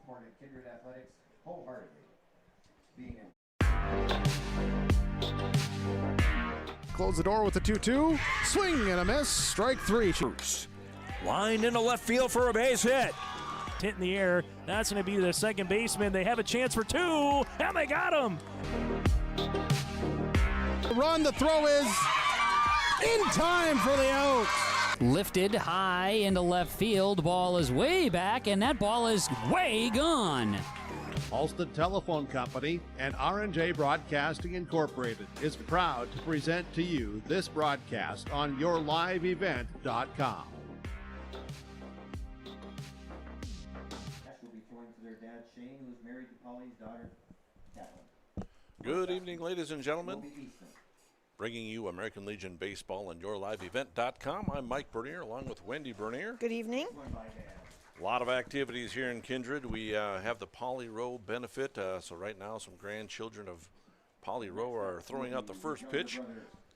support at Kindred Athletics wholeheartedly. Close the door with the 2-2. Swing and a miss. Strike three. Line into left field for a base hit. Hit in the air. That's going to be the second baseman. They have a chance for two, and they got him. Run. The throw is in time for the out. Lifted high into left field. Ball is way back, and that ball is way gone. Halsted Telephone Company and R&J Broadcasting Incorporated is proud to present to you this broadcast on yourliveevent.com. Will be throwing to their dad Shane, who is married to Polly's daughter Kathleen. Good evening, ladies and gentlemen. Bringing you American Legion Baseball on yourliveevent.com. I'm Mike Bernier along with Wendy Bernier. Good evening. A lot of activities here in Kindred. We have the Polly Rowe benefit. So right now some grandchildren of Polly Rowe are throwing out the first pitch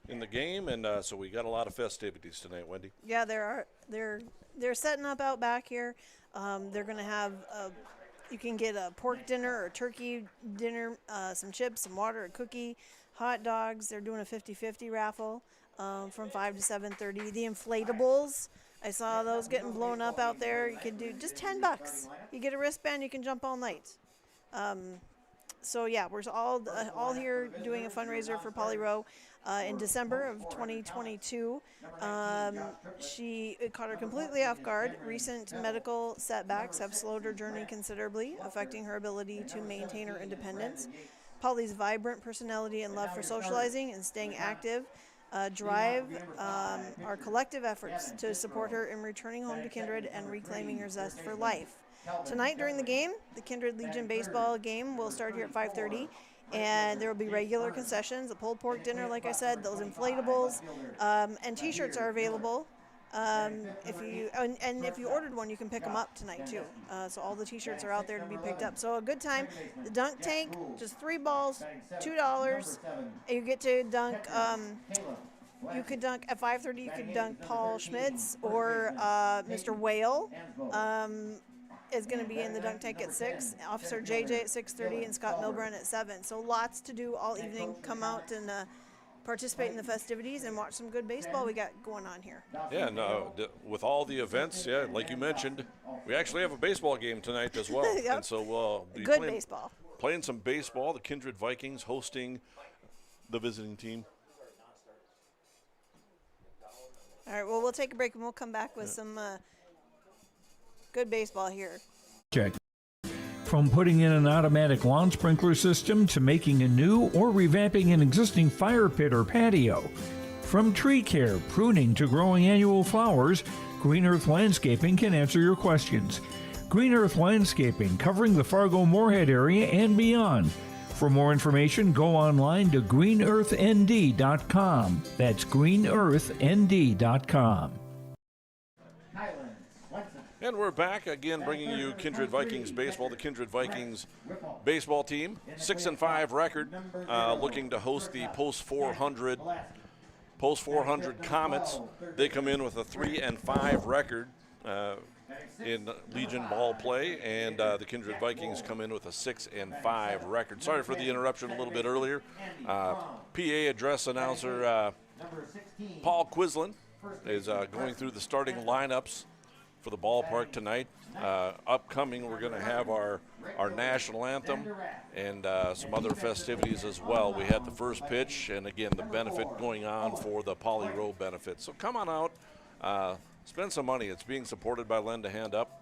in the game. And so we got a lot of festivities tonight, Wendy. Yeah, there are. They're setting up out back here. They're going to have, you can get a pork dinner or a turkey dinner, some chips, some water, a cookie, hot dogs. They're doing a 50-50 raffle from 5 to 7:30. The inflatables. I saw those getting blown up out there. You can do just $10. You get a wristband, you can jump all night. So yeah, we're all here doing a fundraiser for Polly Rowe in December of 2022. It caught her completely off guard. Recent medical setbacks have slowed her journey considerably, affecting her ability to maintain her independence. Polly's vibrant personality and love for socializing and staying active drive our collective efforts to support her in returning home to Kindred and reclaiming her zest for life. Tonight during the game, the Kindred Legion baseball game will start here at 5:30, and there will be regular concessions, a pulled pork dinner, like I said, those inflatables, and T-shirts are available. If you ordered one, you can pick them up tonight too. So all the T-shirts are out there to be picked up. So a good time. The dunk tank, just 3 balls, $2. You get to dunk. You could dunk at 5:30. You could dunk Paul Schmitz or Mr. Whale. Is going to be in the dunk tank at 6. Officer JJ at 6:30 and Scott Milburn at 7. So lots to do all evening. Come out and participate in the festivities and watch some good baseball we got going on here. Yeah, and with all the events, yeah, like you mentioned, we actually have a baseball game tonight as well. Yep. And so we'll be playing some baseball. The Kindred Vikings hosting the visiting team. All right, well, we'll take a break and we'll come back with some good baseball here. Check. From putting in an automatic lawn sprinkler system to making a new or revamping an existing fire pit or patio. From tree care, pruning to growing annual flowers, Green Earth Landscaping can answer your questions. Green Earth Landscaping, covering the Fargo-Moorhead area and beyond. For more information, go online to greenearthnd.com. That's greenearthnd.com. And we're back again, bringing you Kindred Vikings baseball. The Kindred Vikings baseball team, 6-5 record, looking to host the post 400 Comets. They come in with a 3-5 record in Legion ball play, and the Kindred Vikings come in with a 6-5 record. Sorry for the interruption a little bit earlier. PA address announcer Paul Quislin is going through the starting lineups for the ballpark tonight. Upcoming, we're going to have our national anthem and some other festivities as well. We had the first pitch, and again, the benefit going on for the Polly Rowe benefit. So come on out, spend some money. It's being supported by Lend a Hand Up.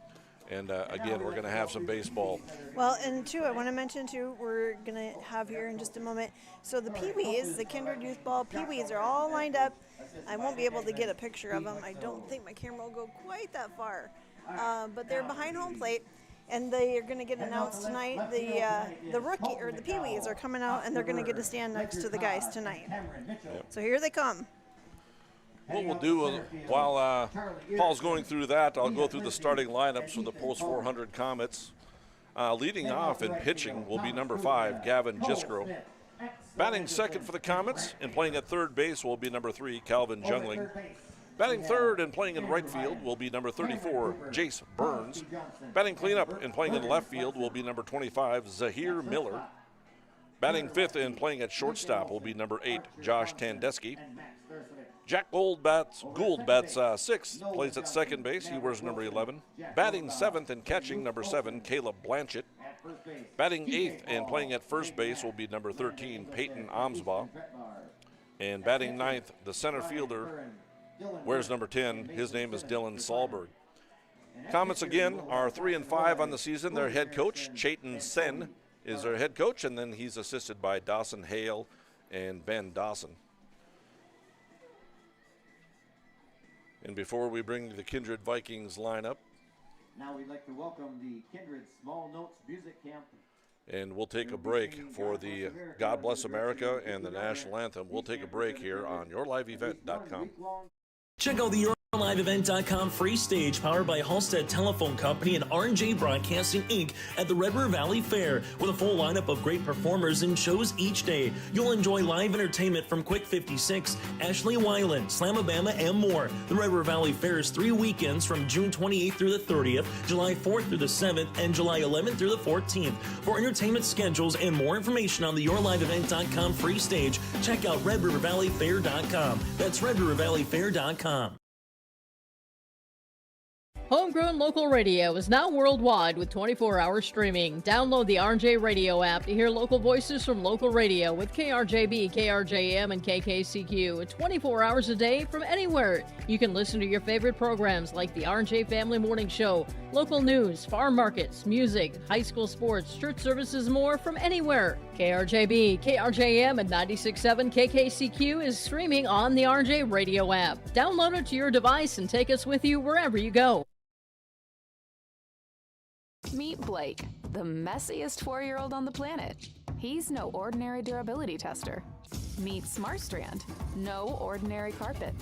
And again, we're going to have some baseball. Well, and too, I want to mention too, we're going to have here in just a moment. So the Pee-wees, the Kindred Youth Ball Pee-wees are all lined up. I won't be able to get a picture of them. I don't think my camera will go quite that far. But they're behind home plate, and they are going to get announced tonight. The rookie or the Pee-wees are coming out, and they're going to get to stand next to the guys tonight. Yep. So here they come. What we'll do while Paul's going through that, I'll go through the starting lineups for the post 400 Comets. Leading off in pitching will be number 5, Gavin Jiskro. Batting second for the Comets and playing at third base will be number 3, Calvin Jungling. Batting third and playing in right field will be number 34, Jace Burns. Batting cleanup and playing in left field will be number 25, Zahir Miller. Batting fifth and playing at shortstop will be number 8, Josh Tandesky. Jack Gould bats sixth, plays at second base. He wears number 11. Batting seventh and catching, number 7, Caleb Blanchett. Batting eighth and playing at first base will be number 13, Peyton Omsbaugh. And batting ninth, the center fielder wears number 10. His name is Dylan Sahlberg. Comets again are 3-5 on the season. Their head coach, Chayton Sen, is their head coach, and then he's assisted by Dawson Hale and Ben Dawson. And before we bring the Kindred Vikings lineup, now we'd like to welcome the Kindred Small Notes Music Camp. And we'll take a break for the God Bless America and the National Anthem. We'll take a break here on YourLiveEvent.com. Check out the YourLiveEvent.com free stage powered by Halstead Telephone Company and R&J Broadcasting Inc. at the Red River Valley Fair with a full lineup of great performers and shows each day. You'll enjoy live entertainment from Quick 56, Ashley Weiland, Slamabama, and more. The Red River Valley Fair is 3 weekends from June 28th through the 30th, July 4th through the 7th, and July 11th through the 14th. For entertainment schedules and more information on the YourLiveEvent.com free stage, check out RedRiverValleyFair.com. That's RedRiverValleyFair.com. Homegrown local radio is now worldwide with 24-hour streaming. Download the RJ Radio app to hear local voices from local radio with KRJB, KRJM, and KKCQ 24 hours a day from anywhere. You can listen to your favorite programs like the RJ Family Morning Show, local news, farm markets, music, high school sports, church services, more from anywhere. KRJB, KRJM, and 96.7 KKCQ is streaming on the RJ Radio app. Download it to your device and take us with you wherever you go. Meet Blake, the messiest 4-year-old on the planet. He's no ordinary durability tester. Meet SmartStrand, no ordinary carpet.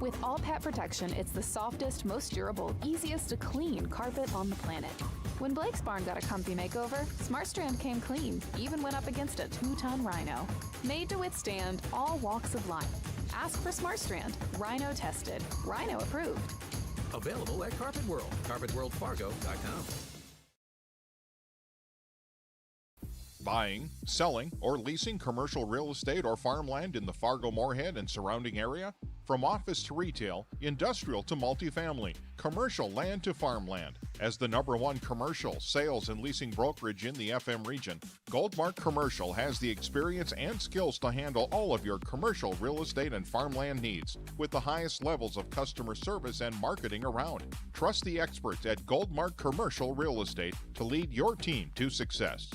With all pet protection, it's the softest, most durable, easiest to clean carpet on the planet. When Blake's barn got a comfy makeover, SmartStrand came clean, even went up against a 2-ton rhino. Made to withstand all walks of life. Ask for SmartStrand, rhino tested, rhino approved. Available at Carpet World, carpetworldfargo.com. Buying, selling, or leasing commercial real estate or farmland in the Fargo-Moorhead and surrounding area? From office to retail, industrial to multifamily, commercial land to farmland. As the #1 commercial, sales, and leasing brokerage in the FM region, Goldmark Commercial has the experience and skills to handle all of your commercial real estate and farmland needs with the highest levels of customer service and marketing around. Trust the experts at Goldmark Commercial Real Estate to lead your team to success.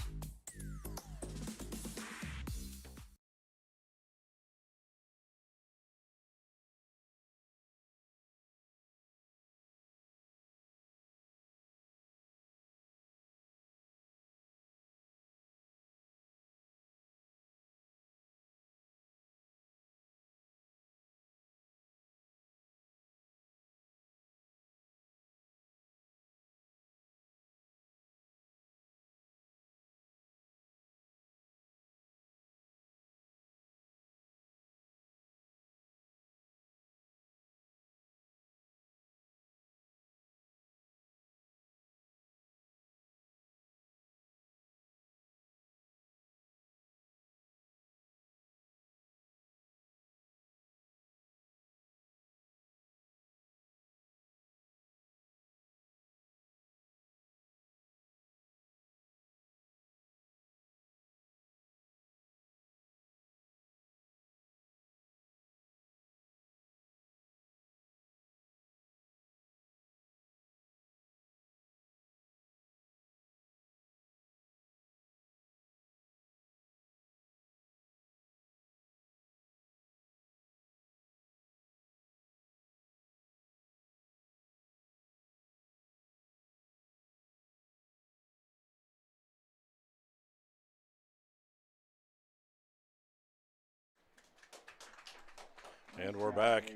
And we're back.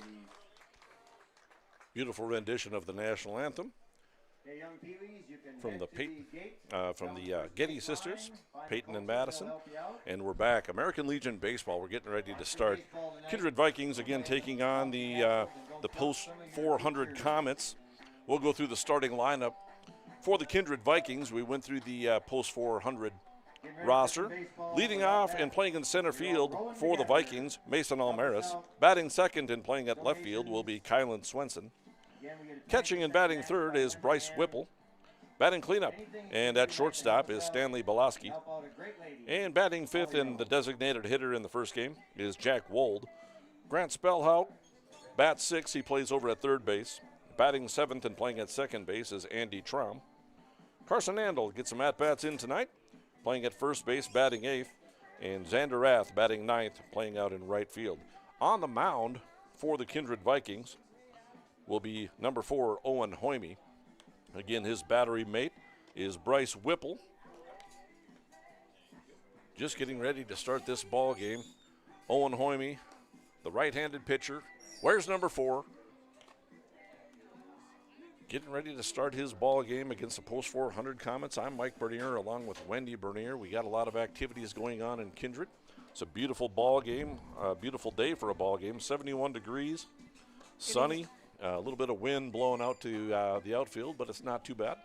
Beautiful rendition of the national anthem. from the Getty sisters, Peyton and Madison. And we're back. American Legion Baseball. We're getting ready to start. Kindred Vikings again taking on the post 400 Comets. We'll go through the starting lineup for the Kindred Vikings. We went through the post 400 roster. Leading off and playing in center field for the Vikings, Mason Almaris. Batting second and playing at left field will be Kylan Swenson. Catching and batting third is Bryce Whipple. Batting cleanup and at shortstop is Stanley Belaski. And batting fifth and the designated hitter in the first game is Jack Wold. Grant Spellhout bats sixth. He plays over at third base. Batting seventh and playing at second base is Andy Traum. Carson Andel gets some at-bats in tonight, playing at first base, batting eighth. And Xander Rath batting ninth, playing out in right field. On the mound for the Kindred Vikings will be number 4, Owen Hoyme. Again, his battery mate is Bryce Whipple. Just getting ready to start this ball game. Owen Hoyme, the right-handed pitcher, wears number 4. Getting ready to start his ball game against the post 400 Comets. I'm Mike Bernier along with Wendy Bernier. We got a lot of activities going on in Kindred. It's a beautiful ball game, a beautiful day for a ball game. 71 degrees, sunny. A little bit of wind blowing out to the outfield, but it's not too bad.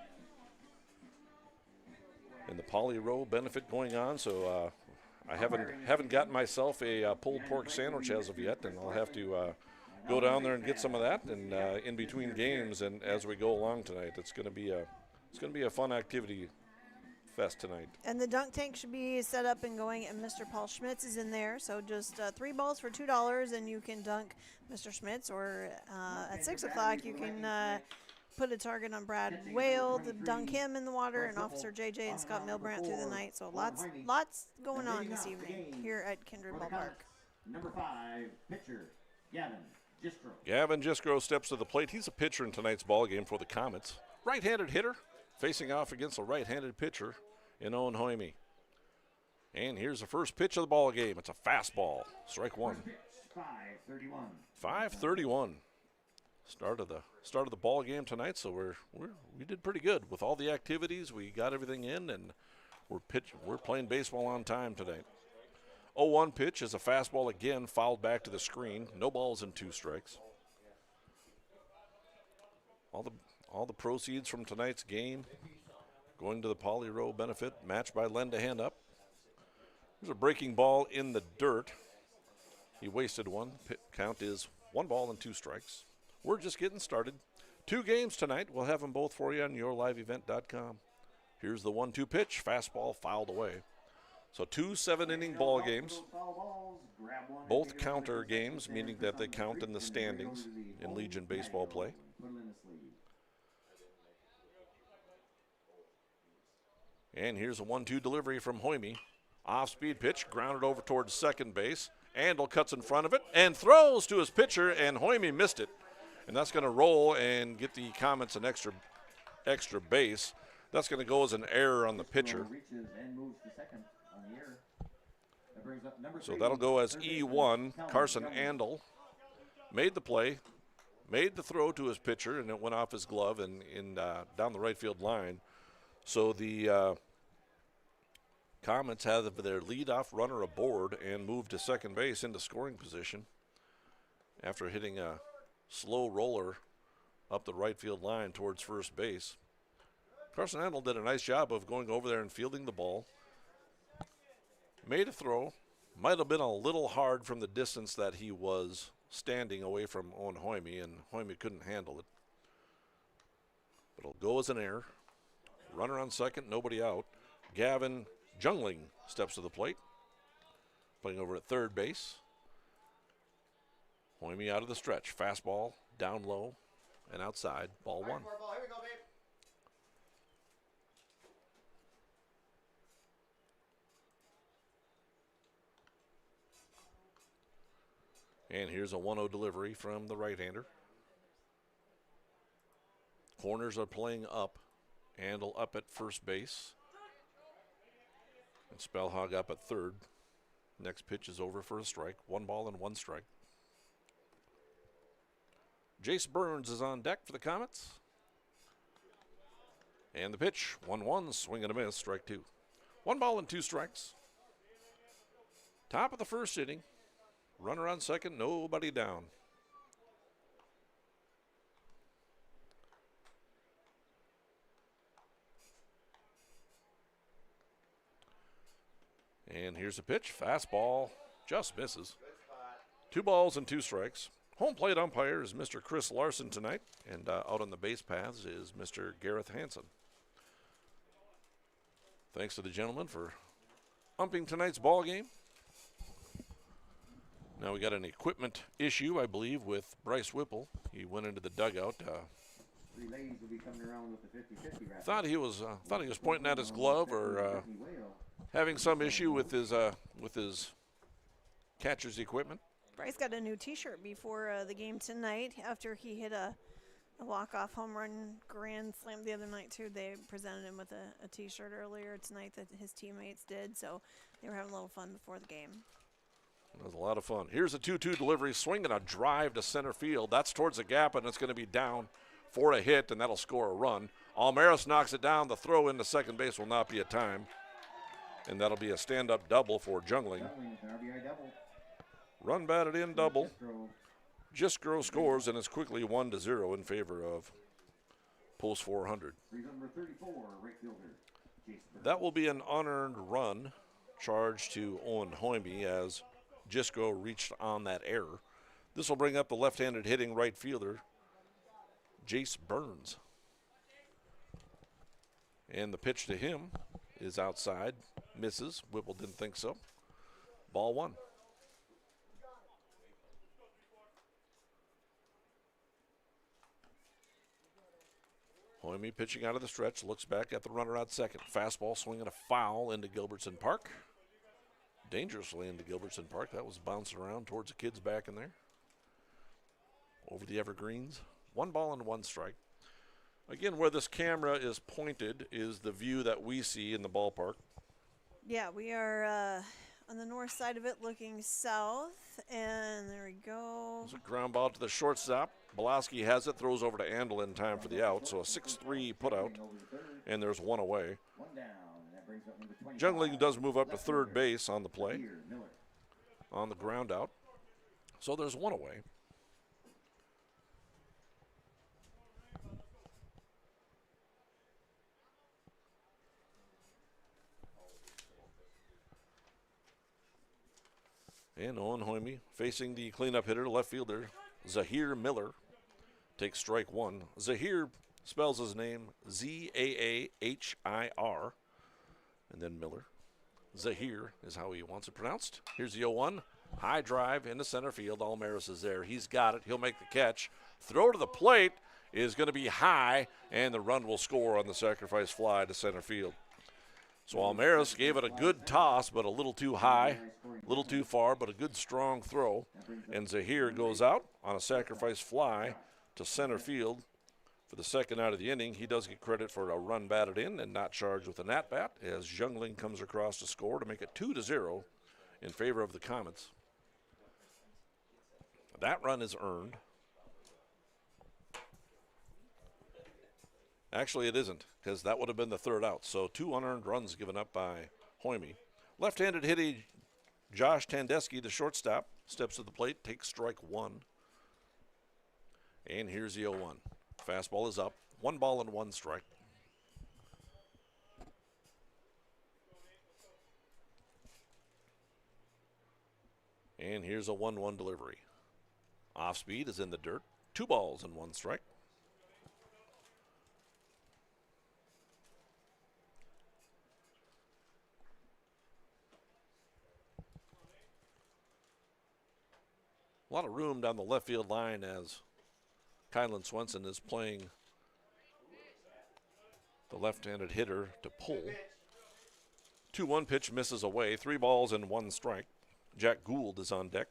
And the Poly Row benefit going on, so I haven't gotten myself a pulled pork sandwich as of yet, and I'll have to go down there and get some of that. And in between games and as we go along tonight, it's going to be a fun activity fest tonight. And the dunk tank should be set up and going, and Mr. Paul Schmitz is in there. So just 3 balls for $2, and you can dunk Mr. Schmitz. Or at 6 o'clock, you can put a target on Brad Whale to dunk him in the water, and Officer JJ and Scott Milbrandt through the night. So lots going on this evening here at Kindred Ballpark. Number 5, pitcher, Gavin Jiskro. Gavin Jiskro steps to the plate. He's a pitcher in tonight's ball game for the Comets. Right-handed hitter, facing off against a right-handed pitcher in Owen Hoyme. And here's the first pitch of the ball game. It's a fastball. Strike one. 5:31. Start of the ball game tonight. So we did pretty good with all the activities. We got everything in, and we're playing baseball on time tonight. 0-1 pitch is a fastball again, fouled back to the screen. No balls and 2 strikes. All the proceeds from tonight's game going to the Poly Row benefit, matched by Lend a Hand Up. There's a breaking ball in the dirt. He wasted one. Count is 1 ball and 2 strikes. We're just getting started. 2 games tonight. We'll have them both for you on yourliveevent.com. Here's the 1-2 pitch. Fastball fouled away. So 2 7-inning ball games. Both counter games, meaning that they count in the standings in Legion baseball play. And here's a 1-2 delivery from Hoyme. Off-speed pitch, grounded over towards second base. Andel cuts in front of it and throws to his pitcher, and Hoyme missed it. And that's going to roll and get the Comets an extra base. That's going to go as an error on the pitcher. So that'll go as E1. Carson Andel made the play, made the throw to his pitcher, and it went off his glove and down the right field line. So the Comets have their leadoff runner aboard and moved to second base into scoring position after hitting a slow roller up the right field line towards first base. Carson Andel did a nice job of going over there and fielding the ball. Made a throw. Might have been a little hard from the distance that he was standing away from Owen Hoyme, and Hoyme couldn't handle it. But it'll go as an error. Runner on second, nobody out. Gavin Jungling steps to the plate, playing over at third base. Hoyme out of the stretch. Fastball, down low, and outside. Ball 1. And here's a 1-0 delivery from the right-hander. Corners are playing up. Andel up at first base. And Spellhog up at third. Next pitch is over for a strike. 1 ball and 1 strike. Jace Burns is on deck for the Comets. And the pitch, 1-1, swing and a miss, strike 2. 1 ball and 2 strikes. Top of the first inning. Runner on second, nobody down. And here's a pitch, fastball, just misses. 2 balls and 2 strikes. Home plate umpire is Mr. Chris Larson tonight, and out on the base paths is Mr. Gareth Hansen. Thanks to the gentleman for umping tonight's ball game. Now we got an equipment issue, I believe, with Bryce Whipple. He went into the dugout. Three ladies will be coming around with the 50-50 wrap. Thought he was pointing at his glove or having some issue with his catcher's equipment. Bryce got a new T-shirt before the game tonight after he hit a walk-off home run grand slam the other night, too. They presented him with a T-shirt earlier tonight that his teammates did, so they were having a little fun before the game. It was a lot of fun. Here's a 2-2 delivery, swinging a drive to center field. That's towards the gap, and it's going to be down for a hit, and that'll score a run. Almaris knocks it down. The throw into second base will not be a time, and that'll be a stand-up double for Jungling. Run batted in, double. Jiscro scores, and it's quickly 1-0 in favor of Post 400. That will be an unearned run charged to Owen Hoyme as Jiscro reached on that error. This will bring up the left-handed hitting right fielder, Jace Burns. And the pitch to him is outside, misses. Whipple didn't think so. Ball 1. Hoyme pitching out of the stretch, looks back at the runner at second. Fastball swinging a foul into Gilbertson Park. Dangerously into Gilbertson Park. That was bouncing around towards the kids back in there. Over the evergreens. 1 ball and 1 strike. Again, where this camera is pointed is the view that we see in the ballpark. Yeah, we are on the north side of it looking south, and there we go. There's a ground ball to the shortstop. Belaski has it, throws over to Andel in time for the out, so a 6-3 put out, and there's 1 away. Jungling does move up to third base on the play, on the ground out, so there's 1 away. And Owen Hoyme facing the cleanup hitter, left fielder, Zahir Miller, takes strike 1. Zahir spells his name Zaahir, and then Miller. Zahir is how he wants it pronounced. Here's the 0-1. High drive into center field. Almaris is there. He's got it. He'll make the catch. Throw to the plate is going to be high, and the run will score on the sacrifice fly to center field. So Almaris gave it a good toss, but a little too high, a little too far, but a good strong throw. And Zahir goes out on a sacrifice fly to center field for the second out of the inning. He does get credit for a run batted in and not charged with an at-bat as Jungling comes across to score to make it 2-0 in favor of the Comets. That run is earned. Actually, it isn't, because that would have been the third out. So 2 unearned runs given up by Hoyme. Left-handed hitting Josh Tandesky, the shortstop, steps to the plate, takes strike 1. And here's the 0-1. Fastball is up. 1 ball and 1 strike. And here's a 1-1 delivery. Off speed is in the dirt. 2 balls and 1 strike. A lot of room down the left field line as Kylan Swenson is playing the left-handed hitter to pull. 2-1 pitch misses away. 3 balls and 1 strike. Jack Gould is on deck.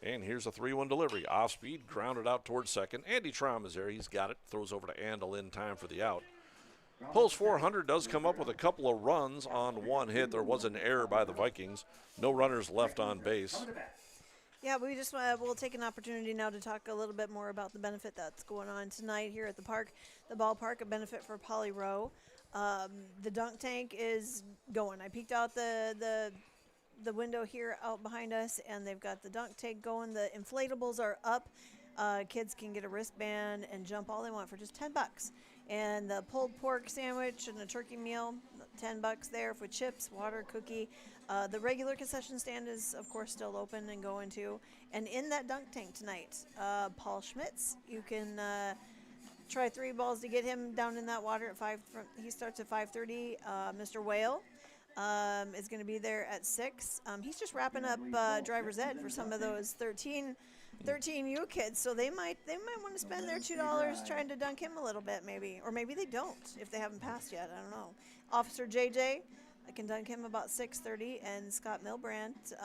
And here's a 3-1 delivery. Off speed, grounded out towards second. Andy Traum is there. He's got it. Throws over to Andel in time for the out. Post 400 does come up with a couple of runs on 1 hit. There was an error by the Vikings. No runners left on base. Yeah, we just we'll take an opportunity now to talk a little bit more about the benefit that's going on tonight here at the park, the ballpark, a benefit for Polly Rowe. The dunk tank is going. I peeked out the window here out behind us, and they've got the dunk tank going. The inflatables are up. Kids can get a wristband and jump all they want for just $10. And the pulled pork sandwich and a turkey meal, $10 there for chips, water, cookie. The regular concession stand is, of course, still open and going too. And in that dunk tank tonight, Paul Schmitz, you can try 3 balls to get him down in that water at 5. He starts at 5:30. Mr. Whale is going to be there at 6. He's just wrapping up driver's ed for some of those 13U kids, so they might want to spend their $2 trying to dunk him a little bit, maybe, or maybe they don't if they haven't passed yet. I don't know. Officer JJ, I can dunk him about 6:30, and Scott Milbrandt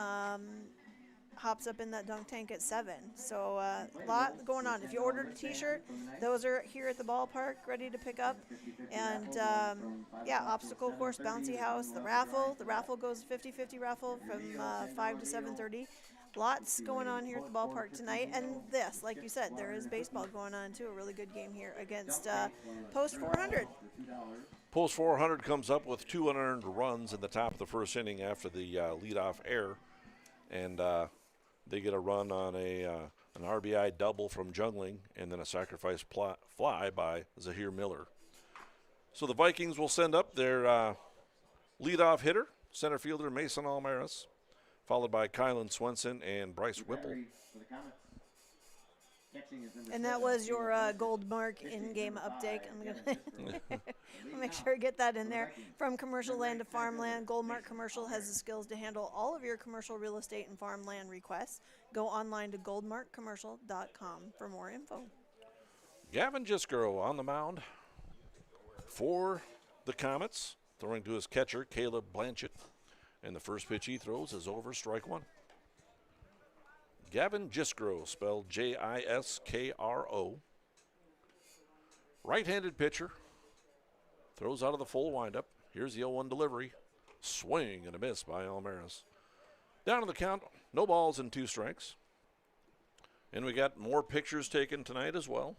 hops up in that dunk tank at 7. So a lot going on. If you ordered a T-shirt, those are here at the ballpark, ready to pick up. And yeah, obstacle course, bouncy house, the raffle. The raffle goes 50-50 raffle from 5 to 7:30. Lots going on here at the ballpark tonight. And this, like you said, there is baseball going on too. A really good game here against Post 400. Post 400 comes up with 2 unearned runs in the top of the first inning after the leadoff error. And they get a run on an RBI double from Jungling, and then a sacrifice fly by Zahir Miller. So the Vikings will send up their leadoff hitter, center fielder Mason Almaris, followed by Kylan Swenson and Bryce Whipple. And that was your gold mark in-game update. I'm going to make sure I get that in there. From commercial land to farmland, Goldmark Commercial has the skills to handle all of your commercial real estate and farmland requests. Go online to goldmarkcommercial.com for more info. Gavin Jiscaro on the mound for the Comets, throwing to his catcher, Caleb Blanchett. And the first pitch he throws is over, strike 1. Gavin Jiscaro, spelled Jiskro. Right-handed pitcher. Throws out of the full windup. Here's the 0-1 delivery. Swing and a miss by Almaris. Down to the count, no balls and 2 strikes. And we got more pictures taken tonight as well.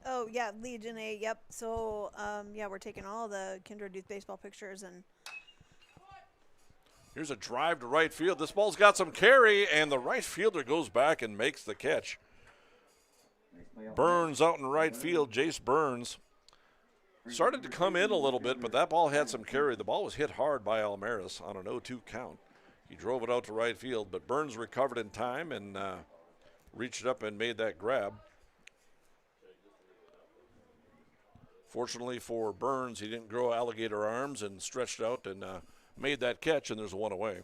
Oh, yeah, Legion A, yep. So, yeah, we're taking all the Kindred Youth Baseball pictures. And here's a drive to right field. This ball's got some carry, and the right fielder goes back and makes the catch. Burns out in right field. Jace Burns started to come in a little bit, but that ball had some carry. The ball was hit hard by Almaris on an 0-2 count. He drove it out to right field, but Burns recovered in time and reached up and made that grab. Fortunately for Burns, he didn't grow alligator arms and stretched out and made that catch, and there's 1 away.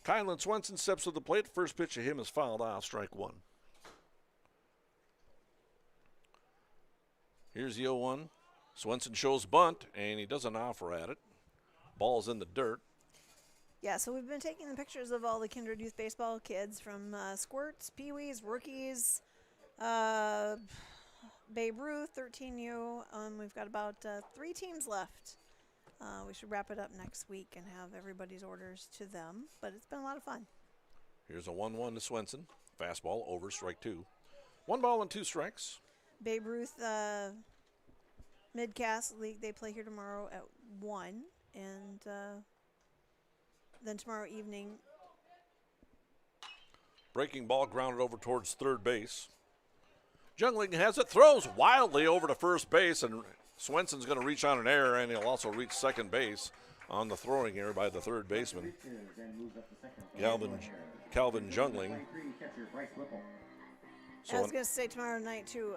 Kylan Swenson steps to the plate. First pitch to him is fouled off, strike 1. Here's the 0-1. Swenson shows bunt, and he doesn't offer at it. Ball's in the dirt. yeah, so we've been taking the pictures of all the Kindred Youth Baseball kids from squirts, peewees, rookies, Babe Ruth, 13U. We've got about 3 teams left. We should wrap it up next week and have everybody's orders to them, but it's been a lot of fun. Here's a 1-1 to Swenson. Fastball over, strike 2. 1 ball and 2 strikes. Babe Ruth Midcast League, they play here tomorrow at 1, and then tomorrow evening. Breaking ball grounded over towards third base. Jungling has it, throws wildly over to first base, and Swenson's going to reach on an error, and he'll also reach second base on the throwing error by the third baseman, Calvin Jungling. I was going to say tomorrow night, too,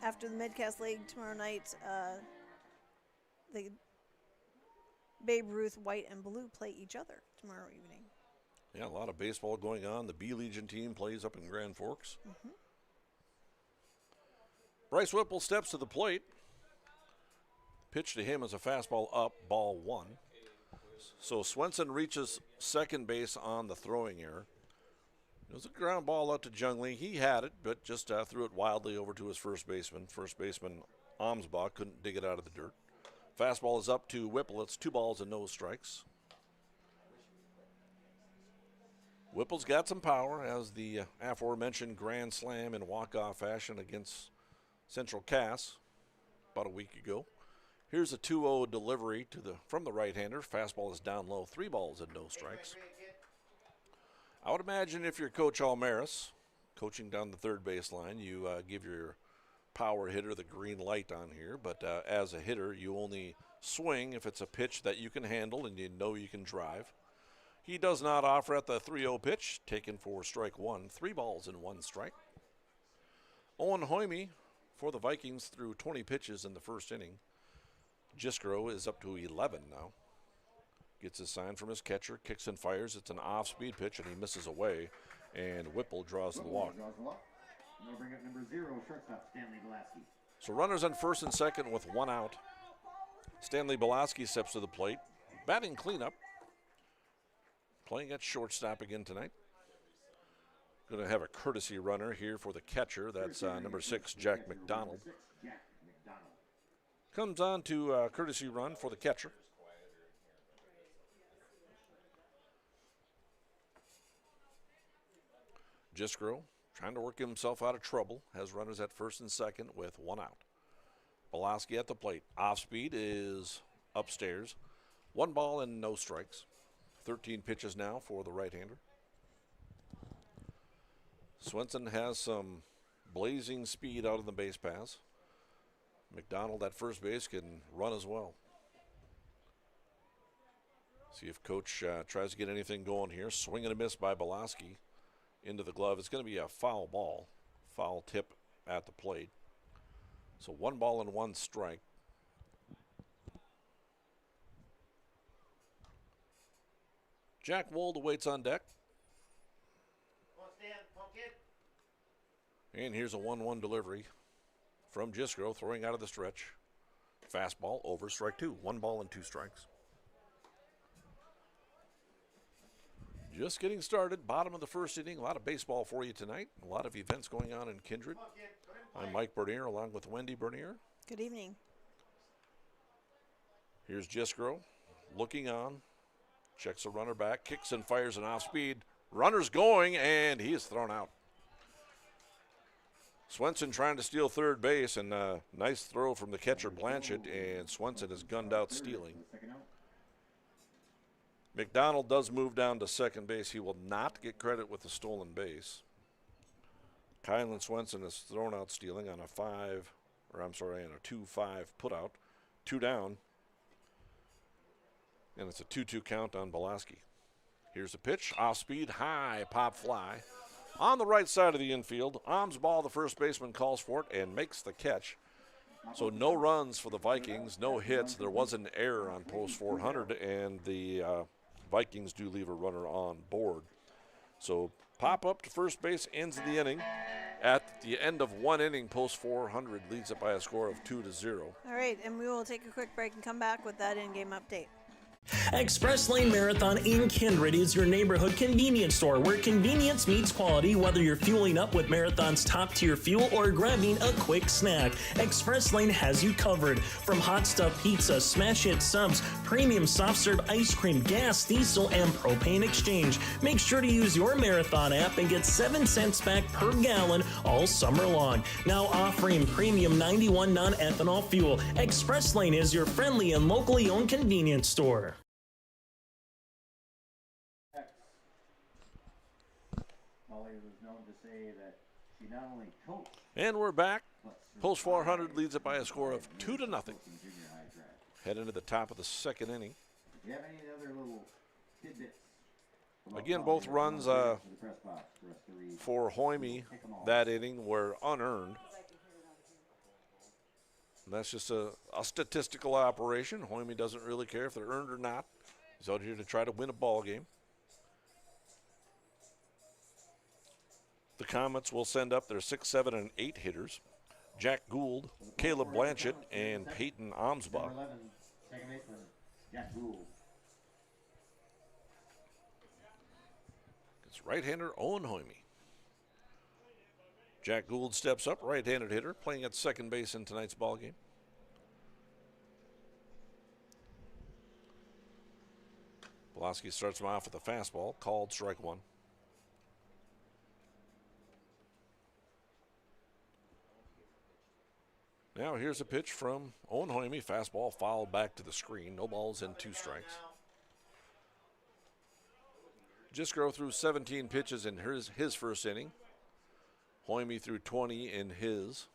after the Midcast League tomorrow night, the Babe Ruth, White, and Blue play each other tomorrow evening. Yeah, a lot of baseball going on. The B Legion team plays up in Grand Forks. Mm-hmm. Bryce Whipple steps to the plate. Pitch to him is a fastball up, ball 1. So Swenson reaches second base on the throwing error. It was a ground ball out to Jungling. He had it, but just threw it wildly over to his first baseman. First baseman Amsbach couldn't dig it out of the dirt. Fastball is up to Whipple. It's 2 balls and no strikes. Whipple's got some power, as the aforementioned grand slam in walk-off fashion against Central Cass about a week ago. Here's a 2-0 delivery from the right-hander. Fastball is down low, 3 balls and no strikes. I would imagine if you're Coach Almaris, coaching down the third baseline, you give your power hitter the green light on here, but as a hitter, you only swing if it's a pitch that you can handle and you know you can drive. He does not offer at the 3-0 pitch, taken for strike 1, 3 balls and 1 strike. Owen Hoyme for the Vikings threw 20 pitches in the first inning. Jiskro is up to 11 now. Gets his sign from his catcher, kicks and fires. It's an off-speed pitch, and he misses away, and Whipple draws the walk. They'll bring up number 0, shortstop Stanley Belaski. So runners on first and second with 1 out. Stanley Belaski steps to the plate, batting cleanup. Playing at shortstop again tonight. Going to have a courtesy runner here for the catcher. That's number 6, Jack McDonald. Comes on to courtesy run for the catcher. Jiskro trying to work himself out of trouble. Has runners at first and second with 1 out. Belaski at the plate. Off speed is upstairs. 1 ball and no strikes. 13 pitches now for the right-hander. Swenson has some blazing speed out of the base pass. McDonald at first base can run as well. See if Coach tries to get anything going here. Swing and a miss by Belaski into the glove. It's going to be a foul ball. Foul tip at the plate. So 1 ball and 1 strike. Jack Wold awaits on deck. And here's a 1-1 delivery from Jiskro, throwing out of the stretch. Fastball over, strike 2. 1 ball and 2 strikes. Just getting started, bottom of the first inning. A lot of baseball for you tonight. A lot of events going on in Kindred. I'm Mike Bernier along with Wendy Bernier. Good evening. Here's Jiskro looking on. Checks a runner back, kicks and fires an off-speed. Runner's going, and he is thrown out. Swenson trying to steal third base, and a nice throw from the catcher Blanchett, and Swenson is gunned out stealing. McDonald does move down to second base. He will not get credit with the stolen base. Kylan Swenson is thrown out stealing on a 2-5 putout. 2 down. And it's a 2-2 count on Belaski. Here's a pitch, off speed, high, pop fly. On the right side of the infield, Ahm's ball, the first baseman calls for it and makes the catch. So no runs for the Vikings, no hits. There was an error on post 400, and the Vikings do leave a runner on board. So pop up to first base, ends the inning. At the end of 1 inning, post 400 leads it by a score of 2-0. All right, and we will take a quick break and come back with that in-game update. Express Lane Marathon in Kindred is your neighborhood convenience store where convenience meets quality, whether you're fueling up with Marathon's top-tier fuel or grabbing a quick snack. Express Lane has you covered. From hot stuff pizza, smash hit subs, premium soft serve ice cream, gas, diesel, and propane exchange. Make sure to use your Marathon app and get 7 cents back per gallon all summer long. Now offering premium 91 non-ethanol fuel. Express Lane is your friendly and locally owned convenience store. Molly was known to say that she not only coached. And we're back. Post 400 leads it by a score of 2-0. Head into the top of the second inning. Do you have any other little tidbits? Again, both runs for Hoyme that inning were unearned. That's just a statistical operation. Hoyme doesn't really care if they're earned or not. He's out here to try to win a ball game. The Comets will send up their 6, 7, and 8 hitters. Jack Gould, Caleb Blanchett, and Peyton Amsbaugh. Second baseman, Jack Gould. It's right-hander Owen Hoyme. Jack Gould steps up, right-handed hitter, playing at second base in tonight's ball game. Belaski starts him off with a fastball, called strike 1. Now here's a pitch from Owen Hoyme. Fastball fouled back to the screen. No balls and 2 strikes. Gisgrove threw 17 pitches in his first inning. Hoyme threw 20 in his.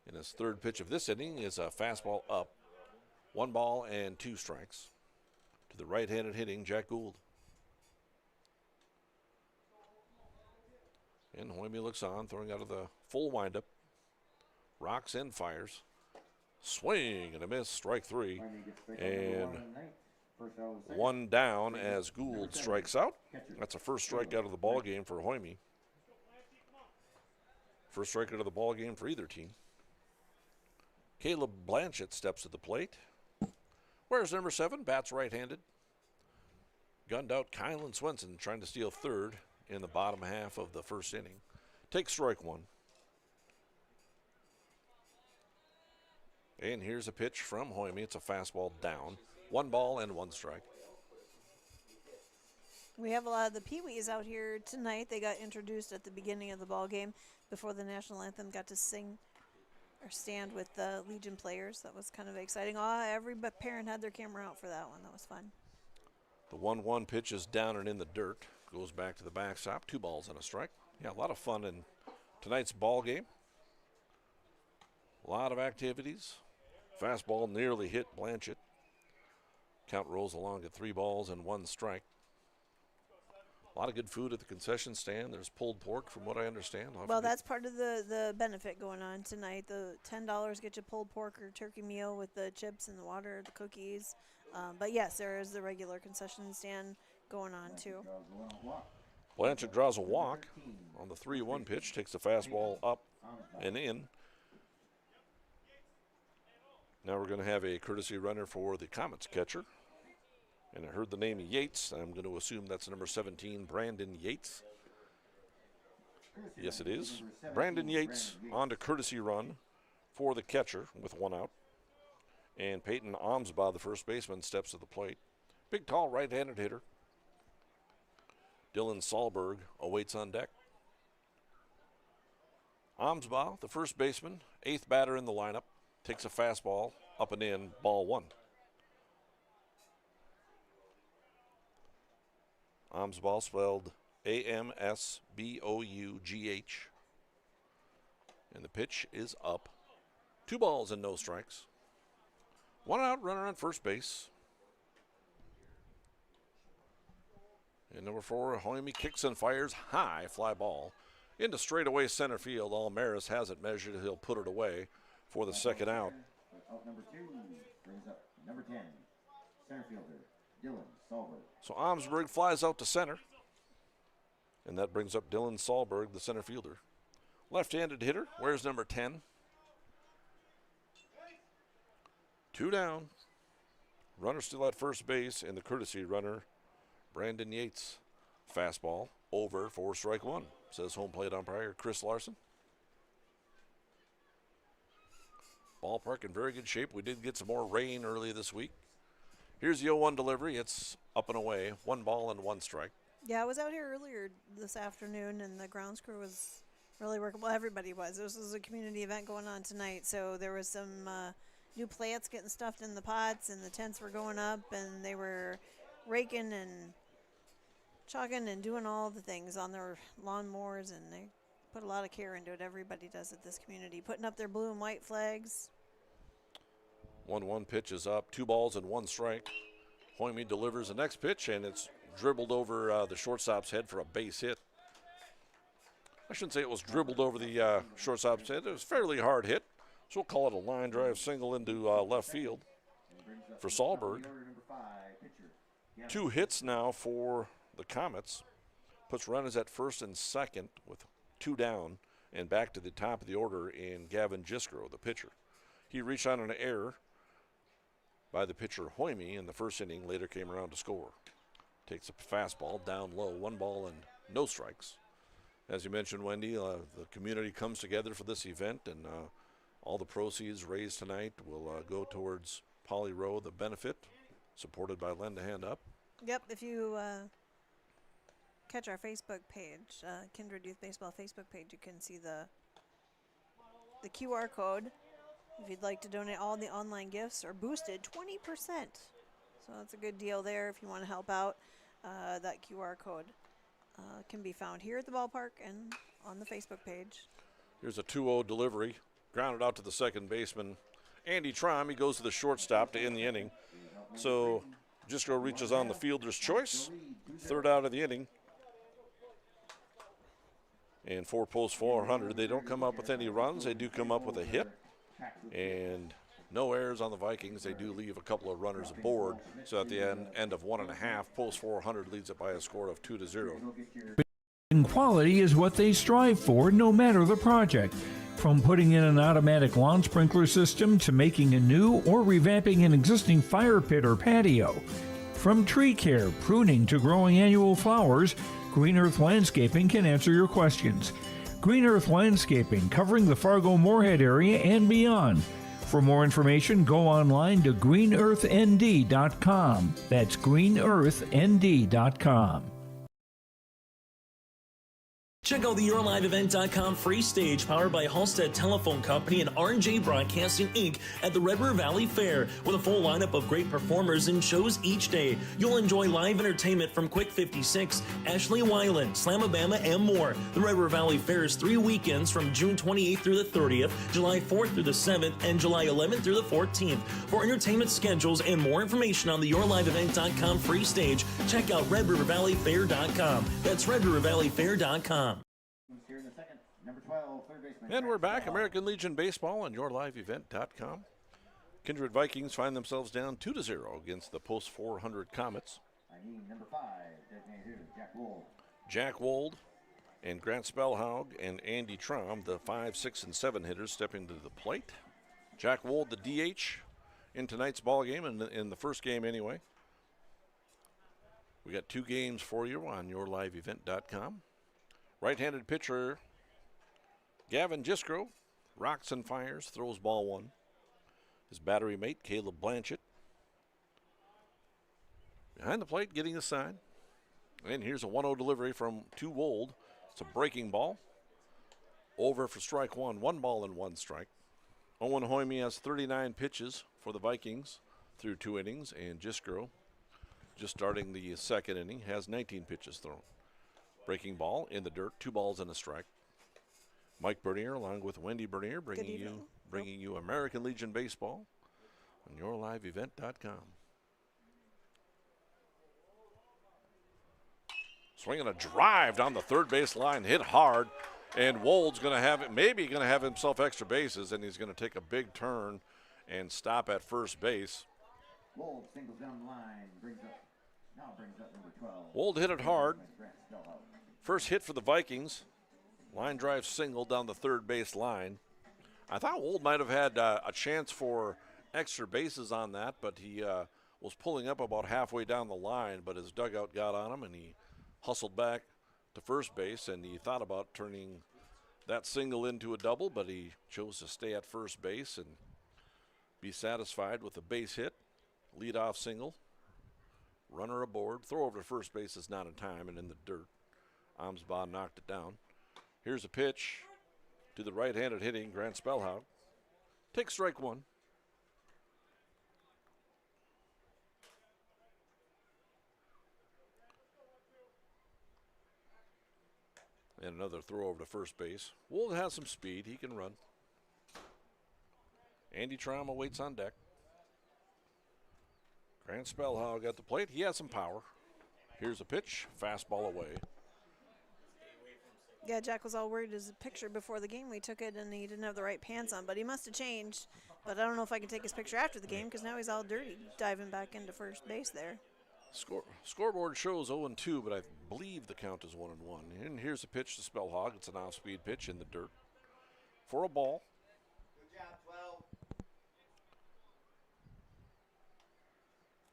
And his third pitch of this inning is a fastball up. 1 ball and 2 strikes to the right-handed hitting Jack Gould. And Hoyme looks on, throwing out of the full windup. Rocks and fires. Swing and a miss, strike 3. And 1 down as Gould strikes out. That's a first strikeout of the ball game for Hoyme. First strikeout of the ball game for either team. Caleb Blanchett steps to the plate. Where's number 7? Bats right-handed. Gunned out Kylan Swenson trying to steal third in the bottom half of the first inning. Takes strike 1. And here's a pitch from Hoyme. It's a fastball down. 1 ball and 1 strike. We have a lot of the Pee-wees out here tonight. They got introduced at the beginning of the ball game before the national anthem, got to sing or stand with the Legion players. That was kind of exciting. Every parent had their camera out for that one. That was fun. The 1-1 pitch is down and in the dirt. Goes back to the backstop. 2 balls and a strike. Yeah, a lot of fun in tonight's ball game. A lot of activities. Fastball nearly hit Blanchett. Count rolls along at 3 balls and 1 strike. A lot of good food at the concession stand. There's pulled pork, from what I understand. Well, that's part of the benefit going on tonight. The $10 get you pulled pork or turkey meal with the chips and the water, the cookies. But yes, there is the regular concession stand going on too. Blanchett draws a walk on the 3-1 pitch, takes the fastball up and in. Now we're going to have a courtesy runner for the Comets catcher. And I heard the name Yates. I'm going to assume that's number 17, Brandon Yates. Yes, it is. Brandon Yates on to courtesy run for the catcher with 1 out. And Peyton Omsbaugh, the first baseman, steps to the plate. Big, tall, right-handed hitter. Dylan Sahlberg awaits on deck. Omsbaugh, the first baseman, 8th batter in the lineup, takes a fastball up and in, ball 1. Omsbaugh spelled A-M-S-B-O-U-G-H. And the pitch is up. 2 balls and no strikes. 1 out, runner on first base. And number 4, Hoyme kicks and fires high, fly ball into straightaway center field. Almaris has it measured. He'll put it away for the second out. Out number 2 brings up number 10, center fielder Dylan Sahlberg. So Omsberg flies out to center. And that brings up Dylan Sahlberg, the center fielder. Left-handed hitter. Where's number 10? 2 down. Runner still at first base, and the courtesy runner, Brandon Yates. Fastball over for strike 1, says home plate umpire Chris Larson. Ballpark in very good shape. We did get some more rain early this week. Here's the 0-1 delivery. It's up and away. 1 ball and 1 strike. Yeah, I was out here earlier this afternoon, and the grounds crew was really working. Well, everybody was. This was a community event going on tonight, so there was some new plants getting stuffed in the pots, and the tents were going up, and they were raking and chalking and doing all the things on their lawnmowers, and they put a lot of care into it. Everybody does at this community, putting up their blue and white flags. 1-1 pitch is up. 2 balls and 1 strike. Hoyme delivers the next pitch, and it's dribbled over the shortstop's head for a base hit. I shouldn't say it was dribbled over the shortstop's head. It was a fairly hard hit, so we'll call it a line drive single into left field for Sahlberg. 2 hits now for the Comets. Puts runners at first and second with 2 down, and back to the top of the order in Gavin Gisgrove, the pitcher. He reached on an error by the pitcher Hoyme in the first inning, later came around to score. Takes a fastball down low, 1 ball and no strikes. As you mentioned, Wendy, the community comes together for this event, and all the proceeds raised tonight will go towards Poly Row, the benefit, supported by Lend a Hand Up. Yep, if you catch our Facebook page, Kindred Youth Baseball Facebook page, you can see the QR code If you'd like to donate, all the online gifts are boosted 20%. So that's a good deal there if you want to help out. That QR code can be found here at the ballpark and on the Facebook page. Here's a 2-0 delivery. Grounded out to the second baseman, Andy Trom. He goes to the shortstop to end the inning. So Gisco reaches on the fielder's choice. Third out of the inning. And 4 post 400. They don't come up with any runs. They do come up with a hit. And no errors on the Vikings. They do leave a couple of runners aboard. So at the end of 1.5, post 400 leads it by a score of 2-0. And quality is what they strive for, no matter the project. From putting in an automatic lawn sprinkler system to making a new or revamping an existing fire pit or patio. From tree care, pruning to growing annual flowers, Green Earth Landscaping can answer your questions. Green Earth Landscaping, covering the Fargo-Moorhead area and beyond. For more information, go online to greenearthnd.com. That's greenearthnd.com. Check out the YourLiveEvent.com free stage powered by Halstead Telephone Company and R&J Broadcasting Inc. at the Red River Valley Fair with a full lineup of great performers and shows each day. You'll enjoy live entertainment from Quick 56, Ashley Weiland, Slamabama, and more. The Red River Valley Fair is 3 weekends from June 28th through the 30th, July 4th through the 7th, and July 11th through the 14th. For entertainment schedules and more information on the YourLiveEvent.com free stage, check out RedRiverValleyFair.com. That's RedRiverValleyFair.com. And we're back. American Legion Baseball on YourLiveEvent.com. Kindred Vikings find themselves down 2-0 against the post 400 Comets. Number 5, designated Jack Wold. Jack Wold and Grant Spellhaug and Andy Trom, the 5, 6, and 7 hitters, stepping to the plate. Jack Wold, the DH, in tonight's ball game, in the first game anyway. We got 2 games for you on YourLiveEvent.com. Right-handed pitcher Gavin Gisco rocks and fires, throws ball 1. His battery mate, Caleb Blanchett, behind the plate, getting a sign. And here's a 1-0 delivery from Wold. It's a breaking ball. Over for strike 1. 1 ball and 1 strike. Owen Hoyme has 39 pitches for the Vikings through 2 innings, and Gisco, just starting the second inning, has 19 pitches thrown. Breaking ball in the dirt, 2 balls and a strike. Mike Bernier along with Wendy Bernier bringing you American Legion Baseball on YourLiveEvent.com. Swinging a drive down the third base line, hit hard, and Wold's going to have himself extra bases, and he's going to take a big turn and stop at first base. Wold singles down the line, brings up number 12. Wold hit it hard. First hit for the Vikings. Line drive single down the third base line. I thought Wold might have had a chance for extra bases on that, but he was pulling up about halfway down the line, but his dugout got on him, and he hustled back to first base, and he thought about turning that single into a double, but he chose to stay at first base and be satisfied with the base hit, leadoff single, runner aboard. Throw over to first base is not in time and in the dirt. Amsbaugh knocked it down. Here's a pitch to the right-handed hitting Grant Spellhaug. Takes strike 1. And another throw over to first base. Wold has some speed. He can run. Andy Trom awaits on deck. Grant Spellhaug at the plate. He has some power. Here's a pitch. Fastball away. Yeah, Jack was all worried as a picture before the game. We took it, and he didn't have the right pants on, but he must have changed. But I don't know if I can take his picture after the game because now he's all dirty, diving back into first base there. Scoreboard shows 0-2, but I believe the count is 1-1. And here's a pitch to Spellhaug. It's an off-speed pitch in the dirt for a ball. Good job,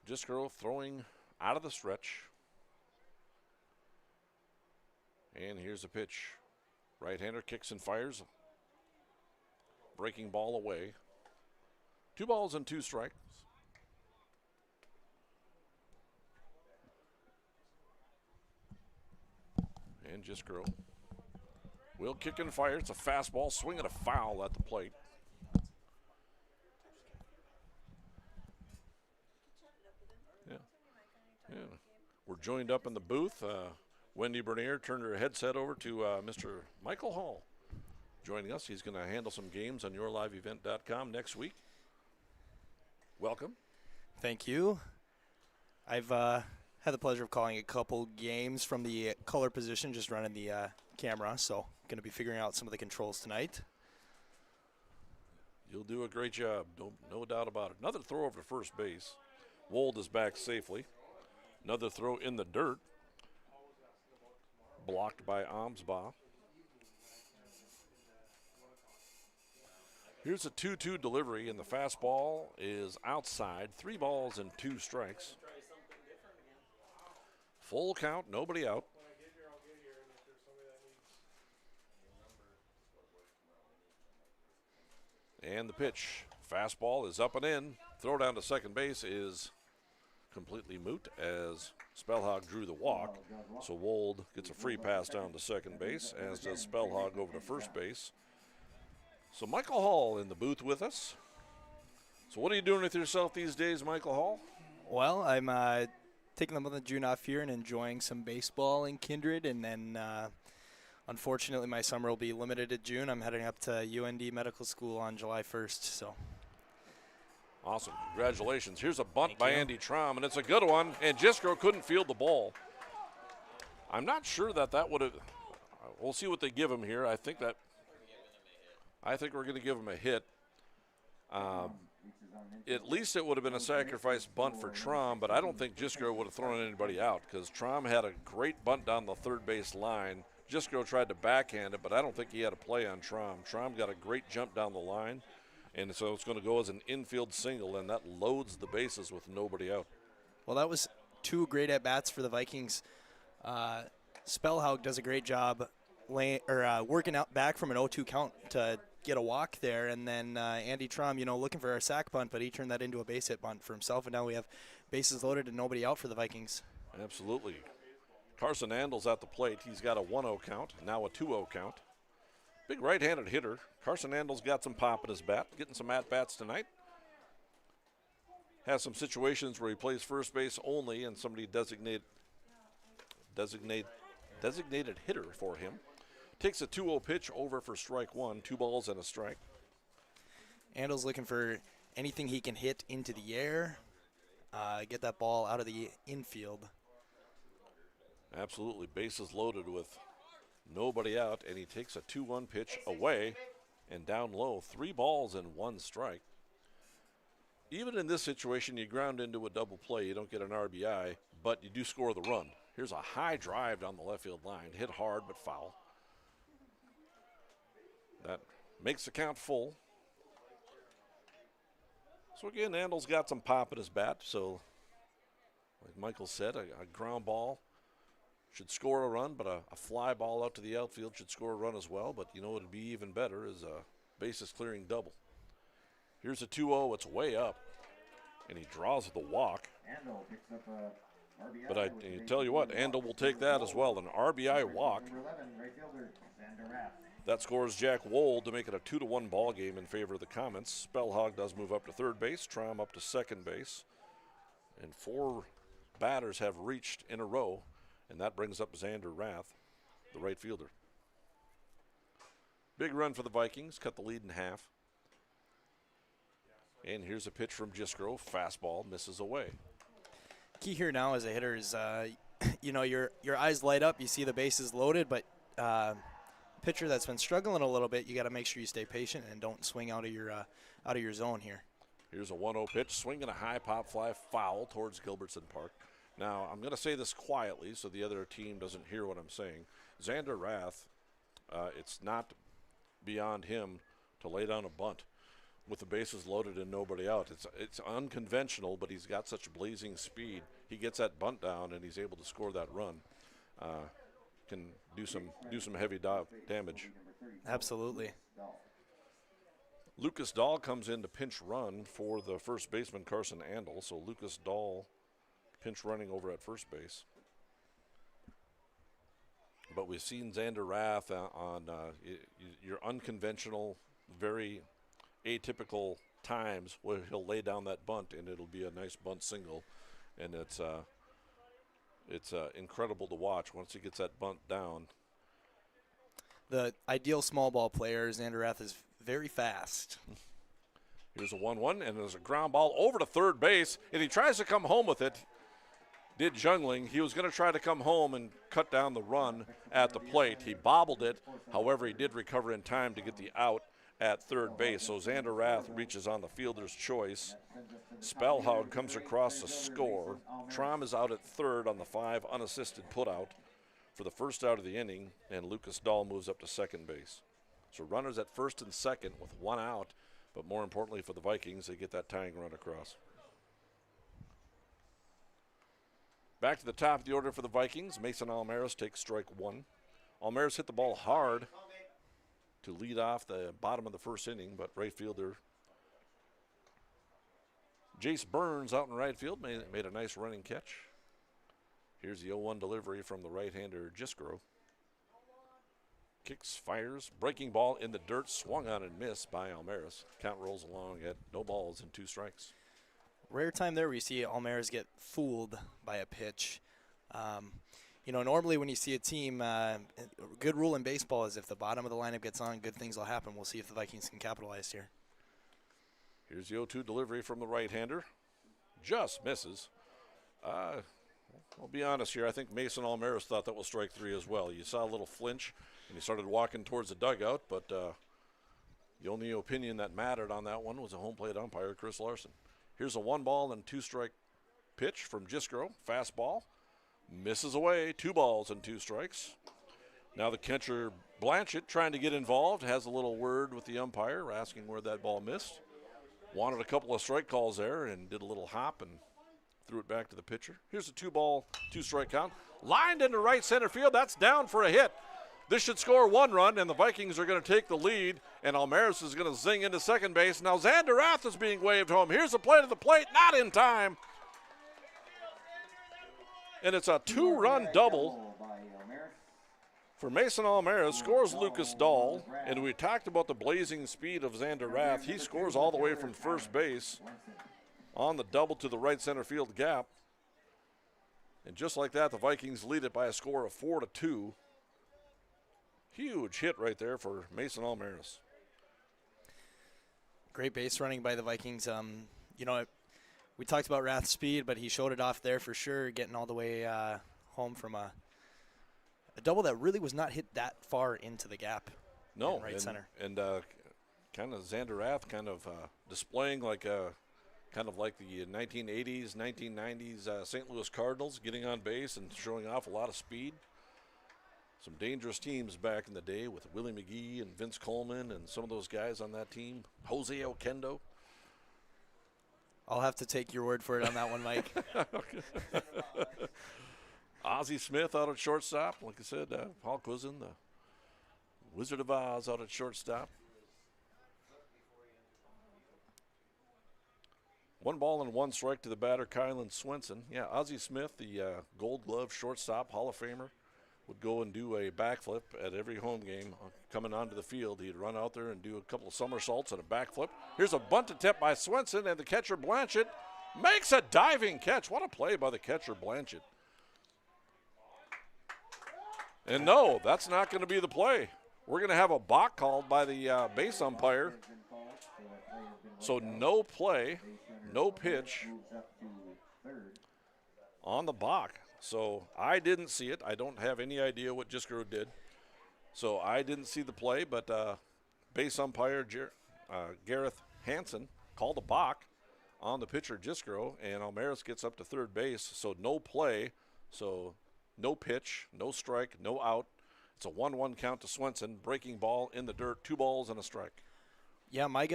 12. Gisco throwing out of the stretch. And here's a pitch. Right-hander kicks and fires. Breaking ball away. 2 balls and 2 strikes. And Gisco will kick and fire. It's a fastball. Swing and a foul at the plate. Yeah. We're joined up in the booth. Wendy Bernier turned her headset over to Mr. Michael Hall. Joining us, he's going to handle some games on yourliveevent.com next week. Welcome. Thank you. I've had the pleasure of calling a couple games from the color position, just running the camera, so going to be figuring out some of the controls tonight. You'll do a great job, no doubt about it. Another throw over to first base. Wold is back safely. Another throw in the dirt. Blocked by Amsbaugh. Here's a 2-2 delivery, and the fastball is outside. 3 balls and 2 strikes. Full count, nobody out. And the pitch. Fastball is up and in. Throw down to second base is completely moot as Spellhog drew the walk. So Wold gets a free pass down to second base, as does Spellhog over to first base. So Michael Hall in the booth with us. So what are you doing with yourself these days, Michael Hall? Well, I'm taking the month of June off here and enjoying some baseball in Kindred, and then unfortunately my summer will be limited to June. I'm heading up to UND Medical School on July 1st. So. Awesome. Congratulations. Here's a bunt by Andy Traum, and it's a good one, and Jiskro couldn't field the ball. I'm not sure that would have – we'll see what they give him here. I think we're going to give him a hit. At least it would have been a sacrifice bunt for Traum, but I don't think Jiskro would have thrown anybody out because Traum had a great bunt down the third base line. Jiskro tried to backhand it, but I don't think he had a play on Traum. Traum got a great jump down the line, and so it's going to go as an infield single, and that loads the bases with nobody out. Well, that was 2 great at-bats for the Vikings. Spellhog does a great job working out back from an 0-2 count to get a walk there, and then Andy Traum, looking for a sack bunt, but he turned that into a base hit bunt for himself, and now we have bases loaded and nobody out for the Vikings. Absolutely. Carson Andel's at the plate. He's got a 1-0 count, now a 2-0 count. Big right-handed hitter. Carson Andel's got some pop in his bat, getting some at-bats tonight. Has some situations where he plays first base only, and somebody designated hitter for him. Takes a 2-0 pitch over for strike 1, 2 balls and a strike. Andel's looking for anything he can hit into the air, get that ball out of the infield. Absolutely. Bases loaded with nobody out, and he takes a 2-1 pitch away and down low. 3 balls and 1 strike. Even in this situation, you ground into a double play. You don't get an RBI, but you do score the run. Here's a high drive down the left field line. Hit hard but foul. That makes the count full. So again, Andel's got some pop in his bat. So like Michael said, a ground ball should score a run, but a fly ball out to the outfield should score a run as well. But what would be even better is a bases clearing double. Here's a 2-0. It's way up, and he draws the walk. But I tell you what, Andel will take that as well, an RBI walk. That scores Jack Wold to make it a 2-1 ball game in favor of the Comets. Spellhog does move up to third base, Traum up to second base. And 4 batters have reached in a row, and that brings up Xander Rath, the right fielder. Big run for the Vikings, cut the lead in half. And here's a pitch from Jiskro, fastball, misses away. Key here now as a hitter is, your eyes light up, you see the bases loaded, but pitcher that's been struggling a little bit, you got to make sure you stay patient and don't swing out of your zone here. Here's a 1-0 pitch, swinging a high pop fly foul towards Gilbertson Park. Now, I'm going to say this quietly so the other team doesn't hear what I'm saying. Xander Rath, it's not beyond him to lay down a bunt with the bases loaded and nobody out. It's unconventional, but he's got such blazing speed. He gets that bunt down and he's able to score that run. Can do some heavy damage. Absolutely. Lucas Dahl comes in to pinch run for the first baseman Carson Andel. So Lucas Dahl pinch running over at first base. But we've seen Xander Rath on your unconventional, very atypical times where he'll lay down that bunt and it'll be a nice bunt single. And it's it's incredible to watch once he gets that bunt down. The ideal small ball player, Xander Rath, is very fast. Here's a 1-1, and there's a ground ball over to third base, and he tries to come home with it. Did Jungling. He was going to try to come home and cut down the run at the plate. He bobbled it. However, he did recover in time to get the out at third base. So Xander Rath reaches on the fielder's choice. Spellhaug comes across to score. Trom is out at third on the 5 unassisted putout for the first out of the inning, and Lucas Dahl moves up to second base. So runners at first and second with 1 out, but more importantly for the Vikings, they get that tying run across. Back to the top of the order for the Vikings. Mason Almaris takes strike 1. Almaris hit the ball hard to lead off the bottom of the first inning, but right fielder Jace Burns out in right field made a nice running catch. Here's the 0-1 delivery from the right-hander Jiskro. Kicks, fires, breaking ball in the dirt, swung on and missed by Almaris. Count rolls along at no balls and 2 strikes. Rare time there where you see Almaris get fooled by a pitch. Normally when you see a team, a good rule in baseball is if the bottom of the lineup gets on, good things will happen. We'll see if the Vikings can capitalize here. Here's the 0-2 delivery from the right-hander. Just misses. I'll be honest here. I think Mason Almaris thought that was strike 3 as well. You saw a little flinch, and he started walking towards the dugout, but the only opinion that mattered on that one was a home plate umpire, Chris Larson. Here's a 1-ball and 2-strike pitch from Jiskro. Fastball. Misses away. 2 balls and 2 strikes. Now the catcher, Blanchett, trying to get involved, has a little word with the umpire, asking where that ball missed. Wanted a couple of strike calls there and did a little hop and threw it back to the pitcher. Here's a 2-ball, 2-strike count. Lined into right center field. That's down for a hit. This should score 1 run, and the Vikings are going to take the lead, and Almaris is going to zing into second base. Now Xander Rath is being waved home. Here's the play to the plate, not in time. And it's a 2-run double for Mason Almaris. Scores Lucas Dahl, and we talked about the blazing speed of Xander Rath. He scores all the way from first base on the double to the right center field gap. And just like that, the Vikings lead it by a score of 4-2. Huge hit right there for Mason Almaris. Great base running by the Vikings. We talked about Rath's speed, but he showed it off there for sure, getting all the way home from a double that really was not hit that far into the gap. No, right center. And kind of Xander Rath kind of displaying like the 1980s, 1990s St. Louis Cardinals, getting on base and showing off a lot of speed. Some dangerous teams back in the day with Willie McGee and Vince Coleman and some of those guys on that team. Jose Oquendo. I'll have to take your word for it on that one, Mike. Ozzie Smith out at shortstop. Like I said, Paul Cousin, the Wizard of Oz, out at shortstop. 1 ball and 1 strike to the batter, Kylan Swenson. Yeah, Ozzie Smith, the Gold Glove shortstop, Hall of Famer, would go and do a backflip at every home game coming onto the field. He'd run out there and do a couple of somersaults and a backflip. Here's a bunt attempt by Swenson, and the catcher Blanchett makes a diving catch. What a play by the catcher Blanchett. And no, that's not going to be the play. We're going to have a balk called by the base umpire. So no play, no pitch on the balk. So I didn't see it. I don't have any idea what Jiskro did. So I didn't see the play, but base umpire Gareth Hansen called a balk on the pitcher Jiskro, and Almaris gets up to third base. So no play, so no pitch, no strike, no out. It's a 1-1 count to Swenson. Breaking ball in the dirt, 2 balls and a strike. Yeah, my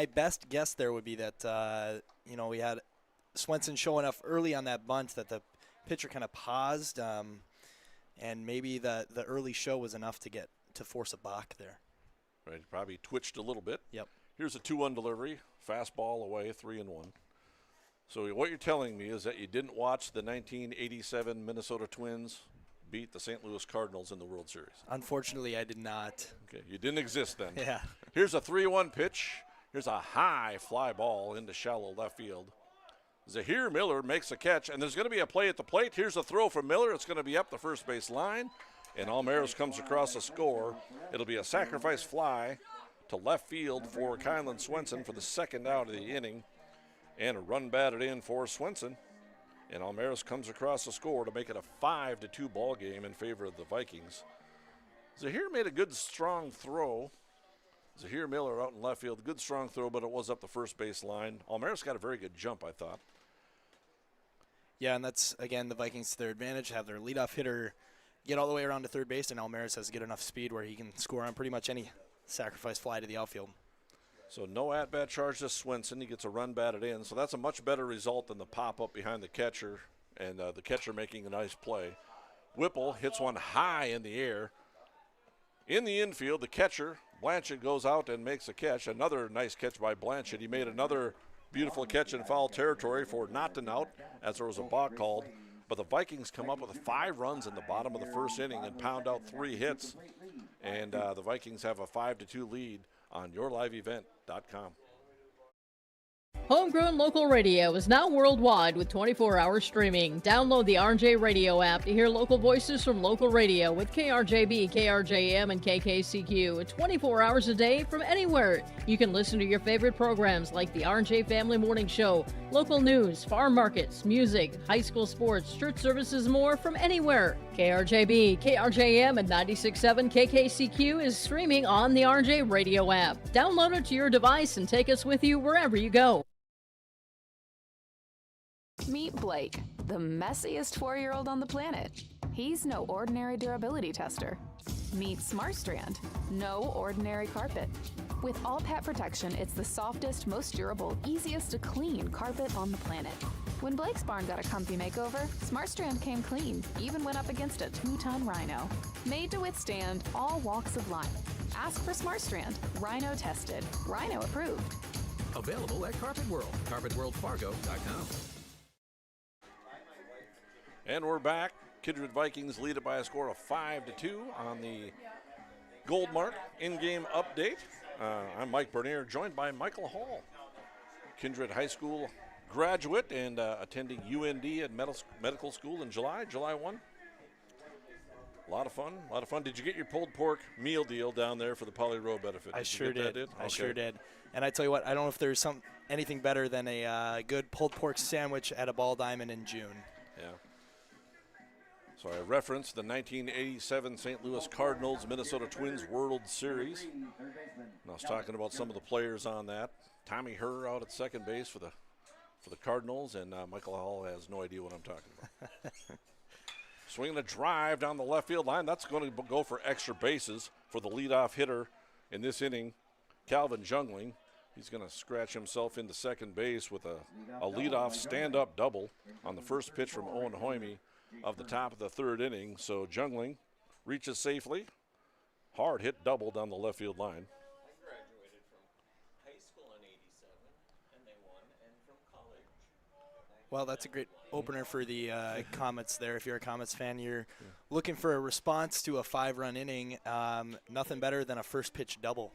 best guess there would be that we had Swenson show enough early on that bunt that the pitcher kind of paused, and maybe the early show was enough to force a balk there. Right, probably twitched a little bit. Yep. Here's a 2-1 delivery, fastball away, 3-1. So what you're telling me is that you didn't watch the 1987 Minnesota Twins beat the St. Louis Cardinals in the World Series. Unfortunately, I did not. Okay, you didn't exist then. Yeah. Here's a 3-1 pitch. Here's a high fly ball into shallow left field. Zahir Miller makes a catch, and there's going to be a play at the plate. Here's a throw from Miller. It's going to be up the first base line, and Almaros comes across the score. It'll be a sacrifice fly to left field for Kylan Swenson for the second out of the inning, and a run batted in for Swenson. And Almaros comes across the score to make it a 5-2 ball game in favor of the Vikings. Zahir made a good, strong throw. Zahir Miller out in left field, good, strong throw, but it was up the first base line. Almaros got a very good jump, I thought. Yeah, and that's, again, the Vikings to their advantage, have their leadoff hitter get all the way around to third base, and Almaros has good enough speed where he can score on pretty much any sacrifice fly to the outfield. So no at-bat charge to Swenson. He gets a run batted in. So that's a much better result than the pop-up behind the catcher, and the catcher making a nice play. Whipple hits one high in the air. In the infield, the catcher, Blanchett, goes out and makes a catch. Another nice catch by Blanchett. He made another beautiful catch in foul territory for not an out, as there was a balk called. But the Vikings come up with 5 runs in the bottom of the first inning and pound out 3 hits. And the Vikings have a 5-2 lead on yourliveevent.com. Homegrown local radio is now worldwide with 24-hour streaming. Download the RJ Radio app to hear local voices from local radio with KRJB, KRJM, and KKCQ 24 hours a day from anywhere. You can listen to your favorite programs like the RJ Family Morning Show, local news, farm markets, music, high school sports, church services, more from anywhere. KRJB, KRJM, and 96.7 KKCQ is streaming on the RJ Radio app. Download it to your device and take us with you wherever you go. Meet Blake, the messiest 4-year-old on the planet. He's no ordinary durability tester. Meet SmartStrand, no ordinary carpet. With all pet protection, it's the softest, most durable, easiest to clean carpet on the planet. When Blake's barn got a comfy makeover, SmartStrand came clean, even went up against a 2-ton rhino. Made to withstand all walks of life. Ask for SmartStrand, rhino tested, rhino approved. Available at Carpet World, carpetworldfargo.com. And we're back. Kindred Vikings lead it by a score of 5-2 on the Goldmark in-game update. I'm Mike Bernier, joined by Michael Hall, Kindred High School graduate and attending UND at medical school in July 1. A lot of fun. Did you get your pulled pork meal deal down there for the Poly Row benefit? I sure did. And I tell you what, I don't know if there's anything better than a good pulled pork sandwich at a Ball Diamond in June. Yeah. So I referenced the 1987 St. Louis Cardinals Minnesota Twins World Series. And I was talking about some of the players on that. Tommy Herr out at second base for the Cardinals, and Michael Hall has no idea what I'm talking about. Swinging a drive down the left field line. That's going to go for extra bases for the leadoff hitter in this inning, Calvin Jungling. He's going to scratch himself into second base with a leadoff stand-up double on the first pitch from Owen Hoyme of the top of the third inning. So Jungling reaches safely. Hard hit double down the left field line. I graduated from high school in '87, and they won, and from college. Well, that's a great opener for the Comets there. If you're a Comets fan, you're looking for a response to a 5-run inning. Nothing better than a first pitch double.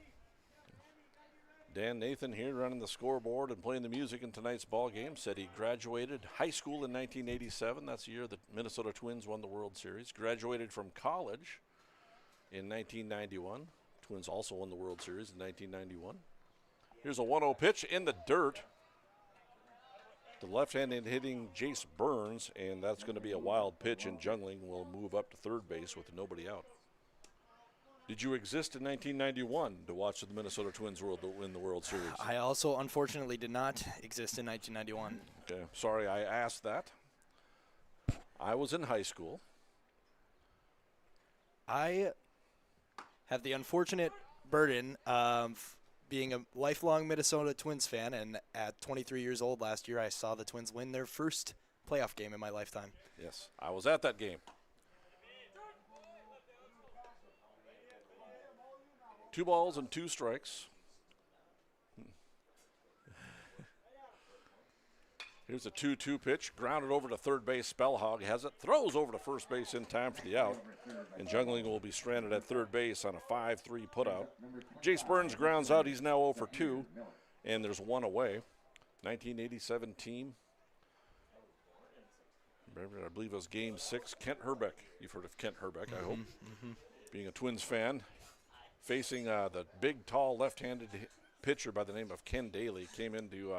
Dan Nathan here running the scoreboard and playing the music in tonight's ball game. Said he graduated high school in 1987. That's the year the Minnesota Twins won the World Series. Graduated from college in 1991. Twins also won the World Series in 1991. Here's a 1-0 pitch in the dirt. The left-handed hitting Jace Burns, and that's going to be a wild pitch, and Jungling will move up to third base with nobody out. Did you exist in 1991 to watch the Minnesota Twins win the World Series? I also, unfortunately, did not exist in 1991. Okay, sorry I asked that. I was in high school. I have the unfortunate burden of being a lifelong Minnesota Twins fan, and at 23 years old last year, I saw the Twins win their first playoff game in my lifetime. Yes, I was at that game. 2 balls and 2 strikes. Here's a 2-2 pitch, grounded over to third base. Spellhog has it, throws over to first base in time for the out, and Jungling will be stranded at third base on a 5-3 putout. Jace Burns grounds out. He's now 0 for 2, and there's 1 away. 1987 team Remember, I believe it was Game 6. Kent Herbeck. You've heard of Kent Herbeck, I hope. Being a Twins fan. Facing the big, tall, left-handed pitcher by the name of Ken Daly. Came in to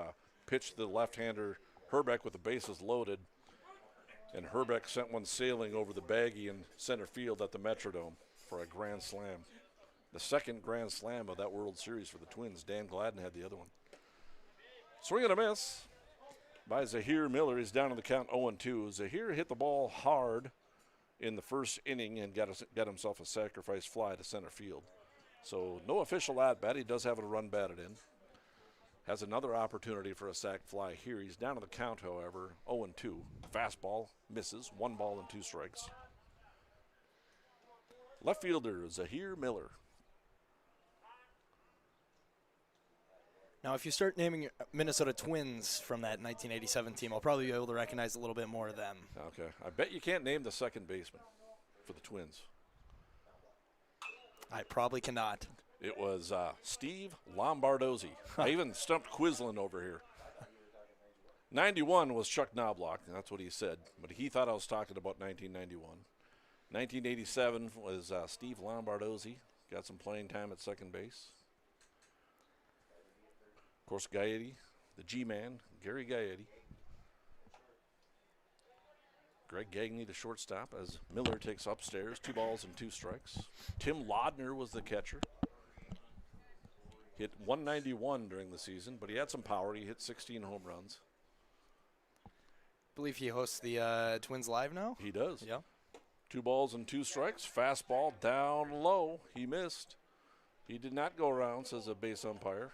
pitch the left-hander Herbeck with the bases loaded. And Herbeck sent one sailing over the baggie in center field at the Metrodome for a grand slam. The second grand slam of that World Series for the Twins. Dan Gladden had the other one. Swing and a miss by Zahir Miller. He's down on the count 0-2. Zahir hit the ball hard in the first inning and got himself a sacrifice fly to center field. So no official at-bat. He does have a run batted in. Has another opportunity for a sac fly here. He's down on the count, however, 0-2. Fastball misses. 1 ball and 2 strikes. Left fielder Zahir Miller. Now, if you start naming Minnesota Twins from that 1987 team, I'll probably be able to recognize a little bit more of them. Okay. I bet you can't name the second baseman for the Twins. I probably cannot. It was Steve Lombardozzi. I even stumped Quisling over here. 91 was Chuck Knobloch, and that's what he said. But he thought I was talking about 1991. 1987 was Steve Lombardozzi. Got some playing time at second base. Of course, Gaetti, the G-man, Gary Gaetti. Greg Gagne, the shortstop, as Miller takes upstairs. 2 balls and 2 strikes. Tim Laudner was the catcher. Hit 191 during the season, but he had some power. He hit 16 home runs. I believe he hosts the Twins Live now? He does. Yeah. 2 balls and 2 strikes. Fastball down low. He missed. He did not go around, says a base umpire.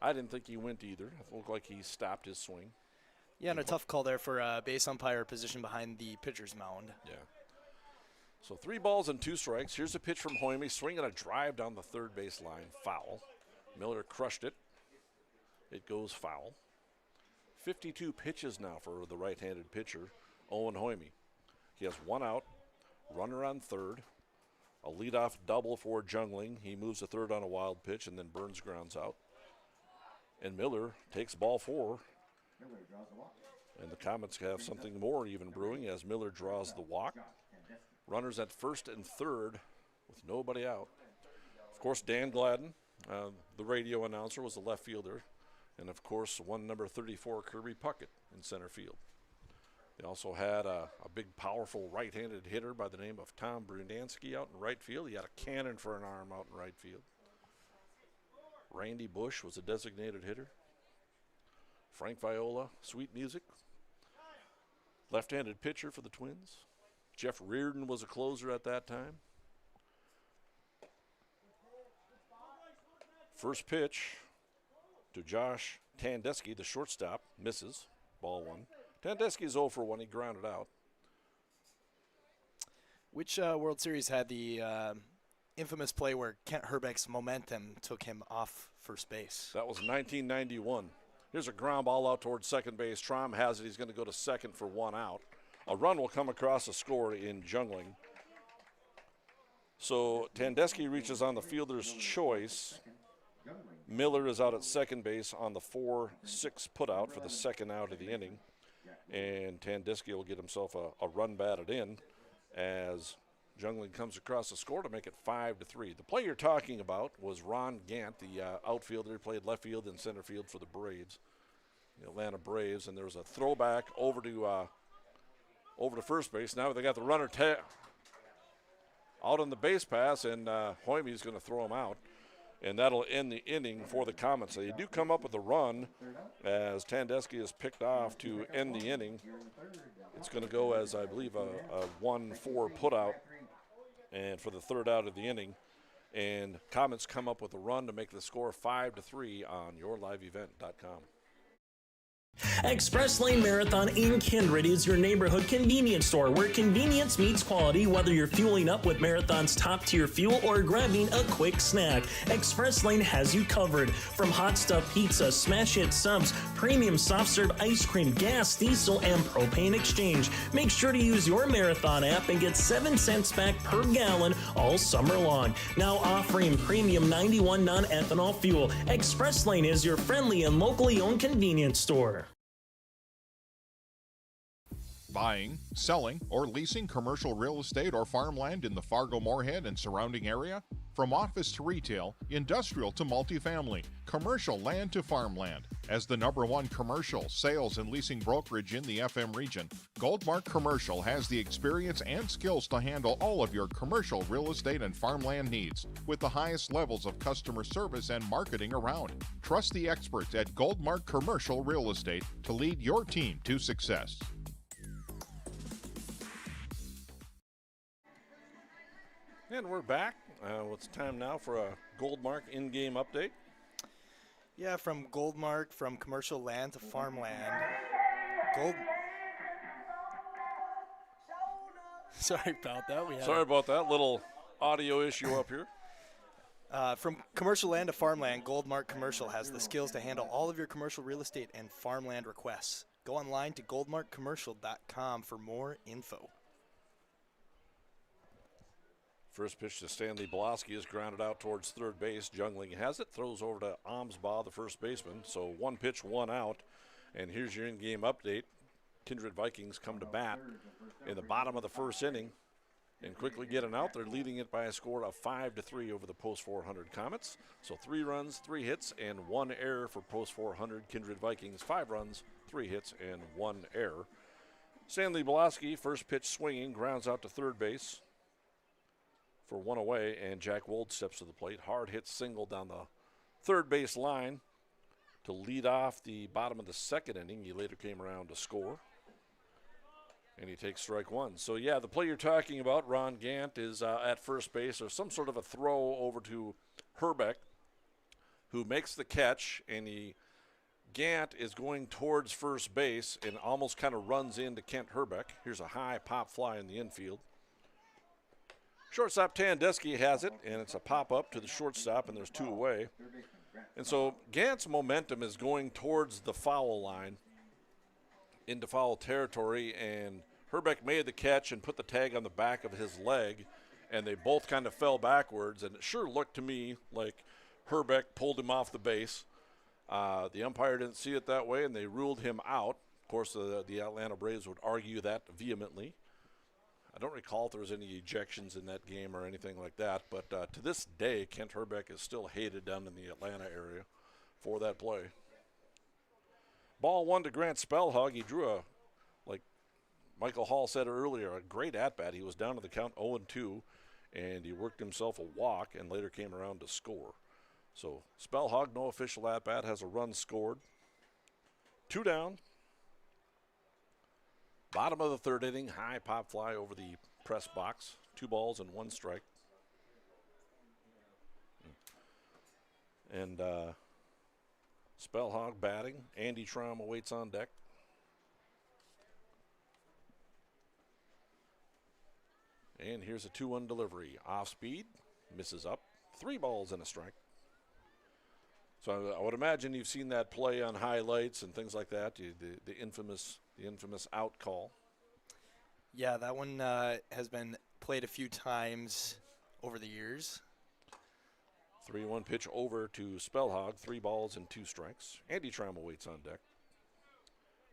I didn't think he went either. It looked like he stopped his swing. Yeah, and a tough call there for a base umpire position behind the pitcher's mound. Yeah. So 3 balls and 2 strikes. Here's a pitch from Hoyme, swinging a drive down the third base line. Foul. Miller crushed it. It goes foul. 52 pitches now for the right-handed pitcher, Owen Hoyme. He has 1 out, runner on third, a leadoff double for Jungling. He moves to third on a wild pitch, and then Burns grounds out. And Miller takes ball 4. And the Comets have something more even brewing as Miller draws the walk. Runners at first and third with nobody out. Of course, Dan Gladden, the radio announcer, was the left fielder. And, of course, number 34, Kirby Puckett in center field. They also had a big, powerful right-handed hitter by the name of Tom Brunansky out in right field. He had a cannon for an arm out in right field. Randy Bush was a designated hitter. Frank Viola, sweet music. Left-handed pitcher for the Twins. Jeff Reardon was a closer at that time. First pitch to Josh Tandesky, the shortstop, misses. Ball 1. Tandesky's 0 for 1. He grounded out. Which World Series had the infamous play where Kent Herbeck's momentum took him off first base? That was 1991. Here's a ground ball out towards second base. Traum has it. He's going to go to second for 1 out. A run will come across the score in Jungling. So Tandesky reaches on the fielder's choice. Miller is out at second base on the 4-6 putout for the second out of the inning. And Tandesky will get himself a run batted in as Jungling comes across the score to make it 5-3. The play you're talking about was Ron Gant, the outfielder. He played left field and center field for the Braves, the Atlanta Braves. And there was a throwback over to first base. Now they got the runner out on the base pass, and Hoyme's going to throw him out. And that'll end the inning for the Comets. So they do come up with a run as Tandesky is picked off to end the inning. It's going to go as, I believe, a 1-4 putout and for the third out of the inning. And Comets come up with a run to make the score 5-3 on yourliveevent.com. Express Lane Marathon in Kindred is your neighborhood convenience store where convenience meets quality, whether you're fueling up with Marathon's top-tier fuel or grabbing a quick snack. Express Lane has you covered. From hot stuff pizza, smash hit subs, premium soft serve ice cream, gas, diesel, and propane exchange. Make sure to use your Marathon app and get 7 cents back per gallon all summer long. Now offering premium 91 non-ethanol fuel. Express Lane is your friendly and locally owned convenience store. Buying, selling, or leasing commercial real estate or farmland in the Fargo-Moorhead and surrounding area? From office to retail, industrial to multifamily, commercial land to farmland. As the #1 commercial, sales, and leasing brokerage in the FM region, Goldmark Commercial has the experience and skills to handle all of your commercial real estate and farmland needs with the highest levels of customer service and marketing around. Trust the experts at Goldmark Commercial Real Estate to lead your team to success. And we're back. It's time now for a Goldmark in-game update. Yeah, from Goldmark, from commercial land to farmland. Sorry about that. Sorry about that little audio issue up here. From commercial land to farmland, Goldmark Commercial has the skills to handle all of your commercial real estate and farmland requests. Go online to goldmarkcommercial.com for more info. First pitch to Stanley Blasky is grounded out towards third base. Jungling has it, throws over to Amsbaugh, the first baseman. So 1 pitch, 1 out. And here's your in-game update. Kindred Vikings come to bat in the bottom of the first inning and quickly get an out. They're leading it by a score of 5-3 over the post 400 Comets. So 3 runs, 3 hits, and 1 error for post 400 Kindred Vikings. 5 runs, 3 hits, and 1 error. Stanley Blasky, first pitch swinging, grounds out to third base for 1 away, and Jack Wold steps to the plate. Hard hit single down the third base line to lead off the bottom of the second inning. He later came around to score, and he takes strike 1. So, yeah, the play you're talking about, Ron Gant, is at first base. There's some sort of a throw over to Herbeck, who makes the catch, and Gant is going towards first base and almost kind of runs into Kent Herbeck. Here's a high pop fly in the infield. Shortstop Tandesky has it, and it's a pop-up to the shortstop, and there's 2 away. And so Gant's momentum is going towards the foul line into foul territory, and Herbeck made the catch and put the tag on the back of his leg, and they both kind of fell backwards, and it sure looked to me like Herbeck pulled him off the base. The umpire didn't see it that way, and they ruled him out. Of course, the Atlanta Braves would argue that vehemently. I don't recall if there was any ejections in that game or anything like that, but to this day, Kent Herbeck is still hated down in the Atlanta area for that play. Ball 1 to Grant Spellhog. He drew like Michael Hall said earlier, a great at-bat. He was down to the count 0-2, and he worked himself a walk and later came around to score. So Spellhog, no official at-bat, has a run scored. 2 down. Bottom of the third inning, high pop fly over the press box. 2 balls and 1 strike. And Spellhog batting. Andy Traum awaits on deck. And here's a 2-1 delivery. Off speed, misses up. 3 balls and a strike. So I would imagine you've seen that play on highlights and things like that. The infamous out call. Yeah, that one has been played a few times over the years. 3-1 pitch over to Spellhog. 3 balls and 2 strikes. Andy Trammell waits on deck.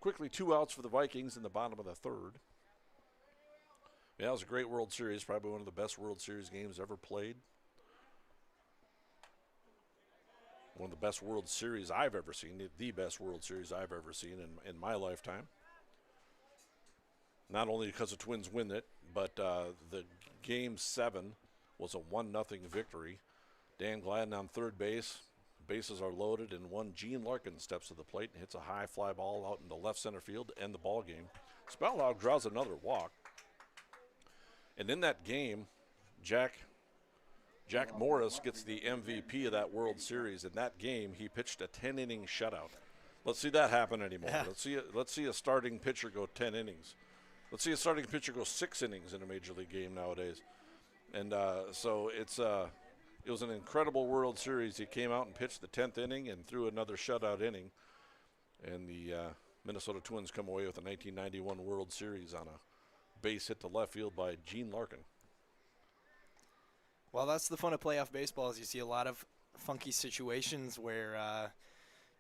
Quickly 2 outs for the Vikings in the bottom of the third. Yeah, it was a great World Series. Probably one of the best World Series games ever played. One of the best World Series I've ever seen. The best World Series I've ever seen in my lifetime. Not only because the Twins win it, but the Game 7 was a 1-0 victory. Dan Gladden on third base. Bases are loaded, and Gene Larkin steps to the plate and hits a high fly ball out into left center field to end the ball game. Spellhog draws another walk. And in that game, Jack Morris gets the MVP of that World Series. In that game, he pitched a 10-inning shutout. Let's see that happen anymore. Yeah. Let's see a starting pitcher go 10 innings. Let's see a starting pitcher go 6 innings in a major league game nowadays. And so it was an incredible World Series. He came out and pitched the 10th inning and threw another shutout inning. And the Minnesota Twins come away with a 1991 World Series on a base hit to left field by Gene Larkin. Well, that's the fun of playoff baseball is you see a lot of funky situations where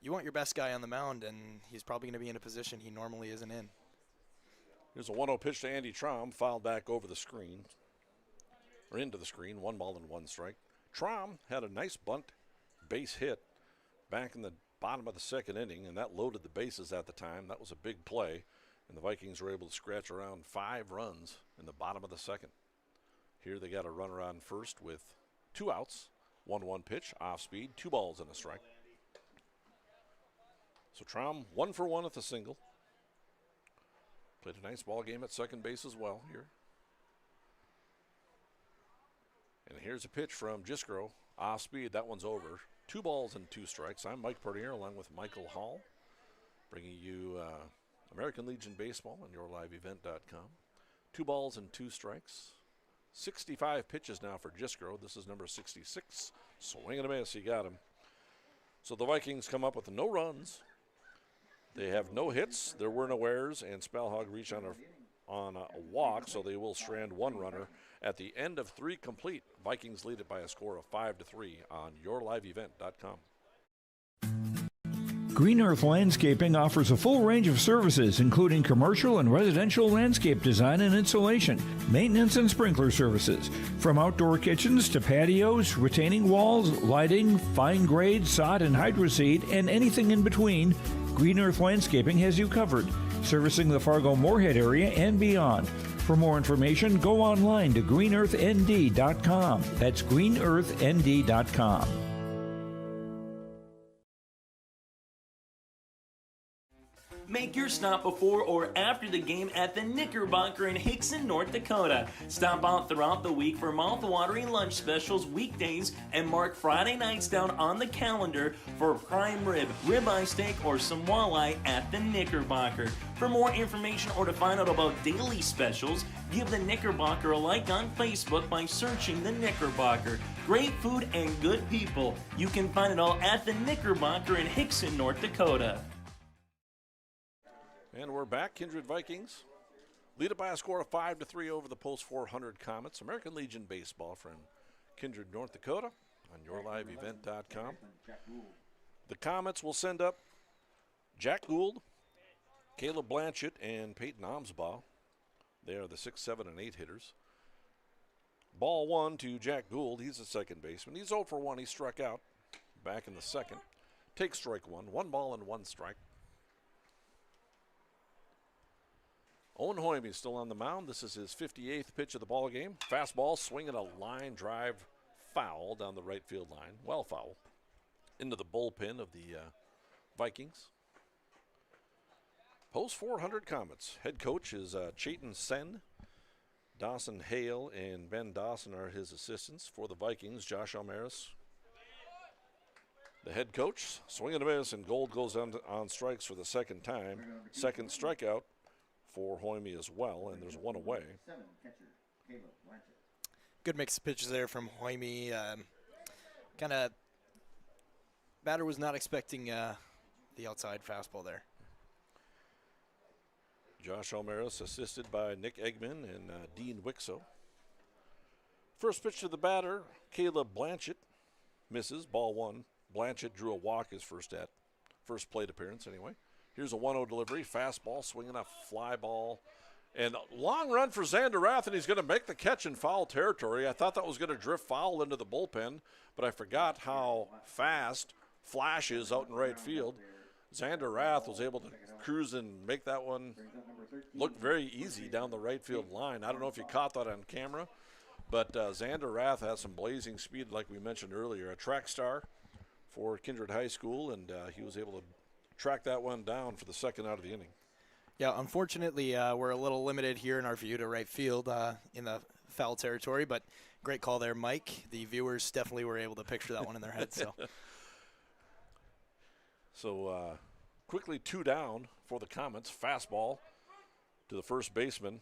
you want your best guy on the mound, and he's probably going to be in a position he normally isn't in. Here's a 1-0 pitch to Andy Traum, fouled back over the screen, or into the screen, 1 ball and 1 strike. Traum had a nice bunt base hit back in the bottom of the 2nd inning, and that loaded the bases at the time. That was a big play, and the Vikings were able to scratch around 5 runs in the bottom of the 2nd. Here they got a runner on first with 2 outs, 1-1 pitch, off speed, 2 balls and a strike. So Traum 1 for 1 at the single. Played a nice ball game at second base as well here. And here's a pitch from Jiskro, off speed. That one's over. 2 balls and 2 strikes. I'm Mike Pernier along with Michael Hall, bringing you American Legion Baseball on yourliveevent.com. 2 balls and 2 strikes. 65 pitches now for Jiskro. This is number 66. Swing and a miss. He got him. So the Vikings come up with no runs. They have no hits. There were no errors, and Spellhog reached on a walk, so they will strand 1 runner. At the end of 3 complete, Vikings lead it by a score of 5-3 on yourliveevent.com. Green Earth Landscaping offers a full range of services, including commercial and residential landscape design and installation, maintenance and sprinkler services. From outdoor kitchens to patios, retaining walls, lighting, fine grade, sod and hydroseed, and anything in between, Green Earth Landscaping has you covered, servicing the Fargo-Moorhead area and beyond. For more information, go online to greenearthnd.com. That's greenearthnd.com. Make your stop before or after the game at the Knickerbocker in Hickson, North Dakota. Stop out throughout the week for mouth-watering lunch specials weekdays and mark Friday nights down on the calendar for prime rib, ribeye steak, or some walleye at the Knickerbocker. For more information or to find out about daily specials, give the Knickerbocker a like on Facebook by searching the Knickerbocker. Great food and good people. You can find it all at the Knickerbocker in Hickson, North Dakota. And we're back. Kindred Vikings lead it by a score of 5-3 over the Post 400 Comets. American Legion Baseball from Kindred, North Dakota on yourliveevent.com. The Comets will send up Jack Gould, Caleb Blanchett, and Peyton Omsbaugh. They are the 6, 7, and 8 hitters. Ball 1 to Jack Gould. He's the second baseman. He's 0 for 1. He struck out back in the 2nd. Takes strike 1. 1 ball and 1 strike. Owen Hoyme is still on the mound. This is his 58th pitch of the ball game. Fastball, swinging a line drive foul down the right field line. Well foul. Into the bullpen of the Vikings. Post 400 Comets. Head coach is Chayton Sen. Dawson Hale and Ben Dawson are his assistants. For the Vikings, Josh Almaris, the head coach. Swing and a miss, and Gold goes on strikes for the 2nd time. 2nd strikeout for Hoyme as well, and there's 1 away. Good mix of pitches there from Hoyme. Kind of batter was not expecting the outside fastball there. Josh Almaris assisted by Nick Eggman and Dean Wixo. First pitch to the batter, Caleb Blanchett misses, ball 1. Blanchett drew a walk his first plate appearance anyway. Here's a 1-0 delivery, fastball, swinging a fly ball. And a long run for Xander Rath, and he's going to make the catch in foul territory. I thought that was going to drift foul into the bullpen, but I forgot how fast Flash is out in right field. Xander Rath was able to cruise and make that one look very easy down the right field line. I don't know if you caught that on camera, but Xander Rath has some blazing speed, like we mentioned earlier. A track star for Kindred High School, and he was able to track that one down for the 2nd out of the inning. Yeah, unfortunately, we're a little limited here in our view to right field in the foul territory, but great call there, Mike. The viewers definitely were able to picture that one in their head. So quickly 2 down for the Comets. Fastball to the first baseman.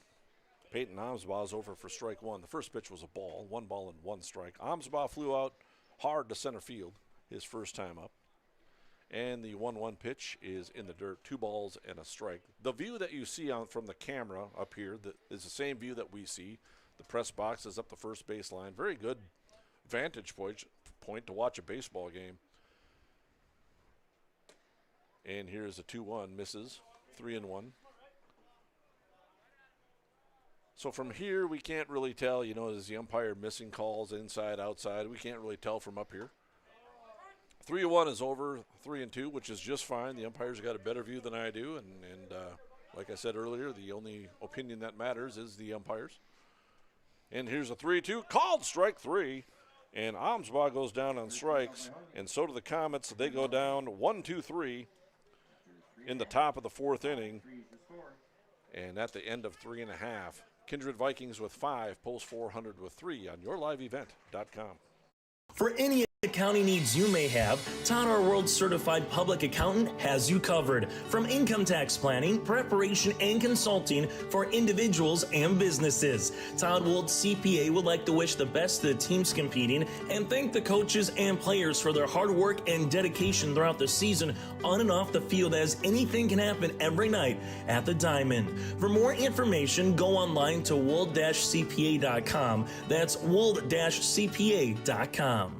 Peyton Omsbaugh is over for strike 1. The first pitch was a ball, 1 ball and 1 strike. Omsbaugh flew out hard to center field his first time up. And the 1-1 pitch is in the dirt, 2 balls and a strike. The view that you see from the camera up here is the same view that we see. The press box is up the first baseline. Very good vantage point to watch a baseball game. And here's a 2-1, misses, 3-1. So from here, we can't really tell, is the umpire missing calls inside, outside? We can't really tell from up here. 3-1 is over 3-2, which is just fine. The umpires got a better view than I do, and like I said earlier, the only opinion that matters is the umpires. And here's a 3-2, called strike 3, and Amsbaugh goes down on strikes, and so do the Comets. They go down 1-2-3 in the top of the 4th inning, and at the end of 3.5. Kindred Vikings with 5, Post 400 with 3 on yourliveevent.com. For any accounting needs you may have, Todd R. World Certified Public Accountant has you covered. From income tax planning, preparation, and consulting for individuals and businesses. Todd Wold CPA would like to wish the best to the teams competing and thank the coaches and players for their hard work and dedication throughout the season on and off the field, as anything can happen every night at the Diamond. For more information, go online to wold-cpa.com. That's wold-cpa.com.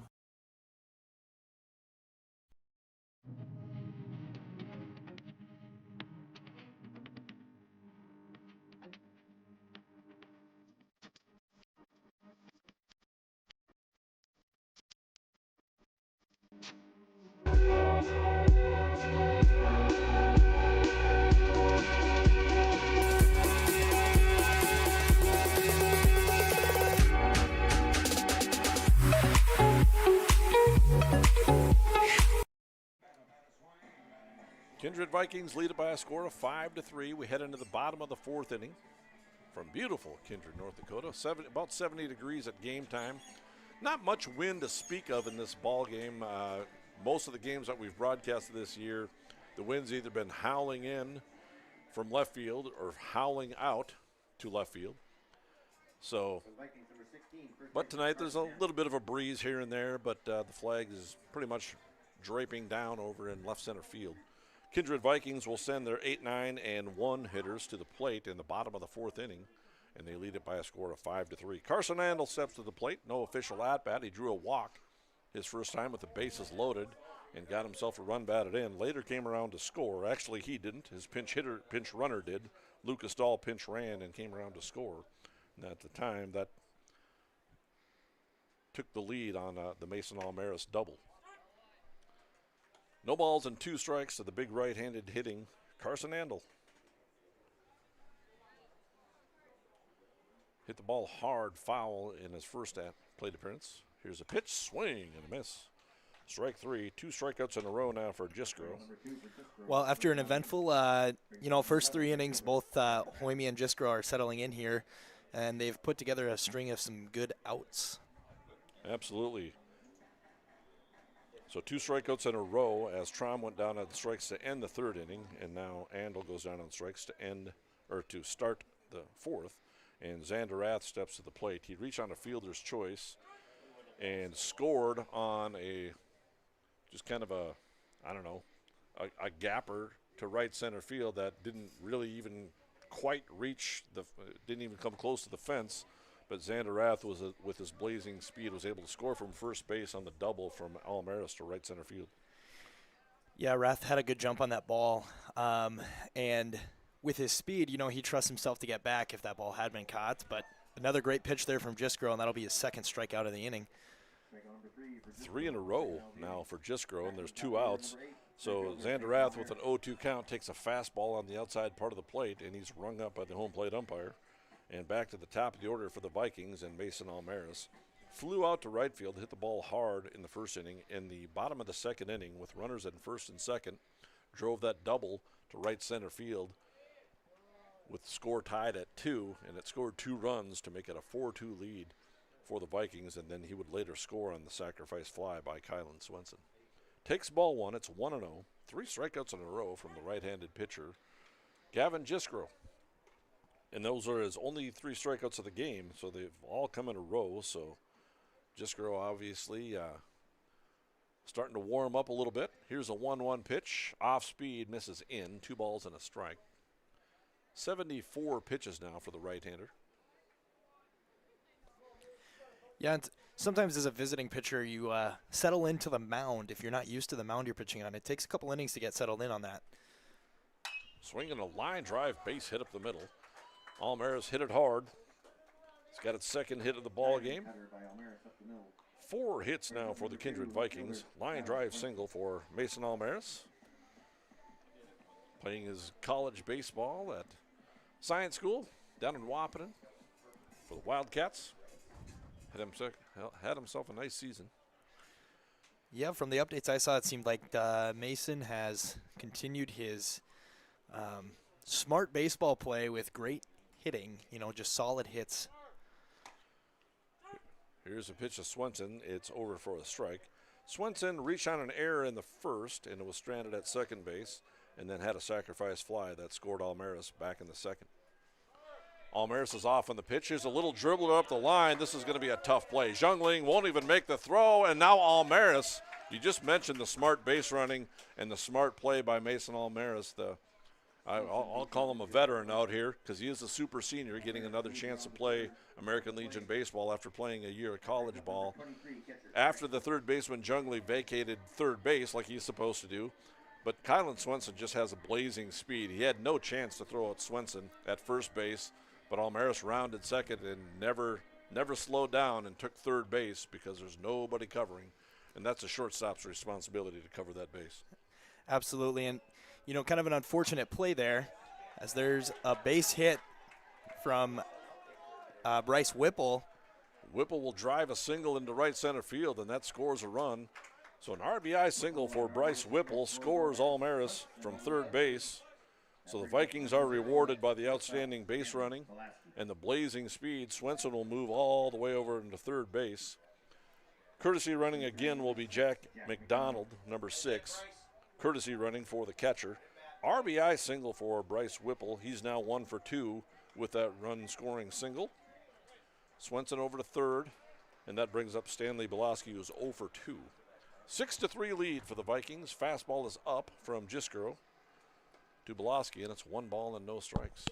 Kindred Vikings lead it by a score of 5-3. We head into the bottom of the 4th inning from beautiful Kindred, North Dakota. About 70 degrees at game time. Not much wind to speak of in this ball game. Most of the games that we've broadcasted this year, the wind's either been howling in from left field or howling out to left field. So, but tonight there's a little bit of a breeze here and there, but the flag is pretty much draping down over in left center field. Kindred Vikings will send their 8, 9, and 1 hitters to the plate in the bottom of the 4th inning, and they lead it by a score of 5-3. Carson Andel steps to the plate. No official at-bat. He drew a walk his first time with the bases loaded and got himself a run batted in. Later came around to score. Actually, he didn't. His pinch runner did. Lucas Dahl pinch ran and came around to score. And at the time, that took the lead on the Mason Almaris double. No balls and 2 strikes to the big right-handed hitting Carson Andel. Hit the ball hard, foul in his first plate appearance. Here's a pitch, swing and a miss. Strike 3, 2 strikeouts in a row now for Jiskro. Well, after an eventful, first 3 innings, both Hoyme and Jiskro are settling in here, and they've put together a string of some good outs. Absolutely. So 2 strikeouts in a row as Trom went down on strikes to end the 3rd inning, and now Andel goes down on strikes to start the 4th, and Xander Rath steps to the plate. He reached on a fielder's choice and scored on a gapper to right center field that didn't really even quite reach didn't even come close to the fence. But Xander Rath with his blazing speed was able to score from first base on the double from Almaris to right center field. Yeah, Rath had a good jump on that ball, and with his speed, he trusts himself to get back if that ball had been caught. But another great pitch there from Jiskro, and that'll be his 2nd strikeout of the inning. 3 in a row now for Jiskro, and there's 2 outs. So Xander Rath with an 0-2 count takes a fastball on the outside part of the plate, and he's rung up by the home plate umpire. And back to the top of the order for the Vikings, and Mason Almaris flew out to right field, hit the ball hard in the 1st inning. In the bottom of the 2nd inning, with runners at 1st and 2nd, drove that double to right center field with the score tied at 2, and it scored 2 runs to make it a 4-2 lead for the Vikings, and then he would later score on the sacrifice fly by Kylan Swenson. Takes ball 1, it's 1-0, 3 strikeouts in a row from the right-handed pitcher, Gavin Jiskro. And those are his only 3 strikeouts of the game, so they've all come in a row. So Jiskro obviously starting to warm up a little bit. Here's a 1-1 pitch. Off speed, misses in. 2 balls and a strike. 74 pitches now for the right-hander. Yeah, and sometimes as a visiting pitcher, you settle into the mound. If you're not used to the mound you're pitching on, it takes a couple innings to get settled in on that. Swinging a line drive, base hit up the middle. Almaris hit it hard, It's got its second hit of the ball game. 4 hits now for the Kindred Vikings. Line drive single for Mason Almaris. Playing his college baseball at Science School down in Wahpeton for the Wildcats. Had himself a nice season. Yeah, from the updates I saw, it seemed like Mason has continued his smart baseball play with great hitting, just solid hits. Here's a pitch to Swenson. It's over for a strike. Swenson reached on an error in the first, and it was stranded at second base, and then had a sacrifice fly that scored Almaris back in the second. Almaris is off on the pitch. Here's a little dribbler up the line. This is going to be a tough play. Jungling won't even make the throw, and now Almaris. You just mentioned the smart base running and the smart play by Mason Almaris. I'll call him a veteran out here because he is a super senior getting another chance to play American Legion baseball after playing a year of college ball. After the third baseman Jungling vacated third base like he's supposed to do, but Kylan Swenson just has a blazing speed. He had no chance to throw at Swenson at first base, but Almaris rounded second and never slowed down and took third base because there's nobody covering, and that's a shortstop's responsibility to cover that base. Absolutely, and kind of an unfortunate play there, as there's a base hit from Bryce Whipple. Whipple will drive a single into right center field, and that scores a run. So an RBI single for Bryce Whipple scores Almaris from third base. So the Vikings are rewarded by the outstanding base running and the blazing speed. Swenson will move all the way over into third base. Courtesy running again will be Jack McDonald, number 6. Courtesy running for the catcher. RBI single for Bryce Whipple. He's now 1 for 2 with that run scoring single. Swenson over to third, and that brings up Stanley Belowski, who's 0 for 2. 6-3 lead for the Vikings. Fastball is up from Jiskro to Belowski, and it's 1 ball and no strikes.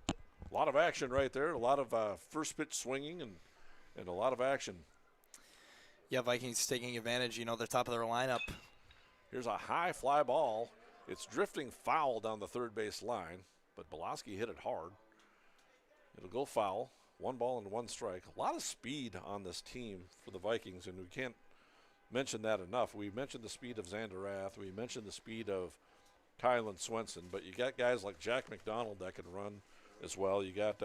A lot of action right there. A lot of first pitch swinging and a lot of action. Yeah, Vikings taking advantage. They're top of their lineup. Here's a high fly ball. It's drifting foul down the third base line, but Belowski hit it hard. It'll go foul. 1 ball and 1 strike. A lot of speed on this team for the Vikings, and we can't mention that enough. We mentioned the speed of Xander Rath. We mentioned the speed of Kylan Swenson, but you got guys like Jack McDonald that can run as well. You got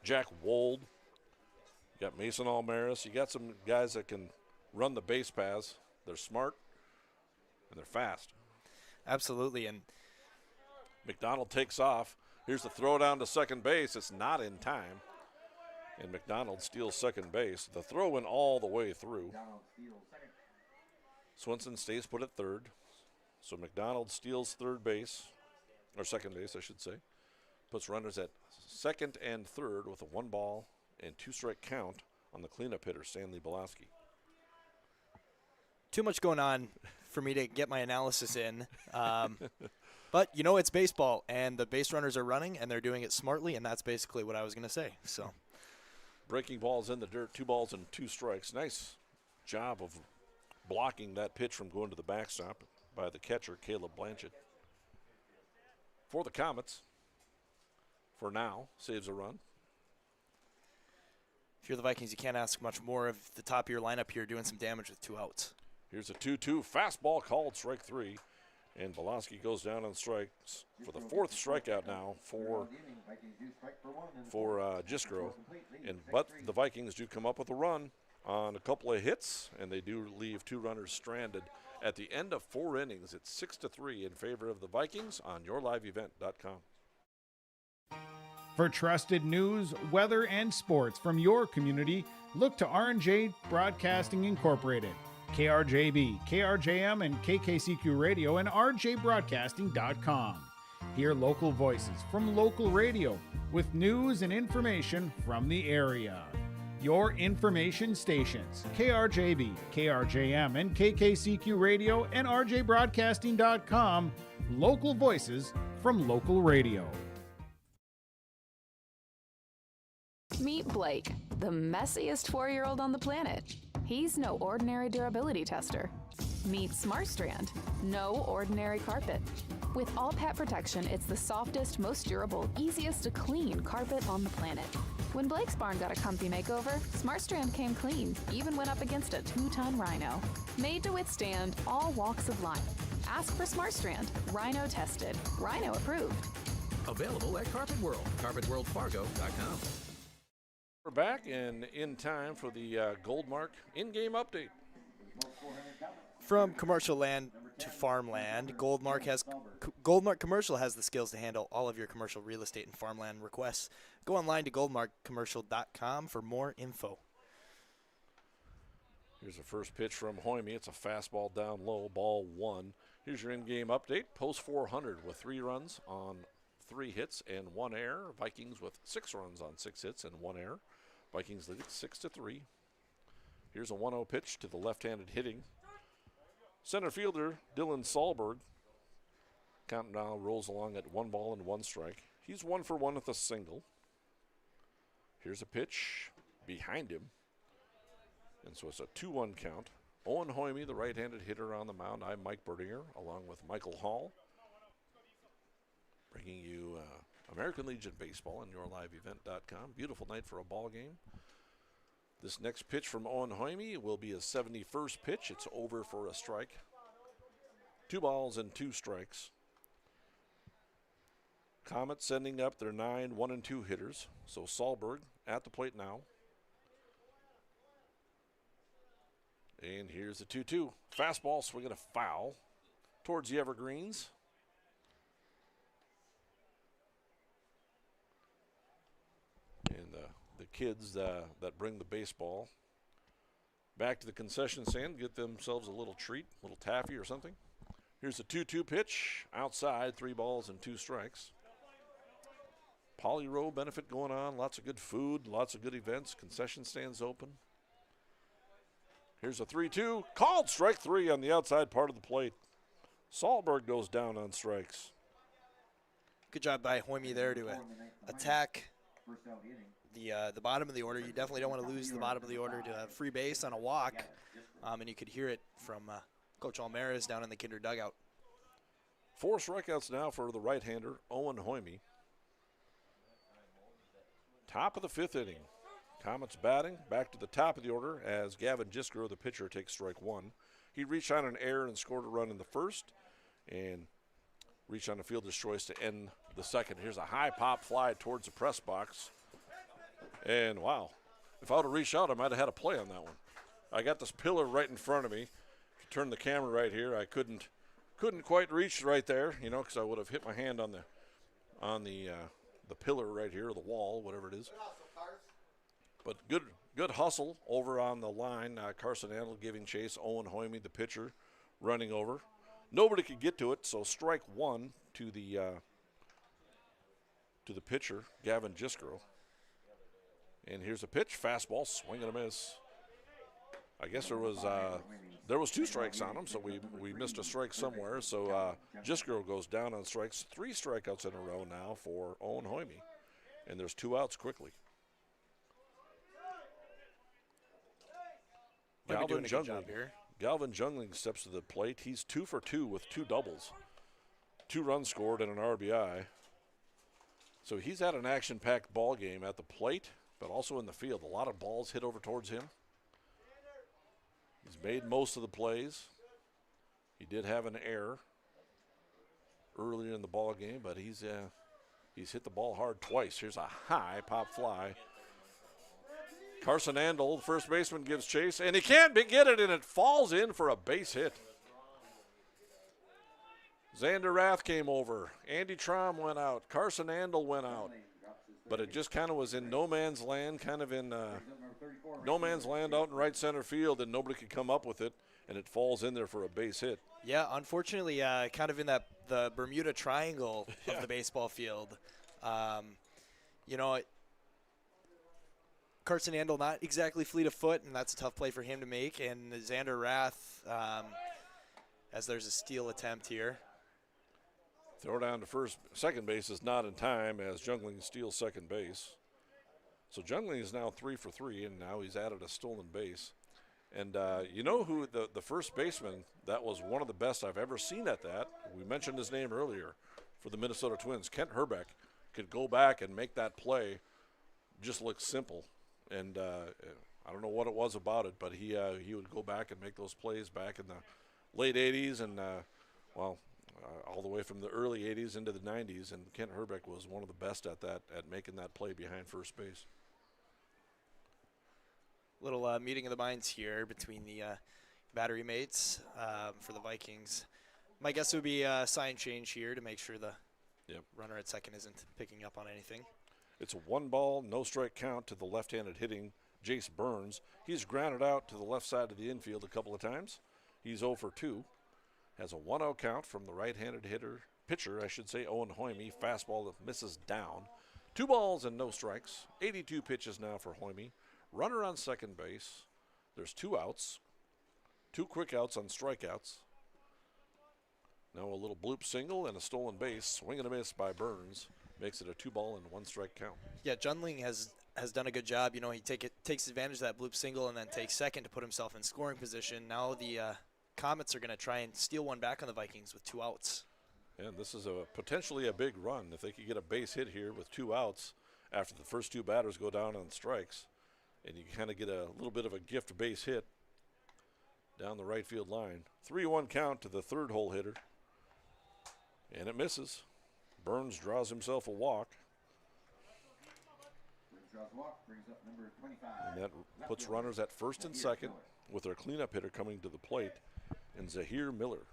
Jack Wold. You got Mason Almaris. You got some guys that can run the base paths. They're smart, and they're fast. Absolutely. And McDonald takes off. Here's the throw down to second base. It's not in time. And McDonald steals second base. The throw went all the way through. Swenson stays put at third. So McDonald steals third base, or second base, I should say. Puts runners at second and third with a 1 ball and 2 strike count on the cleanup hitter, Stanley Belowski. Too much going on for me to get my analysis in. But, it's baseball, and the base runners are running, and they're doing it smartly, and that's basically what I was going to say. So, breaking balls in the dirt, 2 balls and 2 strikes. Nice job of blocking that pitch from going to the backstop by the catcher, Caleb Blanchett. For the Comets, for now, saves a run. If you're the Vikings, you can't ask much more of the top of your lineup here doing some damage with 2 outs. Here's a 2-2 fastball called strike 3. And Belowski goes down on strikes for the 4th strikeout now for Jiskro. But the Vikings do come up with a run on a couple of hits, and they do leave 2 runners stranded at the end of 4 innings. It's 6-3 in favor of the Vikings on yourliveevent.com. For trusted news, weather, and sports from your community, look to R&J Broadcasting Incorporated. KRJB, KRJM, and KKCQ Radio, and rjbroadcasting.com. Hear local voices from local radio with news and information from the area. Your information stations, KRJB, KRJM, and KKCQ Radio, and rjbroadcasting.com. Local voices from local radio. Meet Blake, the messiest 4-year-old on the planet. He's no ordinary durability tester. Meet Smartstrand, no ordinary carpet. With all pet protection, it's the softest, most durable, easiest to clean carpet on the planet. When Blake's barn got a comfy makeover, Smartstrand came clean, even went up against a 2-ton rhino. Made to withstand all walks of life. Ask for Smartstrand. Rhino tested. Rhino approved. Available at Carpet World. CarpetWorldFargo.com. We're back and in time for the Goldmark in-game update. From commercial land to farmland, Goldmark Commercial has the skills to handle all of your commercial real estate and farmland requests. Go online to goldmarkcommercial.com for more info. Here's the first pitch from Hoyme. It's a fastball down low, ball 1. Here's your in-game update. Post 400 with 3 runs on 3 hits and 1 error. Vikings with 6 runs on 6 hits and 1 error. Vikings lead it 6-3. Here's a 1-0 pitch to the left-handed hitting center fielder Dylan Sahlberg. Count now rolls along at 1 ball and 1 strike. He's 1 for 1 with a single. Here's a pitch behind him. And so it's a 2-1 count. Owen Hoyme, the right-handed hitter on the mound. I'm Mike Berdinger, along with Michael Hall, bringing you American Legion Baseball on YourLiveEvent.com. Beautiful night for a ball game. This next pitch from Owen Hoyme will be his 71st pitch. It's over for a strike. 2 balls and 2 strikes. Comets sending up their 9 1-2 hitters. So Sahlberg at the plate now. And here's the 2-2. Fastball swinging a foul towards the Evergreens. And the kids that bring the baseball back to the concession stand get themselves a little treat, a little taffy or something. Here's a 2-2 pitch outside, 3 balls and 2 strikes. Poly Row benefit going on, lots of good food, lots of good events, concession stands open. Here's a 3-2, called strike 3 on the outside part of the plate. Sahlberg goes down on strikes. Good job by Hoyme there to attack the bottom of the order. You definitely don't want to lose the bottom of the order to a free base on a walk. And you could hear it from Coach Almaraz down in the Kindred dugout. 4 strikeouts now for the right-hander, Owen Hoyme. Top of the 5th inning. Comets batting back to the top of the order as Gavin Jiskro, the pitcher, takes strike 1. He reached on an error and scored a run in the first and reached on a fielder's choice to end the second. Here's a high pop fly towards the press box. And wow, if I would have reached out, I might have had a play on that one. I got this pillar right in front of me. If you turn the camera right here, I couldn't quite reach right there, because I would have hit my hand on the pillar right here, or the wall, whatever it is. But good hustle over on the line. Carson Andel giving chase. Owen Hoyme, the pitcher, running over. Nobody could get to it, so strike 1 to the pitcher, Gavin Jiskro. And here's a pitch, fastball, swing and a miss. I guess there was 2 strikes on him, so we missed a strike somewhere. So Jiskro goes down on strikes. 3 strikeouts in a row now for Owen Hoyme, and there's 2 outs quickly. Galvin Jungling steps to the plate. He's 2 for 2 with 2 doubles. 2 runs scored and an RBI. So he's had an action-packed ball game at the plate, but also in the field. A lot of balls hit over towards him. He's made most of the plays. He did have an error earlier in the ball game, but he's hit the ball hard twice. Here's a high pop fly. Carson Andel, the first baseman, gives chase, and he can't get it, and it falls in for a base hit. Xander Rath came over. Andy Traum went out. Carson Andel went out. But it just kind of was in no man's land, no man's land out in right center field, and nobody could come up with it, and it falls in there for a base hit. Yeah, unfortunately, kind of in the Bermuda Triangle of the baseball field. Carson Andel not exactly fleet of foot, and that's a tough play for him to make. And Xander Rath, as there's a steal attempt here. Throw down to second base is not in time as Jungling steals second base. So Jungling is now 3 for 3, and now he's added a stolen base. And you know who the first baseman that was one of the best I've ever seen at that? We mentioned his name earlier for the Minnesota Twins. Kent Herbeck could go back and make that play just look simple. And I don't know what it was about it, but he would go back and make those plays back in the late 80s and, all the way from the early 80s into the 90s. And Kent Herbeck was one of the best at that, at making that play behind first base. Little meeting of the minds here between the battery mates for the Vikings. My guess would be a sign change here to make sure the runner at second isn't picking up on anything. It's a 1-ball, no strike count to the left-handed hitting Jace Burns. He's grounded out to the left side of the infield a couple of times. He's 0 for 2. Has a 1-0 count from the right-handed pitcher, Owen Hoyme. Fastball that misses down. 2 balls and no strikes. 82 pitches now for Hoyme. Runner on second base. There's 2 outs. 2 quick outs on strikeouts. Now a little bloop single and a stolen base. Swing and a miss by Burns. Makes it a 2-ball and 1 strike count. Yeah, Jungling has done a good job. You know, he takes advantage of that bloop single and then takes second to put himself in scoring position. Now the Comets are going to try and steal one back on the Vikings with 2 outs. And this is potentially a big run. If they could get a base hit here with 2 outs after the first 2 batters go down on strikes, and you kind of get a little bit of a gift base hit down the right field line. 3-1 count to the third hole hitter. And it misses. Burns draws himself a walk. And that puts runners at first and second with their cleanup hitter coming to the plate, and Zahir Miller.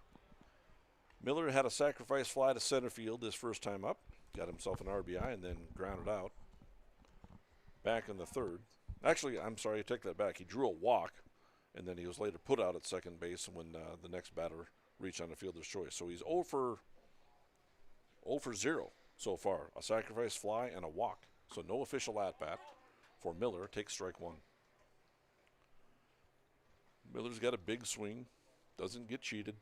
Miller had a sacrifice fly to center field his first time up. Got himself an RBI and then grounded out. Back in the third. Actually, I'm sorry, I take that back. He drew a walk, and then he was later put out at second base when the next batter reached on the fielder's choice. So he's 0 for 0 so far. A sacrifice fly and a walk. So no official at-bat for Miller. Takes strike 1. Miller's got a big swing. Doesn't get cheated.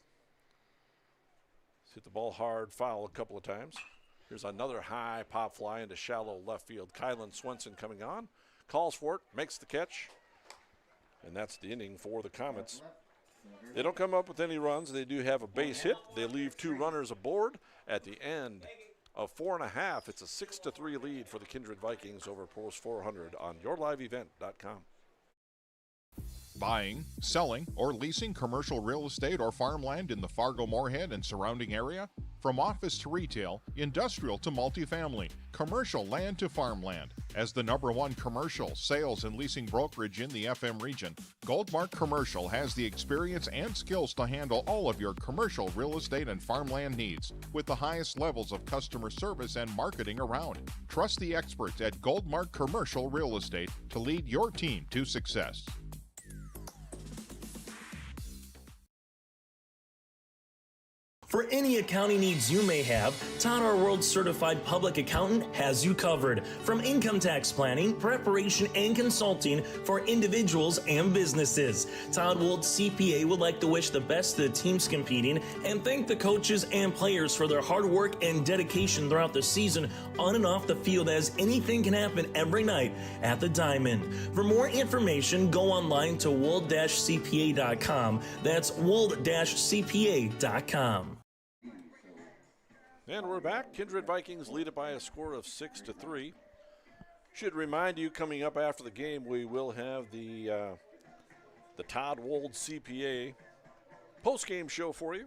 He's hit the ball hard, foul a couple of times. Here's another high pop fly into shallow left field. Kylan Swenson coming on. Calls for it, makes the catch. And that's the inning for the Comets. They don't come up with any runs. They do have a base hit. They leave 2 runners aboard. At the end of 4.5, it's a 6-3 lead for the Kindred Vikings over Post 400 on yourliveevent.com. Buying, selling, or leasing commercial real estate or farmland in the Fargo-Moorhead and surrounding area? From office to retail, industrial to multifamily, commercial land to farmland. As the #1 commercial, sales, and leasing brokerage in the FM region, Goldmark Commercial has the experience and skills to handle all of your commercial real estate and farmland needs with the highest levels of customer service and marketing around. Trust the experts at Goldmark Commercial Real Estate to lead your team to success. For any accounting needs you may have, Todd R. World Certified Public Accountant has you covered. From income tax planning, preparation, and consulting for individuals and businesses. Todd Wold CPA would like to wish the best to the teams competing and thank the coaches and players for their hard work and dedication throughout the season on and off the field, as anything can happen every night at the Diamond. For more information, go online to wold-cpa.com. That's wold-cpa.com. And we're back. Kindred Vikings lead it by a score of 6-3. Should remind you, coming up after the game, we will have the Todd Wold CPA post-game show for you.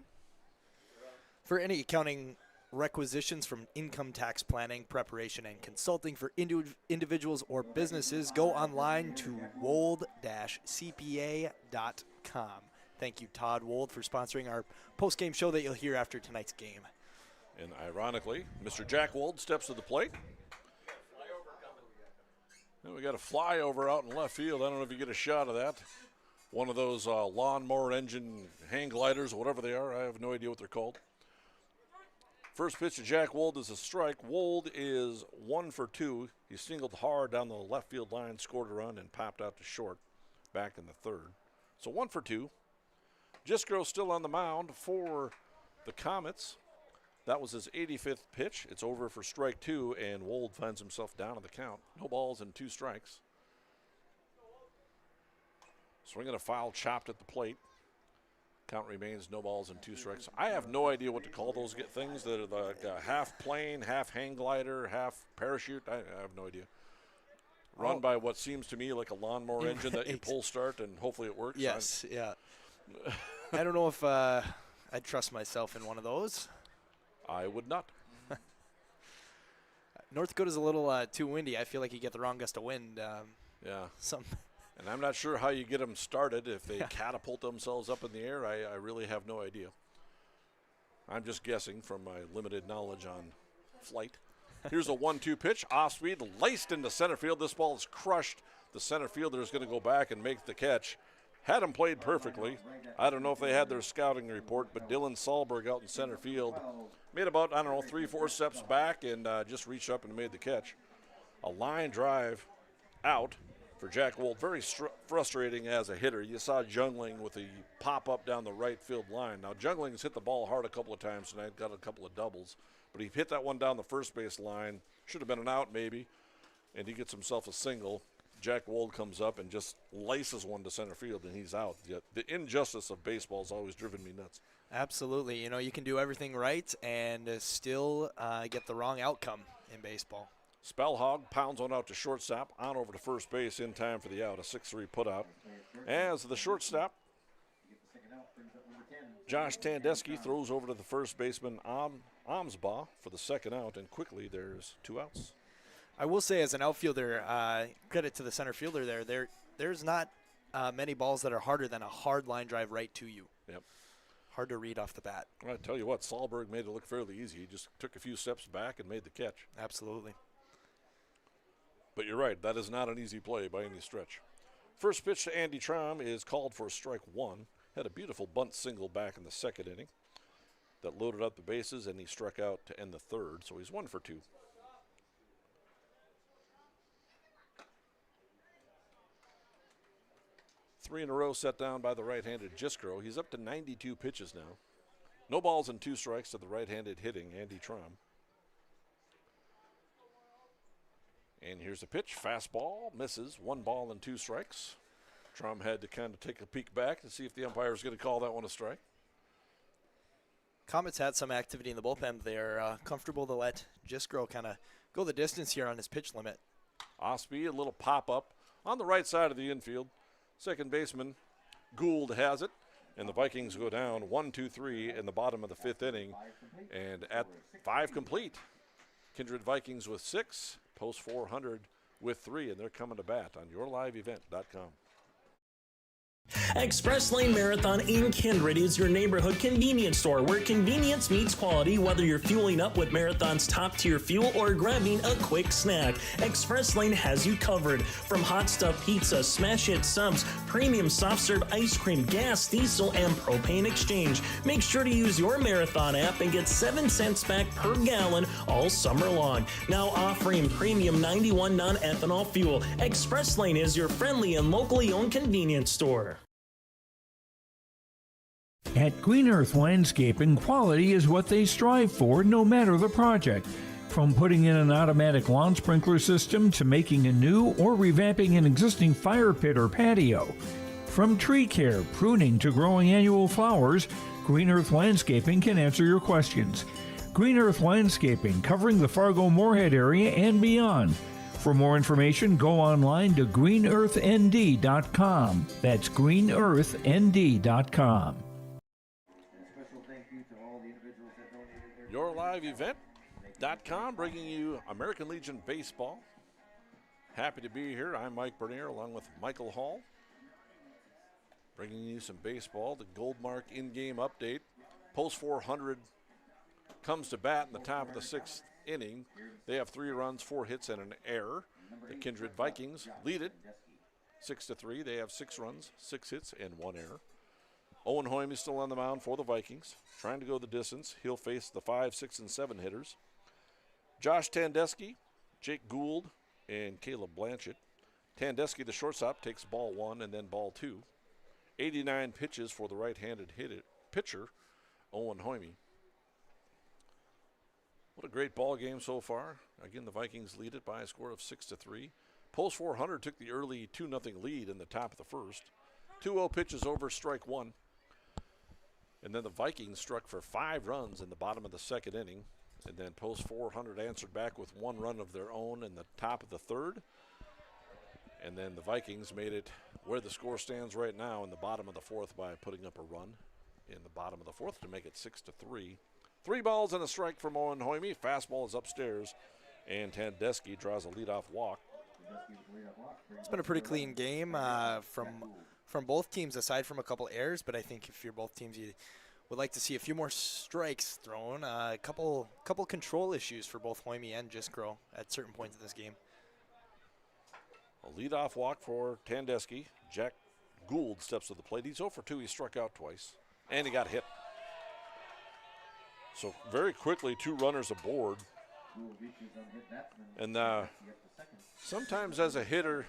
For any accounting requisitions from income tax planning, preparation, and consulting for individuals or businesses, go online to wold-cpa.com. Thank you, Todd Wold, for sponsoring our post-game show that you'll hear after tonight's game. And ironically, Mr. Jack Wold steps to the plate. And we got a flyover out in left field. I don't know if you get a shot of that. One of those lawnmower engine hang gliders, whatever they are. I have no idea what they're called. First pitch to Jack Wold is a strike. Wold is 1 for 2. He singled hard down the left field line, scored a run, and popped out to short back in the third. So 1 for 2. Jisco still on the mound for the Comets. That was his 85th pitch. It's over for strike 2, and Wold finds himself down on the count. No balls and 2 strikes. Swinging a foul chopped at the plate. Count remains no balls and 2 strikes. I have no idea what to call those things that are like half plane, half hang glider, half parachute. I have no idea. Run by what seems to me like a lawnmower engine that you pull start and hopefully it works. Yes, yeah. I don't know if I'd trust myself in one of those. I would not. North Dakota's a little too windy. I feel like you get the wrong gust of wind. Yeah. Some. And I'm not sure how you get them started if they catapult themselves up in the air. I really have no idea. I'm just guessing from my limited knowledge on flight. Here's a 1-2 pitch. Off speed, laced into center field. This ball is crushed. The center fielder is going to go back and make the catch. Had him played perfectly. I don't know if they had their scouting report, but Dylan Sahlberg out in center field made about, 3-4 steps back and just reached up and made the catch. A line drive out for Jack Wold. Very frustrating as a hitter. You saw Jungling with the pop-up down the right field line. Now, Jungling's hit the ball hard a couple of times tonight, got a couple of doubles. But he hit that one down the first base line. Should have been an out maybe. And he gets himself a single. Jack Wold comes up and just laces one to center field, and he's out. The injustice of baseball has always driven me nuts. Absolutely. You know, you can do everything right and still get the wrong outcome in baseball. Spellhog pounds one out to shortstop, on over to first base in time for the out, a 6-3 putout. As the shortstop, Josh Tandesky throws over to the first baseman, Amsbaugh, for the second out, and quickly there's 2 outs. I will say, as an outfielder, credit to the center fielder there's not many balls that are harder than a hard line drive right to you. Yep. Hard to read off the bat. I tell you what, Sahlberg made it look fairly easy. He just took a few steps back and made the catch. Absolutely. But you're right, that is not an easy play by any stretch. First pitch to Andy Traum is called for strike 1. Had a beautiful bunt single back in the second inning that loaded up the bases, and he struck out to end the third, so he's 1 for 2. Three in a row set down by the right-handed Jiskro. He's up to 92 pitches now. No balls and 2 strikes to the right-handed hitting Andy Traum. And here's the pitch, fastball, misses, 1 ball and 2 strikes. Traum had to kind of take a peek back to see if the umpire was going to call that one a strike. Comets had some activity in the bullpen. They're comfortable to let Jiskro kind of go the distance here on his pitch limit. Osby, a little pop-up on the right side of the infield. Second baseman Gould has it, and the Vikings go down 1-2-3 in the bottom of the 5th inning. And at 5 complete, Kindred Vikings with 6, Post 400 with 3, and they're coming to bat on yourliveevent.com. Express Lane Marathon in Kindred is your neighborhood convenience store where convenience meets quality, whether you're fueling up with Marathon's top-tier fuel or grabbing a quick snack. Express Lane has you covered. From hot stuff pizza, smash hit subs, premium soft serve ice cream, gas, diesel, and propane exchange. Make sure to use your Marathon app and get 7 cents back per gallon all summer long. Now offering premium 91 non-ethanol fuel. Express Lane is your friendly and locally owned convenience store. At Green Earth Landscaping, quality is what they strive for, no matter the project. From putting in an automatic lawn sprinkler system to making a new or revamping an existing fire pit or patio. From tree care, pruning to growing annual flowers, Green Earth Landscaping can answer your questions. Green Earth Landscaping, covering the Fargo-Moorhead area and beyond. For more information, go online to greenearthnd.com. That's greenearthnd.com. YourLiveEvent.com, bringing you American Legion Baseball. Happy to be here. I'm Mike Bernier along with Michael Hall, bringing you some baseball. The Goldmark in-game update. Post 400 comes to bat in the top of the 6th inning. They have 3 runs, 4 hits, and an error. The Kindred Vikings lead it 6-3. They have 6 runs, 6 hits, and 1 error. Owen Hoym is still on the mound for the Vikings, trying to go the distance. He'll face the 5, 6, and 7 hitters. Josh Tandesky, Jake Gould, and Caleb Blanchett. Tandesky, the shortstop, takes ball 1 and then ball 2. 89 pitches for the right-handed pitcher, Owen Hoym. What a great ball game so far. Again, the Vikings lead it by a score of 6-3. Post 400 took the early 2-0 lead in the top of the first. 2-0 pitches over, strike one. And then the Vikings struck for 5 runs in the bottom of the second inning. And then Post 400 answered back with 1 run of their own in the top of the third. And then the Vikings made it where the score stands right now in the bottom of the fourth by putting up a run in the bottom of the fourth to make it 6-3. 3 balls and a strike from Owen Hoyme. Fastball is upstairs, and Tandeschi draws a leadoff walk. It's been a pretty clean game from both teams, aside from a couple errors. But I think if you're both teams, you would like to see a few more strikes thrown. A couple control issues for both Hoyme and Jiskro at certain points in this game. A leadoff walk for Tandeschi. Jack Gould steps to the plate. He's 0 for 2. He struck out twice, and he got hit. So very quickly, 2 runners aboard. And sometimes as a hitter,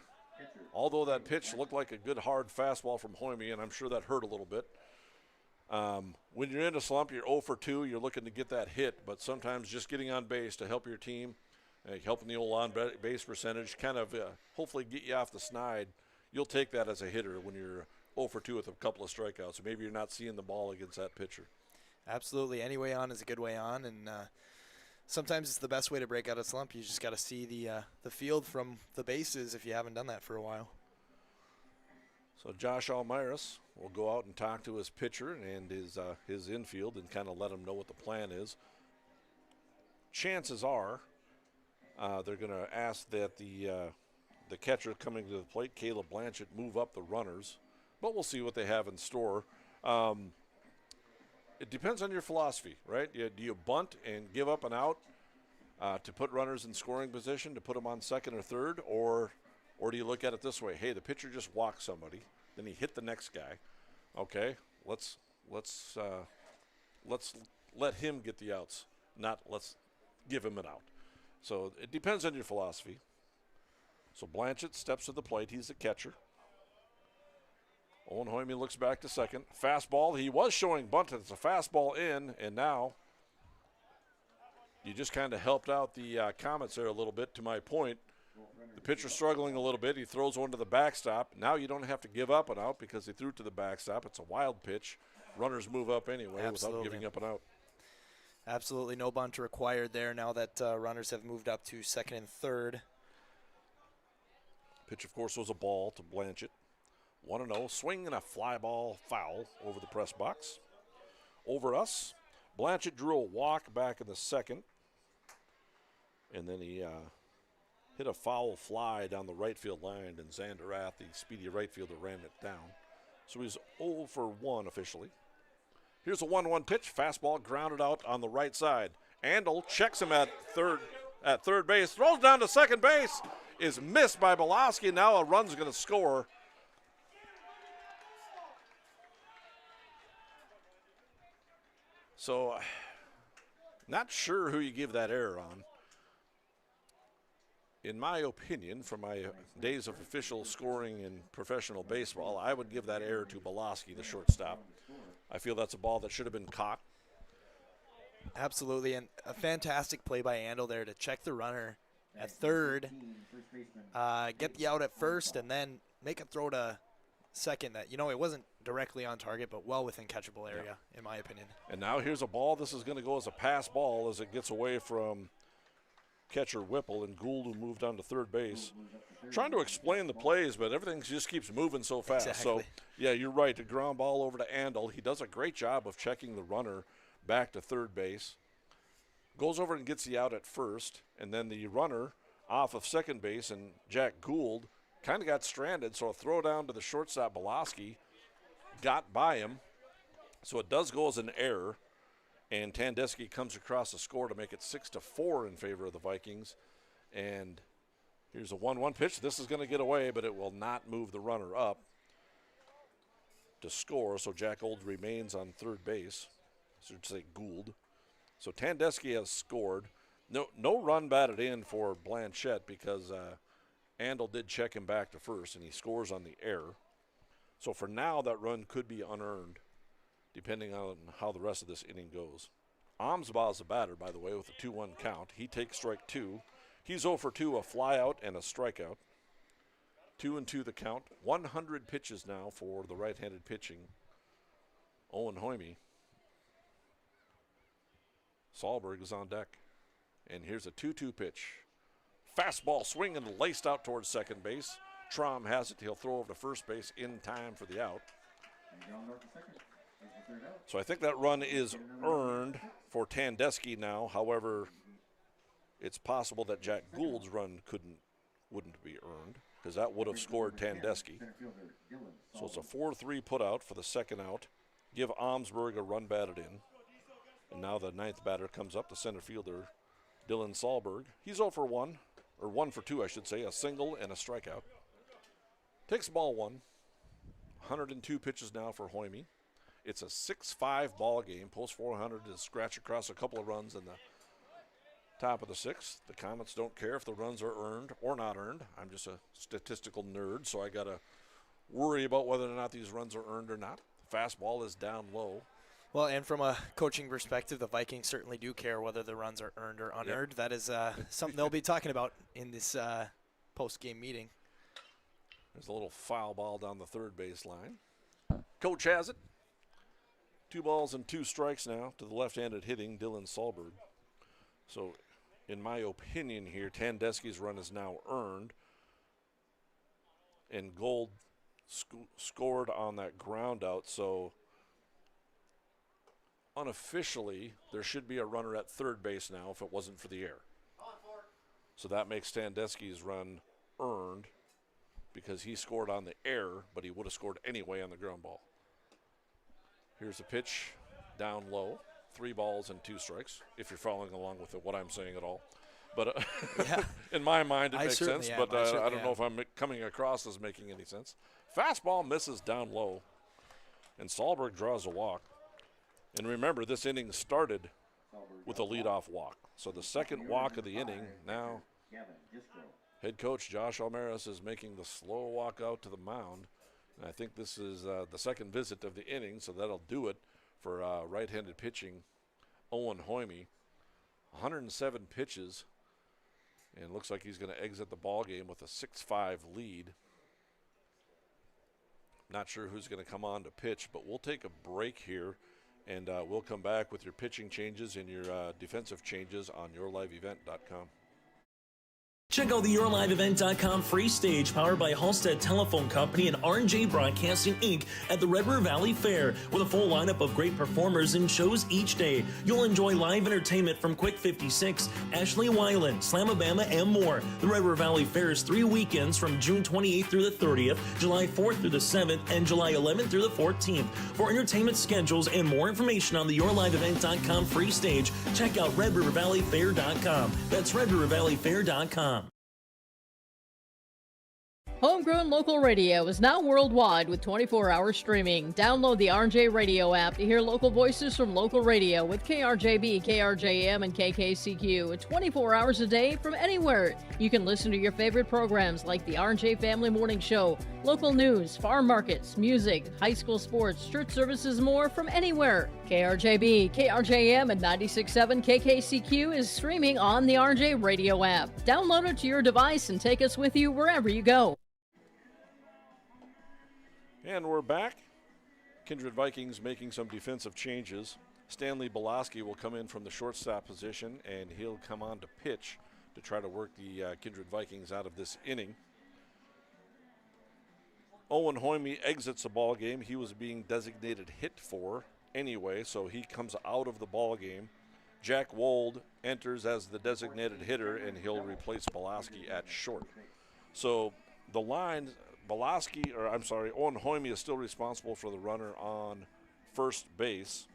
although that pitch looked like a good hard fastball from Hoyme, and I'm sure that hurt a little bit, when you're in a slump, you're 0 for 2, you're looking to get that hit, but sometimes just getting on base to help your team, helping the old on-base percentage, kind of hopefully get you off the snide, you'll take that as a hitter when you're 0 for 2 with a couple of strikeouts. Maybe you're not seeing the ball against that pitcher. Absolutely. Any way on is a good way on, and sometimes it's the best way to break out a slump. You just got to see the field from the bases if you haven't done that for a while. So Josh Almiras will go out and talk to his pitcher and his infield and kind of let him know what the plan is. Chances are they're going to ask that the catcher coming to the plate, Caleb Blanchett, move up the runners, but we'll see what they have in store. It depends on your philosophy, right? Do you bunt and give up an out to put runners in scoring position, to put them on second or third, or do you look at it this way? Hey, the pitcher just walked somebody, then he hit the next guy. Okay, let's let him get the outs, not let's give him an out. So it depends on your philosophy. So Blanchett steps to the plate. He's the catcher. Owen Hoyme looks back to second. Fastball. He was showing bunt. It's a fastball in, and now you just kind of helped out the Comets there a little bit, to my point. The pitcher's struggling a little bit. He throws one to the backstop. Now you don't have to give up an out because he threw it to the backstop. It's a wild pitch. Runners move up anyway without giving up an out. Absolutely no bunt required there now that runners have moved up to second and third. Pitch, of course, was a ball to Blanchett. 1-0, swing and a fly ball foul over the press box. Over us, Blanchett drew a walk back in the second, and then he hit a foul fly down the right field line, and Zanderath, the speedy right fielder, ran it down. So he's 0 for 1 officially. Here's a 1-1 pitch, fastball grounded out on the right side. Andel checks him at third base, throws down to second base, is missed by Belowski. Now a run's going to score. So, not sure who you give that error on. In my opinion, from my days of official scoring in professional baseball, I would give that error to Belowski, the shortstop. I feel that's a ball that should have been caught. Absolutely, and a fantastic play by Andel there to check the runner at third, get the out at first, and then make a throw to second that, it wasn't directly on target, but well within catchable area, in my opinion. And now here's a ball. This is going to go as a pass ball as it gets away from catcher Whipple, and Gould, who moved on to third base. Trying to explain the plays, but everything just keeps moving so fast. Exactly. So, yeah, you're right. A ground ball over to Andel. He does a great job of checking the runner back to third base. Goes over and gets the out at first, and then the runner off of second base, and Jack Gould kind of got stranded, so a throw down to the shortstop, Belowski, got by him. So it does go as an error, and Tandeschi comes across the score to make it 6-4 in favor of the Vikings. And here's a 1-1 pitch. This is going to get away, but it will not move the runner up to score, so Jack Gould remains on third base. So I'd say Gould. So Tandeschi has scored. No run batted in for Blanchett because Andel did check him back to first, and he scores on the error. So for now, that run could be unearned, depending on how the rest of this inning goes. Amsbaugh's the batter, by the way, with a 2-1 count. He takes strike 2. He's 0 for 2, a flyout and a strikeout. 2-2 the count. 100 pitches now for the right-handed pitching. Owen Hoyme. Sahlberg is on deck. And here's a 2-2 pitch. Fastball swinging laced out towards second base. Traum has it. He'll throw over to first base in time for the out. So I think that run is earned for Tandeschi now. However, it's possible that Jack Gould's run wouldn't be earned, because that would have scored Tandeschi. So it's a 4-3 put out for the second out. Give Omsberg a run batted in. And now the ninth batter comes up, the center fielder, Dylan Sahlberg. He's 0 for 1, or 1 for 2, I should say, a single and a strikeout. Takes the ball 1. 102 pitches now for Hoyme. It's a 6-5 ball game. Post 400 to scratch across a couple of runs in the top of the sixth. The Comets don't care if the runs are earned or not earned. I'm just a statistical nerd, so I got to worry about whether or not these runs are earned or not. Fastball is down low. Well, and from a coaching perspective, the Vikings certainly do care whether the runs are earned or unearned. Yep. That is something they'll be talking about in this post-game meeting. There's a little foul ball down the third base line. Coach has it. 2 balls and 2 strikes now to the left-handed hitting Dylan Sahlberg. So, in my opinion here, Tandeschi's run is now earned. And Gould scored on that ground out, so unofficially there should be a runner at third base now if it wasn't for the error. So that makes Tandeschi's run earned because he scored on the error, but he would have scored anyway on the ground ball. Here's a pitch down low. 3 balls and 2 strikes, if you're following along with what I'm saying at all. But in my mind, it makes sense, but I don't know if I'm coming across as making any sense. Fastball misses down low, and Sahlberg draws a walk. And remember, this inning started with a leadoff walk. So the second walk of the inning, now head coach Josh Almaris is making the slow walk out to the mound. And I think this is the second visit of the inning, so that'll do it for right-handed pitching Owen Hoyme. 107 pitches, and looks like he's going to exit the ball game with a 6-5 lead. Not sure who's going to come on to pitch, but we'll take a break here, and we'll come back with your pitching changes and your defensive changes on yourliveevent.com. Check out the YourLiveEvent.com free stage powered by Halstead Telephone Company and R&J Broadcasting Inc. at the Red River Valley Fair with a full lineup of great performers and shows each day. You'll enjoy live entertainment from Quick 56, Ashley Weiland, Slamabama, and more. The Red River Valley Fair is 3 weekends from June 28th through the 30th, July 4th through the 7th, and July 11th through the 14th. For entertainment schedules and more information on the YourLiveEvent.com free stage, check out RedRiverValleyFair.com. That's RedRiverValleyFair.com. Homegrown local radio is now worldwide with 24-hour streaming. Download the RJ Radio app to hear local voices from local radio with KRJB, KRJM, and KKCQ 24 hours a day from anywhere. You can listen to your favorite programs like the RJ Family Morning Show, local news, farm markets, music, high school sports, church services, more from anywhere. KRJB, KRJM, and 96.7 KKCQ is streaming on the RJ Radio app. Download it to your device and take us with you wherever you go. And we're back. Kindred Vikings making some defensive changes. Stanley Belaski will come in from the shortstop position, and he'll come on to pitch to try to work the Kindred Vikings out of this inning. Owen Hoyme exits the ball game. He was being designated hit for anyway, so he comes out of the ball game. Jack Wold enters as the designated hitter, and he'll replace Belaski at short. So the line, Owen Hoyme is still responsible for the runner on first base.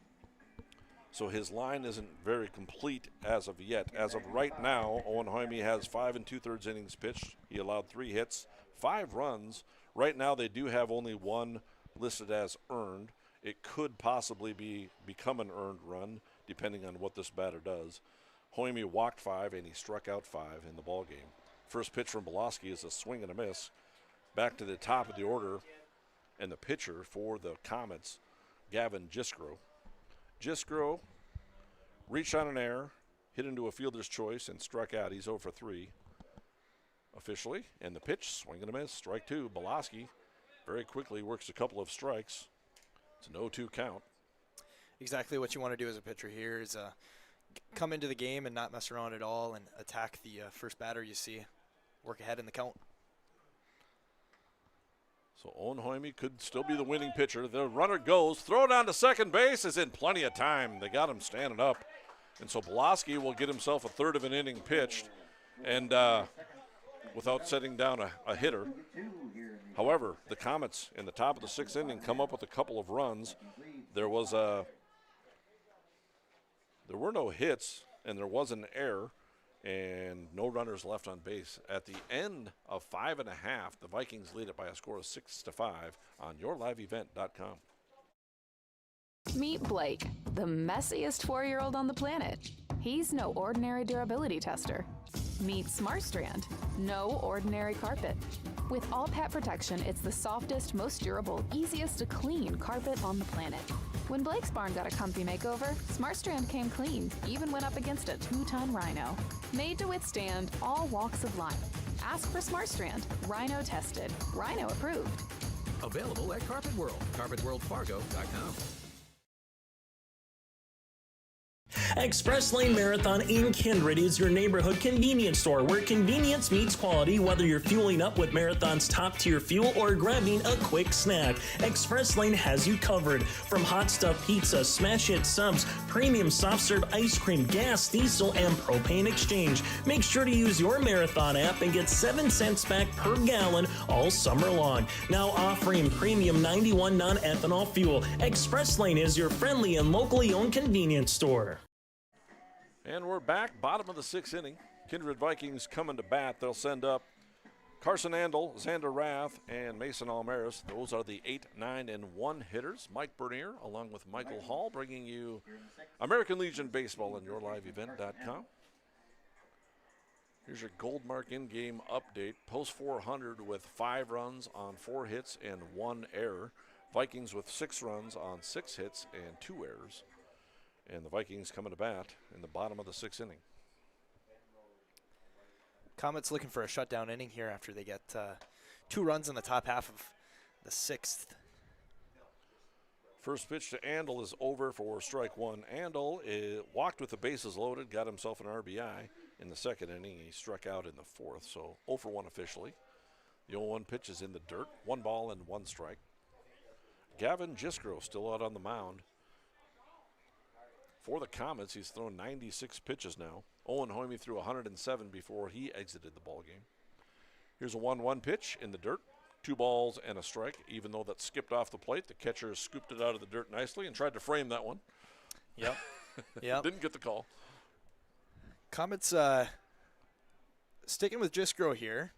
So his line isn't very complete as of yet. As of right now, Owen Hoyme has 5 2/3 innings pitched. He allowed 3 hits, 5 runs. Right now they do have only 1 listed as earned. It could possibly become an earned run, depending on what this batter does. Hoyme walked 5 and he struck out 5 in the ball game. First pitch from Belaski is a swing and a miss. Back to the top of the order, and the pitcher for the Comets, Gavin Jiskro. Jiskro reached on an error, hit into a fielder's choice, and struck out. He's 0 for 3 officially. And the pitch, swing and a miss, strike 2. Boloski very quickly works a couple of strikes. It's an 0-2 count. Exactly what you want to do as a pitcher here is come into the game and not mess around at all and attack the first batter you see. Work ahead in the count. So Owen Hoyme could still be the winning pitcher. The runner goes, throw down to second base is in plenty of time. They got him standing up. And so Boloski will get himself a third of an inning pitched and without setting down a hitter. However, the Comets in the top of the 6th inning come up with a couple of runs. There were no hits, and there was an error, and no runners left on base. At the end of 5 1/2, the Vikings lead it by a score of 6-5 on yourliveevent.com. Meet Blake, the messiest 4-year-old on the planet. He's no ordinary durability tester. Meet SmartStrand, no ordinary carpet. With all pet protection, it's the softest, most durable, easiest to clean carpet on the planet. When Blake's barn got a comfy makeover, SmartStrand came clean, even went up against a 2-ton rhino. Made to withstand all walks of life. Ask for SmartStrand, rhino tested, rhino approved. Available at Carpet World, carpetworldfargo.com. Express Lane Marathon in Kindred is your neighborhood convenience store where convenience meets quality, whether you're fueling up with Marathon's top-tier fuel or grabbing a quick snack. Express Lane has you covered. From hot stuff pizza, smash hit subs, premium soft serve ice cream, gas, diesel, and propane exchange. Make sure to use your Marathon app and get 7 cents back per gallon all summer long. Now offering premium 91 non-ethanol fuel. Express Lane is your friendly and locally owned convenience store. And we're back, bottom of the 6th inning. Kindred Vikings coming to bat. They'll send up Carson Andel, Xander Rath, and Mason Almaris. Those are the 8, 9, and 1 hitters. Mike Bernier, along with Michael Hall, bringing you American Legion Baseball on yourliveevent.com. Here's your Goldmark in-game update. Post 400 with 5 runs on 4 hits and 1 error. Vikings with 6 runs on 6 hits and 2 errors. And the Vikings coming to bat in the bottom of the 6th inning. Comets looking for a shutdown inning here after they get 2 runs in the top half of the 6th. First pitch to Andel is over for strike 1. Andel walked with the bases loaded, got himself an RBI in the 2nd inning. He struck out in the 4th, so 0 for 1 officially. The 0-1 pitch is in the dirt. 1 ball and 1 strike. Gavin Jiskro still out on the mound. For the Comets, he's thrown 96 pitches now. Owen Hoyme threw 107 before he exited the ballgame. Here's a 1-1 pitch in the dirt. 2 balls and a strike. Even though that skipped off the plate, the catcher scooped it out of the dirt nicely and tried to frame that one. Yep. Yep. Didn't get the call. Comets sticking with Jiskro here.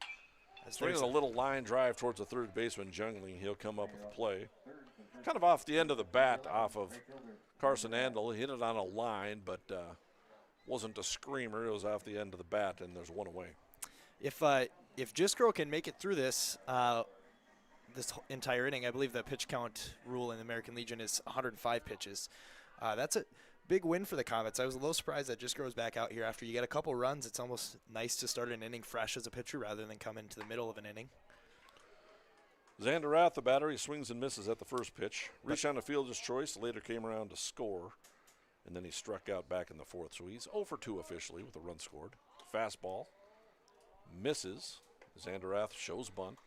Swinging a little line drive towards the third baseman, Jungling. He'll come up with the play. Kind of off the end of the bat, off of Carson Andel. He hit it on a line, but wasn't a screamer. It was off the end of the bat, and there's 1 away. If Jiskro can make it through this this entire inning, I believe the pitch count rule in the American Legion is 105 pitches. That's a big win for the Comets. I was a little surprised that Jiskro's back out here after you get a couple runs. It's almost nice to start an inning fresh as a pitcher rather than come into the middle of an inning. Xander Rath, the batter, he swings and misses at the first pitch. Reached on a fielder's choice, later came around to score, and then he struck out back in the 4th. So he's 0 for 2 officially with a run scored. Fastball misses. Xander Rath shows bunt.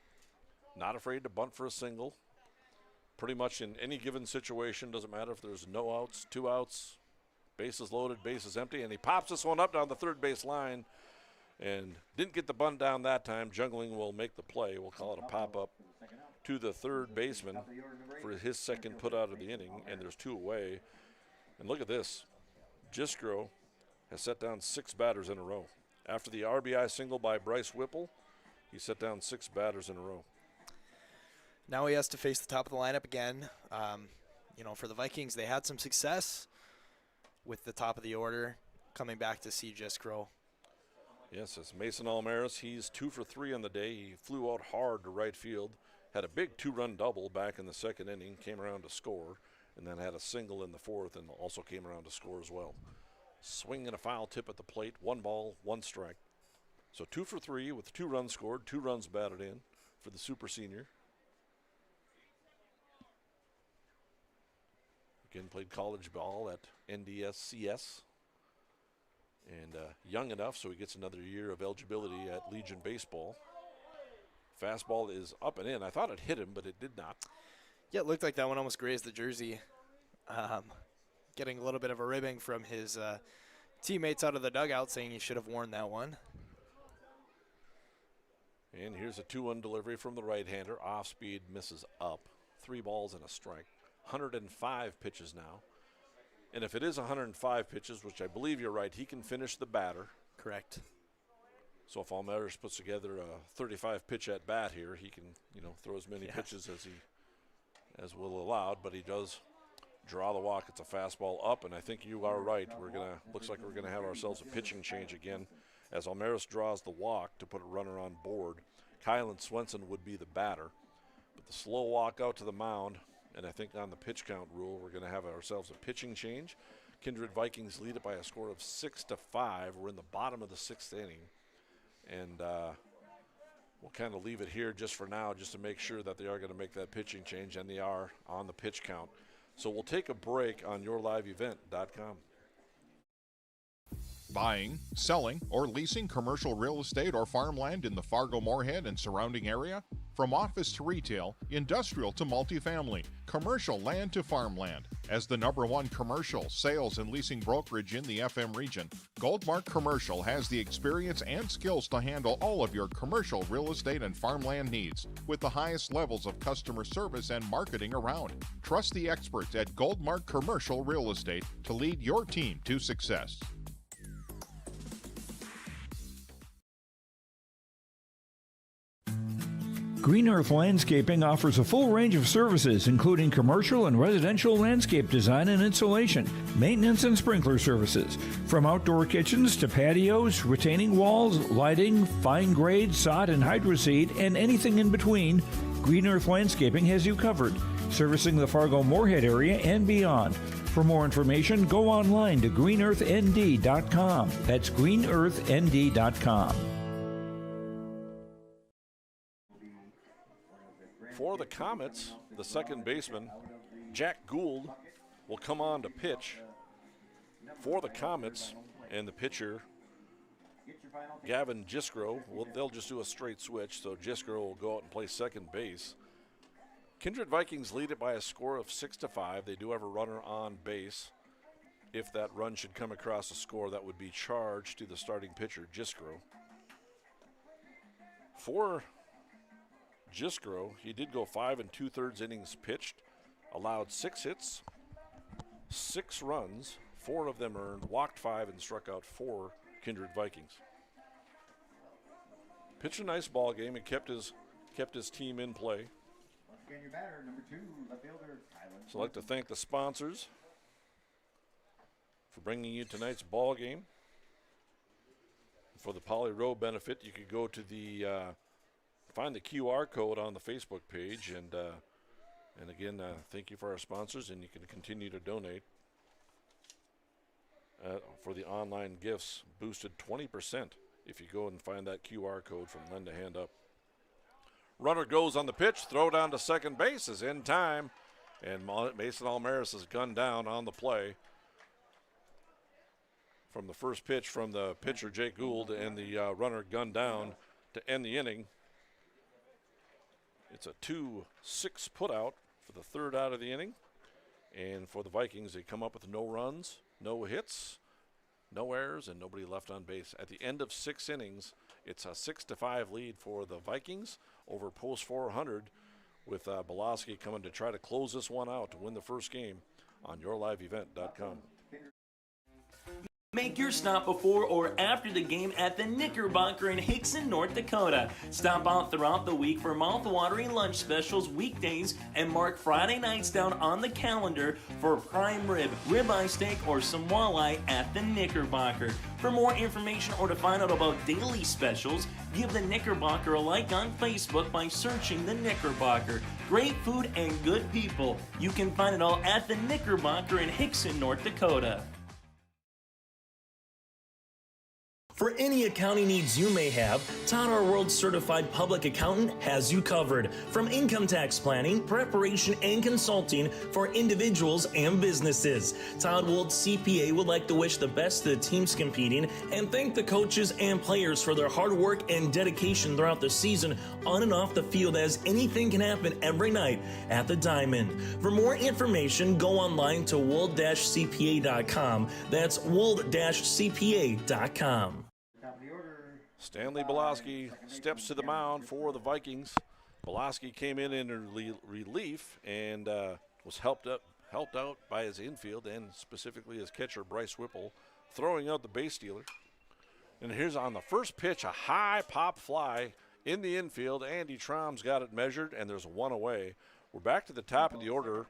Not afraid to bunt for a single. Pretty much in any given situation, doesn't matter if there's no outs, 2 outs, bases loaded, bases empty, and he pops this one up down the third base line and didn't get the bunt down that time. Jungling will make the play. We'll call it a pop-up to the third baseman for his 2nd put out of the inning, and there's 2 away. And look at this. Jiskro has set down 6 batters in a row. After the RBI single by Bryce Whipple, he set down 6 batters in a row. Now he has to face the top of the lineup again. For the Vikings, they had some success with the top of the order coming back to see Jiskro. Yes, it's Mason Almaris. He's 2 for 3 on the day. He flew out hard to right field. Had a big 2-run double back in the 2nd inning, came around to score, and then had a single in the 4th and also came around to score as well. Swing and a foul tip at the plate. 1 ball, 1 strike. So 2 for 3 with 2 runs scored, 2 runs batted in for the super senior. Again, played college ball at NDSCS. And young enough so he gets another year of eligibility at Legion Baseball. Fastball is up and in. I thought it hit him, but it did not. Yeah, it looked like that one almost grazed the jersey. Getting a little bit of a ribbing from his teammates out of the dugout saying he should have worn that one. And here's a 2-1 delivery from the right-hander. Off speed, misses up. 3 balls and a strike. 105 pitches now. And if it is 105 pitches, which I believe you're right, he can finish the batter. Correct. So if Almaris puts together a 35-pitch at bat here, he can, throw as many pitches as will allowed, but he does draw the walk. It's a fastball up, and I think you are right. Looks like we're gonna have ourselves a pitching change again, as Almaris draws the walk to put a runner on board. Kylan Swenson would be the batter, but the slow walk out to the mound. And I think on the pitch count rule, we're going to have ourselves a pitching change. Kindred Vikings lead it by a score of 6-5. We're in the bottom of the 6th inning. And we'll kind of leave it here just for now, just to make sure that they are going to make that pitching change, and they are on the pitch count. So we'll take a break on yourliveevent.com. Buying, selling, or leasing commercial real estate or farmland in the Fargo-Moorhead and surrounding area? From office to retail, industrial to multifamily, commercial land to farmland. As the #1 commercial, sales, and leasing brokerage in the FM region, Goldmark Commercial has the experience and skills to handle all of your commercial real estate and farmland needs with the highest levels of customer service and marketing around. Trust the experts at Goldmark Commercial Real Estate to lead your team to success. Green Earth Landscaping offers a full range of services, including commercial and residential landscape design and installation, maintenance and sprinkler services. From outdoor kitchens to patios, retaining walls, lighting, fine grade, sod and hydroseed, and anything in between, Green Earth Landscaping has you covered, servicing the Fargo-Moorhead area and beyond. For more information, go online to greenearthnd.com. That's greenearthnd.com. For the Comets, the second baseman, Jack Gould, will come on to pitch for the Comets, and the pitcher, Gavin Jiskro, they'll just do a straight switch, so Jiskro will go out and play second base. Kindred Vikings lead it by a score of 6-5. They do have a runner on base. If that run should come across the score, that would be charged to the starting pitcher, Jiskro. For Jiskro, he did go 5 2/3 innings pitched, allowed 6 hits, 6 runs, 4 of them earned, walked 5 and struck out 4 Kindred Vikings. Pitched a nice ball game and kept his team in play. So I'd like to thank the sponsors for bringing you tonight's ball game. For the Poly Row benefit, you could go to the find the QR code on the Facebook page, and again, thank you for our sponsors, and you can continue to donate for the online gifts, boosted 20% if you go and find that QR code from Lend a Hand Up. Runner goes on the pitch, throw down to second base is in time, and Mason Almaris is gunned down on the play. From the first pitch from the pitcher, Jake Gould, and the runner gunned down to end the inning. It's a 2-6 putout for the third out of the inning. And for the Vikings, they come up with no runs, no hits, no errors, and nobody left on base. At the end of 6 innings, it's a 6-5 lead for the Vikings over Post 400, with Belowski coming to try to close this one out to win the first game on yourliveevent.com. Make your stop before or after the game at the Knickerbocker in Hickson, North Dakota. Stop out throughout the week for mouth-watering lunch specials weekdays and mark Friday nights down on the calendar for prime rib, ribeye steak, or some walleye at the Knickerbocker. For more information or to find out about daily specials, give the Knickerbocker a like on Facebook by searching the Knickerbocker. Great food and good people. You can find it all at the Knickerbocker in Hickson, North Dakota. For any accounting needs you may have, Todd R. World Certified Public Accountant has you covered. From income tax planning, preparation, and consulting for individuals and businesses. Todd Wold CPA would like to wish the best to the teams competing and thank the coaches and players for their hard work and dedication throughout the season on and off the field, as anything can happen every night at the Diamond. For more information, go online to wold-cpa.com. That's wold-cpa.com. Stanley Belaski steps to the mound for the Vikings. Belaski came in relief and was helped out by his infield and specifically his catcher Bryce Whipple, throwing out the base stealer. And here's on the first pitch, a high pop fly in the infield. Andy Trom's got it measured, and there's one away. We're back to the top of the order,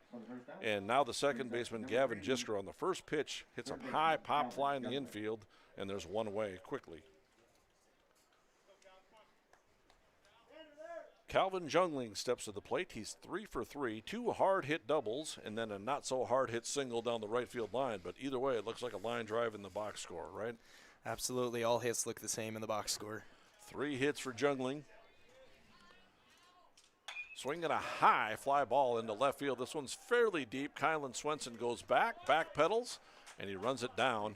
and now the second baseman Gavin Jisker on the first pitch hits a high pop fly in the infield, and there's one away quickly. Calvin Jungling steps to the plate. He's 3 for 3, 2 hard-hit doubles, and then a not-so-hard-hit single down the right field line. But either way, it looks like a line drive in the box score, right? Absolutely. All hits look the same in the box score. 3 hits for Jungling. Swinging a high fly ball into left field. This one's fairly deep. Kylan Swenson goes back pedals, and he runs it down.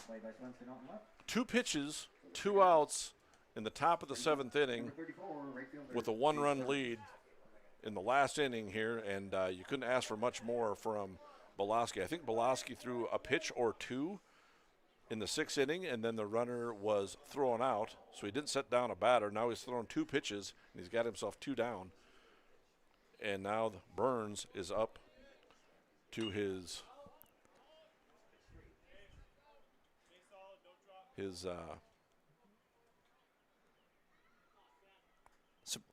2 pitches, 2 outs in the top of the 7th inning with a 1-run lead in the last inning here, and you couldn't ask for much more from Belaski. I think Belaski threw a pitch or 2 in the 6th inning, and then the runner was thrown out, so he didn't set down a batter. Now he's thrown 2 pitches, and he's got himself 2 down. And now Burns is up to his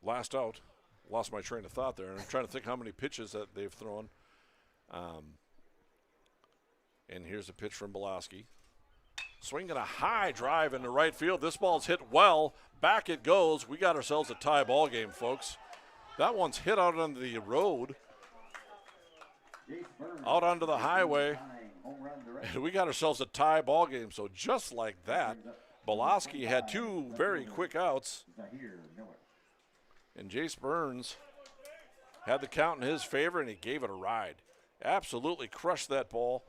last out. Lost my train of thought there, and I'm trying to think how many pitches that they've thrown. And here's a pitch from Belaski. Swinging a high drive into right field. This ball's hit well. Back it goes. We got ourselves a tie ball game, folks. That one's hit out on the road, out onto the highway, and we got ourselves a tie ball game. So just like that, Belaski had 2 very quick outs, and Jace Burns had the count in his favor, and he gave it a ride. Absolutely crushed that ball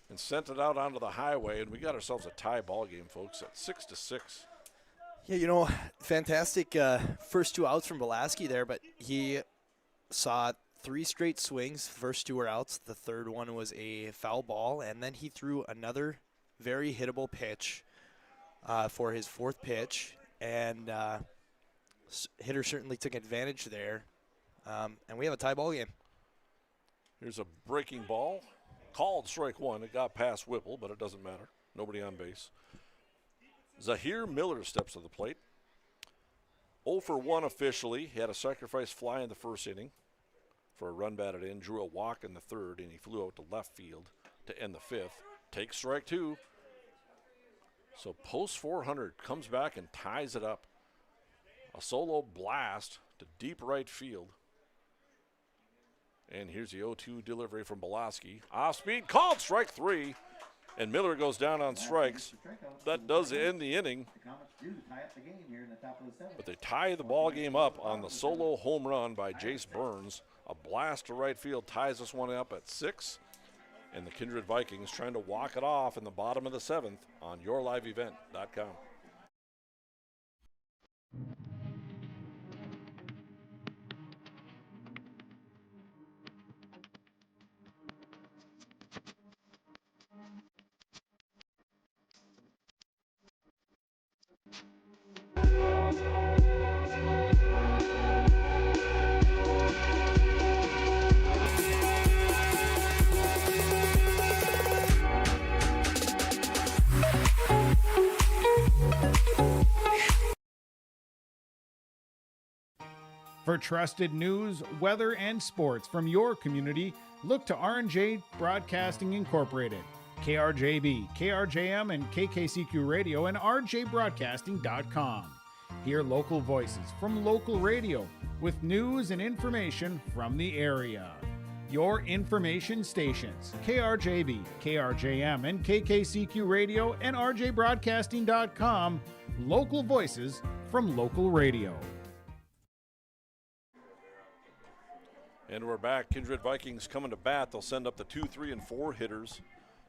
and sent it out onto the highway, and we got ourselves a tie ball game, folks, at 6-6. Yeah, fantastic first 2 outs from Belaski there, but he saw 3 straight swings. First 2 were outs. The third one was a foul ball, and then he threw another very hittable pitch for his 4th pitch, and hitter certainly took advantage there, and we have a tie ball game. Here's a breaking ball. Called strike 1. It got past Whipple, but it doesn't matter. Nobody on base. Zahir Miller steps to the plate. 0 for 1 officially. He had a sacrifice fly in the 1st inning for a run batted in. Drew a walk in the 3rd, and he flew out to left field to end the 5th. Takes strike 2. So post 400, comes back and ties it up. A solo blast to deep right field. And here's the 0-2 delivery from Belaski. Off speed, called strike 3. And Miller goes down on strikes. That does end the inning. But they tie the ball game up on the solo home run by Jace Burns. A blast to right field ties this one up at 6. And the Kindred Vikings trying to walk it off in the bottom of the 7th on yourliveevent.com. For trusted news, weather, and sports from your community, look to R&J Broadcasting Incorporated, KRJB, KRJM, and KKCQ Radio, and rjbroadcasting.com. Hear local voices from local radio with news and information from the area. Your information stations, KRJB, KRJM, and KKCQ Radio, and rjbroadcasting.com, Local voices from local radio. And we're back. Kindred Vikings coming to bat. They'll send up the 2, 3, and 4 hitters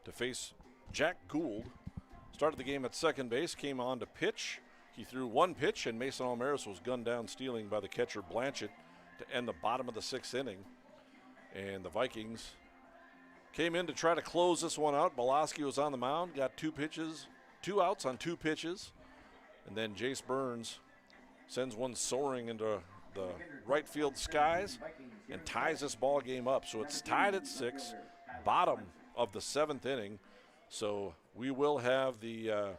to face Jack Gould. Started the game at second base, came on to pitch. He threw one pitch, and Mason Almaris was gunned down stealing by the catcher Blanchett to end the bottom of the 6th inning. And the Vikings came in to try to close this one out. Boloski was on the mound, got 2 outs on 2 pitches. And then Jace Burns sends one soaring into the right field skies and ties this ball game up. So it's tied at 6, bottom of the 7th inning. So we will have the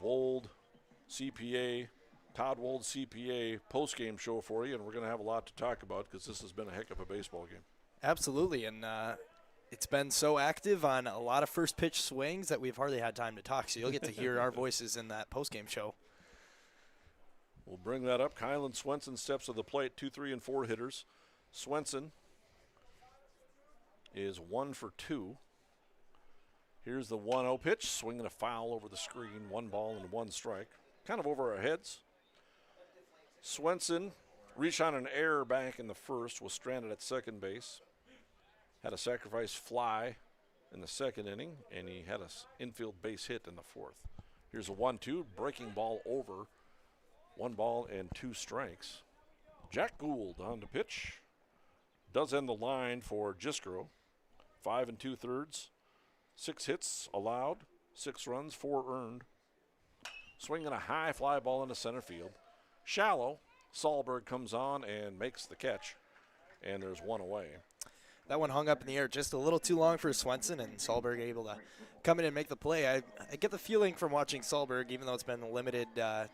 Wold CPA, Todd Wold CPA post-game show for you, and we're going to have a lot to talk about because this has been a heck of a baseball game. Absolutely, and it's been so active on a lot of first pitch swings that we've hardly had time to talk, so you'll get to hear our voices in that post-game show. We'll bring that up. Kylan Swenson steps to the plate, 2, 3, and 4 hitters. Swenson is 1 for 2. Here's the 1-0 pitch, swinging a foul over the screen, 1 ball and 1 strike. Kind of over our heads. Swenson reached on an error back in the first, was stranded at second base. Had a sacrifice fly in the 2nd inning, and he had an infield base hit in the 4th. Here's a 1-2, breaking ball over, 1 ball and 2 strikes. Jack Gould on the pitch. Does end the line for Jiskro. 5 2/3. 6 hits allowed, 6 runs, 4 earned. Swinging a high fly ball into center field. Shallow. Sahlberg comes on and makes the catch, and there's 1 away. That one hung up in the air just a little too long for Swenson, and Sahlberg able to come in and make the play. I get the feeling from watching Sahlberg, even though it's been limited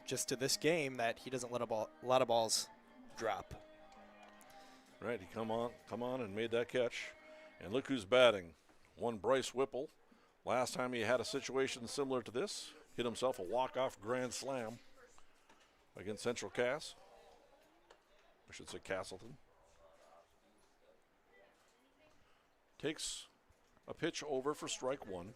just to this game, that he doesn't let a lot of balls drop. Right, he come on and made that catch. And look who's batting. One Bryce Whipple. Last time he had a situation similar to this, hit himself a walk-off grand slam against Central Cass. I should say Castleton. Takes a pitch over for strike 1.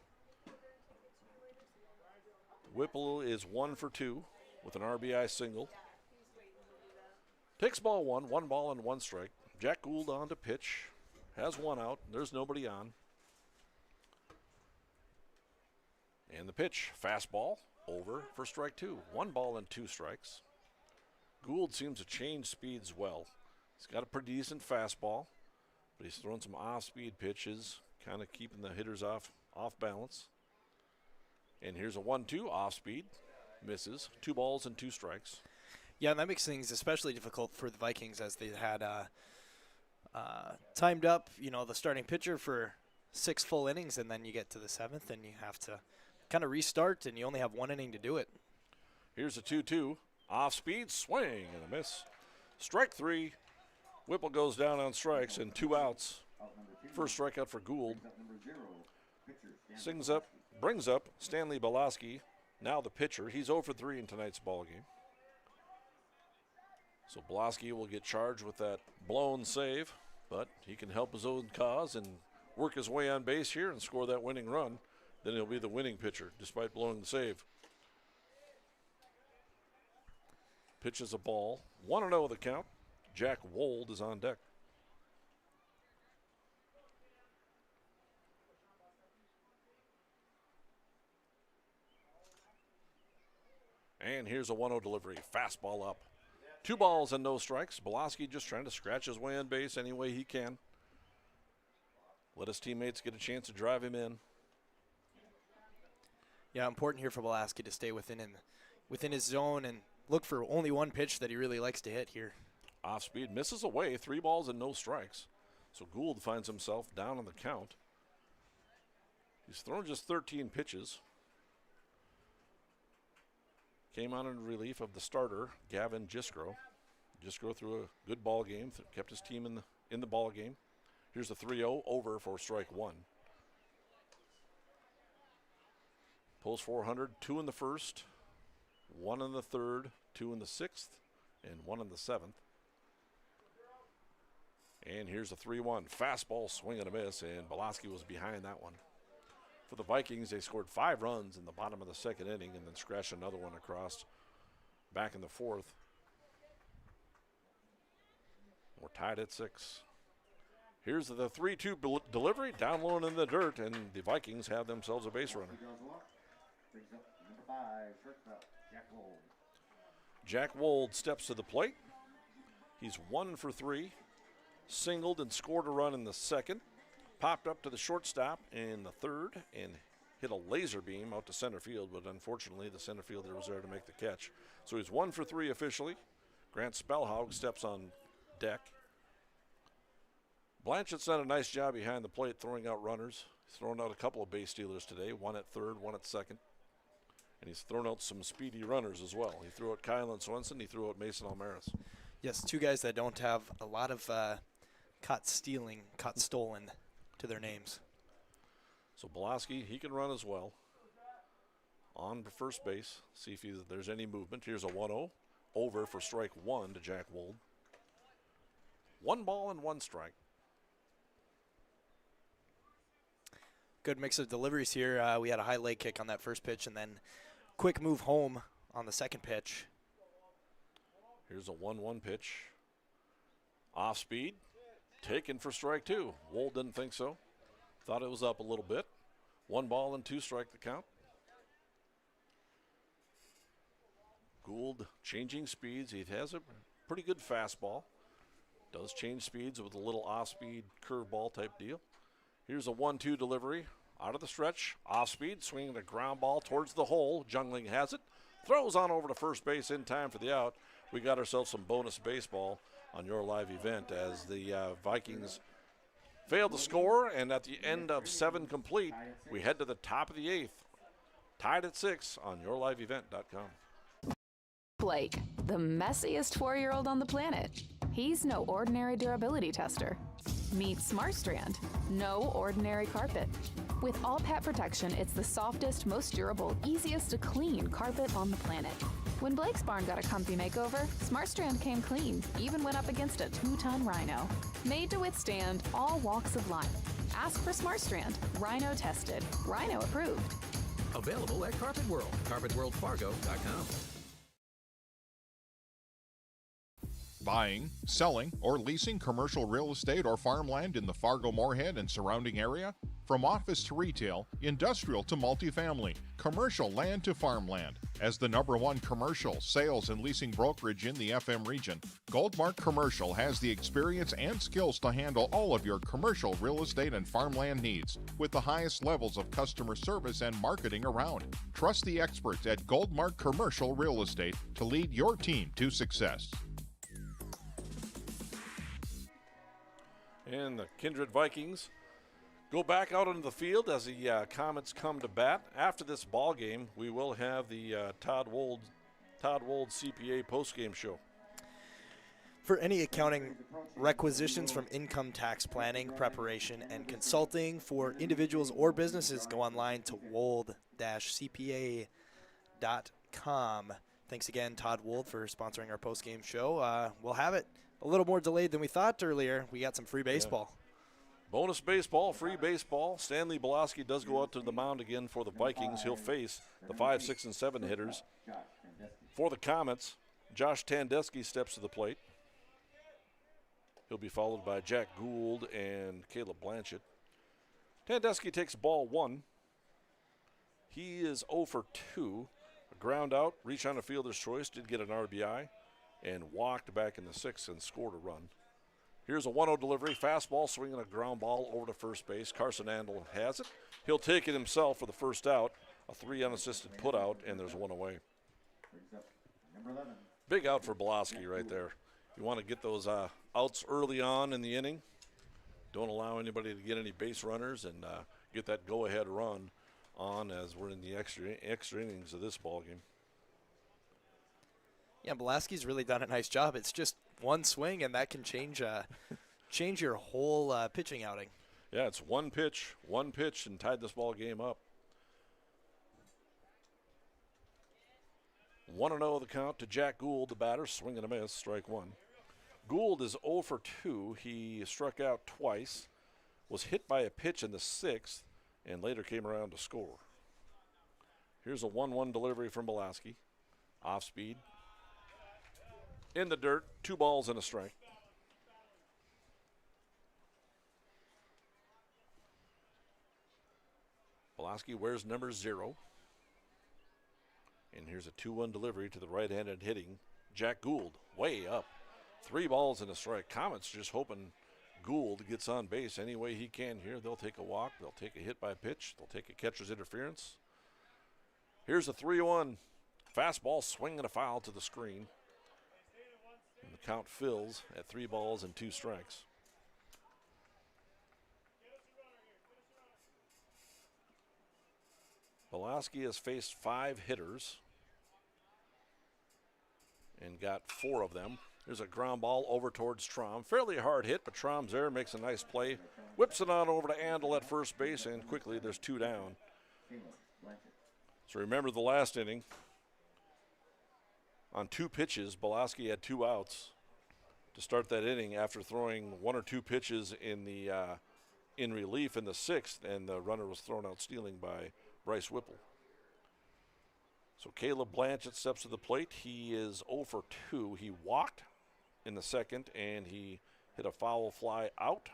Whipple is 1 for 2 with an RBI single. Takes ball 1, 1 ball and 1 strike. Jack Gould on to pitch. Has 1 out. There's nobody on. And the pitch, fastball, over for strike 2. 1 ball and 2 strikes. Gould seems to change speeds well. He's got a pretty decent fastball, but he's throwing some off-speed pitches, kind of keeping the hitters off balance. And here's a 1-2 off-speed. Misses. 2 balls and 2 strikes. Yeah, and that makes things especially difficult for the Vikings as they had timed up, the starting pitcher for 6 full innings, and then you get to the 7th and you have to kind of restart, and you only have 1 inning to do it. Here's a 2-2. Off-speed, swing and a miss. Strike 3. Whipple goes down on strikes and 2 outs. First strikeout for Gould. Brings up Stanley Boloski, now the pitcher. He's 0 for 3 in tonight's ball game. So Boloski will get charged with that blown save, but he can help his own cause and work his way on base here and score that winning run. Then he'll be the winning pitcher despite blowing the save. Pitches a ball. 1-0 the count. Jack Wold is on deck. And here's a 1-0 delivery. Fastball up. 2 balls and no strikes. Boloski just trying to scratch his way on base any way he can. Let his teammates get a chance to drive him in. Yeah, important here for Boloski to stay within his zone and look for only 1 pitch that he really likes to hit here. Off speed, misses away, 3 balls and no strikes. So Gould finds himself down on the count. He's thrown just 13 pitches. Came on in relief of the starter, Gavin Jiskro. Jiskro threw a good ball game, kept his team in the ball game. Here's the 3-0 over for strike 1. Pulls 400, 2 in the first, 1 in the third, 2 in the 6th, and 1 in the 7th. And here's a 3-1 fastball swing and a miss, and Boloski was behind that one. For the Vikings, they scored 5 runs in the bottom of the second inning and then scratched another one across back in the fourth. We're tied at 6. Here's the 3-2 delivery, down low and in the dirt, and the Vikings have themselves a base runner. Brings up number 5, shortstop, Jack Wold. Jack Wold steps to the plate. He's 1 for 3, singled and scored a run in the second, popped up to the shortstop in the third, and hit a laser beam out to center field, but unfortunately the center fielder was there to make the catch. So he's 1 for 3 officially. Grant Spellhaug steps on deck. Blanchett's done a nice job behind the plate throwing out runners. He's thrown out a couple of base stealers today, one at third, one at second. And he's thrown out some speedy runners as well. He threw out Kylan Swenson, he threw out Mason Almaris. Yes, 2 guys that don't have a lot of caught stolen to their names. So Belaski, he can run as well. On first base, see if there's any movement. Here's a 1-0, over for strike 1 to Jack Wold. 1 ball and 1 strike. Good mix of deliveries here. We had a high leg kick on that first pitch and then quick move home on the second pitch. Here's a 1-1 pitch. Off speed, taken for strike 2. Wold didn't think so. Thought it was up a little bit. 1 ball and 2 strike the count. Gould changing speeds. He has a pretty good fastball. Does change speeds with a little off-speed curveball type deal. Here's a 1-2 delivery. Out of the stretch, off-speed, swinging a ground ball towards the hole. Jungling has it. Throws on over to first base in time for the out. We got ourselves some bonus baseball on your live event as the Vikings failed to score, and at the end of 7 complete, we head to the top of the 8th. Tied at 6 on yourliveevent.com. Blake, the messiest 4-year-old on the planet. He's no ordinary durability tester. Meet SmartStrand, no ordinary carpet. With all pet protection, it's the softest, most durable, easiest to clean carpet on the planet. When Blake's barn got a comfy makeover, SmartStrand came clean, even went up against a 2-ton rhino. Made to withstand all walks of life. Ask for SmartStrand, rhino tested, rhino approved. Available at Carpet World, carpetworldfargo.com. Buying, selling, or leasing commercial real estate or farmland in the Fargo-Moorhead and surrounding area? From office to retail, industrial to multifamily, commercial land to farmland. As the #1 commercial, sales, and leasing brokerage in the FM region, Goldmark Commercial has the experience and skills to handle all of your commercial real estate and farmland needs with the highest levels of customer service and marketing around. Trust the experts at Goldmark Commercial Real Estate to lead your team to success. And the Kindred Vikings go back out into the field as the Comets come to bat. After this ball game, we will have the Todd Wold CPA postgame show. For any accounting requisitions from income tax planning, preparation, and consulting for individuals or businesses, go online to wold-cpa.com. Thanks again, Todd Wold, for sponsoring our postgame show. We'll have it a little more delayed than we thought earlier. We got some free baseball. Yeah. Bonus baseball, free baseball. Stanley Belaski does go out to the mound again for the Vikings. He'll face the 5, 6, and 7 hitters. For the Comets, Josh Tandesky steps to the plate. He'll be followed by Jack Gould and Caleb Blanchett. Tandesky takes ball 1. He is 0 for 2. A ground out, reach on a fielder's choice, did get an RBI, and walked back in the 6th and scored a run. Here's a 1-0 delivery, fastball, swinging a ground ball over to first base. Carson Andel has it. He'll take it himself for the first out. A 3 unassisted put out, and there's 1 away. Big out for Belaski right there. You want to get those outs early on in the inning. Don't allow anybody to get any base runners and get that go-ahead run on as we're in the extra innings of this ball game. Yeah, Belaski's really done a nice job. It's just one swing, and that can change your whole pitching outing. Yeah, it's one pitch, and tied this ball game up. 1-0 the count to Jack Gould, the batter, swing and a miss, strike 1. Gould is 0 for 2. He struck out twice, was hit by a pitch in the 6th, and later came around to score. Here's a 1-1 delivery from Belaski. Off speed. In the dirt, 2 balls and a strike. Belaski wears number 0. And here's a 2-1 delivery to the right-handed hitting Jack Gould, way up. 3 balls and a strike. Comets just hoping Gould gets on base any way he can here. They'll take a walk. They'll take a hit by pitch. They'll take a catcher's interference. Here's a 3-1. Fastball swing and a foul to the screen. And the count fills at 3 balls and 2 strikes. Belaski has faced 5 hitters and got 4 of them. There's a ground ball over towards Traum. Fairly hard hit, but Traum's there, makes a nice play. Whips it on over to Andel at first base, and quickly there's 2 down. So remember the last inning. On 2 pitches, Belaski had 2 outs to start that inning after throwing 1 or 2 pitches in relief in the 6th, and the runner was thrown out stealing by Bryce Whipple. So Caleb Blanchett steps to the plate. He is 0 for 2. He walked in the 2nd, and he hit a foul fly out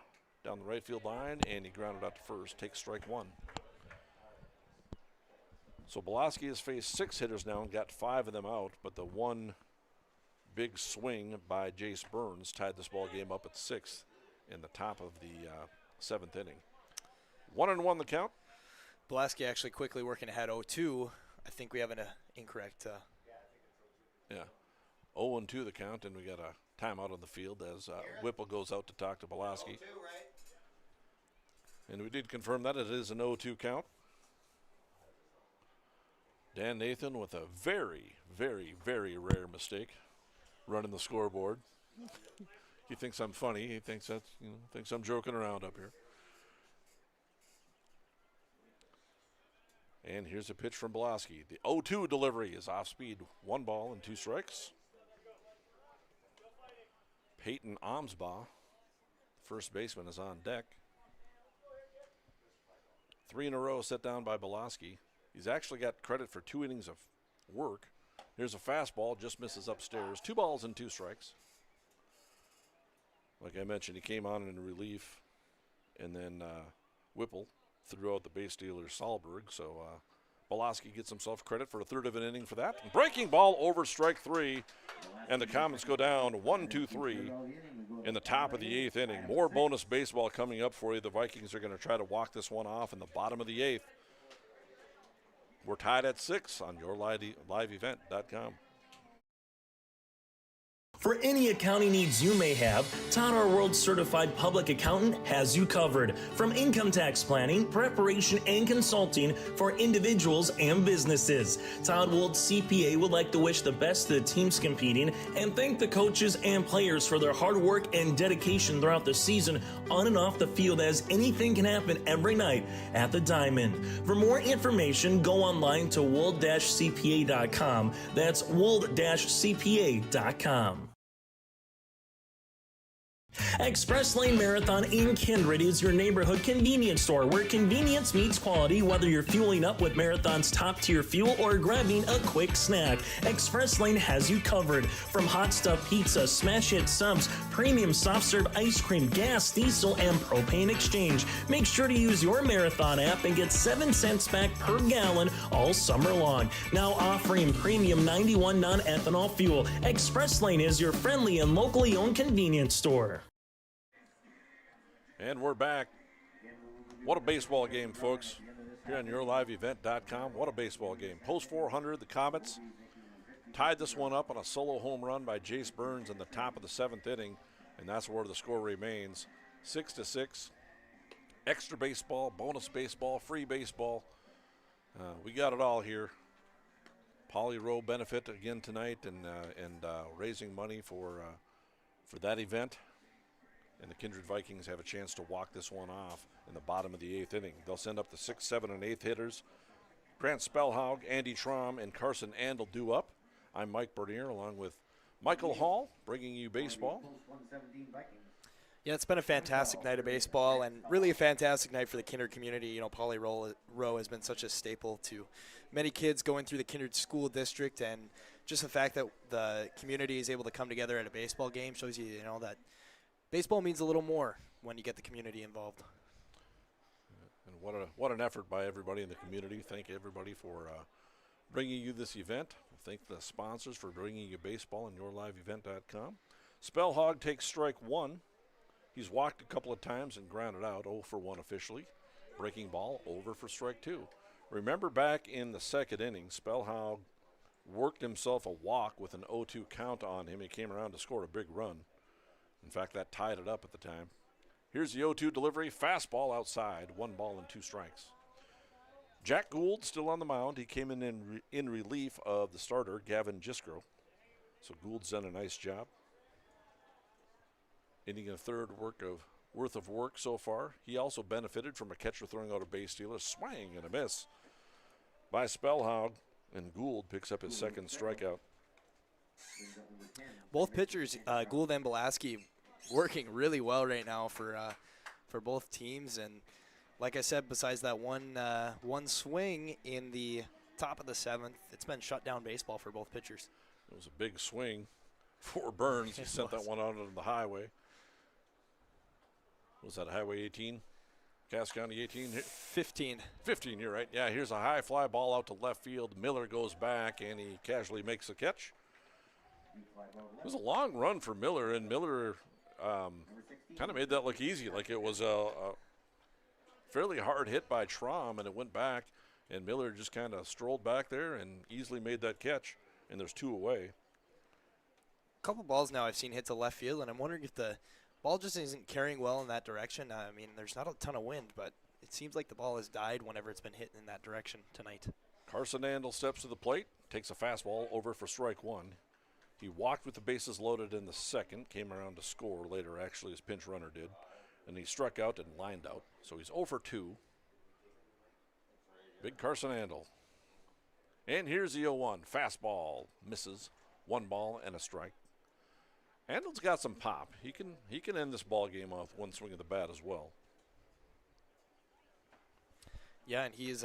down the right field line, and he grounded out to first. Takes strike 1. So Belaski has faced 6 hitters now and got 5 of them out, but the one big swing by Jace Burns tied this ball game up at 6th in the top of the 7th inning. 1-1 the count. Belaski actually quickly working ahead 0-2. I think we have an incorrect. Yeah, 0-2 the count, and we got a timeout on the field as Whipple goes out to talk to Belaski. And we did confirm that it is an 0-2 count. Dan Nathan with a very, very, very rare mistake running the scoreboard. He thinks I'm funny. He thinks thinks I'm joking around up here. And here's a pitch from Belaski. The 0-2 delivery is off speed. 1 ball and 2 strikes. Peyton Omsbaugh, first baseman, is on deck. 3 in a row set down by Belaski. He's actually got credit for 2 innings of work. Here's a fastball, just misses upstairs. 2 balls and 2 strikes. Like I mentioned, he came on in relief, and then Whipple threw out the base stealer Sahlberg. So Belaski gets himself credit for a 1/3 of an inning for that. Breaking ball over strike 3, and the Comets go down 1-2-3 in the top of the 8th inning. More bonus baseball coming up for you. The Vikings are going to try to walk this one off in the bottom of the 8th. We're tied at 6 on yourliveevent.com. For any accounting needs you may have, Todd R. World Certified Public Accountant has you covered. From income tax planning, preparation, and consulting for individuals and businesses. Todd Wold CPA would like to wish the best to the teams competing and thank the coaches and players for their hard work and dedication throughout the season on and off the field, as anything can happen every night at the Diamond. For more information, go online to wold-cpa.com. That's wold-cpa.com. Express Lane Marathon in Kindred is your neighborhood convenience store where convenience meets quality, whether you're fueling up with Marathon's top-tier fuel or grabbing a quick snack. Express Lane has you covered. From hot stuff pizza, smash hit subs, premium soft serve ice cream, gas, diesel, and propane exchange. Make sure to use your Marathon app and get 7 cents back per gallon all summer long. Now offering premium 91 non-ethanol fuel. Express Lane is your friendly and locally owned convenience store. And we're back. What a baseball game, folks. Here on yourliveevent.com. What a baseball game. Post 400, the Comets tied this one up on a solo home run by Jace Burns in the top of the 7th inning, and that's where the score remains. 6-6. Extra baseball, bonus baseball, free baseball. We got it all here. Poly Row benefit again tonight, and raising money for that event. And the Kindred Vikings have a chance to walk this one off in the bottom of the 8th inning. They'll send up the 6th, 7th, and 8th hitters. Grant Spellhaug, Andy Traum, and Carson Andel due up. I'm Mike Bernier along with Michael Hall, bringing you baseball. Yeah, it's been a fantastic night of baseball and really a fantastic night for the Kindred community. You know, Poly Row has been such a staple to many kids going through the Kindred school district, and just the fact that the community is able to come together at a baseball game shows you, you know, that baseball means a little more when you get the community involved. And what an effort by everybody in the community. Thank everybody for bringing you this event. Thank the sponsors for bringing you baseball on yourliveevent.com. Spellhog takes strike one. He's walked a couple of times and grounded out, 0 for 1 officially. Breaking ball, over for strike 2. Remember back in the second inning, Spellhog worked himself a walk with an 0-2 count on him. He came around to score a big run. In fact, that tied it up at the time. Here's the 0-2 delivery, fastball outside, 1 ball and 2 strikes. Jack Gould still on the mound. He came in relief of the starter, Gavin Jiskro. So Gould's done a nice job. Inning a third worth of work so far. He also benefited from a catcher throwing out a base stealer, swing and a miss by Spellhog, and Gould picks up his second strikeout. Both pitchers, Gould and Belaski, working really well right now for both teams. And like I said, besides that one swing in the top of the 7th, it's been shut down baseball for both pitchers. It was a big swing for Burns. He sent that one out onto the highway. Was that Highway 18? Cass County 18? 15. 15, you're right. Yeah, here's a high fly ball out to left field. Miller goes back, and he casually makes a catch. It was a long run for Miller, and Miller kind of made that look easy, like it was a fairly hard hit by Traum, and it went back, and Miller just kind of strolled back there and easily made that catch, and there's 2 away. A couple balls now I've seen hit to left field, and I'm wondering if the ball just isn't carrying well in that direction. I mean, there's not a ton of wind, but it seems like the ball has died whenever it's been hit in that direction tonight. Carson Andel steps to the plate, takes a fastball over for strike 1. He walked with the bases loaded in the second, came around to score later, actually, his pinch runner did. And he struck out and lined out. So he's 0 for 2. Big Carson Andel. And here's the 0-1. Fastball. Misses. 1 ball and a strike. Andel's got some pop. He can end this ball game off one swing of the bat as well. Yeah, and he's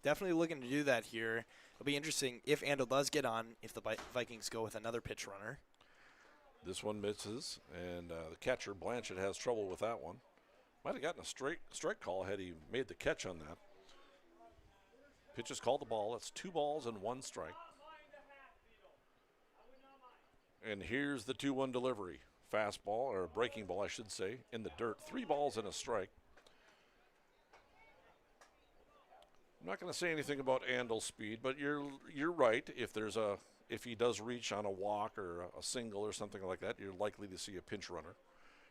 definitely looking to do that here. It'll be interesting if Andel does get on, if the Vikings go with another pitch runner. This one misses, and the catcher, Blanchett, has trouble with that one. Might have gotten a strike call had he made the catch on that. Pitch is called the ball. It's 2 balls and 1 strike. And here's the 2-1 delivery. Fastball, or a breaking ball, I should say, in the dirt. 3 balls and a strike. I'm not going to say anything about Andel's speed, but you're right. If he does reach on a walk or a single or something like that, you're likely to see a pinch runner.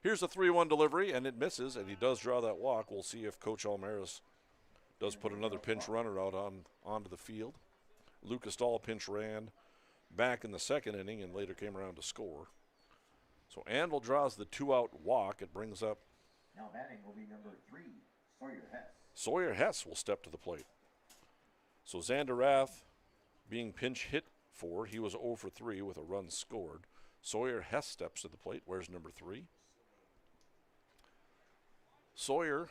Here's a 3-1 delivery, and it misses, and he does draw that walk. We'll see if Coach Almaris does put another pinch runner out onto the field. Lucas Dahl pinch ran back in the second inning and later came around to score. So Andel draws the 2-out walk. It brings up. Now batting will be number 3, Sawyer Hess. Sawyer Hess will step to the plate. So Xander Rath being pinch hit for, he was 0 for 3 with a run scored. Sawyer Hess steps to the plate. Where's number 3? Sawyer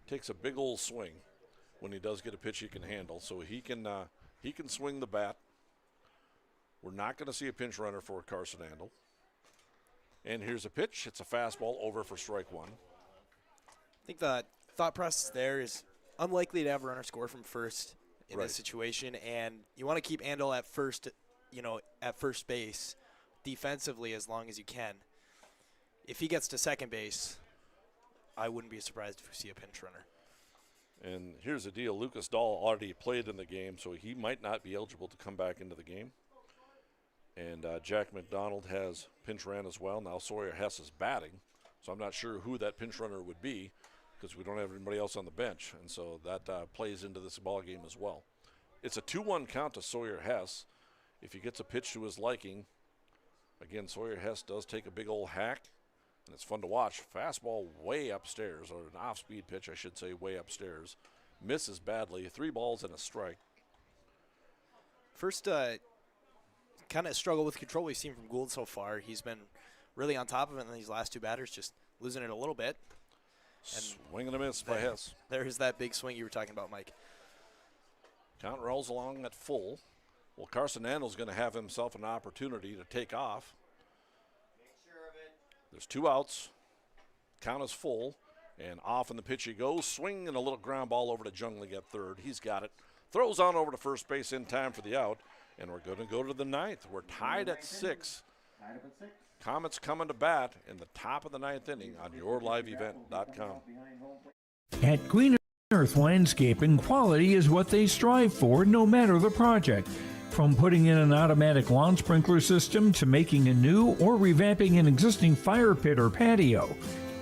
takes a big old swing when he does get a pitch he can handle, so he can swing the bat. We're not going to see a pinch runner for Carson Andel. And here's a pitch. It's a fastball over for strike 1. I think the thought process there is unlikely to have a runner score from first in this situation, and you want to keep Andel at first, at first base defensively as long as you can. If he gets to second base, I wouldn't be surprised if we see a pinch runner. And here's the deal. Lucas Dahl already played in the game, so he might not be eligible to come back into the game. And Jack McDonald has pinch ran as well. Now Sawyer Hess is batting, so I'm not sure who that pinch runner would be because we don't have anybody else on the bench, and so that plays into this ball game as well. It's a 2-1 count to Sawyer Hess. If he gets a pitch to his liking, again, Sawyer Hess does take a big old hack, and it's fun to watch. Fastball way upstairs, or an off-speed pitch, I should say, way upstairs. Misses badly. 3 balls and a strike. First kind of struggle with control we've seen from Gould so far. He's been really on top of it, and these last two batters just losing it a little bit. And swing and a miss by Hess. There's that big swing you were talking about, Mike. Count rolls along at full. Well, Carson Andel's going to have himself an opportunity to take off. There's 2 outs. Count is full. And off in the pitch he goes. Swing and a little ground ball over to Jungling at third. He's got it. Throws on over to first base in time for the out. And we're going to go to the 9th. We're tied at 6. Comets coming to bat in the top of the 9th inning on yourliveevent.com. At Green Earth Landscaping, quality is what they strive for, no matter the project. From putting in an automatic lawn sprinkler system to making a new or revamping an existing fire pit or patio.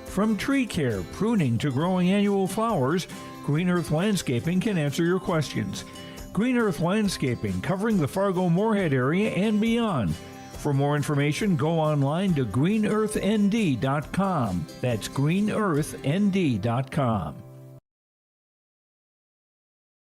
From tree care, pruning to growing annual flowers, Green Earth Landscaping can answer your questions. Green Earth Landscaping, covering the Fargo-Moorhead area and beyond. For more information, go online to greenearthnd.com. That's greenearthnd.com.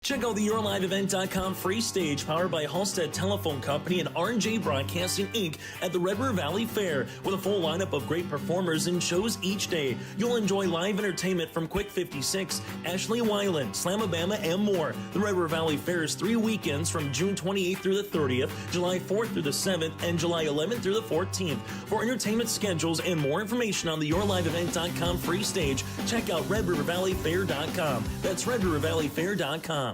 Check out the YourLiveEvent.com free stage powered by Halstead Telephone Company and R&J Broadcasting Inc. at the Red River Valley Fair with a full lineup of great performers and shows each day. You'll enjoy live entertainment from Quick 56, Ashley Weiland, Slamabama, and more. The Red River Valley Fair is 3 weekends from June 28th through the 30th, July 4th through the 7th, and July 11th through the 14th. For entertainment schedules and more information on the YourLiveEvent.com free stage, check out RedRiverValleyFair.com. That's RedRiverValleyFair.com.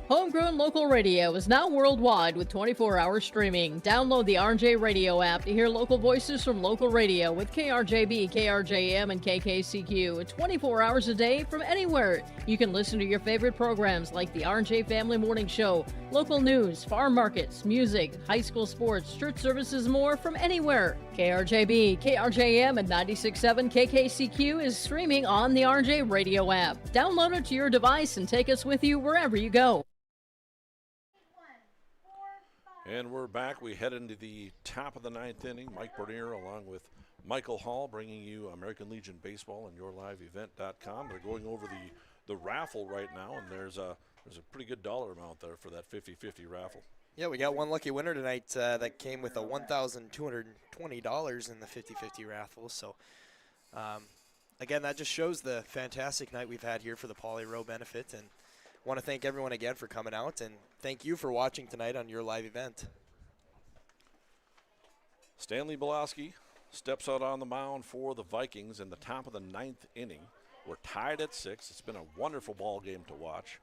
Homegrown local radio is now worldwide with 24-hour streaming. Download the RJ Radio app to hear local voices from local radio with KRJB, KRJM, and KKCQ 24 hours a day from anywhere. You can listen to your favorite programs like the RJ Family Morning Show, local news, farm markets, music, high school sports, church services, more from anywhere. KRJB, KRJM, and 96.7 KKCQ is streaming on the RJ Radio app. Download it to your device and take us with you wherever you go. And we're back. We head into the top of the 9th inning. Mike Bernier along with Michael Hall bringing you American Legion Baseball and YourLiveEvent.com. They're going over the raffle right now, and there's a pretty good dollar amount there for that 50-50 raffle. Yeah, we got one lucky winner tonight that came with a $1,220 in the 50-50 raffle. So, again, that just shows the fantastic night we've had here for the Poly Row benefit, and want to thank everyone again for coming out, and thank you for watching tonight on your live event. Stanley Belaski steps out on the mound for the Vikings in the top of the 9th inning. We're tied at 6. It's been a wonderful ball game to watch.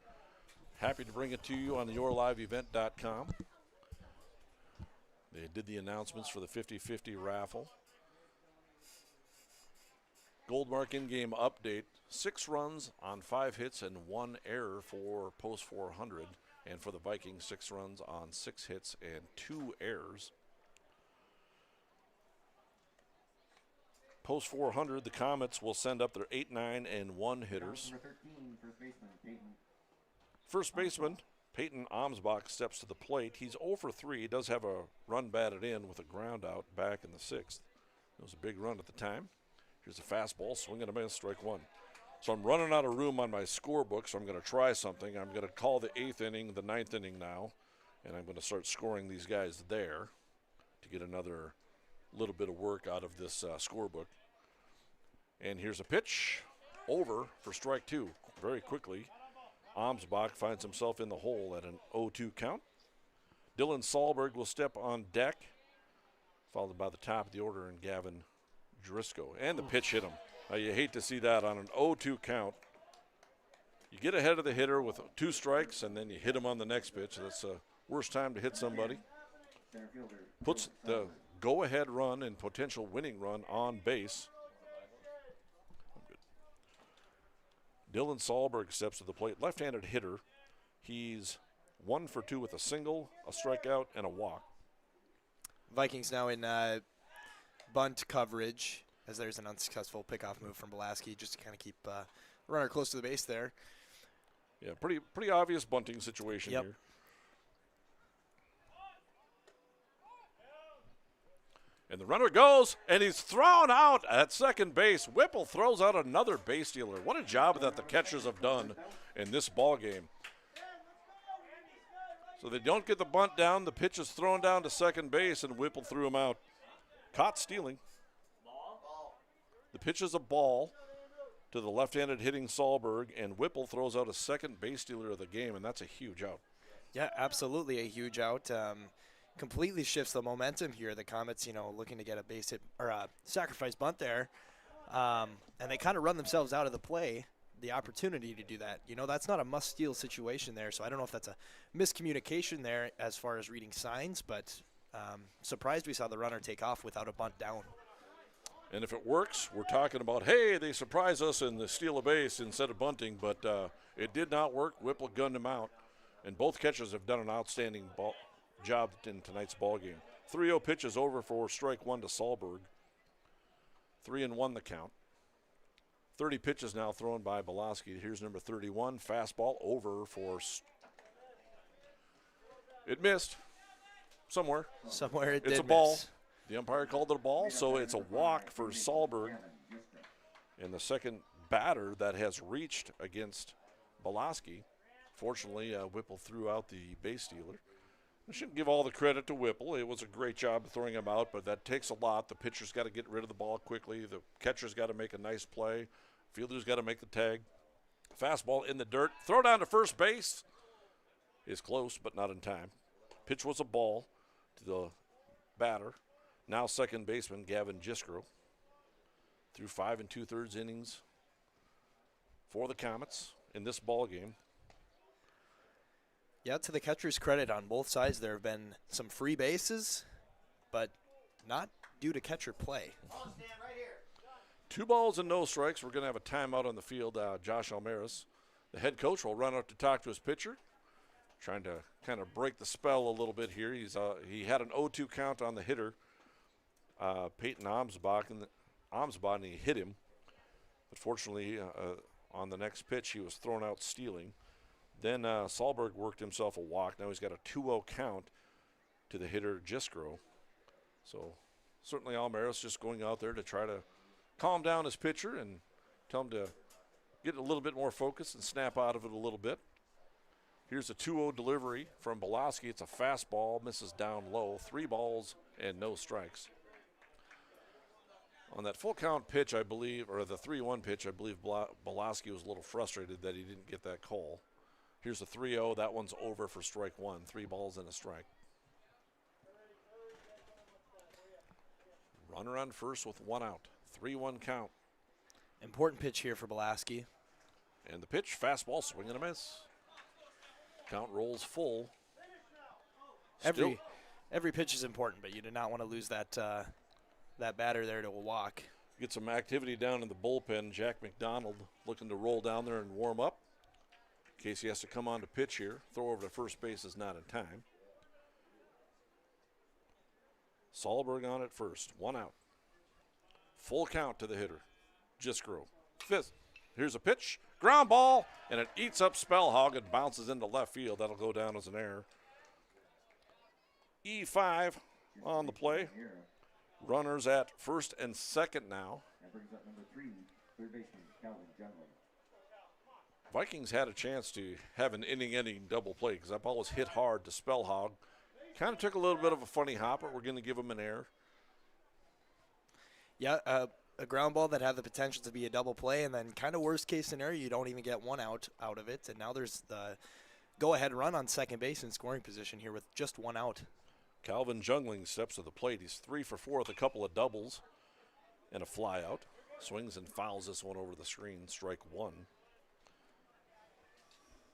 Happy to bring it to you on yourliveevent.com. They did the announcements for the 50-50 raffle. Goldmark in-game update. 6 runs on 5 hits and 1 error for post 400. And for the Vikings, 6 runs on 6 hits and 2 errors. Post 400, the Comets will send up their 8, 9, and 1 hitters. First baseman, Peyton Amsbach, steps to the plate. He's 0 for 3. He does have a run batted in with a ground out back in the 6th. It was a big run at the time. Here's a fastball, swing and a miss, strike 1. So I'm running out of room on my scorebook, so I'm going to try something. I'm going to call the 8th inning, the 9th inning now, and I'm going to start scoring these guys there to get another little bit of work out of this scorebook. And here's a pitch, over for strike 2. Very quickly, Amsbach finds himself in the hole at an 0-2 count. Dylan Sahlberg will step on deck, followed by the top of the order and Gavin Driscoll. And the pitch hit him. You hate to see that on an 0-2 count. You get ahead of the hitter with 2 strikes, and then you hit him on the next pitch. That's the worst time to hit somebody. Puts the go-ahead run and potential winning run on base. Dylan Sahlberg steps to the plate. Left-handed hitter. He's 1 for 2 with a single, a strikeout, and a walk. Vikings now in bunt coverage, as there's an unsuccessful pickoff move from Belaski just to kind of keep runner close to the base there. Yeah, pretty obvious bunting situation here. And the runner goes, and he's thrown out at second base. Whipple throws out another base stealer. What a job that the catchers have done in this ball game. So they don't get the bunt down. The pitch is thrown down to second base, and Whipple threw him out. Caught stealing. The pitch is a ball to the left-handed hitting Sahlberg, and Whipple throws out a second base stealer of the game, and that's a huge out. Yeah, absolutely a huge out. Completely shifts the momentum here. The Comets, looking to get a base hit or a sacrifice bunt there, and they kind of run themselves out of the play. The opportunity to do that. That's not a must-steal situation there, so I don't know if that's a miscommunication there as far as reading signs, but surprised we saw the runner take off without a bunt down. And if it works, we're talking about, hey, they surprise us and they steal a base instead of bunting, but it did not work. Whipple gunned him out, and both catchers have done an outstanding job in tonight's ball game. 3-0 pitch is over for strike one to Sahlberg. 3-1 the count. 30 pitches now thrown by Belaski. Here's number 31, fastball over for. It missed somewhere. Somewhere it It's did a ball. miss. The umpire called it a ball, so it's a walk for Sahlberg. And the second batter that has reached against Belaski. Fortunately, Whipple threw out the base stealer. I shouldn't give all the credit to Whipple. It was a great job of throwing him out, but that takes a lot. The pitcher's got to get rid of the ball quickly. The catcher's got to make a nice play. Fielder's got to make the tag. Fastball in the dirt. Throw down to first base is close, but not in time. Pitch was a ball to the batter. Now second baseman Gavin Jiskro. Through 5 2/3 innings for the Comets in this ball game. Yeah, to the catcher's credit, on both sides there have been some free bases, but not due to catcher play. 2 balls and no strikes. We're going to have a timeout on the field. Josh Almaris, the head coach, will run out to talk to his pitcher, trying to kind of break the spell a little bit here. He had an 0-2 count on the hitter, Peyton Amsbach, and he hit him. But fortunately, on the next pitch, he was thrown out stealing. Then Sahlberg worked himself a walk. Now he's got a 2-0 count to the hitter Jiskro. So certainly Almaris just going out there to try to calm down his pitcher and tell him to get a little bit more focus and snap out of it a little bit. Here's a 2-0 delivery from Belaski. It's a fastball, misses down low. 3 balls and no strikes. On that full count pitch, I believe, or the 3-1 pitch, I believe Belaski was a little frustrated that he didn't get that call. Here's a 3-0. That one's over for strike one. 3 balls and a strike. Runner on first with 1 out. 3-1 count. Important pitch here for Belaski. And the pitch, fastball, swing and a miss. Count rolls full. Every pitch is important, but you do not want to lose that batter there to a walk. Get some activity down in the bullpen. Jack McDonald looking to roll down there and warm up. In case he has to come on to pitch here. Throw over to first base is not in time. Sahlberg on at first. 1 out. Full count to the hitter. Jiskro. Fifth. Here's a pitch. Ground ball. And it eats up Spellhog and bounces into left field. That'll go down as an error. E5 on the play. Runners at first and second now. That brings up number 3, third baseman Calvin Jungley. Vikings had a chance to have an inning-ending double play because that ball was hit hard to Spellhog. Kind of took a little bit of a funny hopper. We're going to give him an error. Yeah, a ground ball that had the potential to be a double play, and then kind of worst-case scenario, you don't even get 1 out of it. And now there's the go-ahead run on second base in scoring position here with just 1 out. Calvin Jungling steps to the plate. He's 3 for 4 with a couple of doubles and a flyout. Swings and fouls this one over the screen. Strike 1.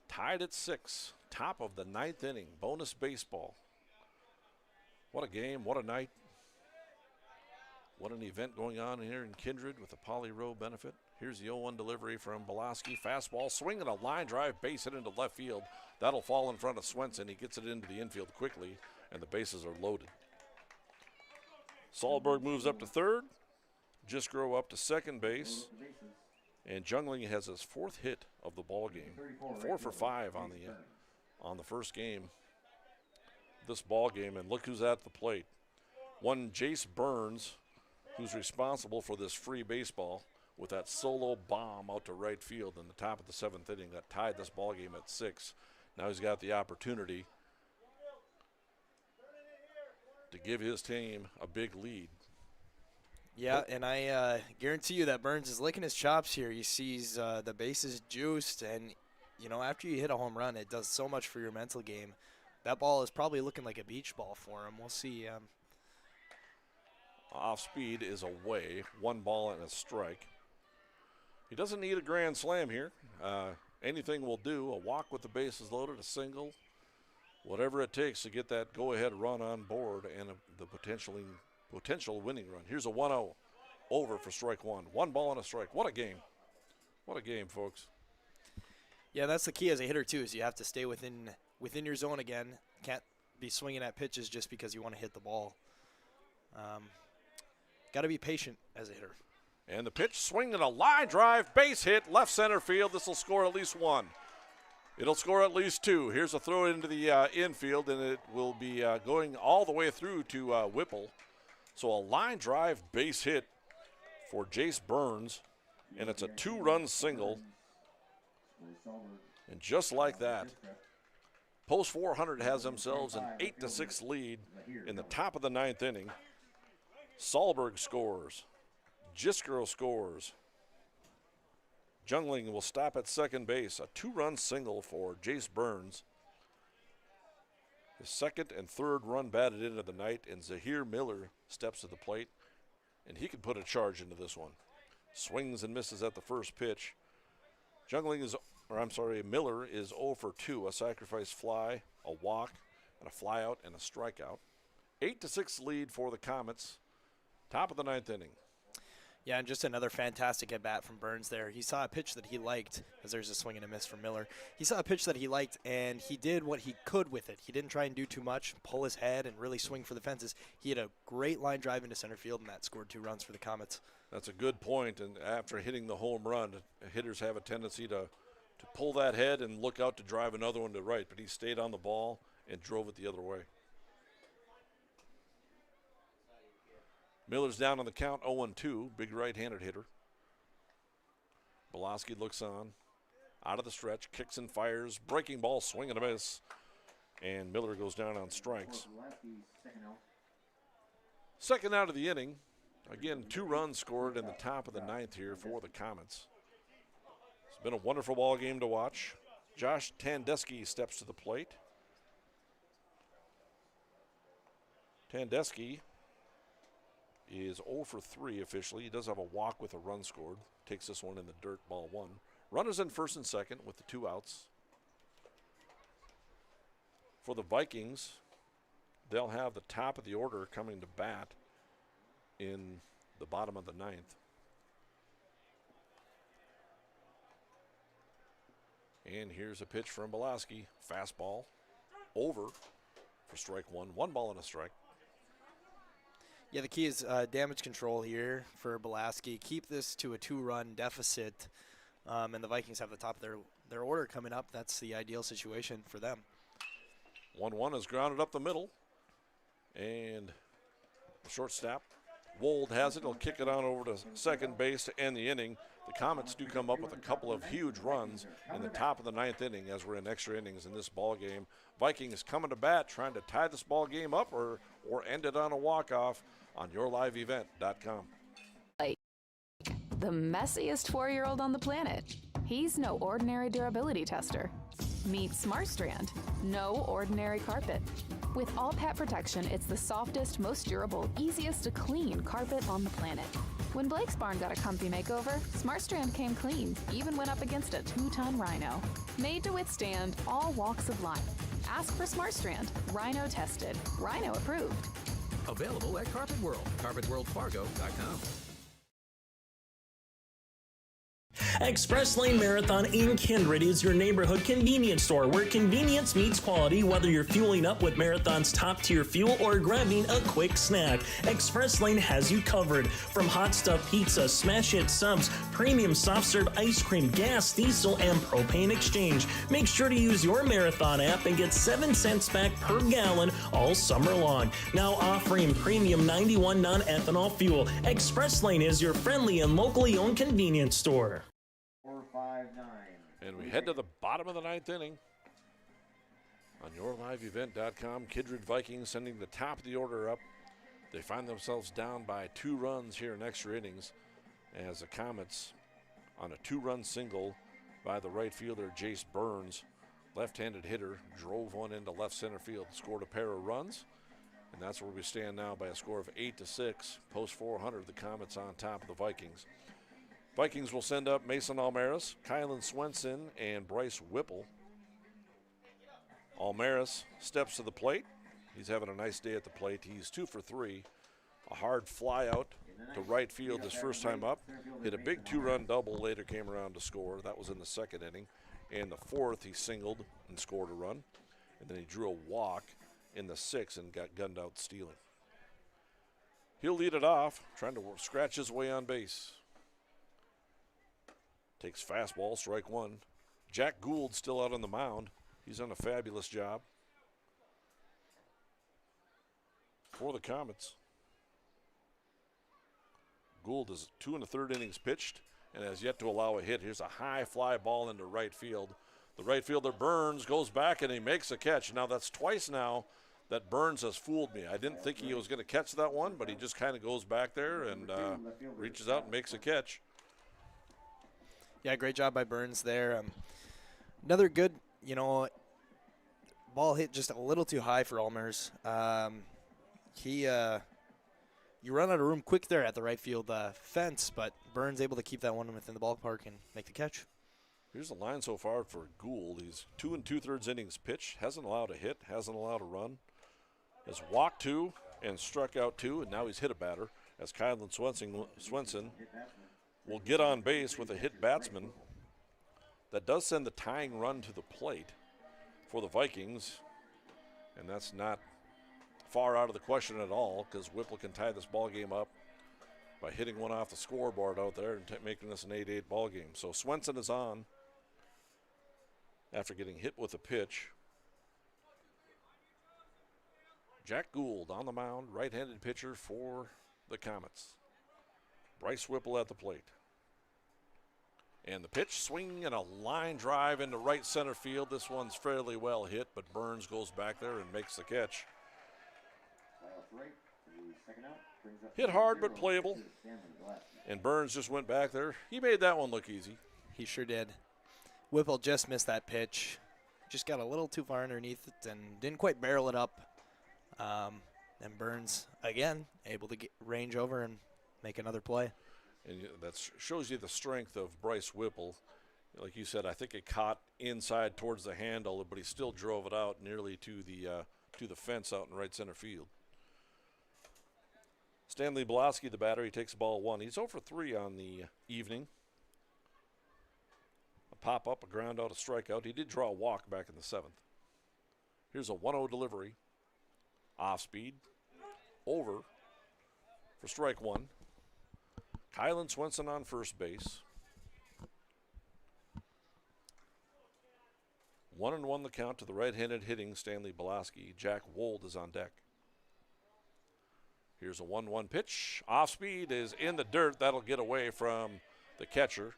Tied at 6. Top of the 9th inning. Bonus baseball. What a game. What a night. What an event going on here in Kindred with the Poly Row benefit. Here's the 0-1 delivery from Belaski. Fastball, swinging a line drive, base hit into left field. That'll fall in front of Swenson. He gets it into the infield quickly, and the bases are loaded. Sahlberg moves up to third. Jiskro up to second base. And Jungling has his 4th hit of the ball game. 4 for 5 on the first game. This ball game, and look who's at the plate. One Jace Burns, who's responsible for this free baseball with that solo bomb out to right field in the top of the 7th inning that tied this ball game at 6. Now he's got the opportunity to give his team a big lead. Yeah, and I guarantee you that Burns is licking his chops here. He sees the bases juiced, and, you know, after you hit a home run, it does so much for your mental game. That ball is probably looking like a beach ball for him. We'll see. Off speed is away. 1 ball and a strike. He doesn't need a grand slam here. Anything will do. A walk with the bases loaded, a single, whatever it takes to get that go-ahead run on board and the potential winning run. Here's a 1-0 over for strike 1. 1 ball and a strike. What a game. What a game, folks. Yeah, that's the key as a hitter, too, is you have to stay within your zone again. Can't be swinging at pitches just because you want to hit the ball. Got to be patient as a hitter. And the pitch, swinging a line drive, base hit, left center field. This will score at least 1. It'll score at least 2. Here's a throw into the infield, and it will be going all the way through to Whipple. So a line drive base hit for Jace Burns, and it's a 2-run single. And just like that, Post 400 has themselves an 8-6 lead in the top of the 9th inning. Sahlberg scores. Jiskro scores. Jungling will stop at second base. A 2-run single for Jace Burns. His second and third run batted into the night, and Zahir Miller steps to the plate, and he can put a charge into this one. Swings and misses at the first pitch. Miller is 0 for 2, a sacrifice fly, a walk, and a flyout, and a strikeout. 8-6 lead for the Comets. Top of the 9th inning. Yeah, and just another fantastic at-bat from Burns there. He saw a pitch that he liked, as there's a swing and a miss from Miller. He saw a pitch that he liked, and he did what he could with it. He didn't try and do too much, pull his head, and really swing for the fences. He had a great line drive into center field, and that scored 2 runs for the Comets. That's a good point, and after hitting the home run, hitters have a tendency to pull that head and look out to drive another one to right, but he stayed on the ball and drove it the other way. Miller's down on the count, 0-2, big right-handed hitter. Belowski looks on, out of the stretch, kicks and fires, breaking ball, swing and a miss, and Miller goes down on strikes. Second out of the inning. Again, 2 runs scored in the top of the 9th here for the Comets. It's been a wonderful ball game to watch. Josh Tandesky steps to the plate. Tandesky is 0 for 3 officially. He does have a walk with a run scored. Takes this one in the dirt, ball 1. Runners in first and second with the 2 outs. For the Vikings, they'll have the top of the order coming to bat in the bottom of the 9th. And here's a pitch from Belowski. Fastball over for strike 1. 1 ball and a strike. Yeah, the key is damage control here for Belowski. Keep this to a 2-run deficit, and the Vikings have the top of their order coming up. That's the ideal situation for them. 1-1 is grounded up the middle, and the shortstop, Wold has it. He'll kick it on over to second base to end the inning. The Comets do come up with a couple of huge runs in the top of the 9th inning as we're in extra innings in this ball game. Vikings coming to bat, trying to tie this ball game up or end it on a walk-off on yourliveevent.com. The messiest 4-year-old on the planet. He's no ordinary durability tester. Meet SmartStrand, no ordinary carpet. With all pet protection, it's the softest, most durable, easiest to clean carpet on the planet. When Blake's barn got a comfy makeover, SmartStrand came clean, even went up against a 2-ton rhino. Made to withstand all walks of life. Ask for SmartStrand. Rhino tested. Rhino approved. Available at Carpet World. CarpetWorldFargo.com. Express Lane Marathon in Kindred is your neighborhood convenience store where convenience meets quality, whether you're fueling up with Marathon's top-tier fuel or grabbing a quick snack. Express Lane has you covered. From hot stuff pizza, smash hit subs, premium soft serve ice cream, gas, diesel, and propane exchange. Make sure to use your Marathon app and get 7 cents back per gallon all summer long. Now offering premium 91 non-ethanol fuel. Express Lane is your friendly and locally owned convenience store. 4-5-9. And we head to the bottom of the 9th inning. On yourliveevent.com, Kindred Vikings sending the top of the order up. They find themselves down by 2 runs here in extra innings as the Comets, on a 2-run single by the right fielder, Jace Burns, left-handed hitter, drove one into left center field, scored a pair of runs, and that's where we stand now by a score of 8-6. Post 400, the Comets on top of the Vikings. Vikings will send up Mason Almaris, Kylan Swenson, and Bryce Whipple. Almaris steps to the plate. He's having a nice day at the plate. He's 2 for 3. A hard fly out to right field his first time up. Hit a big 2-run double, later came around to score. That was in the 2nd inning. In the 4th, he singled and scored a run. And then he drew a walk in the 6th and got gunned out stealing. He'll lead it off, trying to scratch his way on base. Takes fastball, strike 1. Jack Gould still out on the mound. He's done a fabulous job for the Comets. Gould is 2 1/3 innings pitched and has yet to allow a hit. Here's a high fly ball into right field. The right fielder Burns goes back and he makes a catch. Now that's twice now that Burns has fooled me. I didn't think he was going to catch that one, but he just kind of goes back there and reaches out and makes a catch. Yeah, great job by Burns there. Another good, ball hit just a little too high for Almers. You run out of room quick there at the right field fence, but Burns able to keep that one within the ballpark and make the catch. Here's the line so far for Gould. He's 2 2/3 innings pitched, hasn't allowed a hit, hasn't allowed a run, has walked 2 and struck out 2, and now he's hit a batter as Kylan Swenson will get on base with a hit batsman. That does send the tying run to the plate for the Vikings, and that's not far out of the question at all because Whipple can tie this ball game up by hitting one off the scoreboard out there and making this an 8-8 ball game. So Swenson is on after getting hit with a pitch. Jack Gould on the mound, right-handed pitcher for the Comets. Bryce Whipple at the plate. And the pitch, swing and a line drive into right center field. This one's fairly well hit, but Burns goes back there and makes the catch. Hit hard but playable. And Burns just went back there. He made that one look easy. He sure did. Whipple just missed that pitch. Just got a little too far underneath it and didn't quite barrel it up. And Burns, again, able to range over and make another play. And that shows you the strength of Bryce Whipple. Like you said, I think it caught inside towards the handle, but he still drove it out nearly to the fence out in right center field. Stanley Belaski, the batter, he takes ball 1. He's 0 for 3 on the evening. A pop-up, a ground out, a strikeout. He did draw a walk back in the 7th. Here's a 1-0 delivery. Off speed. Over for strike 1. Kylan Swenson on first base. 1-1 the count to the right-handed hitting Stanley Belaski. Jack Wold is on deck. Here's a 1-1 pitch. Off speed is in the dirt. That'll get away from the catcher.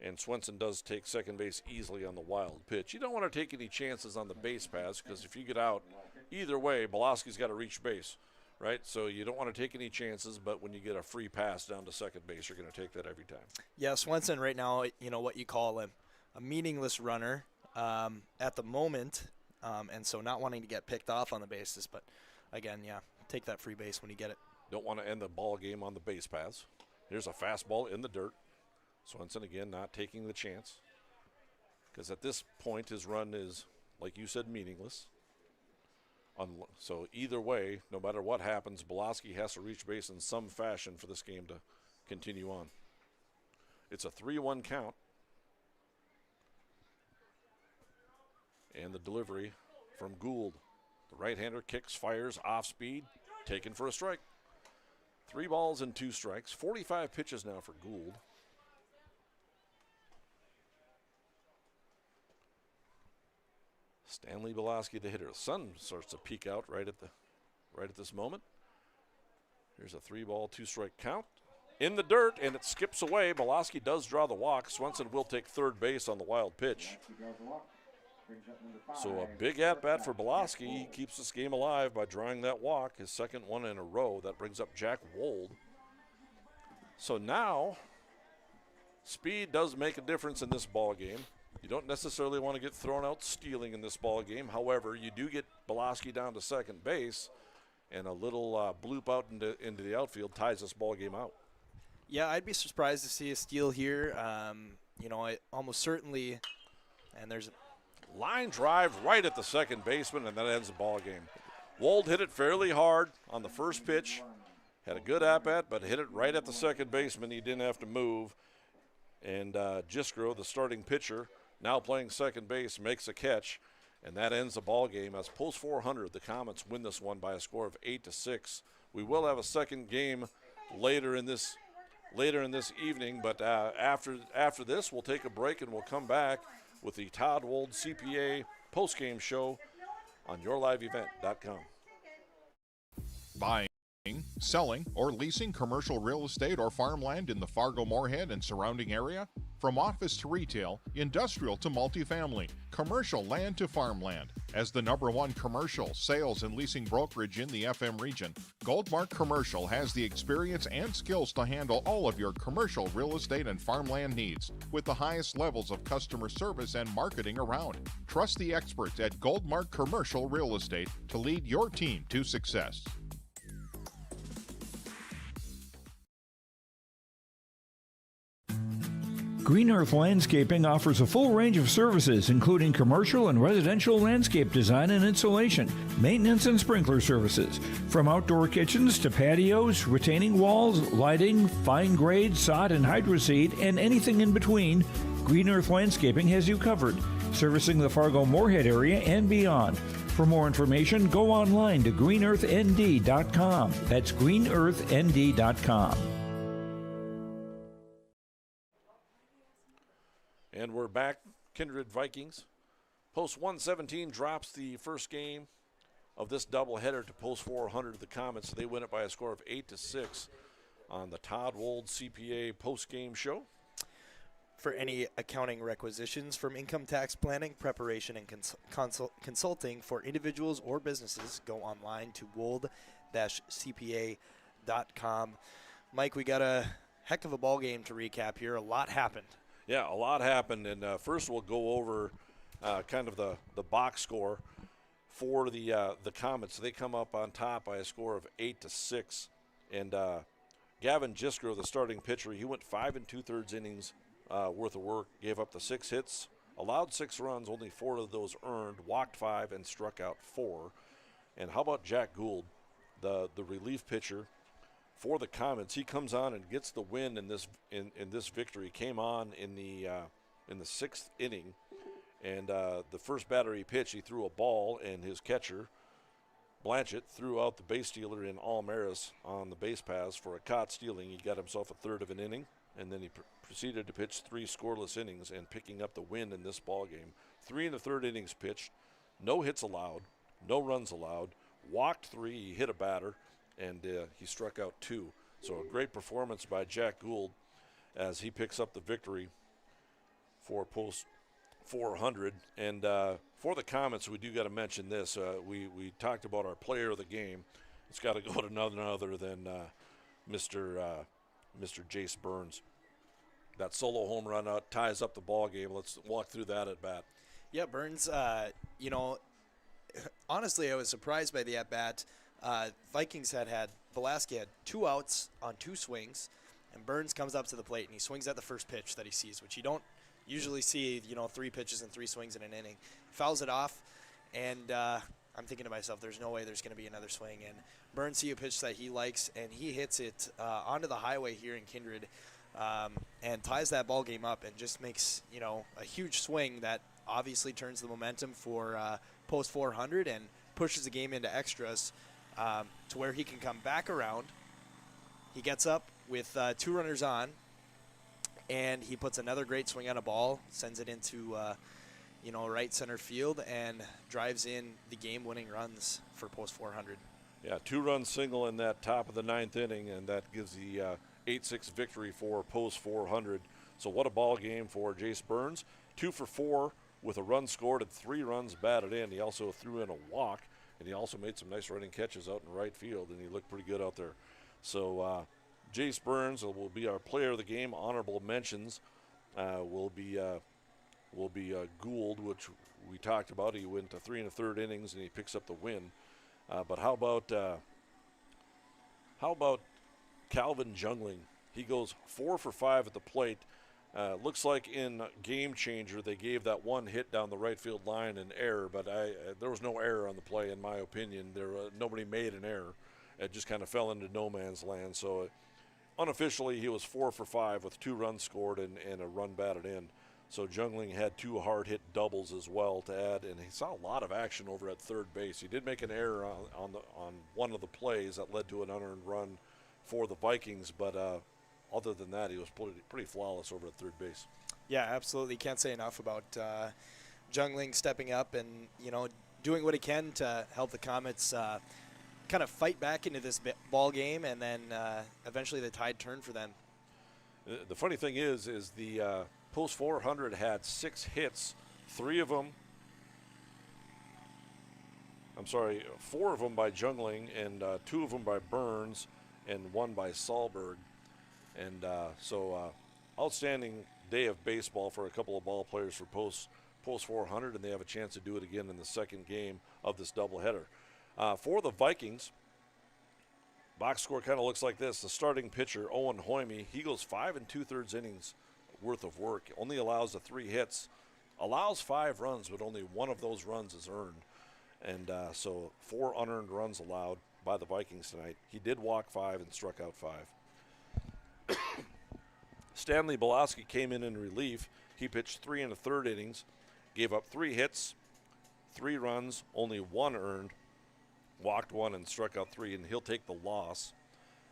And Swenson does take second base easily on the wild pitch. You don't want to take any chances on the base paths because if you get out, either way, Belaski's got to reach base, right? So you don't want to take any chances, but when you get a free pass down to second base, you're going to take that every time. Yeah, Swenson right now, what you call a meaningless runner at the moment, and so not wanting to get picked off on the bases. But, again, yeah, take that free base when you get it. Don't want to end the ball game on the base paths. Here's a fastball in the dirt. Swenson, again, not taking the chance because at this point his run is, like you said, meaningless. So either way, no matter what happens, Belaski has to reach base in some fashion for this game to continue on. It's a 3-1 count. And the delivery from Gould. The right-hander kicks, fires, off speed, taken for a strike. 3 balls and 2 strikes. 45 pitches now for Gould. Stanley Belaski, the hitter. The sun starts to peek out right at this moment. Here's a 3-ball, 2-strike count. In the dirt, and it skips away. Belaski does draw the walk. Swenson will take third base on the wild pitch. So a big at-bat for Belaski. He keeps this game alive by drawing that walk, his second one in a row. That brings up Jack Wold. So now, speed does make a difference in this ball game. You don't necessarily want to get thrown out stealing in this ball game. However, you do get Belaski down to second base, and a little bloop out into the outfield ties this ball game out. Yeah, I'd be surprised to see a steal here. I almost certainly, and there's a line drive right at the second baseman, and that ends the ball game. Wold hit it fairly hard on the first pitch. Had a good at-bat, but hit it right at the second baseman. He didn't have to move. And Jiskro, the starting pitcher, now playing second base, makes a catch, and that ends the ball game. As post 400, the Comets win this one by a score of 8-6. We will have a second game later in this evening, but after this, we'll take a break and we'll come back with the Todd Wold CPA postgame show on yourliveevent.com. Buying, selling, or leasing commercial real estate or farmland in the Fargo-Moorhead and surrounding area? From office to retail, industrial to multifamily, commercial land to farmland. As the #1 commercial, sales, and leasing brokerage in the FM region, Goldmark Commercial has the experience and skills to handle all of your commercial real estate and farmland needs with the highest levels of customer service and marketing around. Trust the experts at Goldmark Commercial Real Estate to lead your team to success. Green Earth Landscaping offers a full range of services, including commercial and residential landscape design and installation, maintenance and sprinkler services. From outdoor kitchens to patios, retaining walls, lighting, fine grade, sod and hydroseed, and anything in between, Green Earth Landscaping has you covered, servicing the Fargo-Moorhead area and beyond. For more information, go online to greenearthnd.com. That's greenearthnd.com. And we're back. Kindred Vikings. Post 117 drops the first game of this doubleheader to post 400 of the Comets. They win it by a score of 8-6 on the Todd Wold CPA post-game show. For any accounting requisitions from income tax planning, preparation, and consulting for individuals or businesses, go online to wold-cpa.com. Mike, we got a heck of a ball game to recap here. A lot happened. Yeah, a lot happened, and first we'll go over kind of the box score for the Comets. They come up on top by a score of 8-6, and Gavin Jiskro, the starting pitcher, he went 5 2/3 innings worth of work, gave up the 6 hits, allowed 6 runs, only 4 of those earned, walked 5, and struck out 4. And how about Jack Gould, the relief pitcher for the Comets? He comes on and gets the win in this victory. Came on in the 6th inning, and the first batter he pitched, he threw a ball, and his catcher Blanchett threw out the base stealer in Almaris on the base paths for a caught stealing. He got himself a third of an inning, and then he proceeded to pitch 3 scoreless innings and picking up the win in this ball game. 3 1/3 innings pitched, no hits allowed, no runs allowed, walked 3, he hit a batter, and he struck out 2. So a great performance by Jack Gould as he picks up the victory for post 400. And for the Comets, we do got to mention this. We talked about our player of the game. It's got to go to none other than Mr. Jace Burns. That solo home run out ties up the ball game. Let's walk through that at bat. Yeah, Burns, honestly, I was surprised by the at-bat. Vikings had Belaski had 2 outs on 2 swings, and Burns comes up to the plate and he swings at the first pitch that he sees, which you don't usually see, 3 pitches and 3 swings in an inning. Fouls it off, and I'm thinking to myself, there's no way there's going to be another swing. And Burns sees a pitch that he likes, and he hits it onto the highway here in Kindred, and ties that ball game up and just makes, a huge swing that obviously turns the momentum for post 400 and pushes the game into extras. To where he can come back around. He gets up with 2 runners on, and he puts another great swing on a ball, sends it into right center field, and drives in the game-winning runs for post 400. Yeah, 2-run single in that top of the 9th inning, and that gives the 8-6 victory for post 400. So what a ball game for Jace Burns. 2 for 4 with a run scored and 3 runs batted in. He also threw in a walk, and he also made some nice running catches out in right field, and he looked pretty good out there. So Jace Burns will be our player of the game. Honorable mentions will be Gould, which we talked about. He went to 3 1/3 innings, and he picks up the win. But how about Calvin Jungling? He goes 4 for 5 at the plate. Looks like in Game Changer they gave that one hit down the right field line an error, but there was no error on the play in my opinion. Nobody made an error. It just kind of fell into no man's land. So unofficially he was 4 for 5 with 2 runs scored and a run batted in. So Jungling had 2 hard hit doubles as well to add, and he saw a lot of action over at third base. He did make an error on one of the plays that led to an unearned run for the Vikings, but other than that, he was pretty flawless over at third base. Yeah, absolutely. Can't say enough about Jungling stepping up and, doing what he can to help the Comets kind of fight back into this ball game, and then eventually the tide turned for them. The funny thing is the Post 400 had 6 hits, 4 of them by Jungling, and 2 of them by Burns, and 1 by Sahlberg. And so outstanding day of baseball for a couple of ball players for Post 400, and they have a chance to do it again in the second game of this doubleheader. For the Vikings, box score kind of looks like this. The starting pitcher, Owen Hoyme, he goes 5 2/3 innings worth of work. Only allows 3 hits, allows 5 runs, but only 1 of those runs is earned. And so 4 unearned runs allowed by the Vikings tonight. He did walk 5 and struck out 5. Stanley Belaski came in relief. He pitched 3 1/3 innings, gave up 3 hits, 3 runs, only 1 earned, walked 1 and struck out 3, and he'll take the loss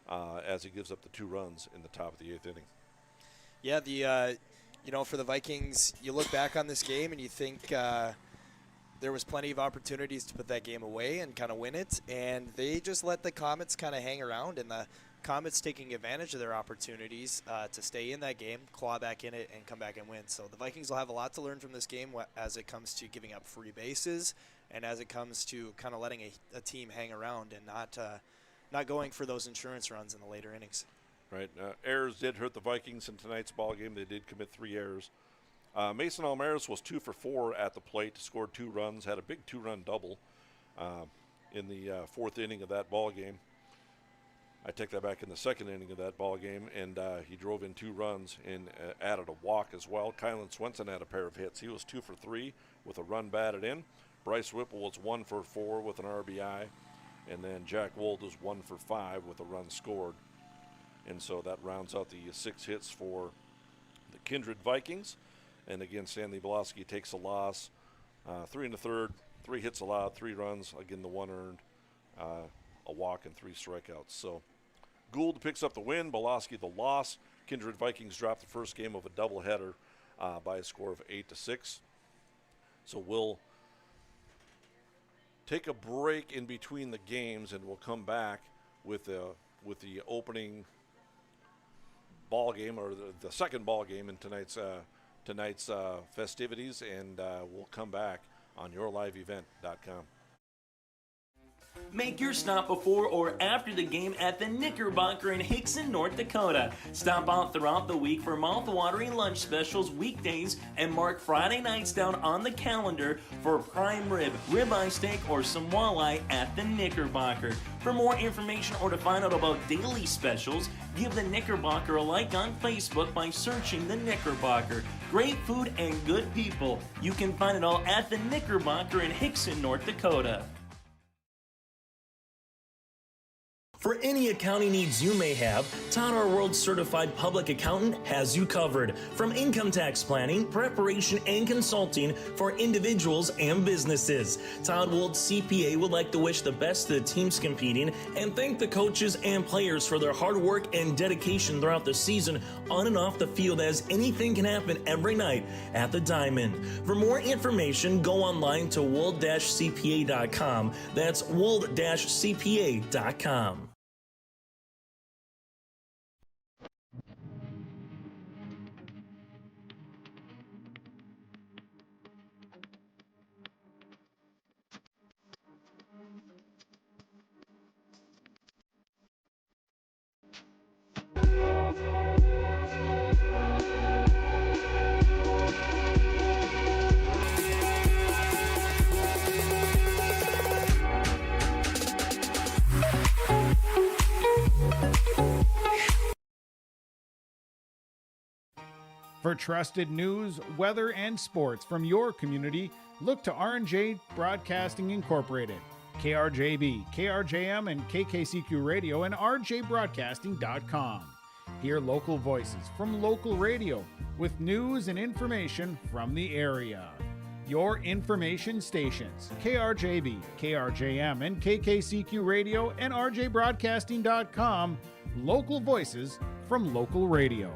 as he gives up the 2 runs in the top of the 8th inning. Yeah, for the Vikings, you look back on this game and you think there was plenty of opportunities to put that game away and kind of win it, and they just let the Comets kind of hang around, and the Comets taking advantage of their opportunities to stay in that game, claw back in it, and come back and win. So the Vikings will have a lot to learn from this game as it comes to giving up free bases and as it comes to kind of letting a team hang around and not going for those insurance runs in the later innings. Right. Errors did hurt the Vikings in tonight's ball game. They did commit 3 errors. Mason Almaris was 2 for 4 at the plate, scored 2 runs, had a big 2-run double in the 4th inning of that ball game. I take that back, in the 2nd inning of that ball game, and he drove in 2 runs and added a walk as well. Kylan Swenson had a pair of hits. He was 2 for 3 with a run batted in. Bryce Whipple was 1 for 4 with an RBI, and then Jack Wold was 1 for 5 with a run scored. And so that rounds out the 6 hits for the Kindred Vikings. And again, Stanley Belaski takes a loss. 3 1/3, 3 hits allowed, 3 runs. Again, the 1 earned, a walk, and 3 strikeouts. So Gould picks up the win, Belaski the loss. Kindred Vikings dropped the first game of a doubleheader by a score of 8-6. So we'll take a break in between the games, and we'll come back with the opening ball game, or the second ball game in tonight's festivities, and we'll come back on yourliveevent.com. Make your stop before or after the game at the Knickerbocker in Hickson, North Dakota. Stop out throughout the week for mouth-watering lunch specials weekdays and mark Friday nights down on the calendar for prime rib, ribeye steak, or some walleye at the Knickerbocker. For more information or to find out about daily specials, give the Knickerbocker a like on Facebook by searching the Knickerbocker. Great food and good people. You can find it all at the Knickerbocker in Hickson, North Dakota. For any accounting needs you may have, Todd, our world certified public accountant, has you covered. From income tax planning, preparation, and consulting for individuals and businesses. Todd Wold CPA would like to wish the best to the teams competing and thank the coaches and players for their hard work and dedication throughout the season on and off the field, as anything can happen every night at the Diamond. For more information, go online to wold-cpa.com. That's wold-cpa.com. For trusted news, weather, and sports from your community, look to R&J Broadcasting Incorporated, KRJB, KRJM, and KKCQ Radio, and rjbroadcasting.com. Hear local voices from local radio with news and information from the area. Your information stations, KRJB, KRJM, and KKCQ Radio, and rjbroadcasting.com. Local voices from local radio.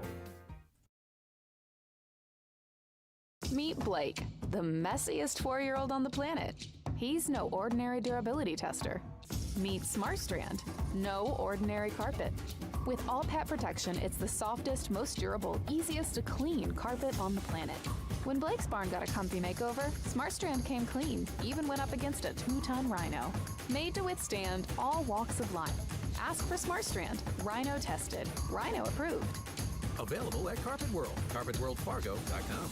Meet Blake, the messiest 4-year-old on the planet. He's no ordinary durability tester. Meet SmartStrand, no ordinary carpet. With all pet protection, it's the softest, most durable, easiest to clean carpet on the planet. When Blake's barn got a comfy makeover, SmartStrand came clean, even went up against a 2-ton rhino. Made to withstand all walks of life. Ask for SmartStrand, rhino tested, rhino approved. Available at Carpet World, carpetworldfargo.com.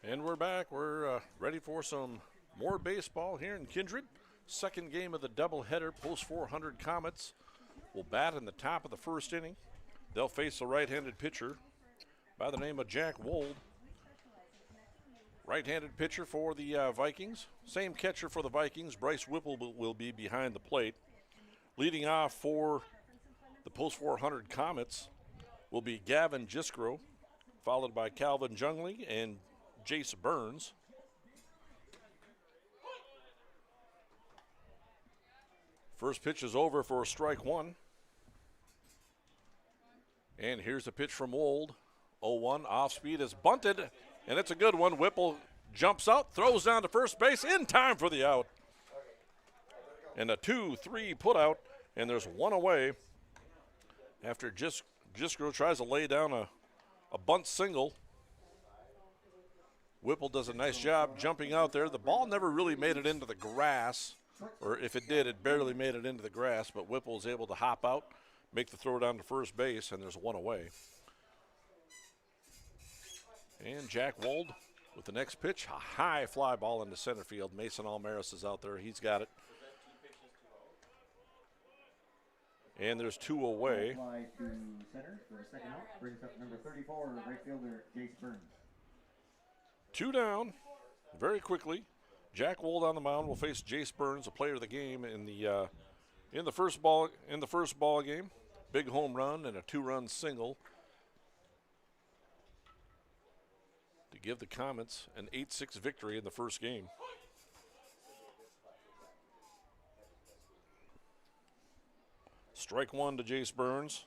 And we're back. We're ready for some more baseball here in Kindred. Second game of the doubleheader. Post 400 Comets will bat in the top of the first inning. They'll face a right-handed pitcher by the name of Jack Wold. Right-handed pitcher for the Vikings. Same catcher for the Vikings. Bryce Whipple will be behind the plate. Leading off for the Post 400 Comets will be Gavin Jiskro, followed by Calvin Jungley and Jace Burns. First pitch is over for strike one. And here's a pitch from Wold. 0-1, off speed is bunted, and it's a good one. Whipple jumps out, throws down to first base in time for the out. And a 2-3 put out, and there's one away after Jiskro tries to lay down a bunt single. Whipple does a nice job jumping out there. The ball never really made it into the grass, or if it did, it barely made it into the grass, but Whipple was able to hop out, make the throw down to first base, and there's one away. And Jack Wold with the next pitch, a high fly ball into center field. Mason Almaris is out there. He's got it. And there's two away. Fly to center for the second out. Brings up number 34, right fielder Jace Burns. Two down very quickly. Jack Wold on the mound will face Jace Burns, a player of the game in the first ball game. Big home run and a 2-run single to give the Comets an 8-6 victory in the first game. Strike one to Jace Burns.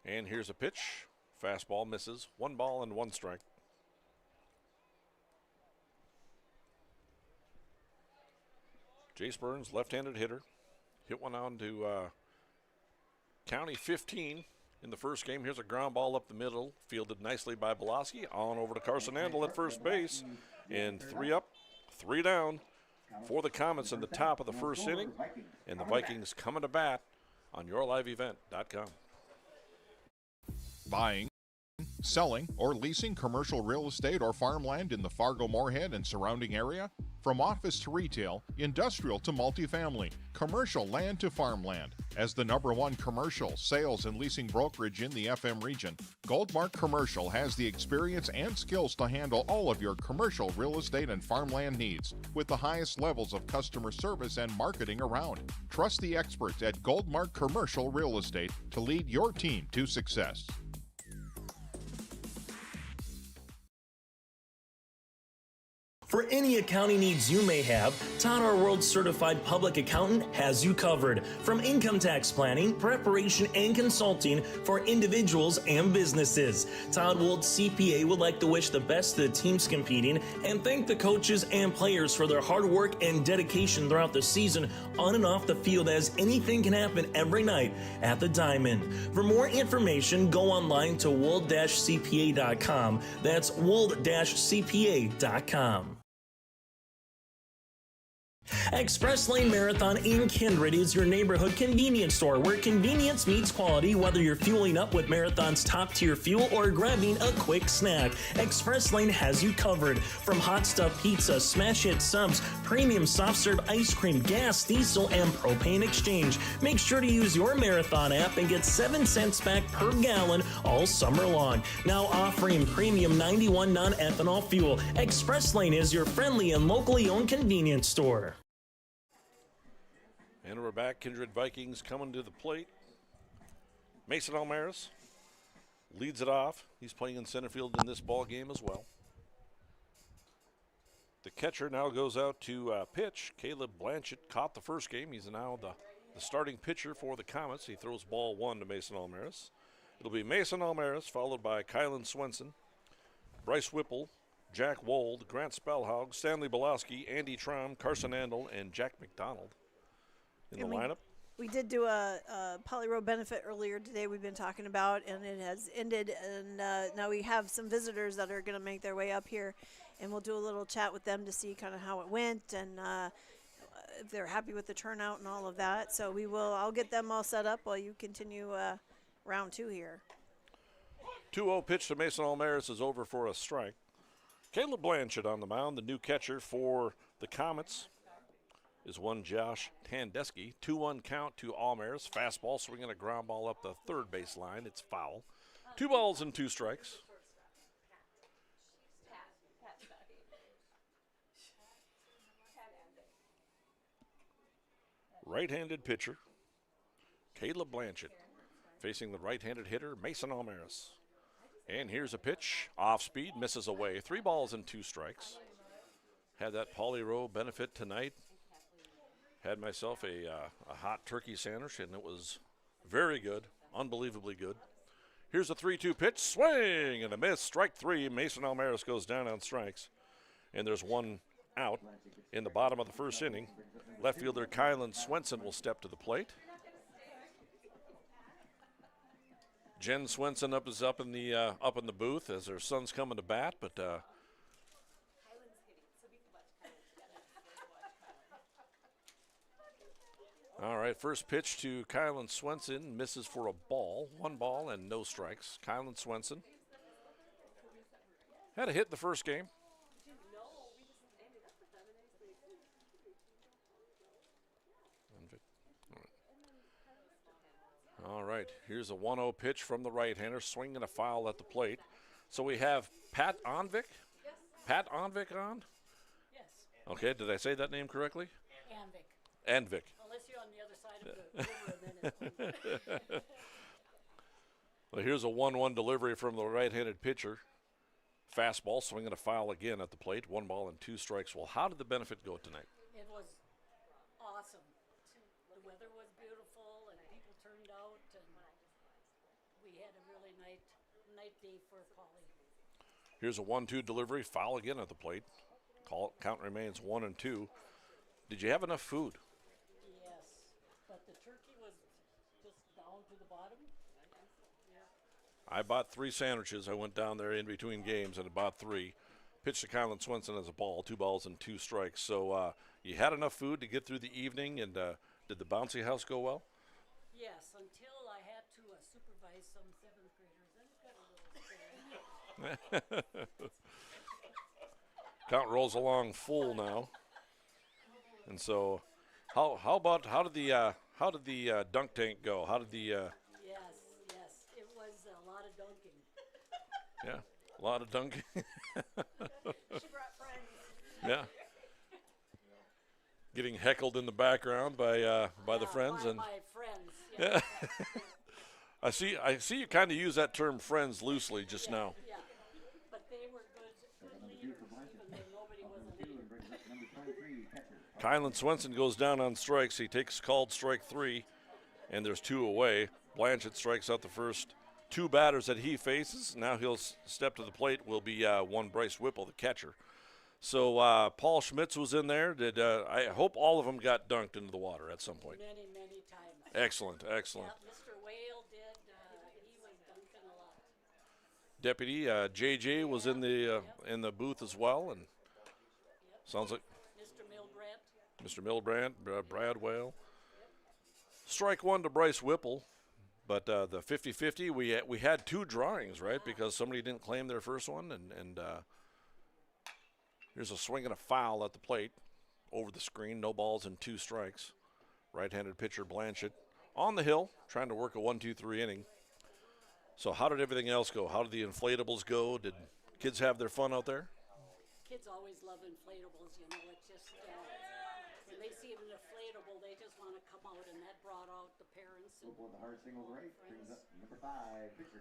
And here's a pitch. Fastball misses. 1 ball and 1 strike. Jace Burns, left-handed hitter. Hit one on to County 15 in the first game. Here's a ground ball up the middle, fielded nicely by Belaski. On over to Carson Andel at first base. And 3 up, 3 down for the Comets in the top of the first inning. And the Vikings coming to bat on yourliveevent.com. Buying, selling, or leasing commercial real estate or farmland in the Fargo-Moorhead and surrounding area? From office to retail, industrial to multifamily, commercial land to farmland. As the #1 commercial sales and leasing brokerage in the FM region, Goldmark Commercial has the experience and skills to handle all of your commercial real estate and farmland needs with the highest levels of customer service and marketing around. Trust the experts at Goldmark Commercial Real Estate to lead your team to success. For any accounting needs you may have, Todd R. World Certified Public Accountant has you covered. From income tax planning, preparation, and consulting for individuals and businesses. Todd Wold CPA would like to wish the best to the teams competing and thank the coaches and players for their hard work and dedication throughout the season on and off the field, as anything can happen every night at the Diamond. For more information, go online to wold-cpa.com. That's wold-cpa.com. Express Lane Marathon in Kindred is your neighborhood convenience store where convenience meets quality, whether you're fueling up with Marathon's top-tier fuel or grabbing a quick snack. Express Lane has you covered. From hot stuff pizza, smash hit subs, premium soft serve ice cream, gas, diesel, and propane exchange. Make sure to use your Marathon app and get 7 cents back per gallon all summer long. Now offering premium 91 non-ethanol fuel. Express Lane is your friendly and locally owned convenience store. And we're back. Kindred Vikings coming to the plate. Mason Almaris leads it off. He's playing in center field in this ball game as well. The catcher now goes out to pitch. Caleb Blanchett caught the first game. He's now the starting pitcher for the Comets. He throws ball 1 to Mason Almaris. It'll be Mason Almaris, followed by Kylan Swenson, Bryce Whipple, Jack Wold, Grant Spellhaug, Stanley Belowski, Andy Traum, Carson Andel, and Jack McDonald in the lineup. We did do a Poly Road benefit earlier today we've been talking about, and it has ended, and now we have some visitors that are going to make their way up here, and we'll do a little chat with them to see kind of how it went and if they're happy with the turnout and all of that. So I'll get them all set up while you continue round 2 here. 2-0 pitch to Mason Almaris is over for a strike. Caleb Blanchett on the mound, the new catcher for the Comets, is one Josh Tandesky. 2-1 count to Almaris. Fastball swinging a ground ball up the third base line. It's foul. 2 balls and 2 strikes. Right-handed pitcher, Caleb Blanchett, facing the right-handed hitter, Mason Almaris. And here's a pitch, off speed, misses away. 3 balls and 2 strikes. Had that Pauly Rowe benefit tonight. Had myself a hot turkey sandwich, and it was very good, unbelievably good. Here's a 3-2 pitch, swing and a miss. Strike 3. Mason Almaris goes down on strikes, and there's 1 out in the bottom of the first inning. Left fielder Kylan Swenson will step to the plate. Jen Swenson is up in the booth as her son's coming to bat, but all right, first pitch to Kylan Swenson, misses for a ball. 1 ball and no strikes. Kylan Swenson had a hit in the first game. All right, here's a 1-0 pitch from the right-hander, swinging a foul at the plate. So we have Pat Onvik. Yes. Pat Onvik on? Yes. Okay, did I say that name correctly? Anvik. Anvik. Unless you're on the other side of the river, then it's Well, here's a 1-1 delivery from the right-handed pitcher. Fastball, swinging a foul again at the plate. 1 ball and 2 strikes. Well, how did the benefit go tonight? It was awesome. The weather was beautiful, and people turned out, and we had a really night day for Pauly. Here's a 1-2 delivery, foul again at the plate. Count remains 1-2. Did you have enough food? Yes, but the turkey was just down to the bottom. I bought 3 sandwiches. I went down there in between games and I bought 3. Pitched to Kylan Swenson as a ball, 2 balls and 2 strikes. So you had enough food to get through the evening, and did the bouncy house go well? Yes, until I had to supervise some 7th graders, then it got a little scary. Count rolls along full now. And so, how did the dunk tank go? How did the Yes, it was a lot of dunking. Yeah, a lot of dunking. She brought friends. Yeah. Getting heckled in the background by the friends and my friends. Yeah. I see you kind of use that term "friends" loosely just now. Yeah, but they were good leaders, even though nobody was a leader. Kylan Swenson goes down on strikes. He takes called strike 3, and there's 2 away. Blanchett strikes out the first 2 batters that he faces. Now he'll step to the plate. Will be one Bryce Whipple, the catcher. So Paul Schmitz was in there. I hope all of them got dunked into the water at some point. Many times. Excellent. Yeah, Mr. Whale did. He was dunking a lot. Deputy JJ was in the booth as well, and sounds like Mr. Milbrandt, Brad Whale. Strike 1 to Bryce Whipple, but the 50-50, we had 2 drawings, right? Because somebody didn't claim their first one, and here's a swing and a foul at the plate over the screen. No balls and 2 strikes. Right-handed pitcher Blanchett on the hill, trying to work a 1-2-3 inning. So how did everything else go? How did the inflatables go? Did kids have their fun out there? Kids always love inflatables, you know. It's just when they see an inflatable, they just want to come out, and that brought out the parents. And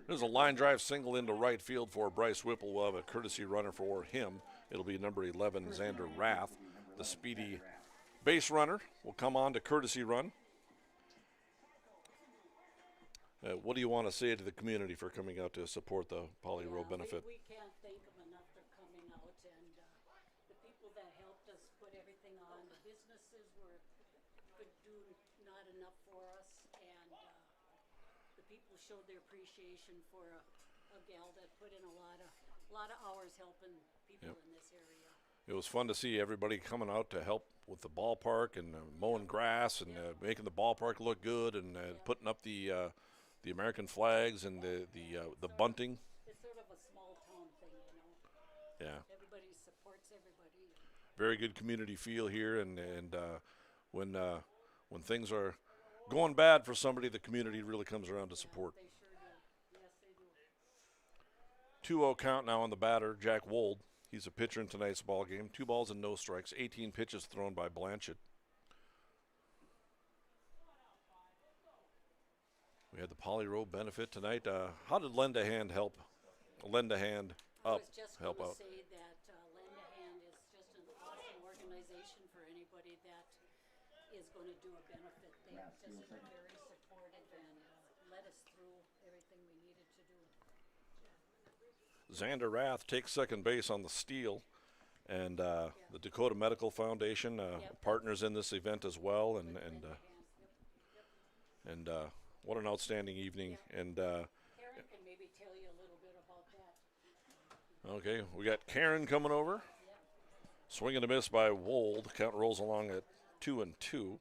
there's a line drive single into right field for Bryce Whipple. We'll have a courtesy runner for him. It'll be number 11, Xander Rath, the speedy base runner. Will come on to courtesy run. What do you want to say to the community for coming out to support the Pauly Rowe benefit? We can't thank them enough for coming out, and the people that helped us put everything on. The businesses could do not enough for us, and the people showed their appreciation for a gal that put in a lot of hours helping people in this area. It was fun to see everybody coming out to help with the ballpark and mowing grass and making the ballpark look good and putting up the the American flags and the bunting. It's sort of a small town thing, you know. Yeah. Everybody supports everybody. Very good community feel here, and when things are going bad for somebody, the community really comes around to support. They sure do. Yes, they do. 2-0 count now on the batter, Jack Wold. He's a pitcher in tonight's ball game. 2 balls and no strikes. 18 pitches thrown by Blanchett. We had the Poly Row benefit tonight. How did Lend a Hand help? Lend a Hand I up was just help going out. to say that Lend a Hand is just an awesome organization for anybody that is going to do a benefit. They have just been very supportive and led us through everything we needed to do. Xander Rath takes second base on the steal, and the Dakota Medical Foundation partners in this event as well, and what an outstanding evening. And Karen can maybe tell you a little bit about that. okay, we got Karen coming over. Swing and a miss by Wold. Count rolls along at 2-2.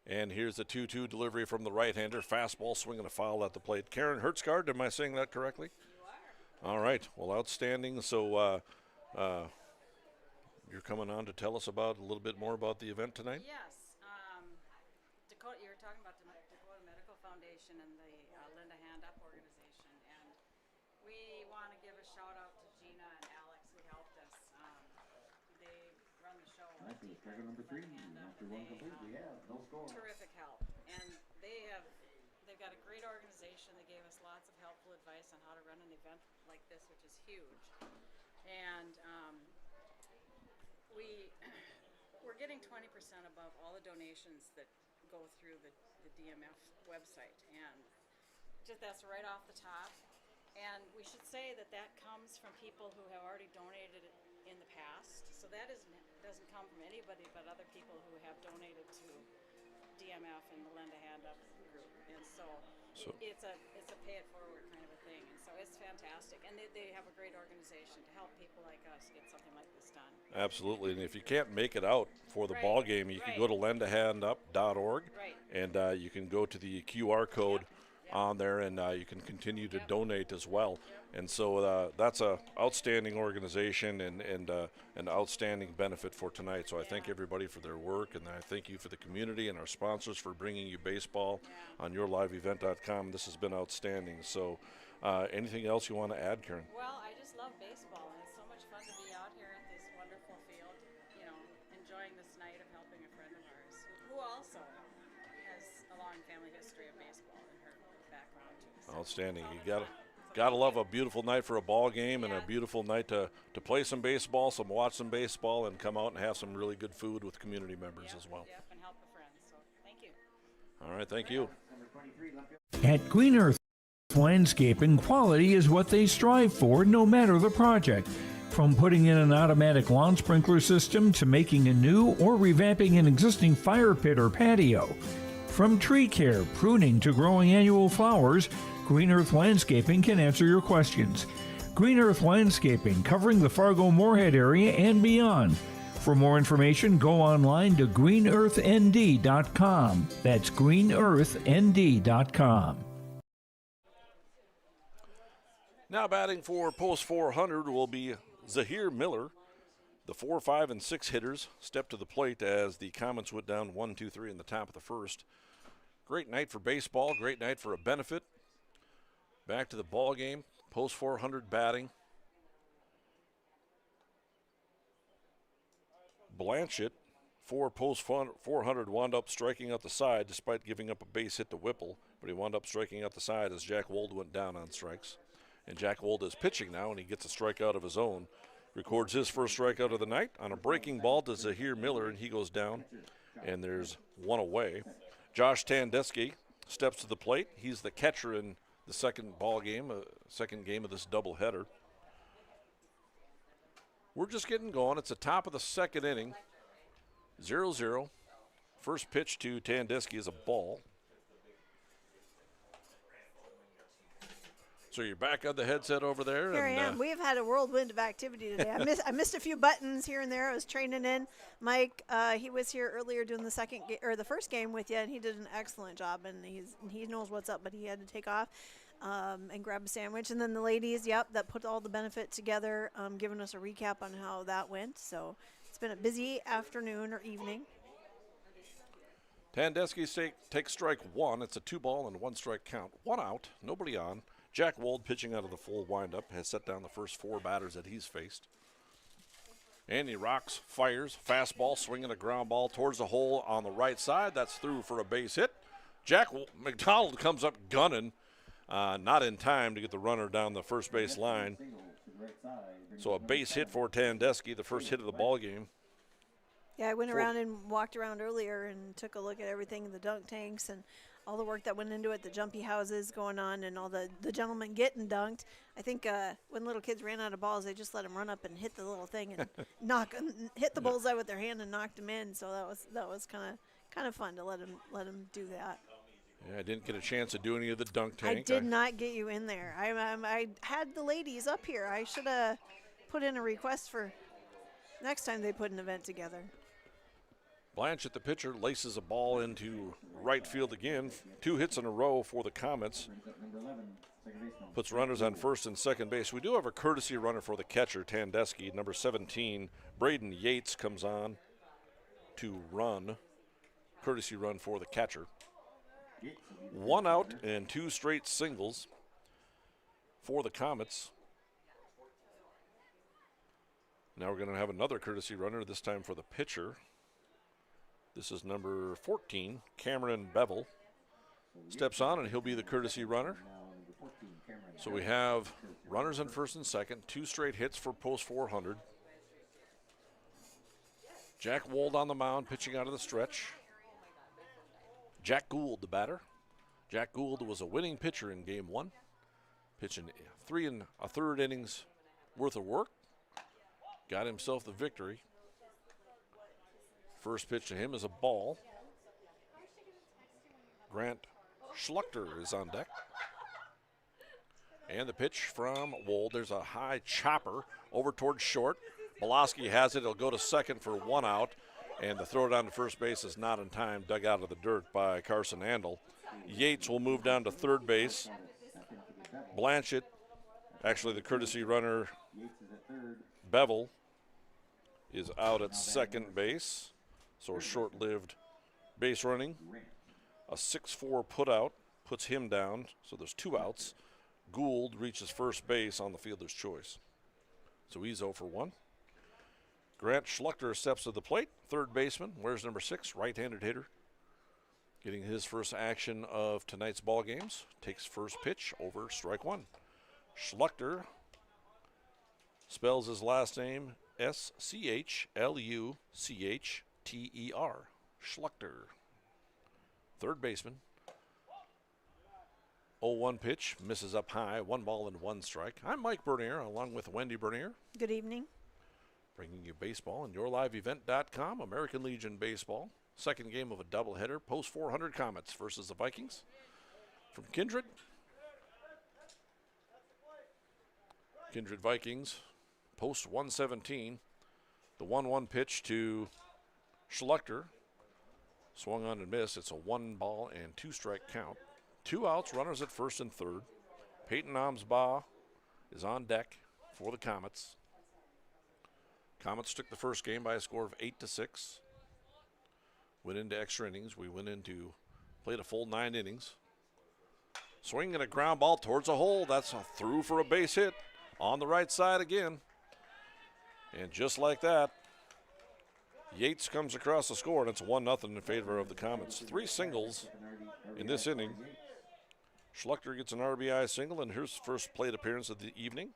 And here's the 2-2 delivery from the right-hander. Fastball, swinging a foul at the plate. Karen Hertzgaard, am I saying that correctly? You are. All right. Well, outstanding. So you're coming on to tell us about a little bit more about the event tonight? Yes. Dakota, you were talking about the Dakota Medical Foundation and the Lend a Hand Up organization. And we want to give a shout-out to Gina and Alex who helped us. They run the show. That's trigger number 3. After one complete, we have no score. Terrific help, and they've got a great organization. They gave us lots of helpful advice on how to run an event like this, which is huge. And we're getting 20% above all the donations that go through the DMF website, and just that's right off the top. And we should say that comes from people who have already donated in the past. So that doesn't come from anybody but other people who have donated to DMF and the Lend a Hand Up group. And so it's a pay it forward kind of a thing. And so it's fantastic. And they have a great organization to help people like us get something like this done. Absolutely. And if you can't make it out for the ball game, you can go to lendahandup.org, and you can go to the QR code on there, and you can continue to donate as well. And so that's a outstanding organization and an outstanding benefit for tonight. So I thank everybody for their work, and I thank you for the community and our sponsors for bringing you baseball on yourliveevent.com. This has been outstanding. So anything else you want to add, Karen? Well, I just love baseball, and it's so much fun to be out here at this wonderful field, enjoying this night of helping a friend of ours who also has a long family history of baseball in her background too. So Outstanding. You gotta love a beautiful night for a ball game and a beautiful night to play some baseball, watch some baseball, and come out and have some really good food with community members as well. Yep, and help a friend. So thank you. All right, thank you. At Green Earth Landscaping, quality is what they strive for, no matter the project. From putting in an automatic lawn sprinkler system to making a new or revamping an existing fire pit or patio. From tree care, pruning to growing annual flowers, Green Earth Landscaping can answer your questions. Green Earth Landscaping, covering the Fargo-Moorhead area and beyond. For more information, go online to greenearthnd.com. That's greenearthnd.com. Now batting for post 400 will be Zahir Miller. The 4, 5, and 6 hitters step to the plate as the Comets went down 1-2-3 in the top of the first. Great night for baseball, great night for a benefit. Back to the ball game, post 400 batting. Blanchett, 4 post 400, wound up striking out the side despite giving up a base hit to Whipple, but he wound up striking out the side as Jack Wold went down on strikes. And Jack Wold is pitching now, and he gets a strikeout of his own. Records his first strikeout of the night on a breaking ball to Zahir Miller, and he goes down, and there's one away. Josh Tandesky steps to the plate. He's the catcher in the second game of this doubleheader. We're just getting going. It's the top of the second inning. 0-0. First pitch to Tandesky is a ball. So you're back on the headset over there. Here I am. We've had a whirlwind of activity today. I missed a few buttons here and there. I was training in. Mike, he was here earlier doing the first game with you, and he did an excellent job. And he knows what's up, but he had to take off and grab a sandwich. And then the ladies, that put all the benefit together, giving us a recap on how that went. So it's been a busy afternoon or evening. Tandesky takes strike one. It's a 2-ball and 1-strike count. 1 out, nobody on. Jack Wold, pitching out of the full windup, has set down the first 4 batters that he's faced. And he rocks, fires, fastball, swinging a ground ball towards the hole on the right side. That's through for a base hit. Jack McDonald comes up gunning, not in time to get the runner down the first base line. So a base hit for Tandesky, the first hit of the ball game. Yeah, I went around and walked around earlier and took a look at everything in the dunk tanks and all the work that went into it, the jumpy houses going on and all the gentlemen getting dunked. I think when little kids ran out of balls, they just let them run up and hit the little thing and hit the bullseye with their hand and knocked them in. So that was kind of fun to let them do that. Yeah, I didn't get a chance to do any of the dunk tank. I did not get you in there. I had the ladies up here. I should have put in a request for next time they put an event together. Blanchett, the pitcher, laces a ball into right field again. 2 hits in a row for the Comets. Puts runners on first and second base. We do have a courtesy runner for the catcher, Tandesky. Number 17, Braden Yates, comes on to run. Courtesy run for the catcher. 1 out and 2 straight singles for the Comets. Now we're going to have another courtesy runner, this time for the pitcher. This is number 14, Cameron Bevel. Steps on, and he'll be the courtesy runner. So we have runners in first and second, 2 straight hits for post 400. Jack Wold on the mound, pitching out of the stretch. Jack Gould, the batter. Jack Gould was a winning pitcher in game 1, pitching 3 1/3 innings worth of work. Got himself the victory. First pitch to him is a ball. Grant Schluchter is on deck. And the pitch from Wold. There's a high chopper over towards short. Boloski has it. It'll go to second for 1 out. And the throw down to first base is not in time, dug out of the dirt by Carson Andel. Yates will move down to third base. Blanchett, actually the courtesy runner, Bevel, is out at second base. So a short-lived base running. A 6-4 putout puts him down, so there's 2 outs. Gould reaches first base on the fielder's choice. So he's 0 for 1. Grant Schluchter steps to the plate, third baseman. Where's number 6, right-handed hitter? Getting his first action of tonight's ball games. Takes first pitch over strike 1. Schluchter spells his last name S-C-H-L-U-C-H. T-E-R, Schluchter. Third baseman. 0-1 pitch, misses up high, 1 ball and 1 strike. I'm Mike Bernier, along with Wendy Bernier. Good evening. Bringing you baseball on yourliveevent.com, American Legion Baseball. Second game of a doubleheader, post 400 Comets versus the Vikings. From Kindred. Kindred Vikings, post 117. The 1-1 pitch to Schluchter, swung on and missed. It's a 1 ball and 2 strike count. 2 outs, runners at first and third. Peyton Amsbaugh is on deck for the Comets. Comets took the first game by a score of 8-6. Went into extra innings. We played a full 9 innings. Swinging a ground ball towards a hole. That's a through for a base hit on the right side again. And just like that, Yates comes across the score, and it's 1-0 in favor of the Comets. 3 singles in this inning. Schluchter gets an RBI single, and here's first plate appearance of the evening.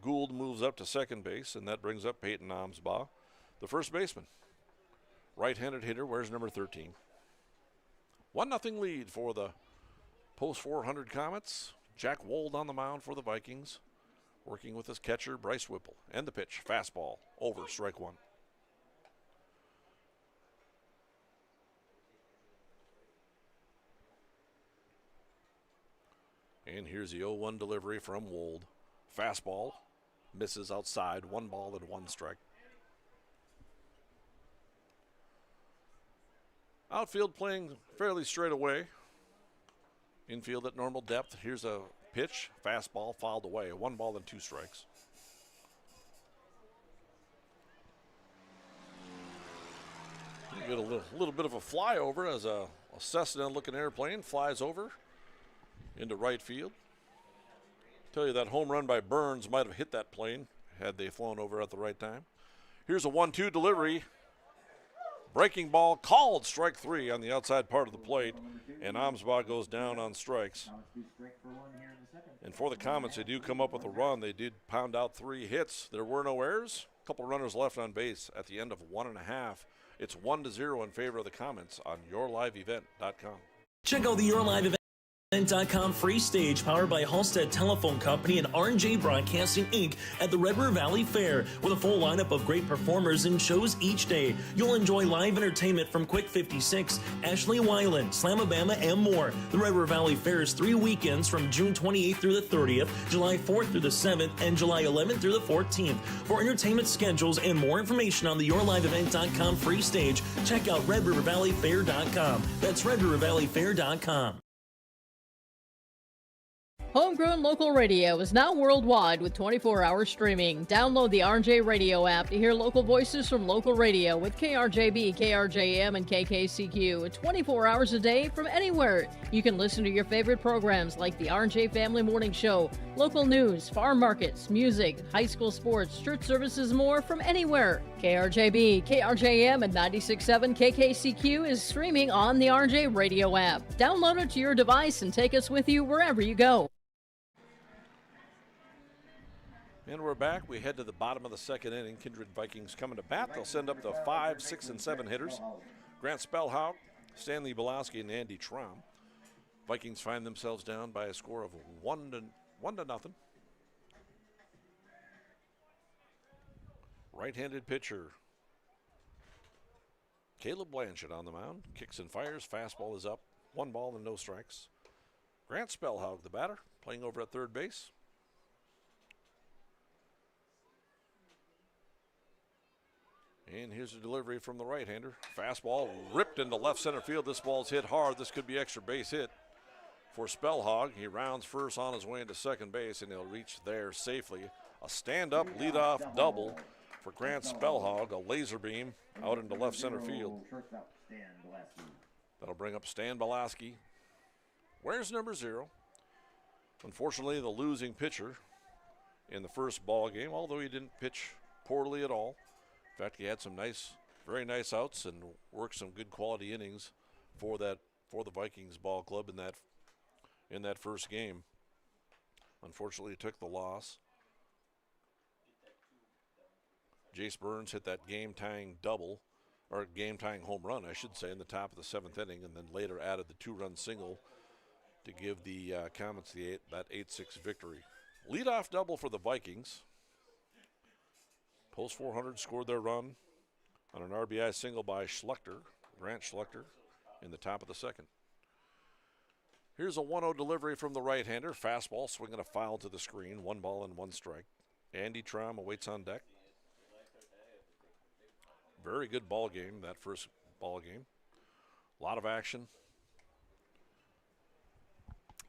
Gould moves up to second base, and that brings up Peyton Amsbaugh, the first baseman. Right-handed hitter, where's number 13? 1-0 lead for the post 400 Comets. Jack Wold on the mound for the Vikings, working with his catcher, Bryce Whipple. And the pitch, fastball, over, strike 1. And here's the 0-1 delivery from Wold. Fastball misses outside. 1 ball and 1 strike. Outfield playing fairly straight away. Infield at normal depth. Here's a pitch. Fastball fouled away. 1 ball and 2 strikes. You get a little bit of a flyover as a Cessna-looking airplane flies over into right field. Tell you that home run by Burns might have hit that plane had they flown over at the right time. Here's a 1-2 delivery. Breaking ball called, strike 3 on the outside part of the plate, and Amsbaugh goes down on strikes. And for the Comets, they do come up with a run. They did pound out 3 hits. There were no errors. A couple runners left on base at the end of 1.5. It's 1-0 in favor of the Comets on yourliveevent.com. Check out the Your Live Event.com free stage powered by Halstead Telephone Company and R&J Broadcasting Inc. at the Red River Valley Fair with a full lineup of great performers and shows each day. You'll enjoy live entertainment from Quick 56, Ashley Weiland, Slamabama, and more. The Red River Valley Fair is 3 weekends from June 28th through the 30th, July 4th through the 7th, and July 11th through the 14th. For entertainment schedules and more information on the YourLiveEvent.com free stage, check out RedRiverValleyFair.com. That's RedRiverValleyFair.com. Homegrown local radio is now worldwide with 24-hour streaming. Download the RJ Radio app to hear local voices from local radio with KRJB, KRJM, and KKCQ 24 hours a day from anywhere. You can listen to your favorite programs like the RJ Family Morning Show, local news, farm markets, music, high school sports, church services, more from anywhere. KRJB, KRJM, and 96.7 KKCQ is streaming on the RJ Radio app. Download it to your device and take us with you wherever you go. And we're back. We head to the bottom of the second inning. Kindred Vikings coming to bat. They'll send up the 5, 6, and 7 hitters. Grant Spellhaug, Stanley Belaski, and Andy Traum. Vikings find themselves down by a score of 1-0. Right-handed pitcher Caleb Blanchett on the mound. Kicks and fires. Fastball is up. 1 ball and no strikes. Grant Spellhaug, the batter, playing over at third base. And here's a delivery from the right-hander. Fastball ripped into left center field. This ball's hit hard. This could be extra base hit for Spellhaug. He rounds first on his way into second base, and he'll reach there safely. A stand-up leadoff double for Grant Spellhaug. A laser beam out into left center field. That'll bring up Stan Belaski. Where's number 0? Unfortunately, the losing pitcher in the first ball game, although he didn't pitch poorly at all. In fact, he had some very nice outs and worked some good quality innings for the Vikings ball club in that first game. Unfortunately, he took the loss. Jace Burns hit that game-tying double, or game-tying home run, I should say, in the top of the 7th inning, and then later added the 2-run single to give the Comets that 8-6 victory. Leadoff double for the Vikings. Post 400 scored their run on an RBI single by Grant Schlechter, in the top of the 2nd. Here's a 1-0 delivery from the right-hander. Fastball swinging a foul to the screen. 1 ball and 1 strike. Andy Traum awaits on deck. Very good ball game, that first ball game. A lot of action.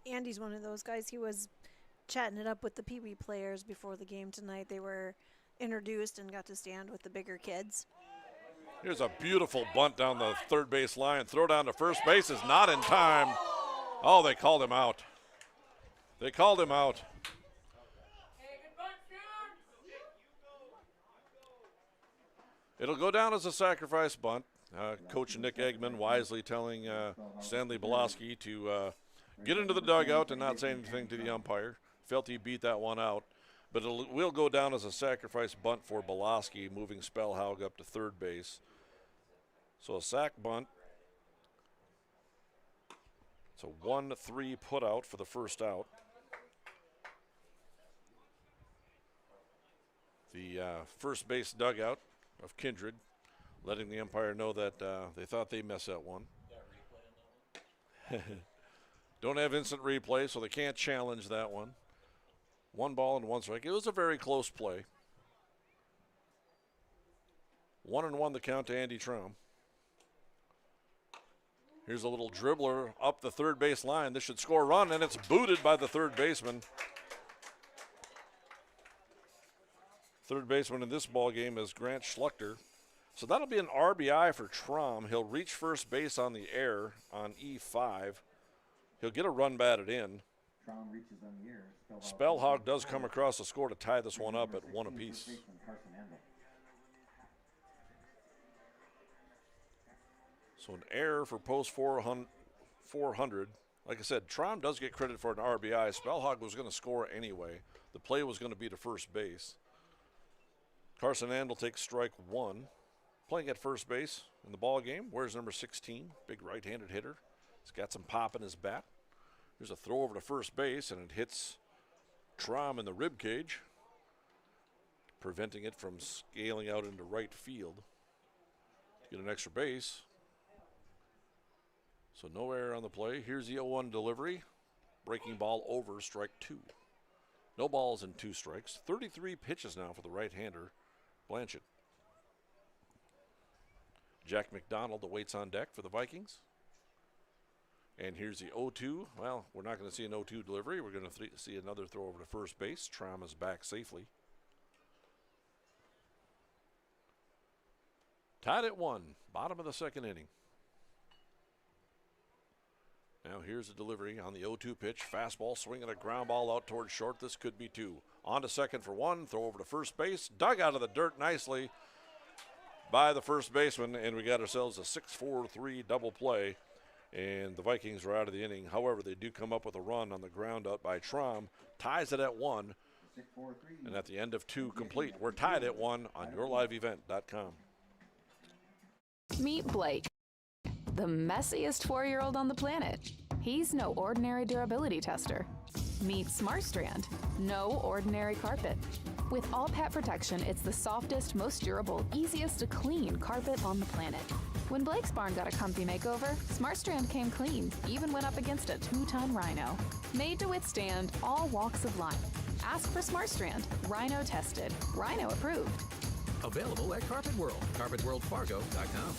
Andy's one of those guys. He was chatting it up with the Pee Wee players before the game tonight. They were introduced and got to stand with the bigger kids. Here's a beautiful bunt down the third base line. Throw down to first base is not in time. Oh, they called him out. They called him out. It'll go down as a sacrifice bunt. Coach Nick Eggman wisely telling Stanley Belaski to get into the dugout and not say anything to the umpire. Felt he beat that one out. But it will go down as a sacrifice bunt for Belaski, moving Spellhaug up to third base. So a sac bunt. It's a 1-3 put out for the first out. The first base dugout of Kindred letting the umpire know that they thought they messed that one. Don't have instant replay, so they can't challenge that one. 1 ball and 1 strike. It was a very close play. 1-1 the count to Andy Traum. Here's a little dribbler up the third base line. This should score a run, and it's booted by the third baseman. Third baseman in this ball game is Grant Schluchter. So that'll be an RBI for Traum. He'll reach first base on the air on E5. He'll get a run batted in. Traum reaches on the air. Spellhawk does come across the score to tie this one up at 1 apiece. So an error for post 400. Like I said, Traum does get credit for an RBI. Spellhawk was going to score anyway. The play was going to be to first base. Carson Andel takes strike 1. Playing at first base in the ball game. Where's number 16? Big right-handed hitter. He's got some pop in his bat. There's a throw over to first base, and it hits Traum in the rib cage, preventing it from scaling out into right field. Get an extra base. So no error on the play. Here's the 0-1 delivery. Breaking ball over, strike 2. No balls and 2 strikes. 33 pitches now for the right-hander, Blanchett. Jack McDonald awaits on deck for the Vikings. And here's the 0-2. Well, we're not going to see an 0-2 delivery. We're going to see another throw over to first base. Traum is back safely. Tied at 1, bottom of the second inning. Now here's a delivery on the 0-2 pitch. Fastball swinging a ground ball out towards short. This could be 2. On to second for 1. Throw over to first base. Dug out of the dirt nicely by the first baseman. And we got ourselves a 6-4-3 double play. And the Vikings are out of the inning. However, they do come up with a run on the ground out by Traum. Ties it at 1. And at the end of 2 complete. We're tied at 1 on yourliveevent.com. Meet Blake, the messiest 4-year-old on the planet. He's no ordinary durability tester. Meet SmartStrand, no ordinary carpet. With all pet protection, it's the softest, most durable, easiest to clean carpet on the planet. When Blake's barn got a comfy makeover, SmartStrand came clean, even went up against a 2-ton rhino. Made to withstand all walks of life. Ask for SmartStrand, rhino tested, rhino approved. Available at Carpet World, carpetworldfargo.com.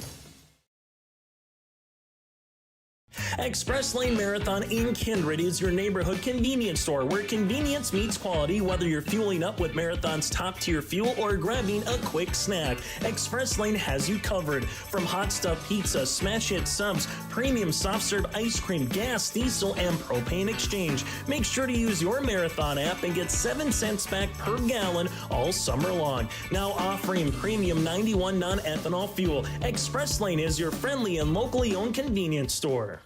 Express Lane Marathon in Kindred is your neighborhood convenience store where convenience meets quality, whether you're fueling up with Marathon's top-tier fuel or grabbing a quick snack. Express Lane has you covered. From hot stuff pizza, smash hit subs, premium soft serve ice cream, gas, diesel, and propane exchange. Make sure to use your Marathon app and get 7 cents back per gallon all summer long. Now offering premium 91 non-ethanol fuel. Express Lane is your friendly and locally owned convenience store.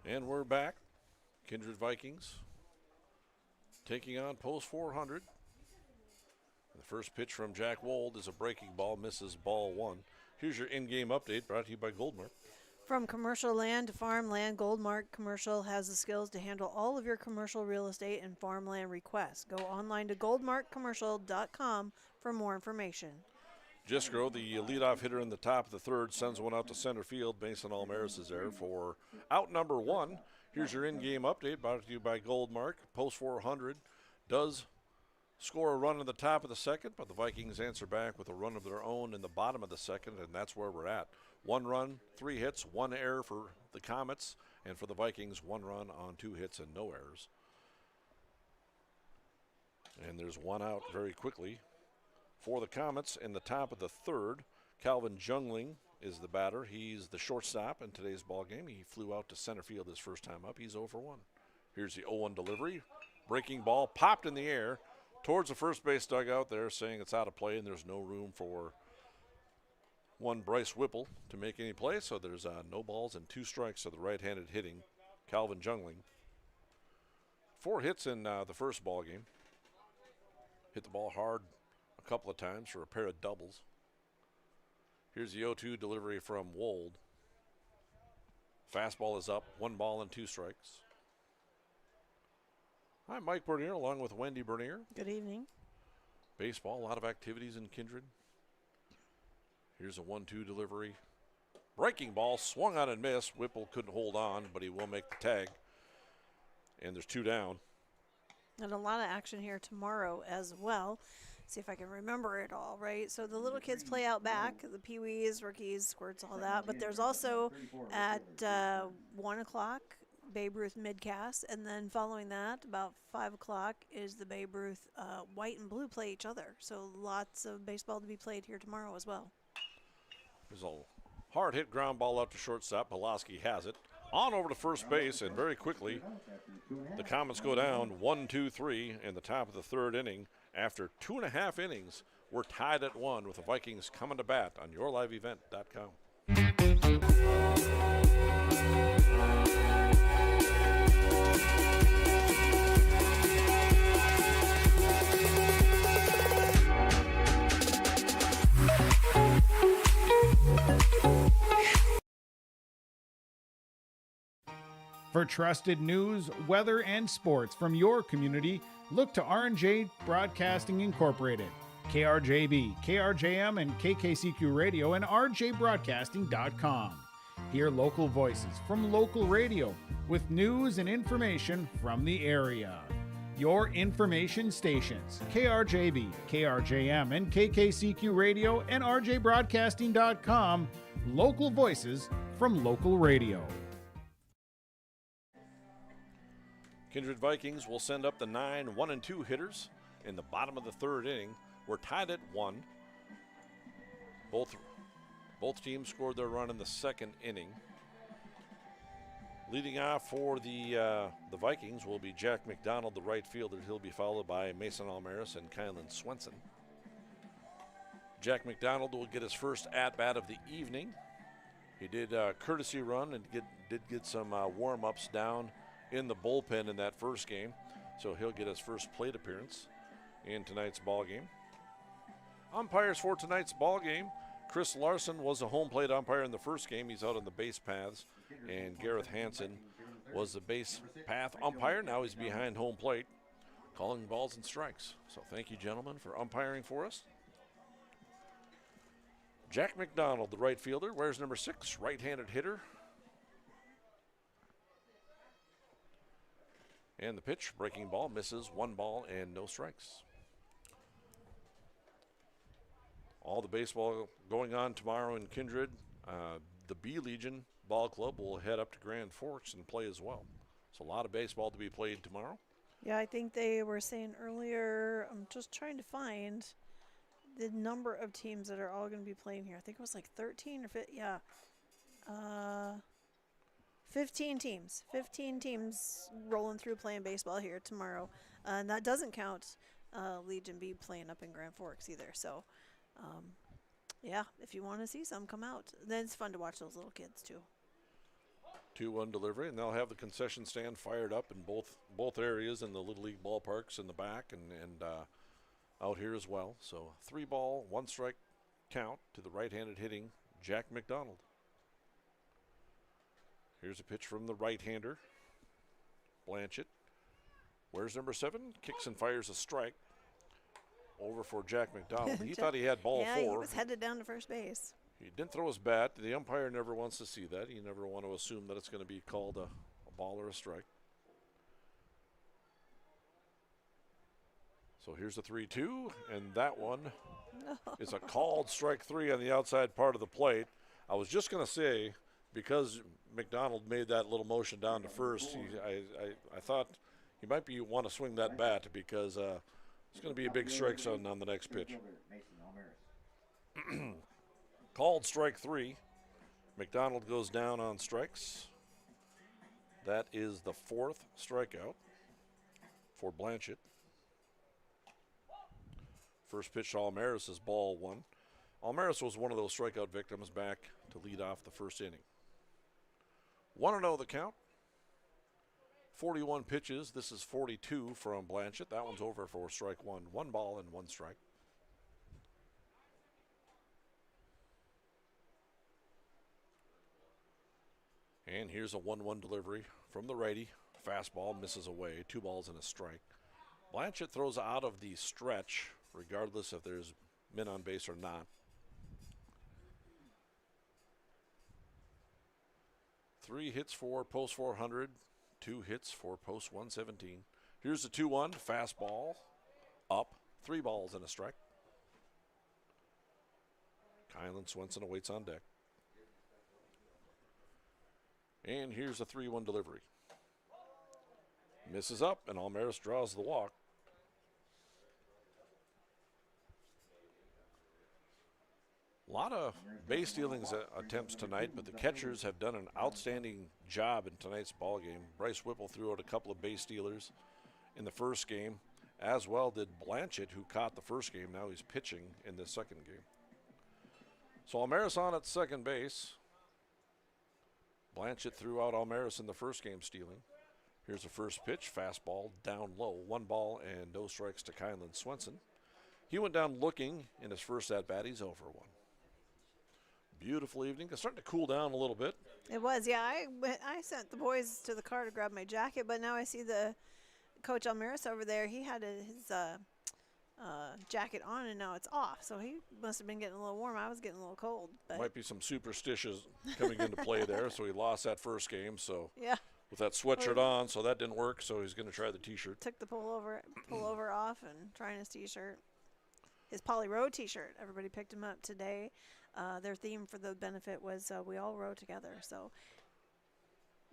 And we're back. Kindred Vikings taking on Post 400. The first pitch from Jack Wold is a breaking ball, misses ball 1. Here's your in-game update brought to you by Goldmark. From commercial land to farmland, Goldmark Commercial has the skills to handle all of your commercial real estate and farmland requests. Go online to goldmarkcommercial.com for more information. Jisco, the leadoff hitter in the top of the third, sends one out to center field. Mason Almaris is there for out number 1. Here's your in-game update brought to you by Goldmark. Post 400 does score a run in the top of the second, but the Vikings answer back with a run of their own in the bottom of the second, and that's where we're at. 1 run, 3 hits, 1 error for the Comets, and for the Vikings, 1 run on 2 hits and no errors. And there's 1 out very quickly. For the Comets in the top of the third, Calvin Jungling is the batter. He's the shortstop in today's ball game. He flew out to center field his first time up. He's 0 for 1. Here's the 0-1 delivery. Breaking ball popped in the air towards the first base dugout there, saying it's out of play and there's no room for one Bryce Whipple to make any play. So there's no balls and 2 strikes to the right-handed hitting Calvin Jungling. 4 hits in the first ball game. Hit the ball hard a couple of times for a pair of doubles. Here's the 0-2 delivery from Wold. Fastball is up, 1 ball and 2 strikes. Hi, Mike Bernier along with Wendy Bernier. Good evening. Baseball, a lot of activities in Kindred. Here's a 1-2 delivery. breaking ball, swung on and missed. Whipple couldn't hold on, but he will make the tag. And there's 2 down. And a lot of action here tomorrow as well. See if I can remember it all, right? So the little kids play out back, the peewees, rookies, squirts, all that. But there's also at 1 o'clock, Babe Ruth midcast. And then following that, about 5 o'clock, is the Babe Ruth white and blue play each other. So lots of baseball to be played here tomorrow as well. There's a hard hit ground ball out to shortstop. Pulaski has it. On over to first base, and very quickly, the Comets go down 1-2-3 in the top of the 3rd inning. After 2.5 innings, we're tied at 1 with the Vikings coming to bat on yourliveevent.com. For trusted news, weather, and sports from your community, look to R&J Broadcasting Incorporated, KRJB, KRJM, and KKCQ Radio, and rjbroadcasting.com. Hear local voices from local radio with news and information from the area. Your information stations, KRJB, KRJM, and KKCQ Radio, and rjbroadcasting.com. Local voices from local radio. Kindred Vikings will send up the 9 1-2 hitters in the bottom of the 3rd inning. We're tied at 1. Both teams scored their run in the 2nd inning. Leading off for the Vikings will be Jack McDonald, the right fielder. He'll be followed by Mason Almaris and Kylan Swenson. Jack McDonald will get his first at-bat of the evening. He did a courtesy run and did get some warm-ups down in the bullpen in that first game, so he'll get his first plate appearance in tonight's ball game. Umpires for tonight's ball game: Chris Larson was a home plate umpire in the first game. He's out on the base paths, and Gareth Hansen was the base path umpire. Now he's behind home plate, calling balls and strikes. So thank you, gentlemen, for umpiring for us. Jack McDonald, the right fielder, wears number 6, right-handed hitter. And the pitch, breaking ball, misses, 1 ball and no strikes. All the baseball going on tomorrow in Kindred. The B Legion Ball Club will head up to Grand Forks and play as well. So a lot of baseball to be played tomorrow. Yeah, I think they were saying earlier, I'm just trying to find the number of teams that are all going to be playing here. I think it was like 13 or 15, yeah. 15 teams. 15 teams rolling through playing baseball here tomorrow. And that doesn't count Legion B playing up in Grand Forks either. So, yeah, if you want to see some, come out. Then it's fun to watch those little kids, too. 2-1 delivery, and they'll have the concession stand fired up in both areas in the Little League ballparks in the back and out here as well. So 3-ball, 1 strike count to the right-handed hitting Jack McDonald. Here's a pitch from the right-hander, Blanchett. Where's number 7? Kicks and fires a strike. Over for Jack McDonald. He thought he had ball 4. Yeah, he was headed down to first base. He didn't throw his bat. The umpire never wants to see that. You never want to assume that it's going to be called a ball or a strike. So here's the 3-2, and that one is a called strike 3 on the outside part of the plate. I was just going to say, because McDonald made that little motion down to first, I thought he might want to swing that bat because it's going to be a big strike zone on the next pitch. Called strike 3. McDonald goes down on strikes. That is the 4th strikeout for Blanchett. First pitch to Almaris is ball 1. Almaris was one of those strikeout victims back to lead off the first inning. 1-0 the count. 41 pitches. This is 42 from Blanchett. That one's over for strike 1. 1 ball and 1 strike. And here's a 1-1 delivery from the righty. Fastball misses away. 2 balls and a strike. Blanchett throws out of the stretch, regardless if there's men on base or not. 3 hits for post 400, 2 hits for post 117. Here's the 2-1 fastball up, 3 balls and a strike. Kylan Swenson awaits on deck. And here's a 3-1 delivery. Misses up, and Almaris draws the walk. A lot of base stealing attempts tonight, but the catchers have done an outstanding job in tonight's ball game. Bryce Whipple threw out a couple of base stealers in the first game, as well did Blanchett, who caught the first game. Now he's pitching in the second game. So Almaris on at second base. Blanchett threw out Almaris in the first game stealing. Here's the first pitch, fastball down low. 1 ball and no strikes to Kylan Swenson. He went down looking in his first at-bat. He's 0 for 1. Beautiful evening. It's starting to cool down a little bit. It was, yeah. I sent the boys to the car to grab my jacket, but now I see the Coach Almaris over there. He had his jacket on, and now it's off. So he must have been getting a little warm. I was getting a little cold. But might be some superstitions coming into play there. So he lost that first game. So yeah, with that sweatshirt on, so that didn't work. So he's going to try the T-shirt. Took the pullover off and trying his T-shirt. His Poly Row T-shirt. Everybody picked him up today. Their theme for the benefit was we all row together. So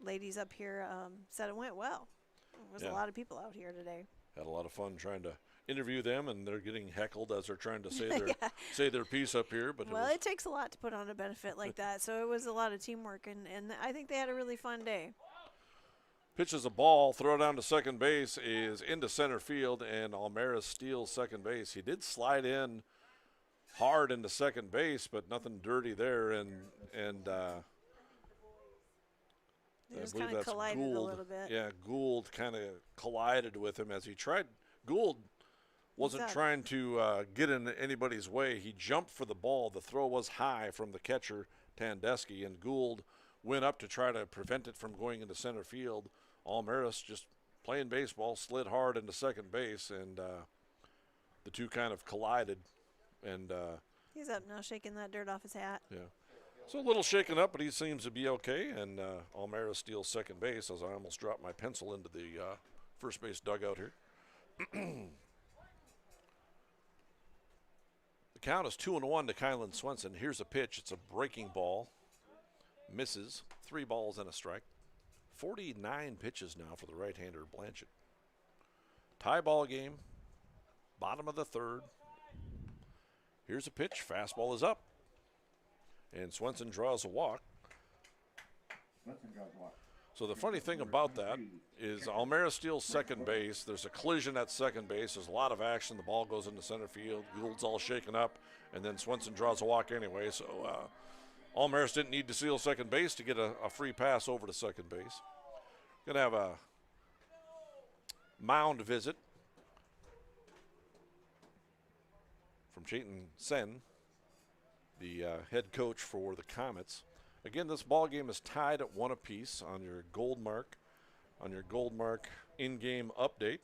ladies up here said it went well. There was a lot of people out here today. Had a lot of fun trying to interview them, and they're getting heckled as they're trying to say their say their piece up here. But it takes a lot to put on a benefit like that. So it was a lot of teamwork, and I think they had a really fun day. Pitches a ball, throw down to second base, is into center field, and Almaris steals second base. He did slide in hard into second base, but nothing dirty there, and they just kind of collided Gould. a little bit. Yeah, Gould kind of collided with him as he tried. Gould wasn't trying to get in anybody's way. He jumped for the ball. The throw was high from the catcher, Tandeschi, and Gould went up to try to prevent it from going into center field. Almaris just playing baseball, slid hard into second base, and the two kind of collided. And he's up now, shaking that dirt off his hat. Yeah. So a little shaken up, but he seems to be okay. And Almaris steals second base as I almost dropped my pencil into the first base dugout here. The count is 2-1 to Kylan Swenson. Here's a pitch. It's a breaking ball. Misses. 3 balls and a strike. 49 pitches now for the right-hander Blanchett. Tie ball game. Bottom of the third. Here's a pitch. Fastball is up. And Swenson draws a walk. So the funny thing about that is Almaris steals second base. There's a collision at second base. There's a lot of action. The ball goes into center field. Gould's all shaken up. And then Swenson draws a walk anyway. So Almaris didn't need to steal second base to get a free pass over to second base. Going to have a mound visit from Chayton Sen, the head coach for the Comets. Again, this ball game is tied at 1 apiece on your gold mark in-game update.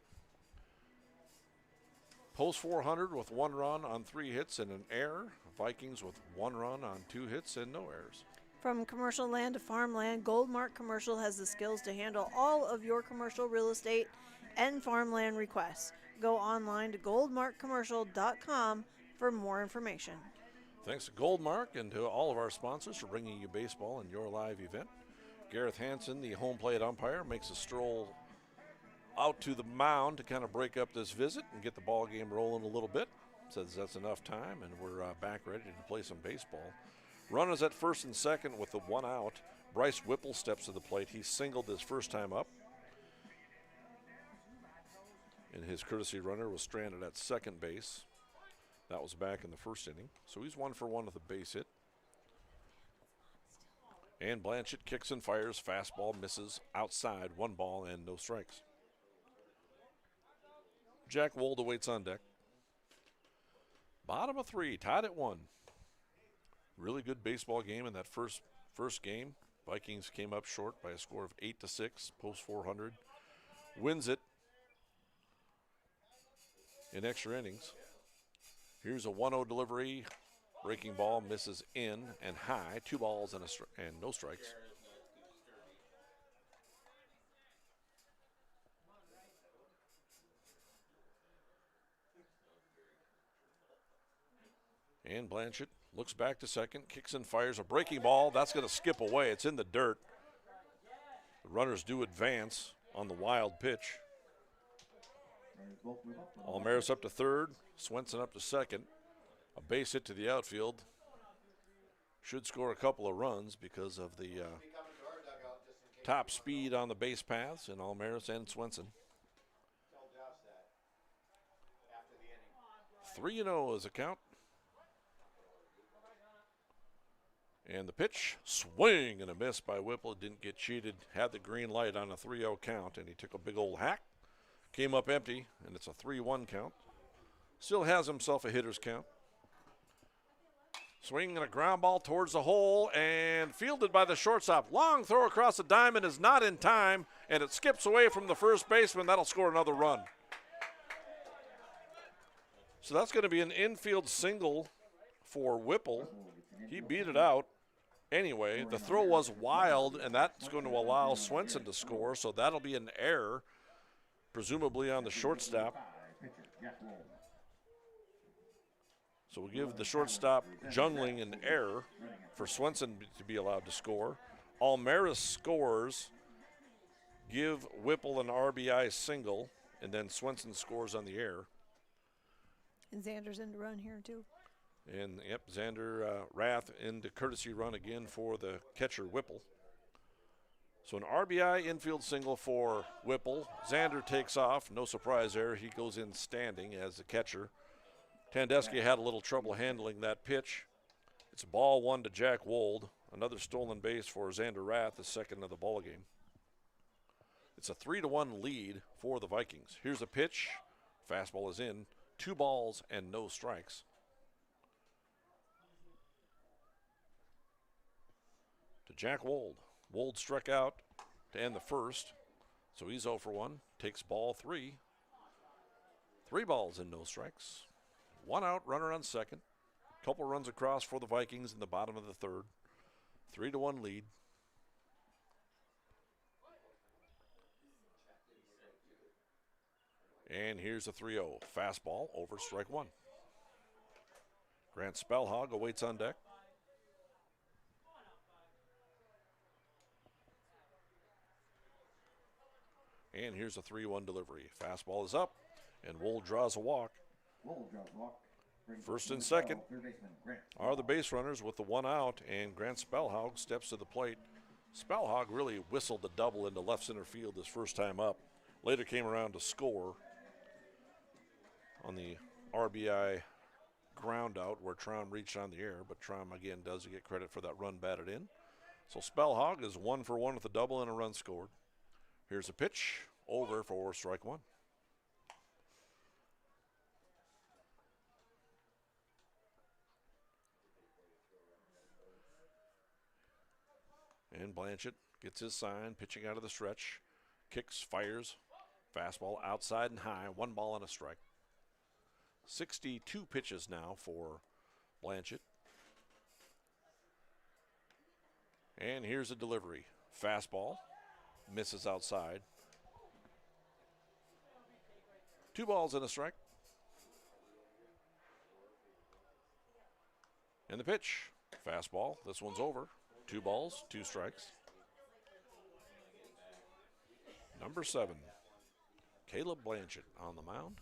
Post 400 with 1 run on 3 hits and an error. Vikings with 1 run on 2 hits and no errors. From commercial land to farmland, Goldmark Commercial has the skills to handle all of your commercial real estate and farmland requests. Go online to goldmarkcommercial.com for more information. Thanks to Goldmark and to all of our sponsors for bringing you baseball in your live event. Gareth Hansen, the home plate umpire, makes a stroll out to the mound to kind of break up this visit and get the ball game rolling a little bit. Says that's enough time, and we're back ready to play some baseball. Runners at first and second with the 1 out. Bryce Whipple steps to the plate. He singled his first time up. And his courtesy runner was stranded at second base. That was back in the first inning. So he's 1 for 1 with a base hit. And Blanchett kicks and fires. Fastball misses outside. 1 ball and no strikes. Jack Wold awaits on deck. Bottom of 3, tied at 1. Really good baseball game in that first game. Vikings came up short by a score of 8-6, post 400. Wins it in extra innings. Here's a 1-0 delivery. Breaking ball misses in and high. 2 balls and no strikes. And Blanchett looks back to second, kicks and fires a breaking ball. That's going to skip away. It's in the dirt. The runners do advance on the wild pitch. Almaris up to third, Swenson up to second. A base hit to the outfield. Should score a couple of runs because of the top speed on the base paths in Almaris and Swenson. 3-0 is a count. And the pitch, swing and a miss by Whipple. It didn't get cheated, had the green light on a 3-0 count, and he took a big old hack. Came up empty, and it's a 3-1 count. Still has himself a hitter's count. Swinging a ground ball towards the hole and fielded by the shortstop. Long throw across the diamond is not in time, and it skips away from the first baseman. That'll score another run. So that's going to be an infield single for Whipple. He beat it out. Anyway, the throw was wild, and that's going to allow Swenson to score, so that'll be an error, presumably on the shortstop. So we'll give the shortstop Jungling an error for Swenson to be allowed to score. Almaris scores, give Whipple an RBI single, and then Swenson scores on the error. And Xander's in to run here too. And, yep, Xander Rath into courtesy run again for the catcher, Whipple. So an RBI infield single for Whipple. Xander takes off. No surprise there. He goes in standing as the catcher. Tandeschi had a little trouble handling that pitch. It's ball one to Jack Wold. Another stolen base for Xander Rath, the second of the ball game. It's a 3-1 lead for the Vikings. Here's a pitch. Fastball is in. 2 balls and no strikes. To Jack Wold. Wold struck out to end the first, so he's 0 for 1. Takes ball 3. 3 balls and no strikes. 1 out, runner on second. Couple runs across for the Vikings in the bottom of the third. 3-1 lead. And here's a 3-0. Fastball over strike 1. Grant Spellhog awaits on deck. And here's a 3-1 delivery. Fastball is up, and Wold draws a walk. First and second are the base runners with the 1 out, and Grant Spellhog steps to the plate. Spellhog really whistled the double into left center field his first time up. Later came around to score on the RBI ground out where Traum reached on the air, but Traum again does get credit for that run batted in. So Spellhog is 1 for 1 with a double and a run scored. Here's a pitch, over for strike 1. And Blanchett gets his sign, pitching out of the stretch. Kicks, fires, fastball outside and high, 1 ball and a strike. 62 pitches now for Blanchett. And here's a delivery. Fastball. Misses outside. 2 balls and a strike. And the pitch. Fastball. This one's over. 2 balls, 2 strikes. Number 7, Caleb Blanchett on the mound.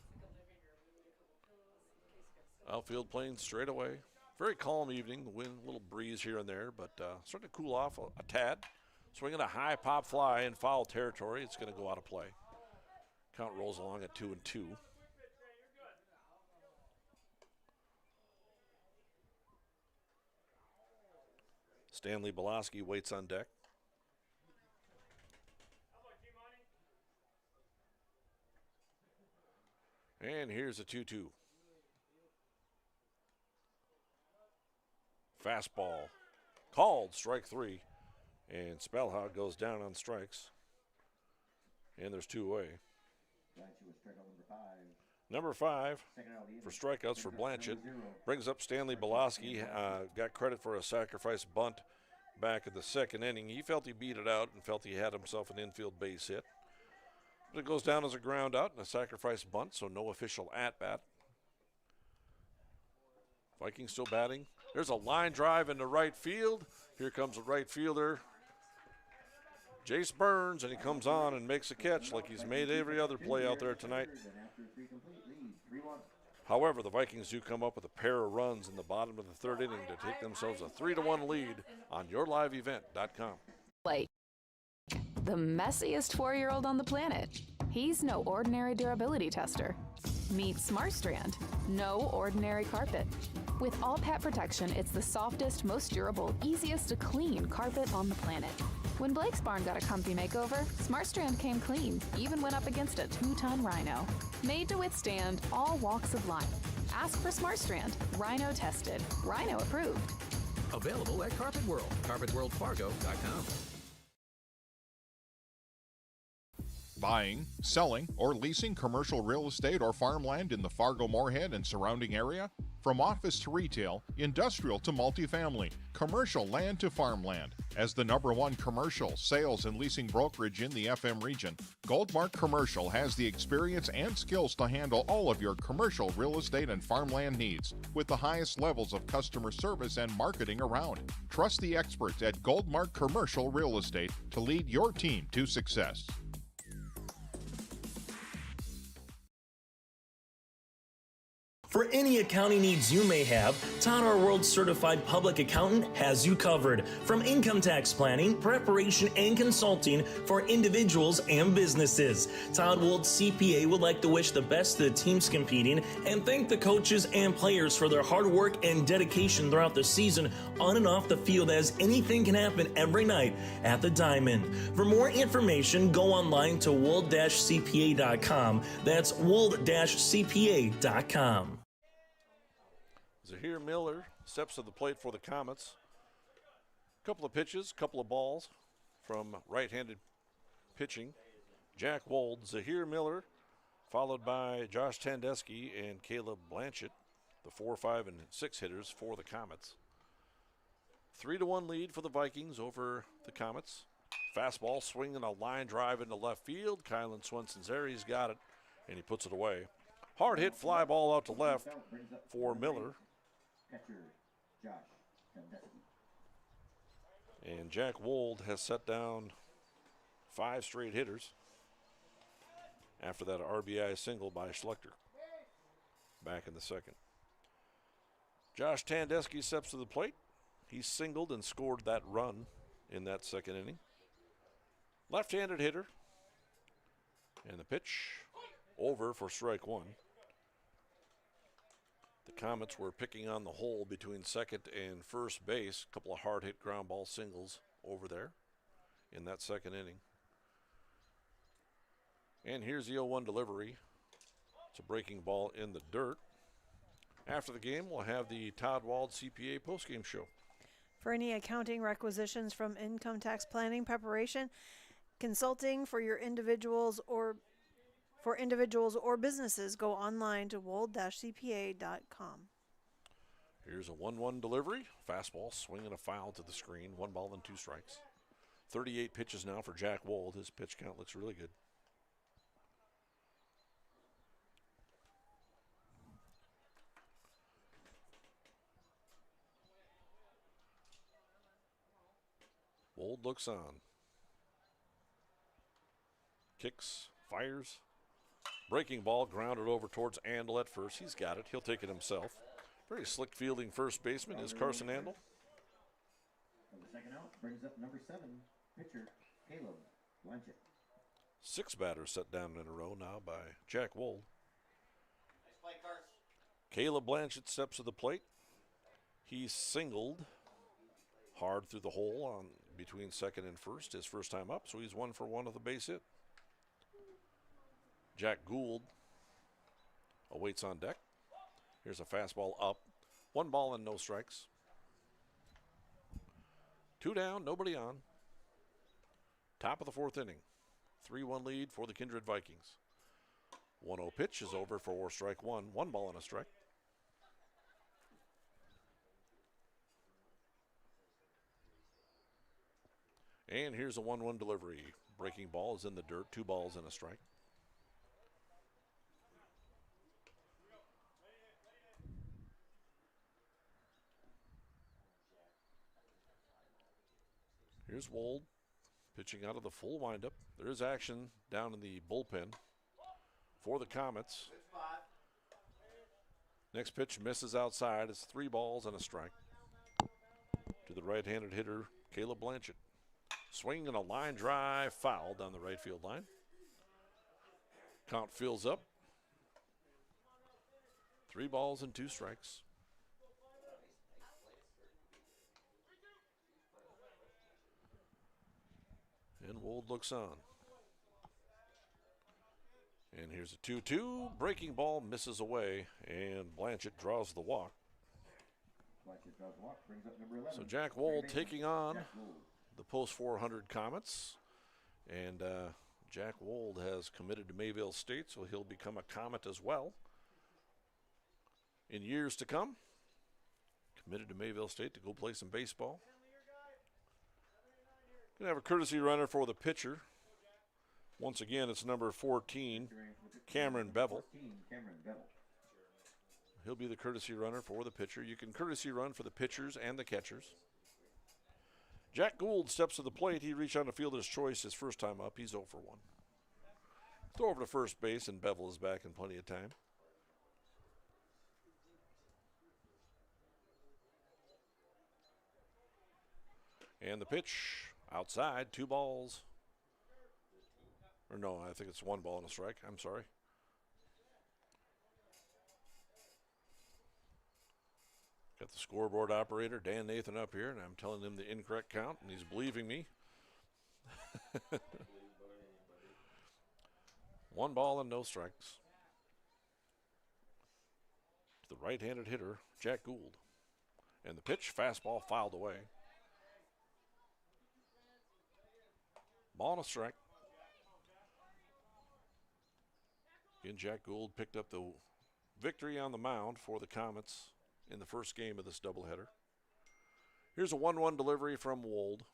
Outfield playing straight away. Very calm evening. The wind, a little breeze here and there, but starting to cool off a tad. Swinging a high pop fly in foul territory. It's going to go out of play. Count rolls along at 2-2. Stanley Belaski waits on deck. And here's a 2-2. Fastball. Called, strike 3. And Spellhog goes down on strikes. And there's 2 away. Number 5 for strikeouts for Blanchett. Brings up Stanley Belaski. Got credit for a sacrifice bunt back in the second inning. He felt he beat it out and felt he had himself an infield base hit. But it goes down as a ground out and a sacrifice bunt, so no official at-bat. Vikings still batting. There's a line drive into right field. Here comes the right fielder, Jace Burns, and he comes on and makes a catch like he's made every other play out there tonight. However, the Vikings do come up with a pair of runs in the bottom of the third inning to take themselves a 3-1 lead on yourliveevent.com. Like the messiest 4-year-old on the planet. He's no ordinary durability tester. Meet SmartStrand, no ordinary carpet. With all pet protection, it's the softest, most durable, easiest to clean carpet on the planet. When Blake's barn got a comfy makeover, SmartStrand came clean, even went up against a 2-ton rhino. Made to withstand all walks of life. Ask for SmartStrand, rhino tested, rhino approved. Available at Carpet World, carpetworldfargo.com. Buying, selling, or leasing commercial real estate or farmland in the Fargo-Moorhead and surrounding area? From office to retail, industrial to multifamily, commercial land to farmland. As the #1 commercial sales and leasing brokerage in the FM region, Goldmark Commercial has the experience and skills to handle all of your commercial real estate and farmland needs with the highest levels of customer service and marketing around. Trust the experts at Goldmark Commercial Real Estate to lead your team to success. For any accounting needs you may have, Todd R. World Certified Public Accountant has you covered. From income tax planning, preparation, and consulting for individuals and businesses. Todd Wold CPA would like to wish the best to the teams competing and thank the coaches and players for their hard work and dedication throughout the season on and off the field, as anything can happen every night at the Diamond. For more information, go online to wold-cpa.com. That's wold-cpa.com. Zahir Miller steps to the plate for the Comets. Couple of pitches, couple of balls from right-handed pitching. Jack Wold, Zahir Miller, followed by Josh Tandesky and Caleb Blanchett, the 4, 5, and 6 hitters for the Comets. 3-1 lead for the Vikings over the Comets. Fastball swinging a line drive into left field. Kylan Swenson's there. He's got it, and he puts it away. Hard hit fly ball out to left for Miller. And Jack Wold has set down 5 straight hitters after that RBI single by Schlechter back in the second. Josh Tandesky steps to the plate. He singled and scored that run in that second inning. Left-handed hitter. And the pitch over for strike one. The Comets were picking on the hole between second and first base. A couple of hard-hit ground ball singles over there in that second inning. And here's the 0-1 delivery. It's a breaking ball in the dirt. After the game, we'll have the Todd Wald CPA postgame show. For any accounting requisitions from income tax planning preparation, consulting for your individuals or businesses, go online to wold-cpa.com. Here's a 1-1 delivery. Fastball swinging a foul to the screen. 1 ball and 2 strikes. 38 pitches now for Jack Wold. His pitch count looks really good. Wold looks on. Kicks, fires. Breaking ball grounded over towards Andel at first. He's got it. He'll take it himself. Very slick fielding first baseman is Carson Andel. For the second out, brings up number 7, pitcher Caleb Blanchett. 6 batters set down in a row now by Jack Wold. Nice play, Carson. Caleb Blanchett steps to the plate. He singled hard through the hole on between second and first. His first time up, so he's 1 for 1 with a base hit. Jack Gould awaits on deck. Here's a fastball up. 1 ball and no strikes. 2 down, nobody on. Top of the 4th inning. 3-1 lead for the Kindred Vikings. 1-0 pitch is over for strike 1. 1 ball and a strike. And here's a 1-1 delivery. Breaking ball is in the dirt. 2 balls and a strike. Here's Wold pitching out of the full windup. There is action down in the bullpen for the Comets. Next pitch misses outside. It's 3 balls and a strike to the right-handed hitter, Caleb Blanchett. Swing and a line drive foul down the right field line. Count fills up. 3 balls and 2 strikes. And Wold looks on. And here's a 2-2. Breaking ball misses away, and Blanchett draws the walk. So Jack Wold taking on the post 400 Comets. And Jack Wold has committed to Mayville State, so he'll become a Comet as well in years to come. Committed to Mayville State to go play some baseball. Going to have a courtesy runner for the pitcher. Once again, it's number 14, Cameron Bevel. He'll be the courtesy runner for the pitcher. You can courtesy run for the pitchers and the catchers. Jack Gould steps to the plate. He reached on the fielder's choice his first time up. He's 0 for 1. Throw over to first base, and Bevel is back in plenty of time. And the pitch outside, 2 balls. Or no, I think it's 1 ball and a strike. I'm sorry. Got the scoreboard operator, Dan Nathan, up here, and I'm telling him the incorrect count, and he's believing me. 1 ball and no strikes. To the right-handed hitter, Jack Gould. And the pitch, fastball fouled away. Ball and a strike. Again, Jack Gould picked up the victory on the mound for the Comets in the first game of this doubleheader. Here's a 1-1 delivery from Wold.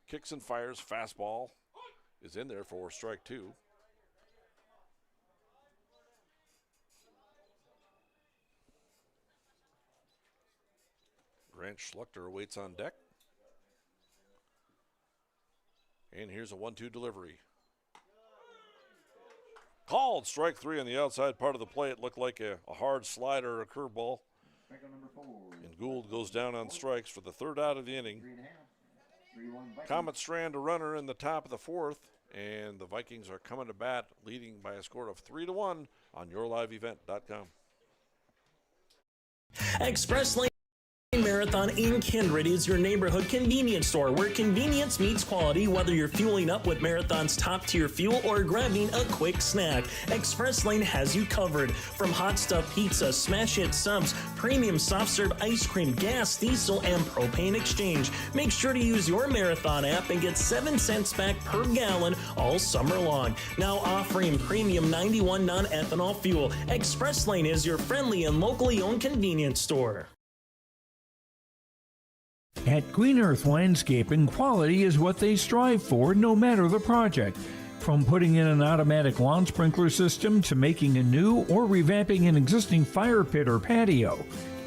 Kicks and fires, fastball is in there for strike 2. Grant Schluchter waits on deck. And here's a 1-2 delivery. Called strike 3 on the outside part of the plate. It looked like a hard slider or a curveball. And Gould goes down on strikes for the 3rd out of the inning. Comets strand a runner in the top of the 4th, and the Vikings are coming to bat, leading by a score of 3-1 on yourliveevent.com. Express Lane Marathon in Kindred is your neighborhood convenience store where convenience meets quality, whether you're fueling up with Marathon's top-tier fuel or grabbing a quick snack. Express Lane has you covered. From hot stuff pizza, smash hit subs, premium soft serve ice cream, gas, diesel, and propane exchange. Make sure to use your Marathon app and get 7 cents back per gallon all summer long. Now offering premium 91 non-ethanol fuel. Express Lane is your friendly and locally owned convenience store. At Green Earth Landscaping, quality is what they strive for, no matter the project. From putting in an automatic lawn sprinkler system to making a new or revamping an existing fire pit or patio.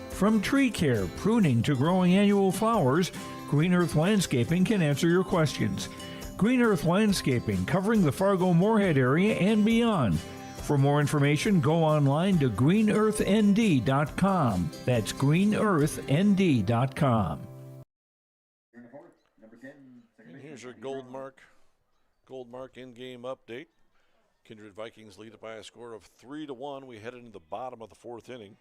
From tree care, pruning to growing annual flowers, Green Earth Landscaping can answer your questions. Green Earth Landscaping, covering the Fargo-Moorhead area and beyond. For more information, go online to greenearthnd.com. That's greenearthnd.com. Here's your Goldmark in-game update. Kindred Vikings lead it by a score of 3-1. We head into the bottom of the 4th inning.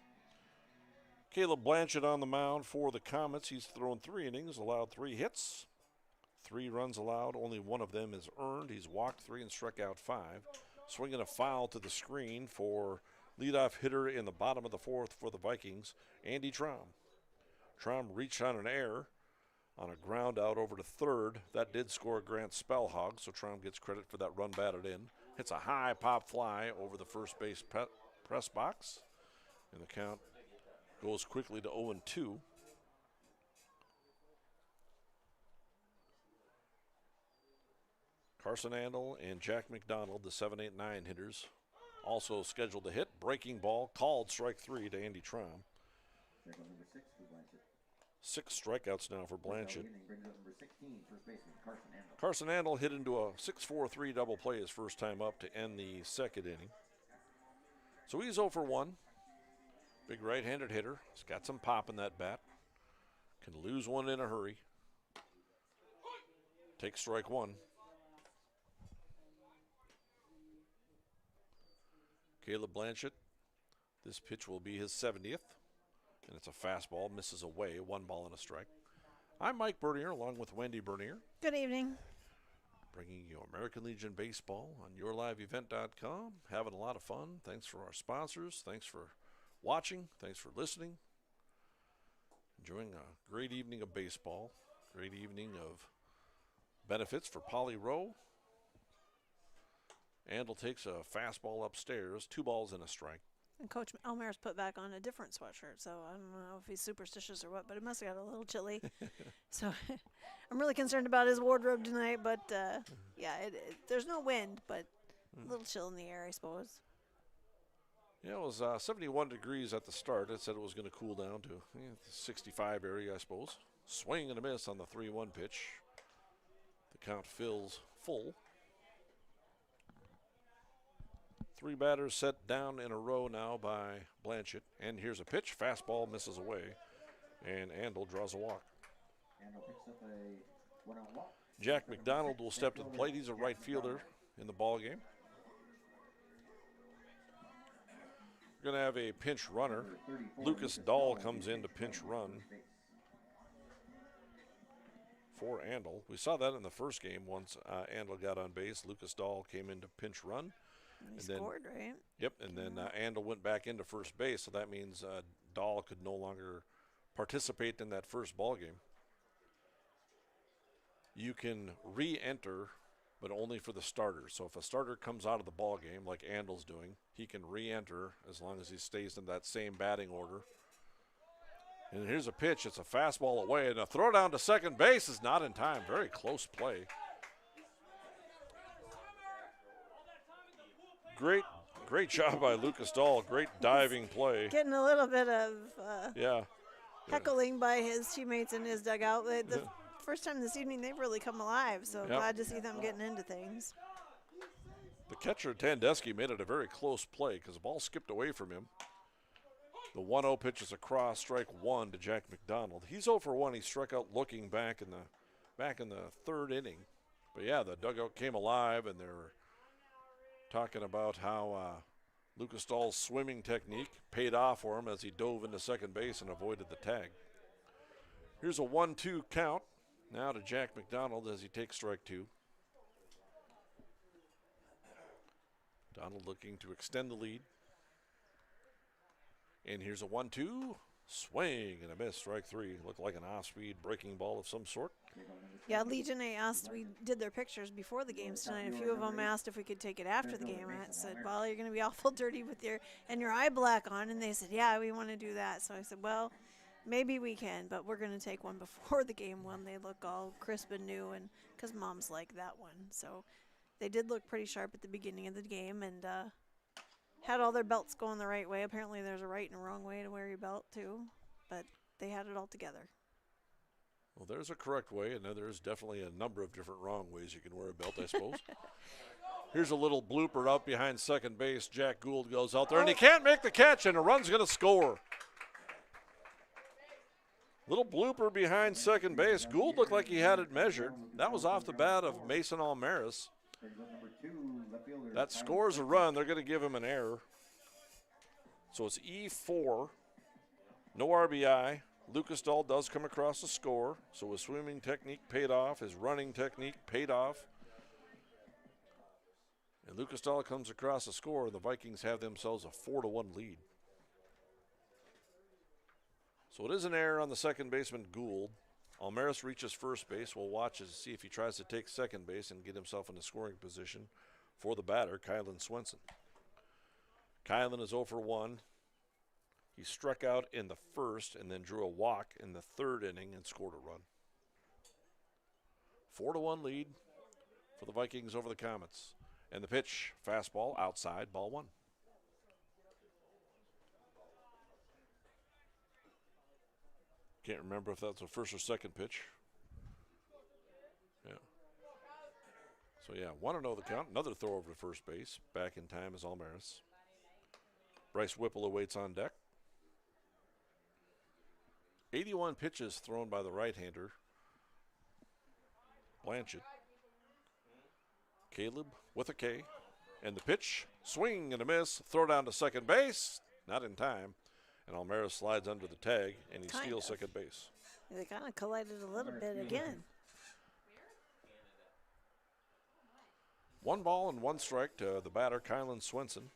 Caleb Blanchett on the mound for the Comets. He's thrown 3 innings, allowed 3 hits, 3 runs allowed. Only 1 of them is earned. He's walked 3 and struck out 5. Swinging a foul to the screen for leadoff hitter in the bottom of the 4th for the Vikings, Andy Traum. Traum reached on an error on a ground out over to 3rd. That did score Grant Spellhog, so Traum gets credit for that run batted in. Hits a high pop fly over the first base press box, and the count goes quickly to 0-2. Carson Andel and Jack McDonald, the 7-8-9 hitters, also scheduled to hit. Breaking ball called strike 3 to Andy Traum. 6 strikeouts now for Blanchett. Brings up number 16, first baseman Carson Andel. Carson Andel hit into a 6-4-3 double play his first time up to end the second inning. So he's 0 for 1. Big right-handed hitter. He's got some pop in that bat. Can lose one in a hurry. Take strike 1. Caleb Blanchett. This pitch will be his 70th. And it's a fastball, misses away, 1 ball and a strike. I'm Mike Bernier, along with Wendy Bernier. Good evening. Bringing you American Legion Baseball on yourliveevent.com. Having a lot of fun. Thanks for our sponsors. Thanks for watching. Thanks for listening. Enjoying a great evening of baseball. Great evening of benefits for Polly Rowe. Andel takes a fastball upstairs, 2 balls and a strike. And Coach Elmer's put back on a different sweatshirt, so I don't know if he's superstitious or what, but it must have got a little chilly. So I'm really concerned about his wardrobe tonight, but yeah, there's no wind, but a little chill in the air, I suppose. Yeah, it was 71 degrees at the start. It said it was going to cool down to the 65 area, I suppose. Swing and a miss on the 3-1 pitch. The count fills full. 3 batters set down in a row now by Blanchett. And here's a pitch. Fastball misses away. And Andel draws a walk. Andel picks up a 1-out walk. Jack McDonald will step to the plate. He's a right fielder in the ball game. We're going to have a pinch runner. Lucas Dahl comes in to pinch run for Andel. We saw that in the first game once Andel got on base. Lucas Dahl came in to pinch run. He scored, right? Yep, and then Andel went back into first base, so that means Dahl could no longer participate in that first ball game. You can re-enter, but only for the starter. So if a starter comes out of the ball game, like Andel's doing, he can re-enter as long as he stays in that same batting order. And here's a pitch. It's a fastball away, and a throw down to second base is not in time. Very close play. Great job by Lucas Dahl. Great diving play. Getting a little bit of heckling by his teammates in his dugout. The first time this evening, they've really come alive, so glad to see them getting into things. The catcher, Tandeschi, made it a very close play because the ball skipped away from him. The 1-0 pitch is across, strike 1 to Jack McDonald. He's 0 for 1. He struck out looking back in the third inning. But yeah, the dugout came alive, and they're talking about how Lucas Dahl's swimming technique paid off for him as he dove into second base and avoided the tag. Here's a 1-2 count now to Jack McDonald as he takes strike 2. Donald looking to extend the lead. And here's a 1-2. Swing and a miss, strike 3. Looked like an off-speed breaking ball of some sort. Yeah, Legion A asked, we did their pictures before the games tonight. A few of them asked if we could take it after the game. I said, well, you're going to be awful dirty with your eye black on. And they said, yeah, we want to do that. So I said, well, maybe we can, but we're going to take one before the game when they look all crisp and new, and because Moms like that one. So they did look pretty sharp at the beginning of the game and had all their belts going the right way. Apparently there's a right and a wrong way to wear your belt too, but they had it all together. Well, there's a correct way, and there's definitely a number of different wrong ways you can wear a belt, I suppose. Here's a little blooper out behind second base. Jack Gould goes out there, and he can't make the catch, and the run's going to score. Little blooper behind second base. Gould looked like he had it measured. That was off the bat of Mason Almaris. That scores a run. They're going to give him an error. So it's E4. No RBI. Lucas Dahl does come across the score. So his swimming technique paid off. His running technique paid off. And Lucas Dahl comes across the score. The Vikings have themselves a 4-1 lead. So it is an error on the second baseman, Gould. Almaris reaches first base. We'll watch to see if he tries to take second base and get himself in a scoring position for the batter, Kylan Swenson. Kylan is 0 for 1. He struck out in the first and then drew a walk in the third inning and scored a run. 4-1 lead for the Vikings over the Comets. And the pitch, fastball, outside, ball 1. Can't remember if that's a first or second pitch. Yeah. So, yeah, 1-0 the count. Another throw over to first base. Back in time is Almaris. Bryce Whipple awaits on deck. 81 pitches thrown by the right-hander, Blanchett. Caleb with a K. And the pitch, swing and a miss. Throw down to second base. Not in time. And Almaris slides under the tag, and he steals second base. They kind of collided a little bit again. 1 ball and 1 strike to the batter, Kylan Swenson.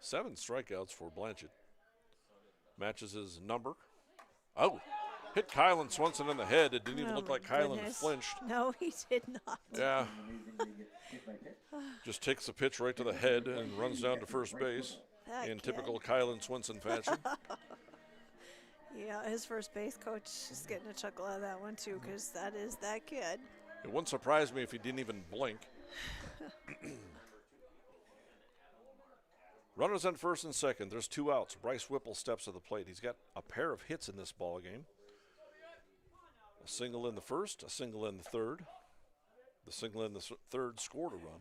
7 strikeouts for Blanchett. Matches his number. Oh, hit Kylan Swenson in the head. It didn't even look like Kylan flinched. No, he did not. Yeah. Just takes the pitch right to the head and runs down to first base in typical Kylan Swenson fashion. Yeah, his first base coach is getting a chuckle out of that one too, because that is that kid. It wouldn't surprise me if he didn't even blink. Runners on first and second. There's 2 outs. Bryce Whipple steps to the plate. He's got a pair of hits in this ball game. A single in the first, a single in the third. The single in the third scored a run.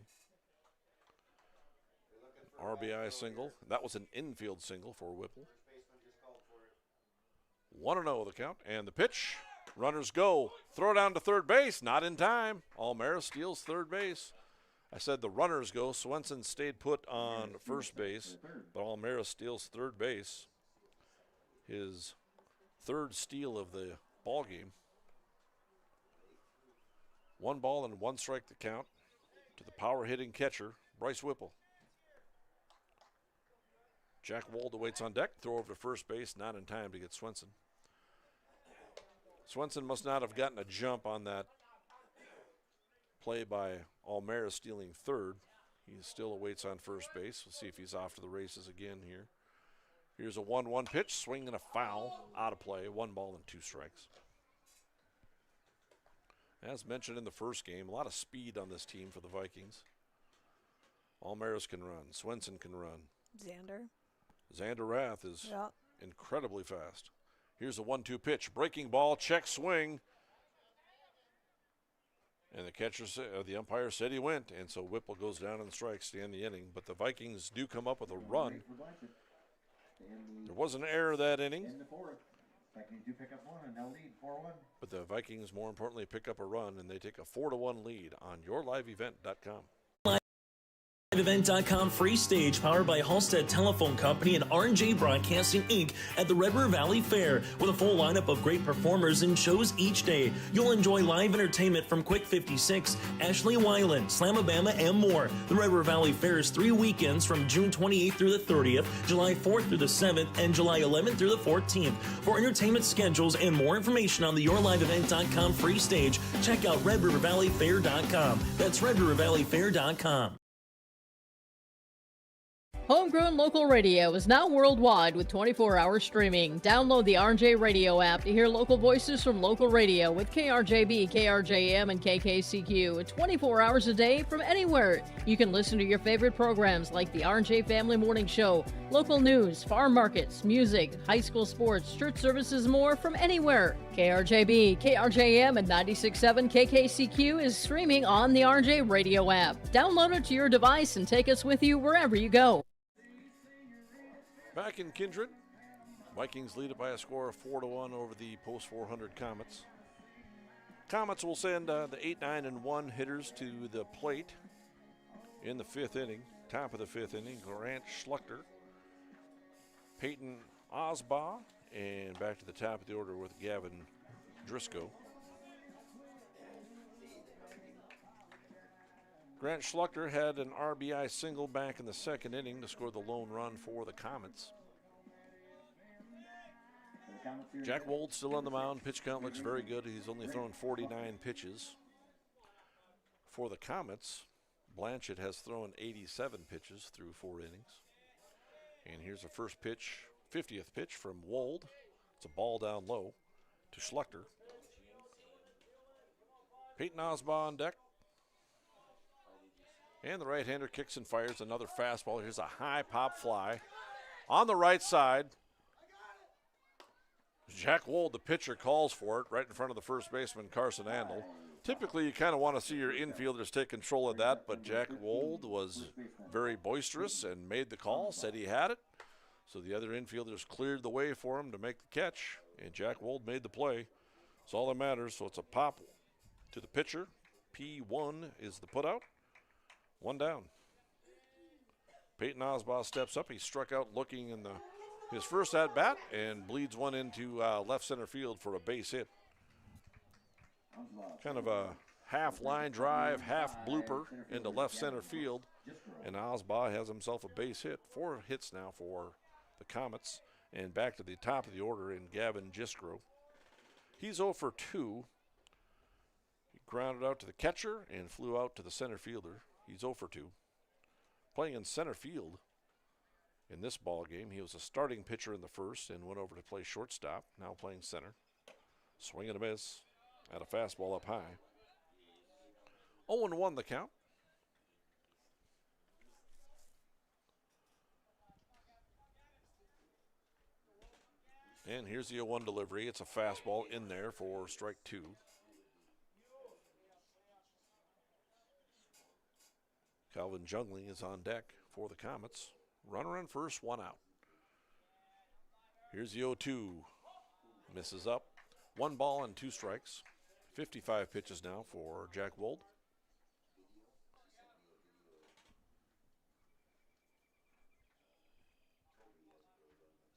RBI single. That was an infield single for Whipple. 1-0 the count, and the pitch. Runners go. Throw down to third base. Not in time. Almaris steals third base. I said the runners go. Swenson stayed put on first base, but Almaris steals third base. His third steal of the ball game. 1 ball and 1 strike to count to the power hitting catcher, Bryce Whipple. Jack Wold awaits on deck. Throw over to first base, not in time to get Swenson. Swenson must not have gotten a jump on that play by Almaris stealing third. He still awaits on first base. We'll see if he's off to the races again here. Here's a 1-1 pitch, swing and a foul, out of play. 1 ball and 2 strikes. As mentioned in the first game, a lot of speed on this team for the Vikings. Almaris can run. Swenson can run. Xander Rath is incredibly fast. Here's a 1-2 pitch. Breaking ball, check swing. And the catcher, the umpire said he went, and so Whipple goes down and strikes to end the inning. But the Vikings do come up with a run. There was an error that inning. Vikings do pick up 1 and they'll lead 4-1. But the Vikings, more importantly, pick up a run, and they take a 4-1 lead on yourliveevent.com. LiveEvent.com free stage powered by Halstead Telephone Company and R&J Broadcasting Inc. at the Red River Valley Fair with a full lineup of great performers and shows each day. You'll enjoy live entertainment from Quick 56, Ashley Weiland, Slamabama, and more. The Red River Valley Fair is 3 weekends from June 28th through the 30th, July 4th through the 7th, and July 11th through the 14th. For entertainment schedules and more information on the YourLiveEvent.com free stage, check out RedRiverValleyFair.com. That's RedRiverValleyFair.com. Homegrown local radio is now worldwide with 24-hour streaming. Download the RJ Radio app to hear local voices from local radio with KRJB, KRJM, and KKCQ 24 hours a day from anywhere. You can listen to your favorite programs like the RJ Family Morning Show, local news, farm markets, music, high school sports, church services, more from anywhere. KRJB, KRJM, and 96.7 KKCQ is streaming on the RJ Radio app. Download it to your device and take us with you wherever you go. Back in Kindred, Vikings lead it by a score of 4-1 over the post 400 Comets. Comets will send the 8, 9, and 1 hitters to the plate in the 5th inning. Top of the 5th inning, Grant Schluchter, Peyton Osbaugh, and back to the top of the order with Gavin Driscoll. Grant Schluchter had an RBI single back in the 2nd inning to score the lone run for the Comets. Jack Wold still on the mound. Pitch count looks very good. He's only thrown 49 pitches. For the Comets, Blanchett has thrown 87 pitches through 4 innings. And here's the first pitch, 50th pitch from Wold. It's a ball down low to Schluchter. Peyton Osbaugh on deck. And the right-hander kicks and fires another fastball. Here's a high pop fly on the right side. Jack Wold, the pitcher, calls for it right in front of the first baseman, Carson Andel. Typically, you kind of want to see your infielders take control of that, but Jack Wold was very boisterous and made the call, said he had it. So the other infielders cleared the way for him to make the catch, and Jack Wold made the play. It's all that matters. So it's a pop to the pitcher. P1 is the putout. 1 down. Peyton Osbaugh steps up. He struck out looking in his first at-bat and bleeds one into left center field for a base hit. Kind of a half line drive, half blooper into left center field, and Osbaugh has himself a base hit. 4 hits now for the Comets, and back to the top of the order in Gavin Jiskro. He's 0 for 2. He grounded out to the catcher and flew out to the center fielder. He's 0 for 2. Playing in center field in this ball game. He was a starting pitcher in the first and went over to play shortstop, now playing center. Swing and a miss at a fastball up high. 0-1 the count. And here's the 0-1 delivery. It's a fastball in there for strike 2. Calvin Jungling is on deck for the Comets. Runner on first, 1 out. Here's the 0-2. Misses up. 1 ball and 2 strikes. 55 pitches now for Jack Wold.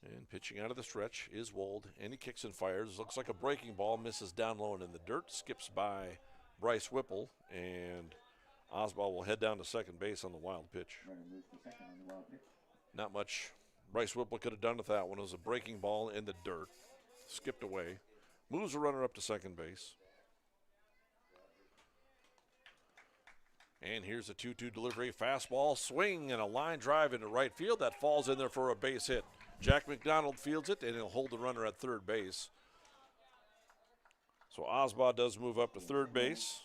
And pitching out of the stretch is Wold, and he kicks and fires. Looks like a breaking ball, misses down low and in the dirt, skips by Bryce Whipple, and Osbaugh will head down to second base on the wild pitch. Not much Bryce Whipple could have done with that one. It was a breaking ball in the dirt, skipped away, moves the runner up to second base. And here's a 2-2 delivery, fastball, swing, and a line drive into right field. That falls in there for a base hit. Jack McDonald fields it, and he'll hold the runner at third base. So Osbaugh does move up to third base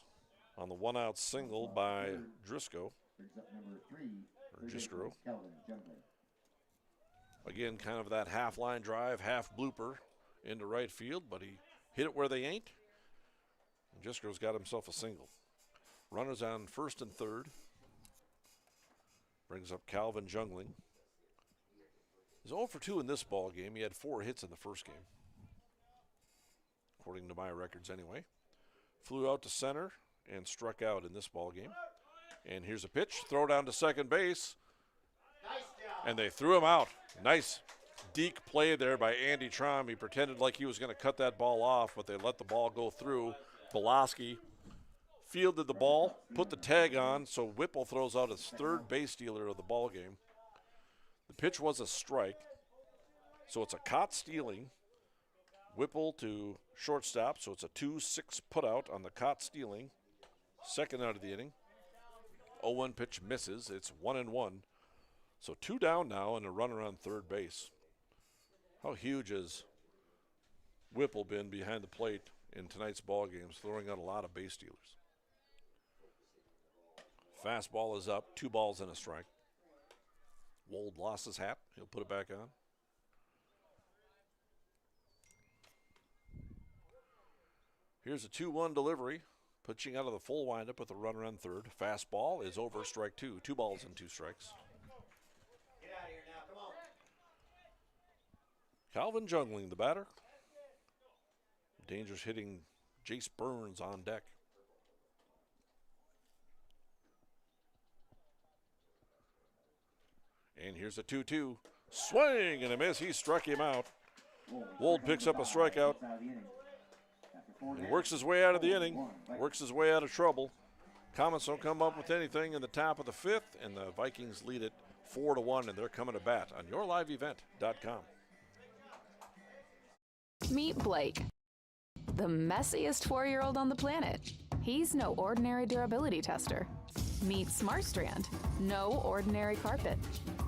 on the 1-out single by Driscoll. Or Jiskro. Again, kind of that half-line drive, half blooper into right field, but he hit it where they ain't. And Jiskro's got himself a single. Runners on first and third. Brings up Calvin Jungling. He's 0 for 2 in this ball game. He had 4 hits in the first game, according to my records anyway. Flew out to center and struck out in this ball game. And here's a pitch, throw down to second base, and they threw him out. Nice deke play there by Andy Traum. He pretended like he was going to cut that ball off, but they let the ball go through. Pulaski fielded the ball, put the tag on, so Whipple throws out his third base stealer of the ball game. The pitch was a strike, so it's a caught stealing. Whipple to shortstop, so it's a 2-6 putout on the caught stealing. Second out of the inning. 0-1 pitch misses. It's 1-1. So 2 down now and a runner on third base. How huge has Whipple been behind the plate in tonight's ball games, throwing out a lot of base stealers. Fastball is up, 2 balls and a strike. Wold lost his hat. He'll put it back on. Here's a 2-1 delivery. Pitching out of the full windup with a runner on third. Fastball is over, strike 2. 2 balls and 2 strikes. Get out of here now, come on. Calvin Jungling, the batter. Dangerous hitting Jace Burns on deck. And here's a 2-2. Swing and a miss. He struck him out. Wold picks up a strikeout and works his way out of the inning, works his way out of trouble. Comets don't come up with anything in the top of the 5th, and the Vikings lead it 4-1, and they're coming to bat on yourliveevent.com. Meet Blake, the messiest 4-year-old on the planet. He's no ordinary durability tester. Meet SmartStrand, no ordinary carpet.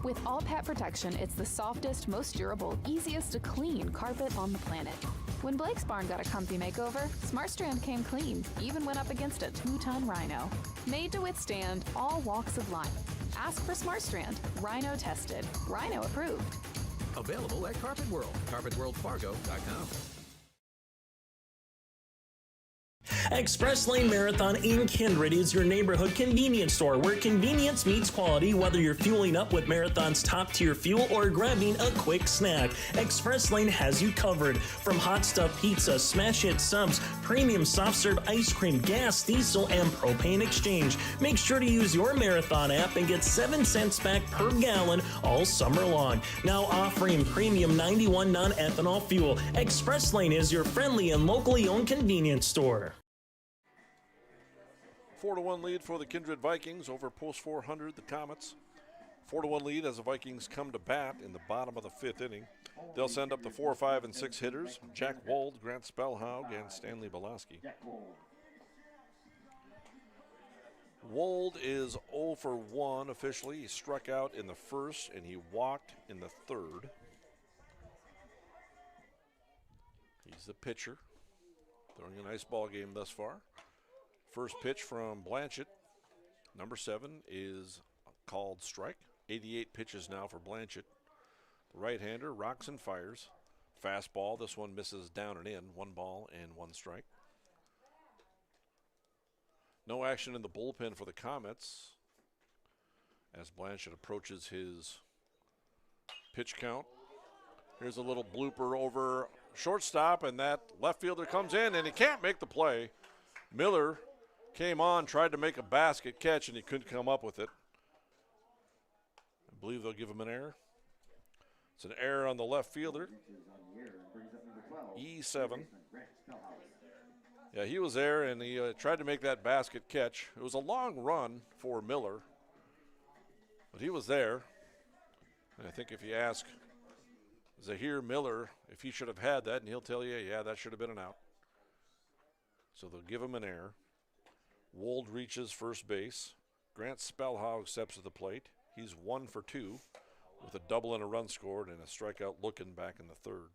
With all pet protection, it's the softest, most durable, easiest to clean carpet on the planet. When Blake's barn got a comfy makeover, SmartStrand came clean, even went up against a 2-ton rhino. Made to withstand all walks of life. Ask for SmartStrand, rhino tested, rhino approved. Available at Carpet World, carpetworldfargo.com. Express Lane Marathon in Kindred is your neighborhood convenience store where convenience meets quality, whether you're fueling up with Marathon's top-tier fuel or grabbing a quick snack. Express Lane has you covered. From hot stuff pizza, smash hit subs, premium soft serve ice cream, gas, diesel, and propane exchange. Make sure to use your Marathon app and get 7 cents back per gallon all summer long. Now offering premium 91 non-ethanol fuel. Express Lane is your friendly and locally owned convenience store. 4-1 lead for the Kindred Vikings over post 400, the Comets. 4-1 lead as the Vikings come to bat in the bottom of the 5th inning. They'll send up the 4, 5, and 6 hitters, Jack Wold, Grant Spellhaug, and Stanley Belaski. Wold is 0 for 1 officially. He struck out in the first and he walked in the third. He's the pitcher, throwing a nice ball game thus far. First pitch from Blanchett, number 7, is called strike. 88 pitches now for Blanchett. The right-hander rocks and fires. Fastball, this one misses down and in. 1 ball and 1 strike. No action in the bullpen for the Comets as Blanchett approaches his pitch count. Here's a little blooper over shortstop, and that left fielder comes in, and he can't make the play. Miller came on, tried to make a basket catch, and he couldn't come up with it. I believe they'll give him an error. It's an error on the left fielder. E7. Yeah, he was there, and he tried to make that basket catch. It was a long run for Miller, but he was there. And I think if you ask Zahir Miller if he should have had that, and he'll tell you, yeah, that should have been an out. So they'll give him an error. Wold reaches first base. Grant Spellhaug steps to the plate. He's 1 for 2 with a double and a run scored and a strikeout looking back in the 3rd.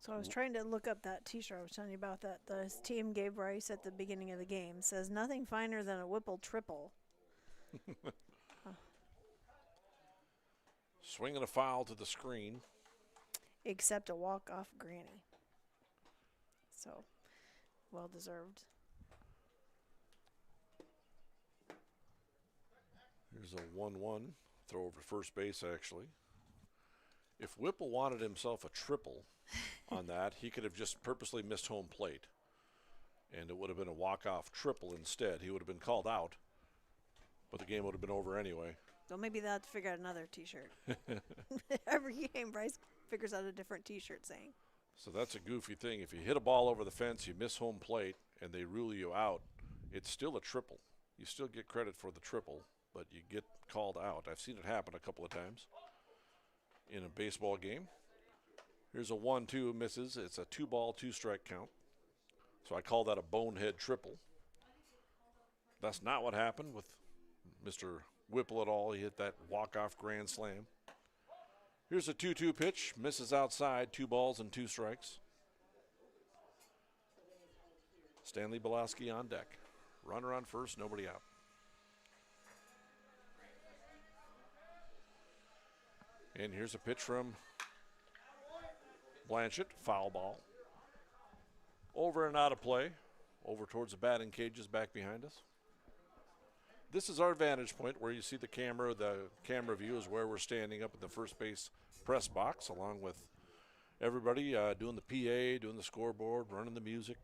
So I was trying to look up that T-shirt I was telling you about that the team gave Bryce at the beginning of the game. It says nothing finer than a Whipple triple. Swinging a foul to the screen. Except a walk-off granny. So, well deserved. Here's a 1-1 throw over first base, actually. If Whipple wanted himself a triple on that, he could have just purposely missed home plate, and it would have been a walk-off triple instead. He would have been called out, but the game would have been over anyway. So maybe they'll have to figure out another T-shirt. Every game, Bryce figures out a different T-shirt saying. So that's a goofy thing. If you hit a ball over the fence, you miss home plate, and they rule you out, it's still a triple. You still get credit for the triple, but you get called out. I've seen it happen a couple of times in a baseball game. Here's a 1-2, misses. It's a 2-ball, 2-strike count. So I call that a bonehead triple. That's not what happened with Mr. Whipple at all. He hit that walk-off grand slam. Here's a 2-2 pitch, misses outside, 2 balls and 2 strikes. Stanley Belaski on deck. Runner on first, nobody out. And here's a pitch from Blanchett, foul ball. Over and out of play, over towards the batting cages back behind us. This is our vantage point where you see the camera. The camera view is where we're standing up at the first base press box, along with everybody doing the PA, doing the scoreboard, running the music.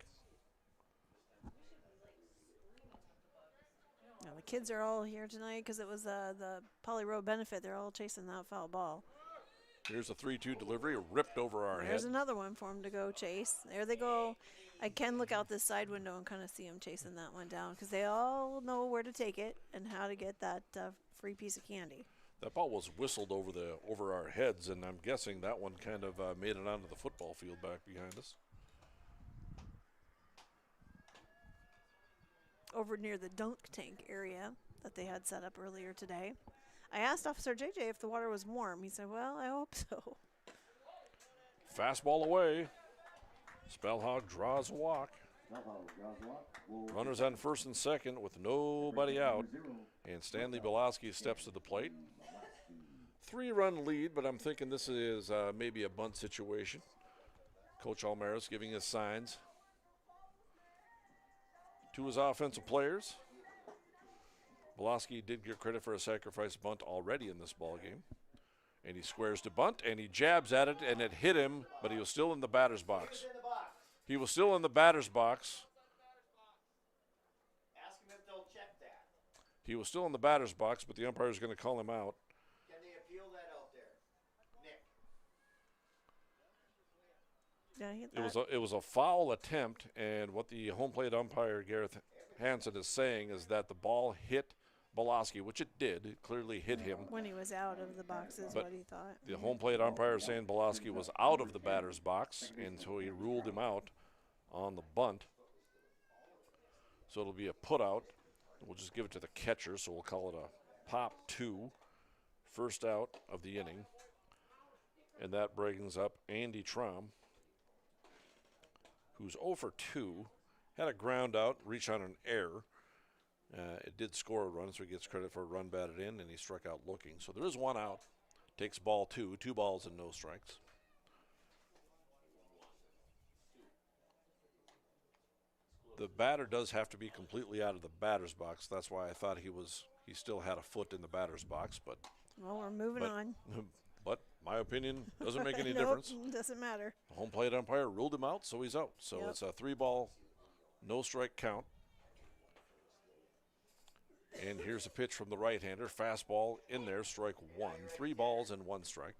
Now, the kids are all here tonight because it was the Poly Road benefit. They're all chasing that foul ball. Here's a 3-2 delivery, ripped over our head. There's another one for them to go chase. There they go. I can look out this side window and kind of see them chasing that one down because they all know where to take it and how to get that free piece of candy. That ball was whistled over our heads, and I'm guessing that one kind of made it onto the football field back behind us. Over near the dunk tank area that they had set up earlier today. I asked Officer JJ if the water was warm. He said, well, I hope so. Fastball away. Spellhaug draws a walk. Runners on first and second with nobody out. And Stanley Belaski steps to the plate. 3-run lead, but I'm thinking this is maybe a bunt situation. Coach Almaris giving us signs to his offensive players. Boloski did get credit for a sacrifice bunt already in this ball game. And he squares to bunt, and he jabs at it, and it hit him, but he was still in the batter's box. He was still in the batter's box. Ask him if they'll check that. He was still in the batter's box, but the umpire is going to call him out. Can they appeal that out there? Nick. Did I hit that? It was a foul attempt, and what the home plate umpire, Gareth Hansen, is saying is that the ball hit Boloski, which it did. It clearly hit him. When he was out of the box is what he thought. The home plate umpire is saying Boloski was out of the batter's box, and so he ruled him out on the bunt. So it'll be a put out. We'll just give it to the catcher, so we'll call it a pop 2, first out of the inning. And that brings up Andy Traum, who's 0 for 2, had a ground out, reach on an error. It did score a run, so he gets credit for a run batted in, and he struck out looking. So there is 1 out. Takes ball 2, 2 balls and no strikes. The batter does have to be completely out of the batter's box. That's why I thought he still had a foot in the batter's box, but Well, we're moving on. But my opinion doesn't make any Nope, difference. Doesn't matter. The home plate umpire ruled him out, so he's out. So Yep. it's a 3-ball, no strike count. And here's a pitch from the right-hander. Fastball in there, strike 1. 3 balls and 1 strike.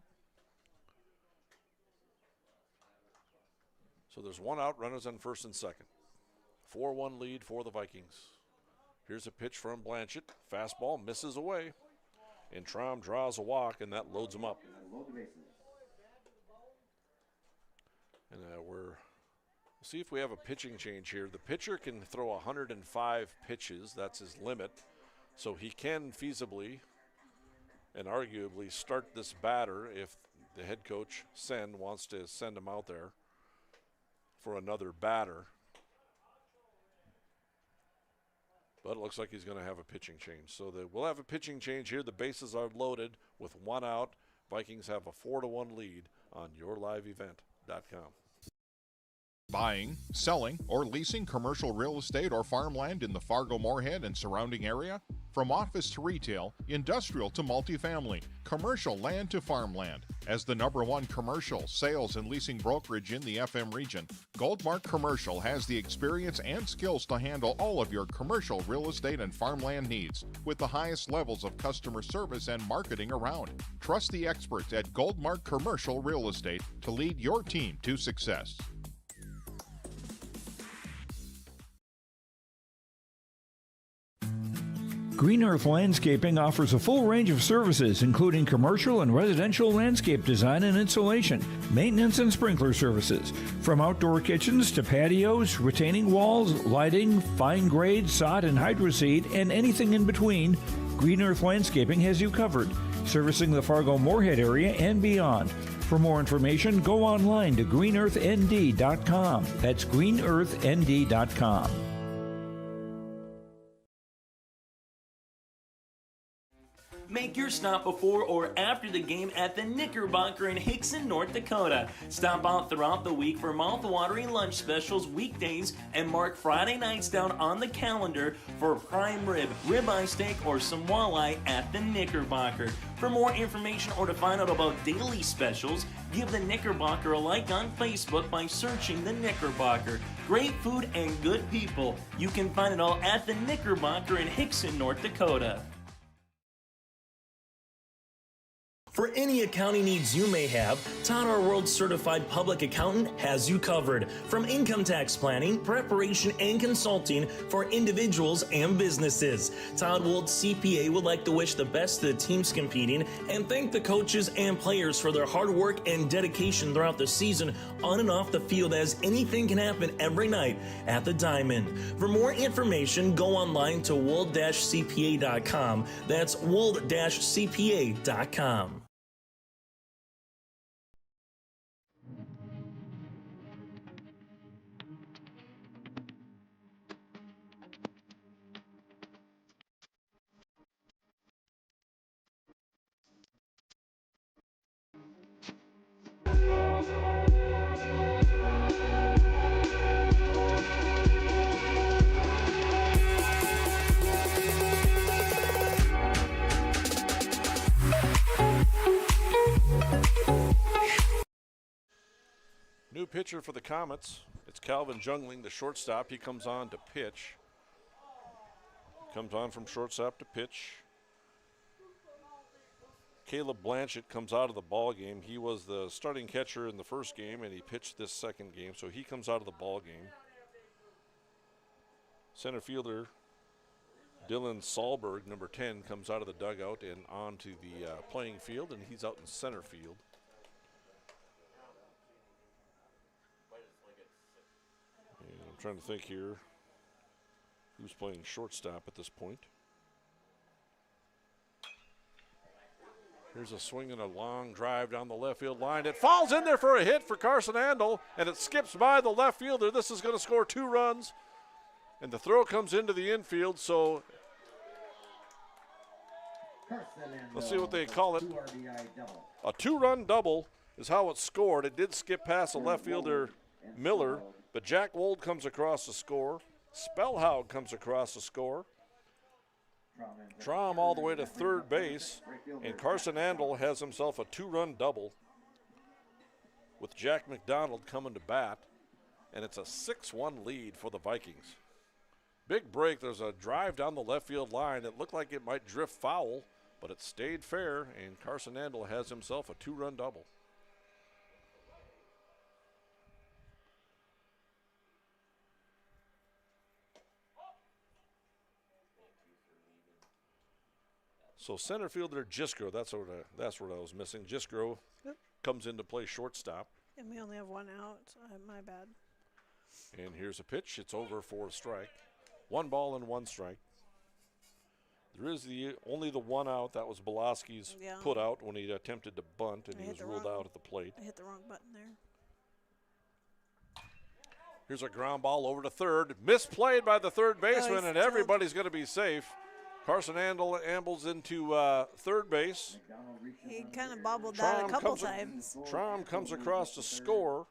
So there's 1 out, runners on first and second. 4-1 lead for the Vikings. Here's a pitch from Blanchett. Fastball misses away. And Traum draws a walk, and that loads him up. And we'll see if we have a pitching change here. The pitcher can throw 105 pitches. That's his limit. So he can feasibly and arguably start this batter if the head coach, Sen, wants to send him out there for another batter. But it looks like he's going to have a pitching change. So we'll have a pitching change here. The bases are loaded with 1 out. Vikings have a 4-1 lead on yourliveevent.com. Buying, selling, or leasing commercial real estate or farmland in the Fargo-Moorhead and surrounding area? From office to retail, industrial to multifamily, commercial land to farmland. As the #1 commercial sales and leasing brokerage in the FM region, Goldmark Commercial has the experience and skills to handle all of your commercial real estate and farmland needs with the highest levels of customer service and marketing around. Trust the experts at Goldmark Commercial Real Estate to lead your team to success. Green Earth Landscaping offers a full range of services, including commercial and residential landscape design and installation, maintenance and sprinkler services. From outdoor kitchens to patios, retaining walls, lighting, fine grade, sod and hydroseed, and anything in between, Green Earth Landscaping has you covered, servicing the Fargo-Moorhead area and beyond. For more information, go online to greenearthnd.com. That's greenearthnd.com. Make your stop before or after the game at the Knickerbocker in Hickson, North Dakota. Stop out throughout the week for mouth-watering lunch specials weekdays and mark Friday nights down on the calendar for prime rib, ribeye steak, or some walleye at the Knickerbocker. For more information or to find out about daily specials, give the Knickerbocker a like on Facebook by searching the Knickerbocker. Great food and good people. You can find it all at the Knickerbocker in Hickson, North Dakota. For any accounting needs you may have, Todd R. World Certified Public Accountant has you covered. From income tax planning, preparation, and consulting for individuals and businesses. Todd Wold CPA would like to wish the best to the teams competing and thank the coaches and players for their hard work and dedication throughout the season on and off the field, as anything can happen every night at the Diamond. For more information, go online to wold-cpa.com. That's wold-cpa.com. new pitcher for the Comets. It's Calvin Jungling, the shortstop. He comes on to pitch. Comes on from shortstop to pitch. Caleb Blanchett comes out of the ball game. He was the starting catcher in the first game, and he pitched this second game, so he comes out of the ball game. Center fielder Dylan Sahlberg, number 10, comes out of the dugout and onto the playing field, and he's out in center field. And I'm trying to think here who's playing shortstop at this point. Here's a swing and a long drive down the left field line. It falls in there for a hit for Carson Andel, and it skips by the left fielder. This is going to score 2 runs, and the throw comes into the infield, so let's see what they call it. A 2-run double is how it's scored. It did skip past the left fielder Miller, but Jack Wold comes across the score. Spellhaug comes across the score. Traum all the way to third base, and Carson Andel has himself a 2-run double with Jack McDonald coming to bat, and it's a 6-1 lead for the Vikings. Big break. There's a drive down the left field line. It looked like it might drift foul, but it stayed fair, and Carson Andel has himself a 2-run double. So center fielder Jiskro, that's what I was missing. Jiskro comes in to play shortstop. And we only have 1 out. My bad. And here's a pitch. It's over for a strike. 1 ball and 1 strike. There is only the 1 out. That was Belaski's put out when he attempted to bunt, and he was ruled out at the plate. I hit the wrong button there. Here's a ground ball over to third. Misplayed by the third baseman, and everybody's going to be safe. Carson Andel ambles into third base. He kind of bobbled that a couple times. Traum comes across to score.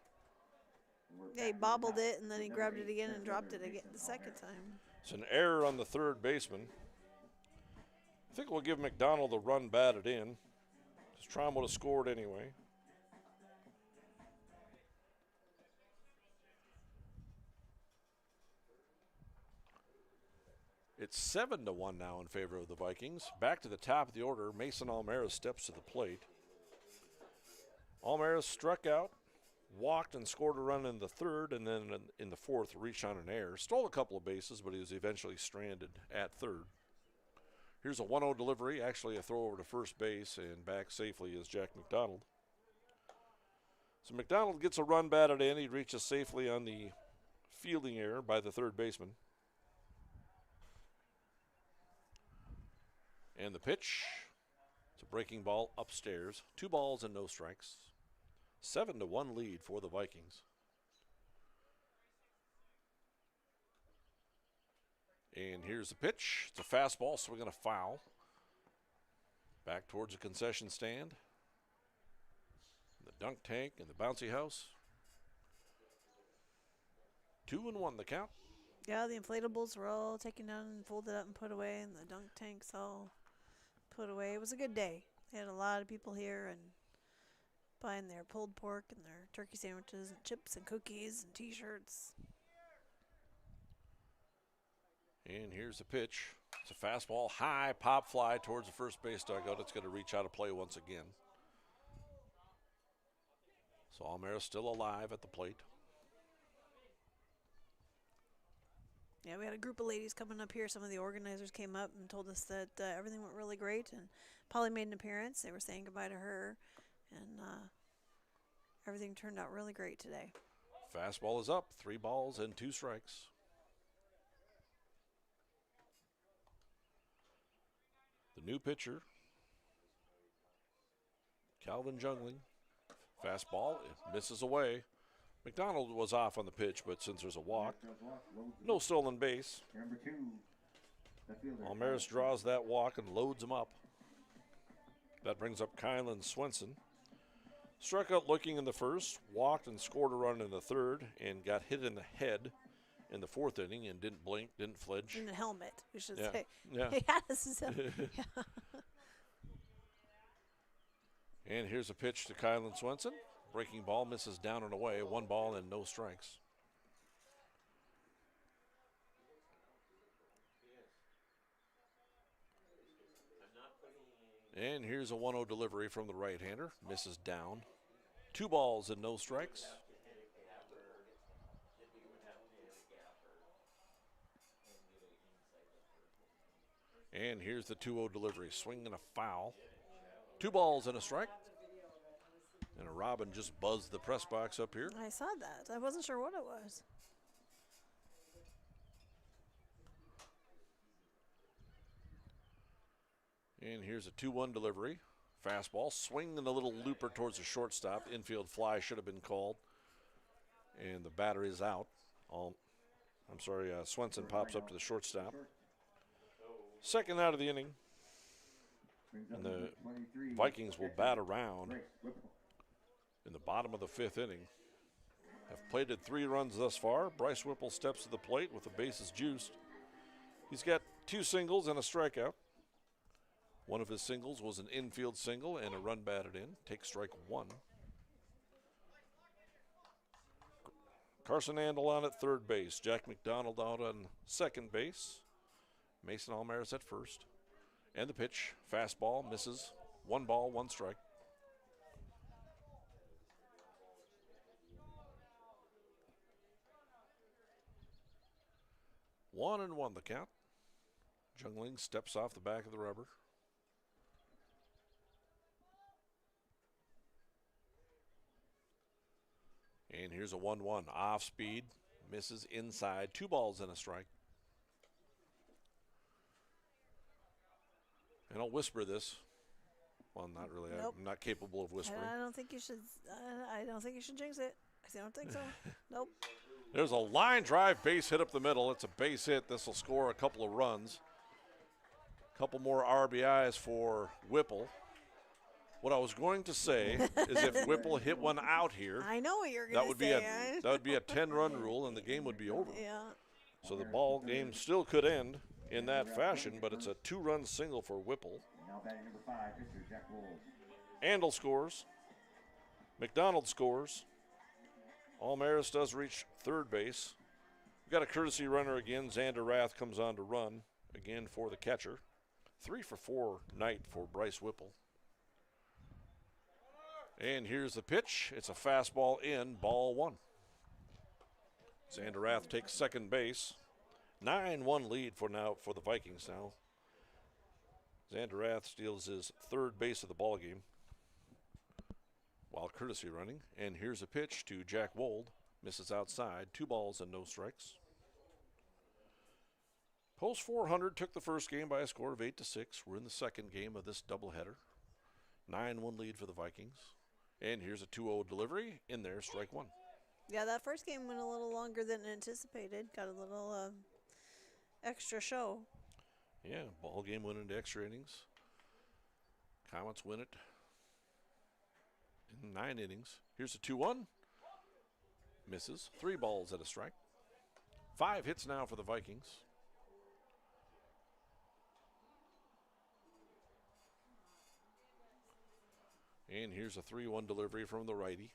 Yeah, he bobbled it, and then he grabbed it again and dropped it again the second time. It's an error on the third baseman. I think we'll give McDonald the run batted in, because Traum would have scored anyway. It's 7-1 now in favor of the Vikings. Back to the top of the order, Mason Almaris steps to the plate. Almaris struck out, walked and scored a run in the third, and then in the fourth reached on an error. Stole a couple of bases, but he was eventually stranded at third. Here's a 1-0 delivery, actually a throw over to first base, and back safely is Jack McDonald. So McDonald gets a run batted in. He reaches safely on the fielding error by the third baseman. And the pitch, it's a breaking ball upstairs. 2 balls and no strikes. 7-1 lead for the Vikings. And here's the pitch. It's a fastball, swinging a foul. Back towards the concession stand. The dunk tank and the bouncy house. 2-1 the count. Yeah, the inflatables were all taken down and folded up and put away, and the dunk tanks all put away. It was a good day. They had a lot of people here and buying their pulled pork and their turkey sandwiches and chips and cookies and T-shirts. And here's the pitch. It's a fastball, high pop fly towards the first base dugout. It's going to reach out of play once again. So Almaris still alive at the plate. Yeah, we had a group of ladies coming up here. Some of the organizers came up and told us that everything went really great, and Polly made an appearance. They were saying goodbye to her, and everything turned out really great today. Fastball is up, 3 balls and 2 strikes. The new pitcher, Calvin Jungling. Fastball, it misses away. McDonald was off on the pitch, but since there's a walk, no stolen base. Almaris draws that walk and loads him up. That brings up Kylan Swenson. Struck out looking in the first, walked and scored a run in the third, and got hit in the head in the fourth inning and didn't blink, didn't flinch. In the helmet, we should Yeah. say. Yeah. Yeah, this is And here's a pitch to Kylan Swenson. Breaking ball misses down and away. 1 ball and no strikes. And here's a 1-0 delivery from the right-hander. Misses down. 2 balls and no strikes. And here's the 2-0 delivery. Swing and a foul. 2 balls and a strike. And a robin just buzzed the press box up here. I saw that. I wasn't sure what it was. And here's a 2-1 delivery. Fastball. Swing and a little looper towards the shortstop. Infield fly should have been called. And the batter is out. Swenson pops up to the shortstop. Second out of the inning. And the Vikings will bat around in the bottom of the 5th inning. Have plated 3 runs thus far. Bryce Whipple steps to the plate with the bases juiced. He's got 2 singles and a strikeout. One of his singles was an infield single and a run batted in. Take strike 1. Carson Andel on at third base. Jack McDonald out on second base. Mason Almaris at first. And the pitch. Fastball misses. 1 ball, 1 strike. One and 1 the count. Jungling steps off the back of the rubber. And here's a 1-1. Off speed. Misses inside. 2 balls and a strike. And I'll whisper this. Well, not really. Nope. I'm not capable of whispering. I don't think you should. I don't think you should jinx it. I don't think so. Nope. There's a line drive base hit up the middle. It's a base hit. This will score a couple of runs. A couple more RBIs for Whipple. What I was going to say is if Whipple hit one out here, I know what you're going to say. That would be a 10-run rule, and the game would be over. Yeah. So the ball game still could end in that fashion, but it's a 2-run single for Whipple. Now batting number 5, pitcher Jack Wolf. Andel scores. McDonald scores. Almaris does reach third base. We've got a courtesy runner again. Xander Rath comes on to run again for the catcher. 3 for 4 night for Bryce Whipple. And here's the pitch. It's a fastball in, ball 1. Xander Rath takes second base. 9-1 lead for the Vikings now. Xander Rath steals his third base of the ball game while courtesy running. And here's a pitch to Jack Wold. Misses outside. 2 balls and no strikes. Post 400 took the first game by a score of 8-6. We're in the second game of this doubleheader. 9-1 lead for the Vikings. And here's a 2-0 delivery. In there, strike 1. Yeah, that first game went a little longer than anticipated. Got a little extra show. Yeah, ball game went into extra innings. Comets win it in 9 innings. Here's a 2-1. Misses. 3 balls and a strike. 5 hits now for the Vikings. And here's a 3-1 delivery from the righty.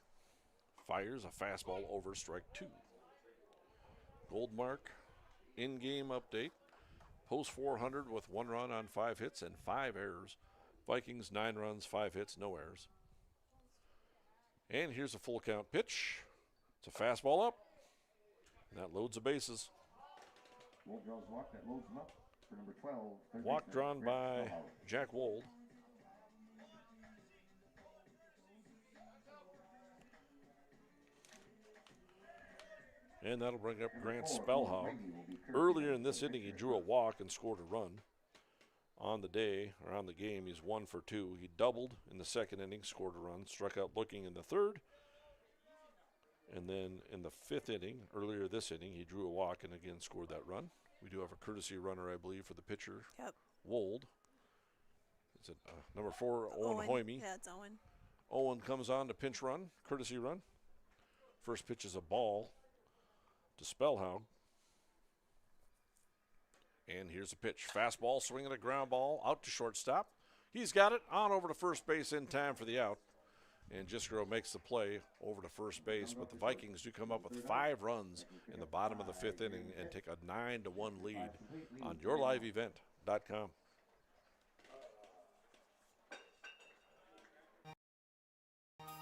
Fires a fastball over strike 2. Goldmark in-game update. Post 400 with 1 run on 5 hits and 5 errors. Vikings 9 runs, 5 hits, no errors. And here's a full count pitch. It's a fastball up. And that loads the bases. Wolf draws walk, that loads him up for number 12. Walk drawn by Jack Wold. And that'll bring up Grant Spellhaug. Earlier in this inning, he drew a walk and scored a run. On the day, or on the game, he's 1 for 2. He doubled in the second inning, scored a run, struck out looking in the third. And then in the 5th inning, earlier this inning, he drew a walk and again scored that run. We do have a courtesy runner, I believe, for the pitcher, Wold. Is it number 4, Owen Hoyme? Yeah, it's Owen. Owen comes on to pinch run, courtesy run. First pitch is a ball to Spellhaug. And here's a pitch. Fastball, swinging a ground ball out to shortstop. He's got it on over to first base in time for the out. and Jiscaro makes the play over to first base. But the Vikings do come up with 5 runs in the bottom of the 5th inning and take a 9-1 lead on yourliveevent.com.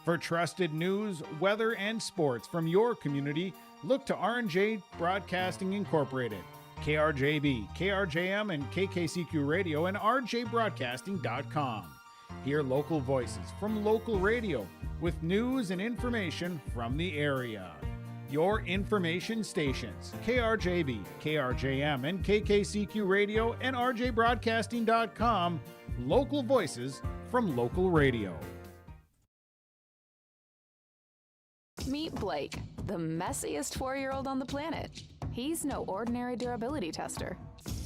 For trusted news, weather, and sports from your community, look to R&J Broadcasting Incorporated, KRJB, KRJM, and KKCQ Radio, and rjbroadcasting.com. Hear local voices from local radio with news and information from the area. Your information stations, KRJB, KRJM, and KKCQ Radio, and rjbroadcasting.com. Local voices from local radio. Meet Blake, the messiest 4-year-old on the planet. He's no ordinary durability tester.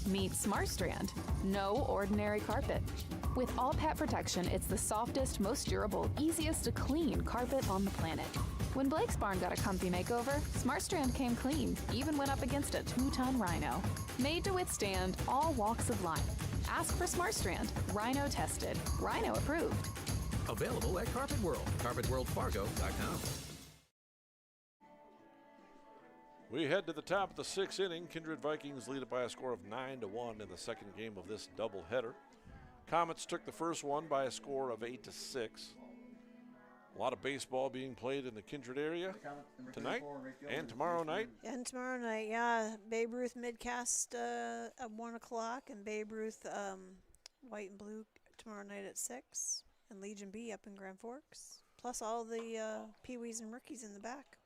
Meet SmartStrand, no ordinary carpet. With all pet protection, it's the softest, most durable, easiest to clean carpet on the planet. When Blake's barn got a comfy makeover, SmartStrand came clean, even went up against a 2-ton rhino. Made to withstand all walks of life. Ask for SmartStrand, rhino tested, rhino approved. Available at Carpet World, carpetworldfargo.com. We head to the top of the 6th inning. Kindred Vikings lead it by a score of 9-1 in the second game of this doubleheader. Comets took the first one by a score of 8-6. A lot of baseball being played in the Kindred area tonight and tomorrow night. And tomorrow night, yeah. Babe Ruth midcast at 1 o'clock, and Babe Ruth white and blue tomorrow night at 6, and Legion B up in Grand Forks. Plus all the peewees and rookies in the back.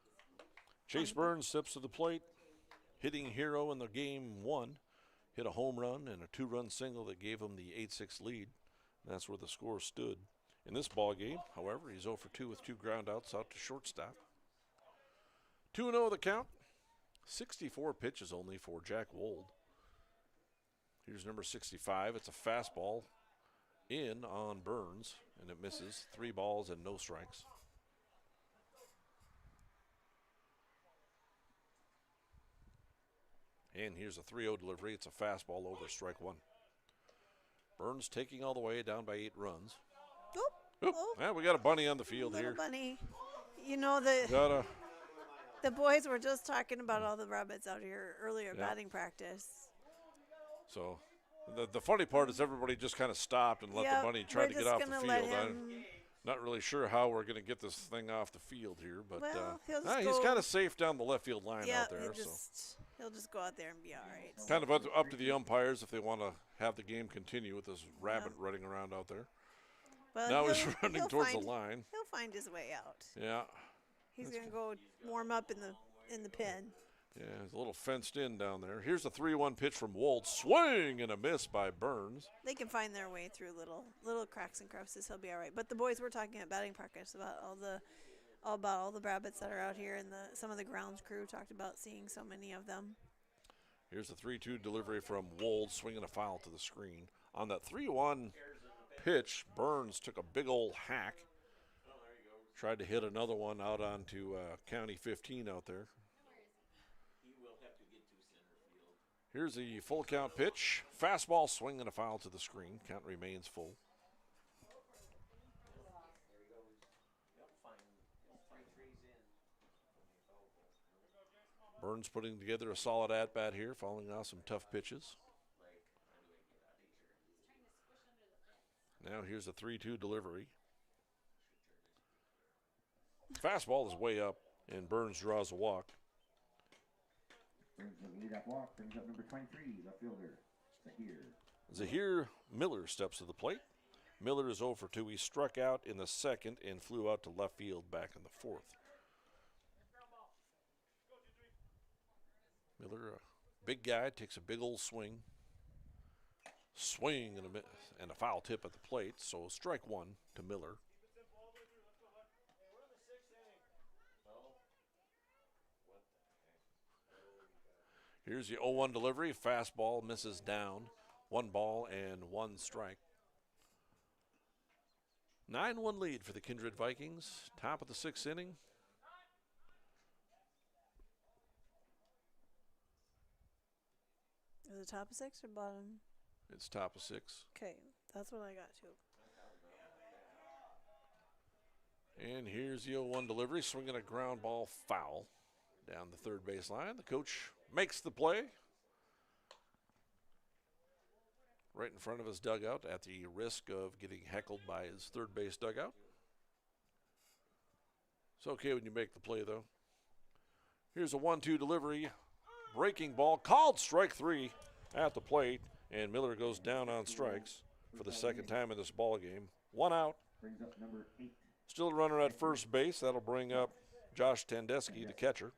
Chase Burns steps to the plate, hitting hero in the game 1. Hit a home run and a 2-run single that gave him the 8-6 lead. And that's where the score stood. In this ball game, however, he's 0 for 2 with 2 groundouts out to shortstop. 2-0 the count. 64 pitches only for Jack Wold. Here's number 65. It's a fastball in on Burns, and it misses. 3 balls and no strikes. And here's a 3-0 delivery. It's a fastball over strike 1. Burns taking all the way down by 8 runs. Oop. Yeah, we got a bunny on the field here. Bunny. You know, the boys were just talking about all the rabbits out here earlier, batting practice. So the funny part is everybody just kind of stopped and let the bunny try to get off the field. I'm not really sure how we're going to get this thing off the field here, but he's kind of safe down the left field line out there. He'll just go out there and be all right. Kind of up to the umpires if they want to have the game continue with this rabbit running around out there. Well, now he's running towards the line. He'll find his way out. Yeah. He's going to go warm up in the pen. Yeah, he's a little fenced in down there. Here's a 3-1 pitch from Wold. Swing and a miss by Burns. They can find their way through little cracks and crevices. He'll be all right. But the boys were talking at batting practice about all the rabbits that are out here, and some of the grounds crew talked about seeing so many of them. Here's the 3-2 delivery from Wold, swinging a foul to the screen. On that 3-1 pitch, Burns took a big old hack. Tried to hit another one out onto County 15 out there. Here's the full count pitch. Fastball, swing and a foul to the screen. Count remains full. Burns putting together a solid at-bat here, following off some tough pitches. Now here's a 3-2 delivery. Fastball is way up, and Burns draws a walk. Brings the lead-up walk, brings up number 23, left fielder, Zahir. Zahir Miller steps to the plate. Miller is 0 for 2. He struck out in the second and flew out to left field back in the fourth. Miller, a big guy, takes a big old swing. Swing and a foul tip at the plate, so strike 1 to Miller. Here's the 0-1 delivery. Fastball misses down. 1 ball and 1 strike. 9-1 lead for the Kindred Vikings. Top of the 6th inning. Is it top of 6 or bottom? It's top of 6. Okay, that's what I got too. And here's the 0-1 delivery, swinging a ground ball foul down the third baseline. The coach makes the play right in front of his dugout at the risk of getting heckled by his third base dugout. It's okay when you make the play, though. Here's a 1-2 delivery, breaking ball, called strike 3 at the plate, and Miller goes down on strikes for the second time in this ball game. 1 out. Brings up number 8. Still a runner at first base. That'll bring up Josh Tandesky, the catcher.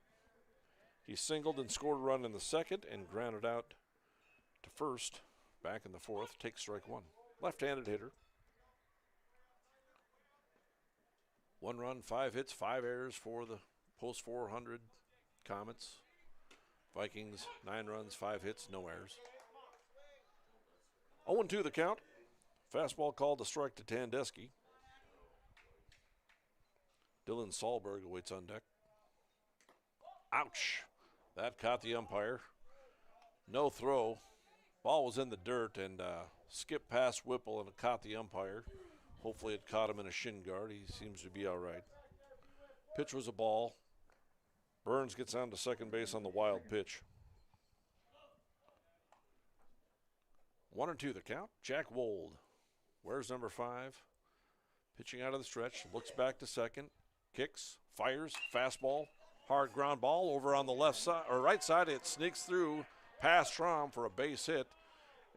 He singled and scored a run in the second and grounded out to first. Back in the fourth, takes strike 1. Left-handed hitter. 1 run, 5 hits, 5 errors for the post 400 Comets. Vikings, 9 runs, 5 hits, no errors. 0-2 the count. Fastball called to strike to Tandesky. Dylan Sahlberg awaits on deck. Ouch. That caught the umpire. No throw. Ball was in the dirt and skipped past Whipple and it caught the umpire. Hopefully it caught him in a shin guard. He seems to be all right. Pitch was a ball. Burns gets on to second base on the wild pitch. 1-2 the count. Jack Wold. Where's number 5? Pitching out of the stretch. Looks back to second. Kicks. Fires. Fastball. Hard ground ball over on the left side or right side. It sneaks through past Schramm for a base hit.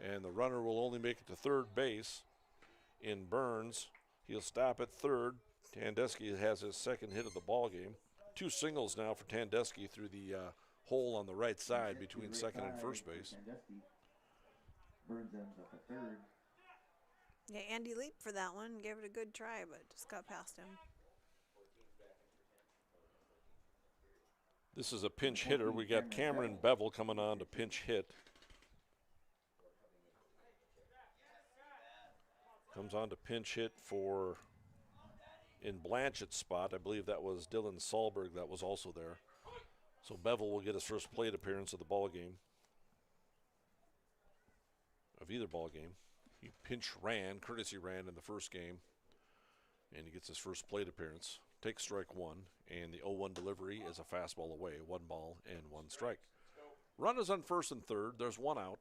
And the runner will only make it to third base in Burns. He'll stop at third. Tandesky has his second hit of the ball game. 2 singles now for Tandesky through the hole on the right side between second and first base. Burns ends up at third. Yeah, Andy leaped for that one, gave it a good try, but just got past him. This is a pinch hitter. We got Cameron Bevel coming on to pinch hit. Comes on to pinch hit for, in Blanchett's spot, I believe that was Dylan Sahlberg that was also there. So Bevel will get his first plate appearance of the ball game. Of either ball game. He courtesy ran in the first game. And he gets his first plate appearance. Takes strike 1. And the 0-1 delivery is a fastball away. 1 ball and 1 strike. Runners on first and third. There's 1 out.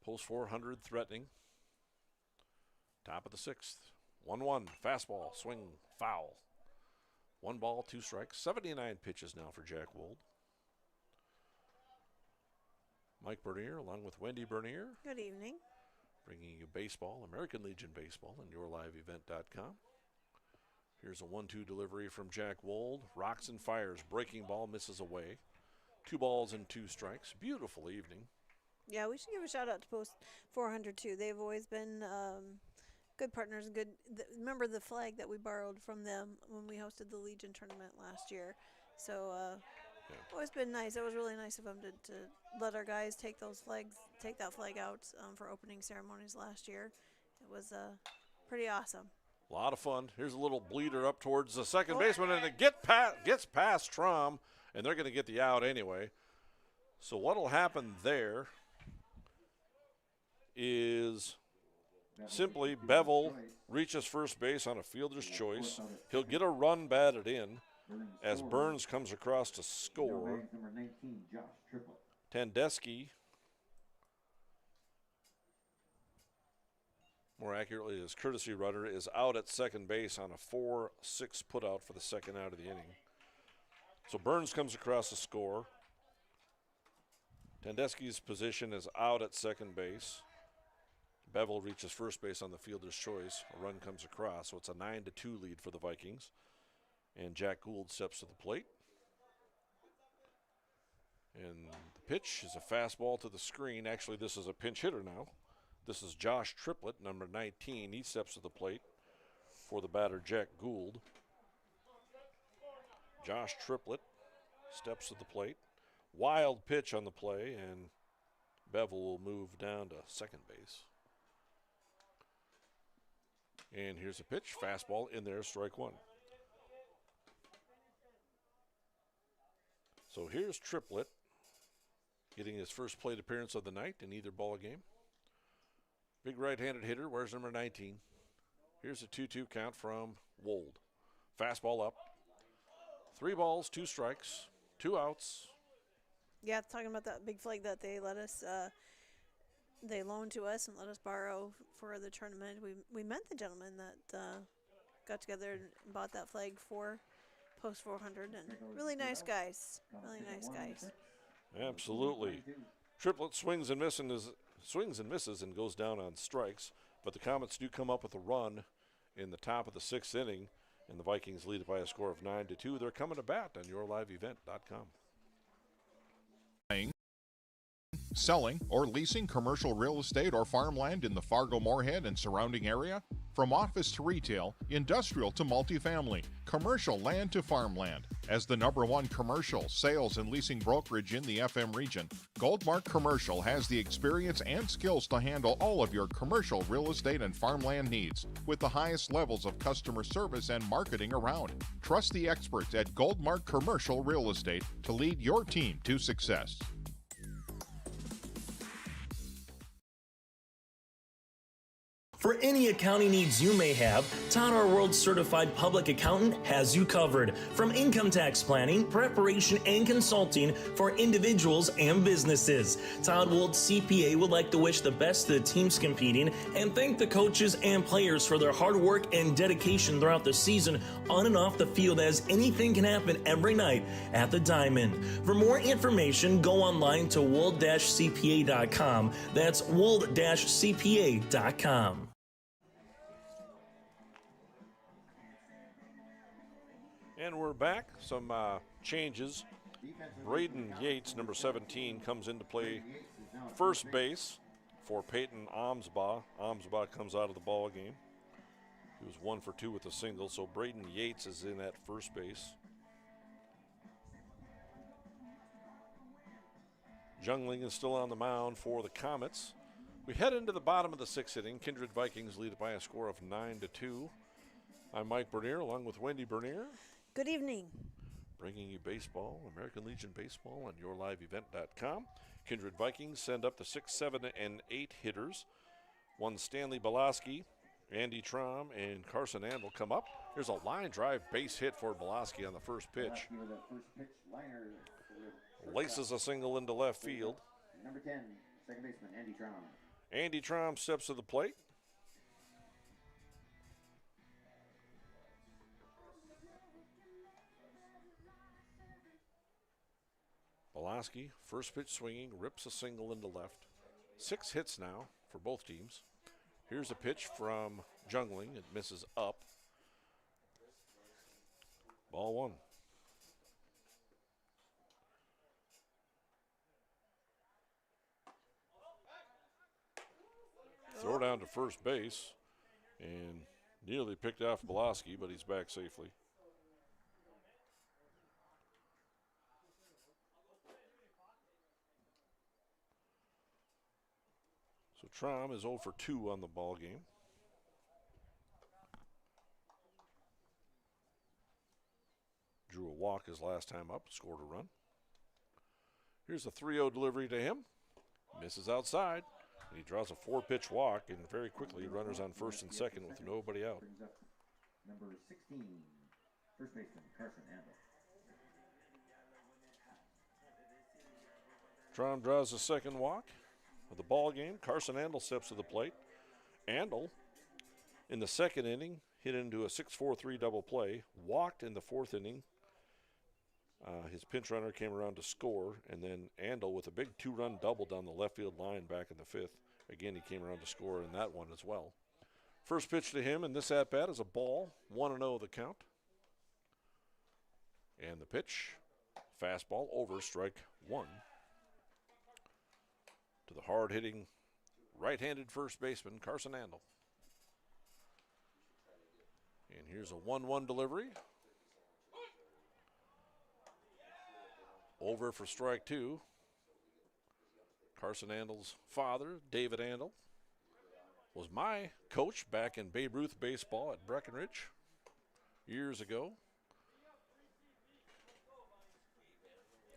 Post 400 threatening. Top of the 6th. 1-1. Fastball. Swing. Foul. 1 ball, 2 strikes. 79 pitches now for Jack Wold. Mike Bernier along with Wendy Bernier. Good evening. Bringing you baseball, American Legion Baseball, and yourliveevent.com. Here's a 1-2 delivery from Jack Wold. Rocks and fires. Breaking ball misses away. 2 balls and 2 strikes. Beautiful evening. Yeah, we should give a shout out to Post 400 too. They've always been good partners. Remember the flag that we borrowed from them when we hosted the Legion tournament last year. So always been nice. It was really nice of them to let our guys take that flag out for opening ceremonies last year. It was pretty awesome. A lot of fun. Here's a little bleeder up towards the second baseman, and it gets past Strom, and they're going to get the out anyway. So what'll happen there is simply Bevel reaches first base on a fielder's choice. He'll get a run batted in as Burns comes across to score. Number 19, Josh Triplett. Tandesky, more accurately, his courtesy runner is out at second base on a 4-6 putout for the second out of the inning. So Burns comes across to score. Tandesky's position is out at second base. Bevel reaches first base on the fielder's choice. A run comes across, so it's a 9-2 lead for the Vikings. And Jack Gould steps to the plate. And the pitch is a fastball to the screen. Actually, this is a pinch hitter now. This is Josh Triplett, number 19. He steps to the plate for the batter, Jack Gould. Josh Triplett steps to the plate. Wild pitch on the play, and Bevel will move down to second base. And here's a pitch, fastball in there, strike 1. So here's Triplett getting his first plate appearance of the night in either ball game. Big right-handed hitter. Where's number 19? Here's a 2-2 count from Wold. Fastball up. 3 balls, 2 strikes, 2 outs. Yeah, talking about that big flag that they let us, they loaned to us and let us borrow for the tournament. We met the gentleman that got together and bought that flag for Post 400, and really nice guys. Really nice guys. Absolutely. Triplet swings and misses and goes down on strikes, but the Comets do come up with a run in the top of the 6th inning, and the Vikings lead it by a score of 9-2. They're coming to bat on yourliveevent.com. Buying, selling, or leasing commercial real estate or farmland in the Fargo-Moorhead and surrounding area? From office to retail, industrial to multifamily, commercial land to farmland. As the #1 commercial sales and leasing brokerage in the FM region, Goldmark Commercial has the experience and skills to handle all of your commercial real estate and farmland needs with the highest levels of customer service and marketing around. Trust the experts at Goldmark Commercial Real Estate to lead your team to success. For any accounting needs you may have, Todd R. World Certified Public Accountant has you covered. From income tax planning, preparation, and consulting for individuals and businesses. Todd Wold CPA would like to wish the best to the teams competing and thank the coaches and players for their hard work and dedication throughout the season on and off the field, as anything can happen every night at the Diamond. For more information, go online to wold-cpa.com. That's wold-cpa.com. And we're back. Some changes. Braden Yates, number 17, comes into play first base for Peyton Omsbaugh. Omsbaugh comes out of the ball game. He was 1 for 2 with a single, so Braden Yates is in at first base. Jungling is still on the mound for the Comets. We head into the bottom of the 6th inning. Kindred Vikings lead it by a score of 9-2. I'm Mike Bernier along with Wendy Bernier. Good evening. Bringing you baseball, American Legion Baseball on yourliveevent.com. Kindred Vikings send up the 6, 7, and 8 hitters. One Stanley Belaski, Andy Traum, and Carson Andel come up. Here's a line drive base hit for Belaski on the first pitch. Laces a single into left field. Number 10, second baseman Andy Traum. Andy Traum steps to the plate. Belaski, first pitch swinging, rips a single into left. 6 hits now for both teams. Here's a pitch from Jungling. It misses up. Ball 1. Throw down to first base and nearly picked off Belaski, but he's back safely. So Traum is 0 for 2 on the ball game. Drew a walk his last time up, scored a run. Here's a 3-0 delivery to him. Misses outside. And he draws a 4-pitch walk, and very quickly runners on first and second with nobody out. Number 16, first baseman Carson Andel. Traum draws a second walk. Of the ball game, Carson Andel steps to the plate. Andel, in the 2nd inning, hit into a 6-4-3 double play. Walked in the 4th inning. His pinch runner came around to score, and then Andel with a big 2-run double down the left field line back in the 5th. Again, he came around to score in that one as well. First pitch to him in this at-bat is a ball, 1-0 the count. And the pitch, fastball over, strike 1. To the hard-hitting right-handed first baseman, Carson Andel. And here's a 1-1 delivery. Over for strike 2. Carson Andel's father, David Andel, was my coach back in Babe Ruth baseball at Breckenridge years ago.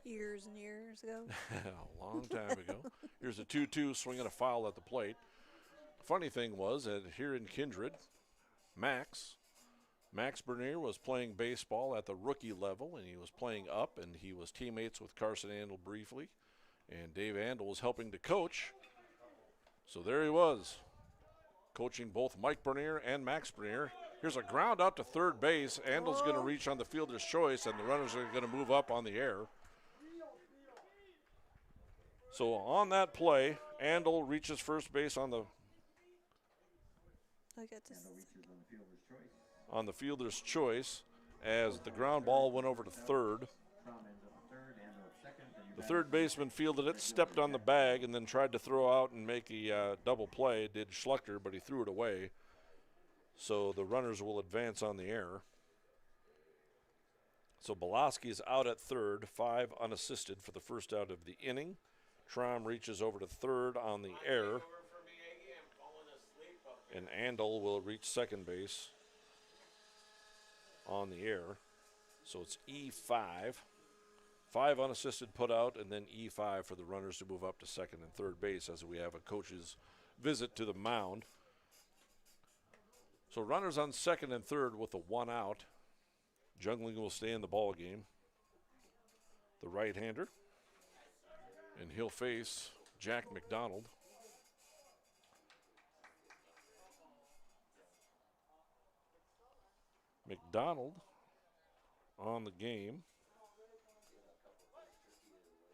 Years and years ago. A long time ago. Here's a 2-2 swinging a foul at the plate. Funny thing was that here in Kindred, Max. Max Bernier was playing baseball at the rookie level, and he was playing up, and he was teammates with Carson Andel briefly. And Dave Andel was helping to coach. So there he was, coaching both Mike Bernier and Max Bernier. Here's a ground out to third base. Andel's going to reach on the fielder's choice, and the runners are going to move up on the air. So on that play, Andel reaches first base on the fielder's choice as the ground ball went over to third. The third baseman fielded it, stepped on the bag, and then tried to throw out and make a double play. Did Schluchter, but he threw it away. So the runners will advance on the air. So Belaski's out at third, 5 unassisted for the first out of the inning. Trom reaches over to third on the air. And Andel will reach second base on the air. So it's E5. 5 unassisted put out, and then E5 for the runners to move up to second and third base as we have a coach's visit to the mound. So runners on second and third with the 1 out. Jungling will stay in the ball game. The right-hander. And he'll face Jack McDonald. McDonald on the game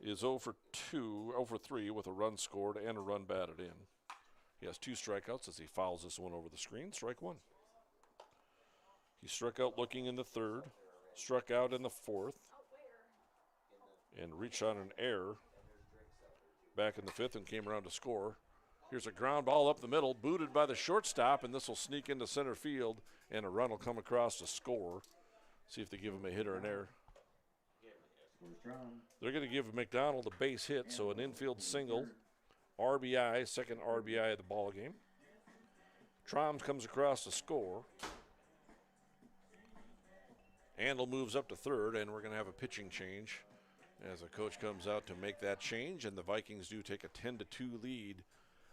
is 0 for 3 with a run scored and a run batted in. He has 2 strikeouts as he fouls this one over the screen. Strike 1. He struck out looking in the third, struck out in the fourth, and reached on an error back in the fifth and came around to score. Here's a ground ball up the middle, booted by the shortstop, and this will sneak into center field, and a run will come across to score. See if they give him a hit or an error. They're going to give McDonald a base hit, so an infield single, RBI, second RBI of the ball game. Troms comes across to score. Andel moves up to third, and we're going to have a pitching change as the coach comes out to make that change, and the Vikings do take a 10-2 lead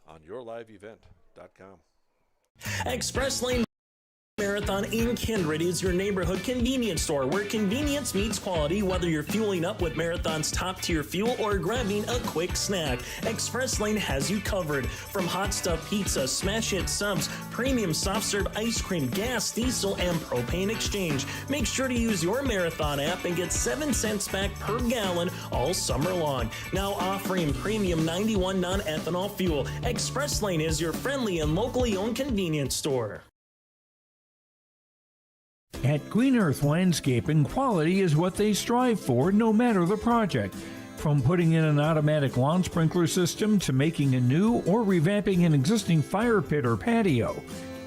on yourliveevent.com. Express Lane Marathon in Kindred is your neighborhood convenience store where convenience meets quality, whether you're fueling up with Marathon's top-tier fuel or grabbing a quick snack. Express Lane has you covered. From hot stuff pizza, smash hit subs, premium soft serve ice cream, gas, diesel, and propane exchange. Make sure to use your Marathon app and get 7 cents back per gallon all summer long. Now offering premium 91 non-ethanol fuel. Express Lane is your friendly and locally owned convenience store. At Green Earth Landscaping, quality is what they strive for, no matter the project. From putting in an automatic lawn sprinkler system to making a new or revamping an existing fire pit or patio.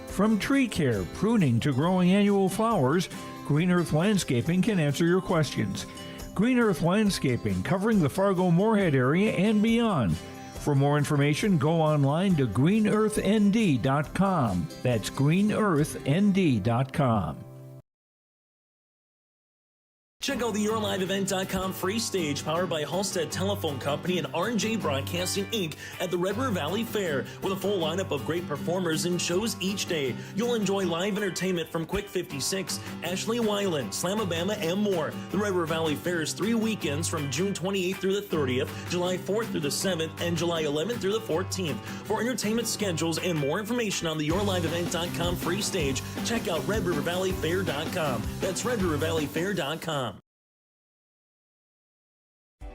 From tree care, pruning to growing annual flowers, Green Earth Landscaping can answer your questions. Green Earth Landscaping, covering the Fargo-Moorhead area and beyond. For more information, go online to greenearthnd.com. That's greenearthnd.com. Check out the YourLiveEvent.com free stage powered by Halstead Telephone Company and R&J Broadcasting Inc. at the Red River Valley Fair with a full lineup of great performers and shows each day. You'll enjoy live entertainment from Quick 56, Ashley Weiland, Slamabama, and more. The Red River Valley Fair is 3 weekends from June 28th through the 30th, July 4th through the 7th, and July 11th through the 14th. For entertainment schedules and more information on the YourLiveEvent.com free stage, check out RedRiverValleyFair.com. That's RedRiverValleyFair.com.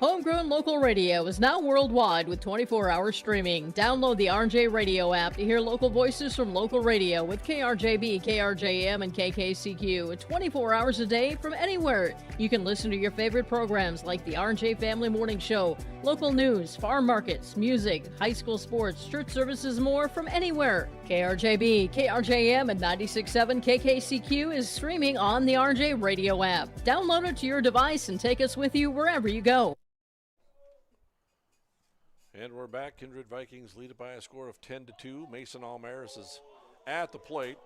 Homegrown local radio is now worldwide with 24-hour streaming. Download the RJ Radio app to hear local voices from local radio with KRJB, KRJM, and KKCQ 24 hours a day from anywhere. You can listen to your favorite programs like the RJ Family Morning Show, local news, farm markets, music, high school sports, church services, more from anywhere. KRJB, KRJM, and 96.7 KKCQ is streaming on the RJ Radio app. Download it to your device and take us with you wherever you go. And we're back. Kindred Vikings lead it by a score of 10-2. Mason Almaris is at the plate.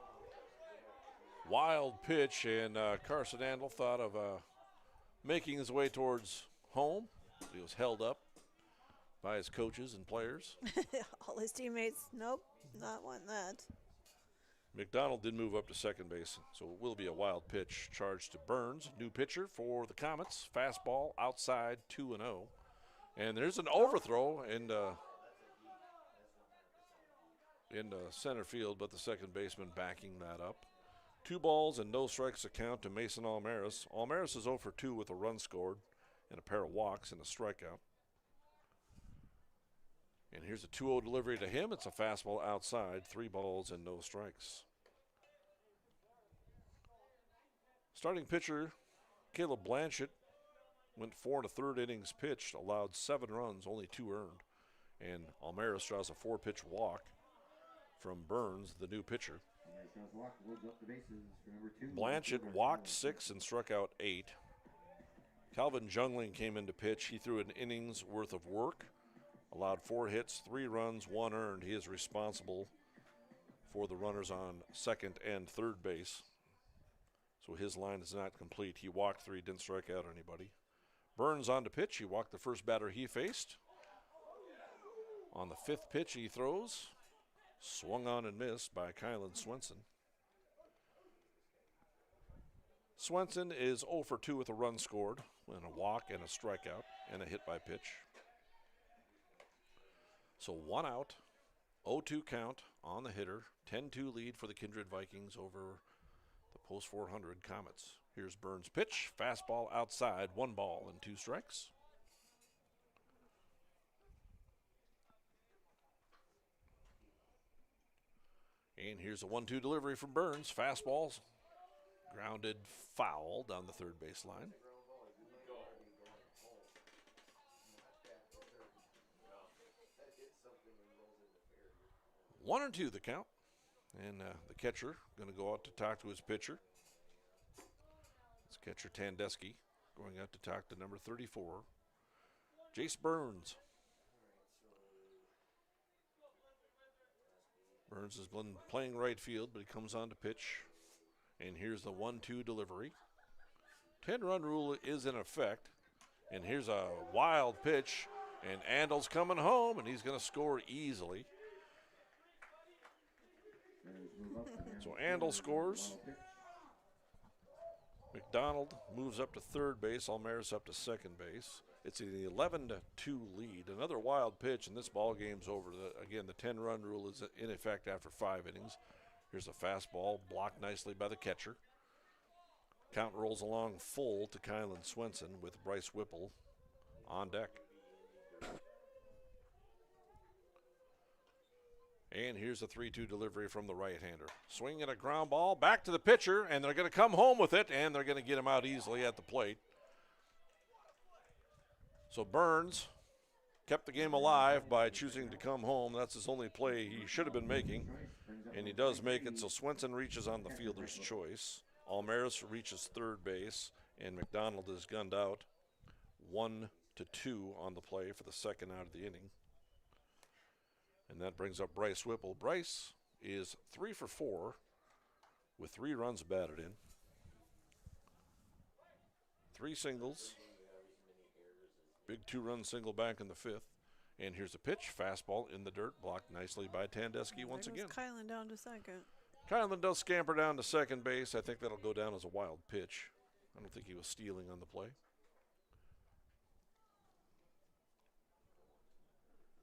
Wild pitch, and Carson Andel thought of making his way towards home. He was held up by his coaches and players. All his teammates, nope, not wanting that. McDonald did move up to second base, so it will be a wild pitch charged to Burns. New pitcher for the Comets. Fastball outside, 2-0. And there's an overthrow in center field, but the second baseman backing that up. 2 balls and no strikes to count to Mason Almaris. Almaris is 0 for 2 with a run scored and a pair of walks and a strikeout. And here's a 2-0 delivery to him. It's a fastball outside, 3 balls and no strikes. Starting pitcher Caleb Blanchett went 4 1/3 innings pitched, allowed 7 runs, only 2 earned. And Almaris draws a 4-pitch walk from Burns, the new pitcher. Blanchett walked 6 and struck out 8. Calvin Jungling came in to pitch. He threw an inning's worth of work, allowed 4 hits, 3 runs, 1 earned. He is responsible for the runners on second and third base. So his line is not complete. He walked 3, didn't strike out anybody. Burns on to pitch. He walked the first batter he faced. On the 5th pitch he throws. Swung on and missed by Kylan Swenson. Swenson is 0 for 2 with a run scored, and a walk and a strikeout and a hit by pitch. So 1 out, 0-2 count on the hitter, 10-2 lead for the Kindred Vikings over the post 400 Comets. Here's Burns' pitch, fastball outside, 1 ball and 2 strikes. And here's a 1-2 delivery from Burns. Fastballs grounded foul down the third baseline. One and 2 the count. And the catcher going to go out to talk to his pitcher. It's catcher Tandesky going out to talk to number 34, Jace Burns. Burns has been playing right field, but he comes on to pitch. And here's the 1-2 delivery. 10-run rule is in effect. And here's a wild pitch. And Andel's coming home, and he's going to score easily. So Andel scores. McDonald moves up to third base. Almaris up to second base. It's an 11-2 lead. Another wild pitch, and this ball game's over. Again, the 10-run rule is in effect after 5 innings. Here's a fastball blocked nicely by the catcher. Count rolls along full to Kylan Swenson with Bryce Whipple on deck. And here's a 3-2 delivery from the right-hander. Swinging a ground ball back to the pitcher, and they're going to come home with it, and they're going to get him out easily at the plate. So Burns kept the game alive by choosing to come home. That's his only play he should have been making, and he does make it. So Swenson reaches on the fielder's choice. Almaris reaches third base, and McDonald is gunned out 1-2 on the play for the second out of the inning. And that brings up Bryce Whipple. Bryce is 3 for 4 with 3 runs batted in. 3 singles. Big 2-run single back in the 5th. And here's a pitch. Fastball in the dirt. Blocked nicely by Tandesky once again. Kylan down to second. Kylan does scamper down to second base. I think that'll go down as a wild pitch. I don't think he was stealing on the play.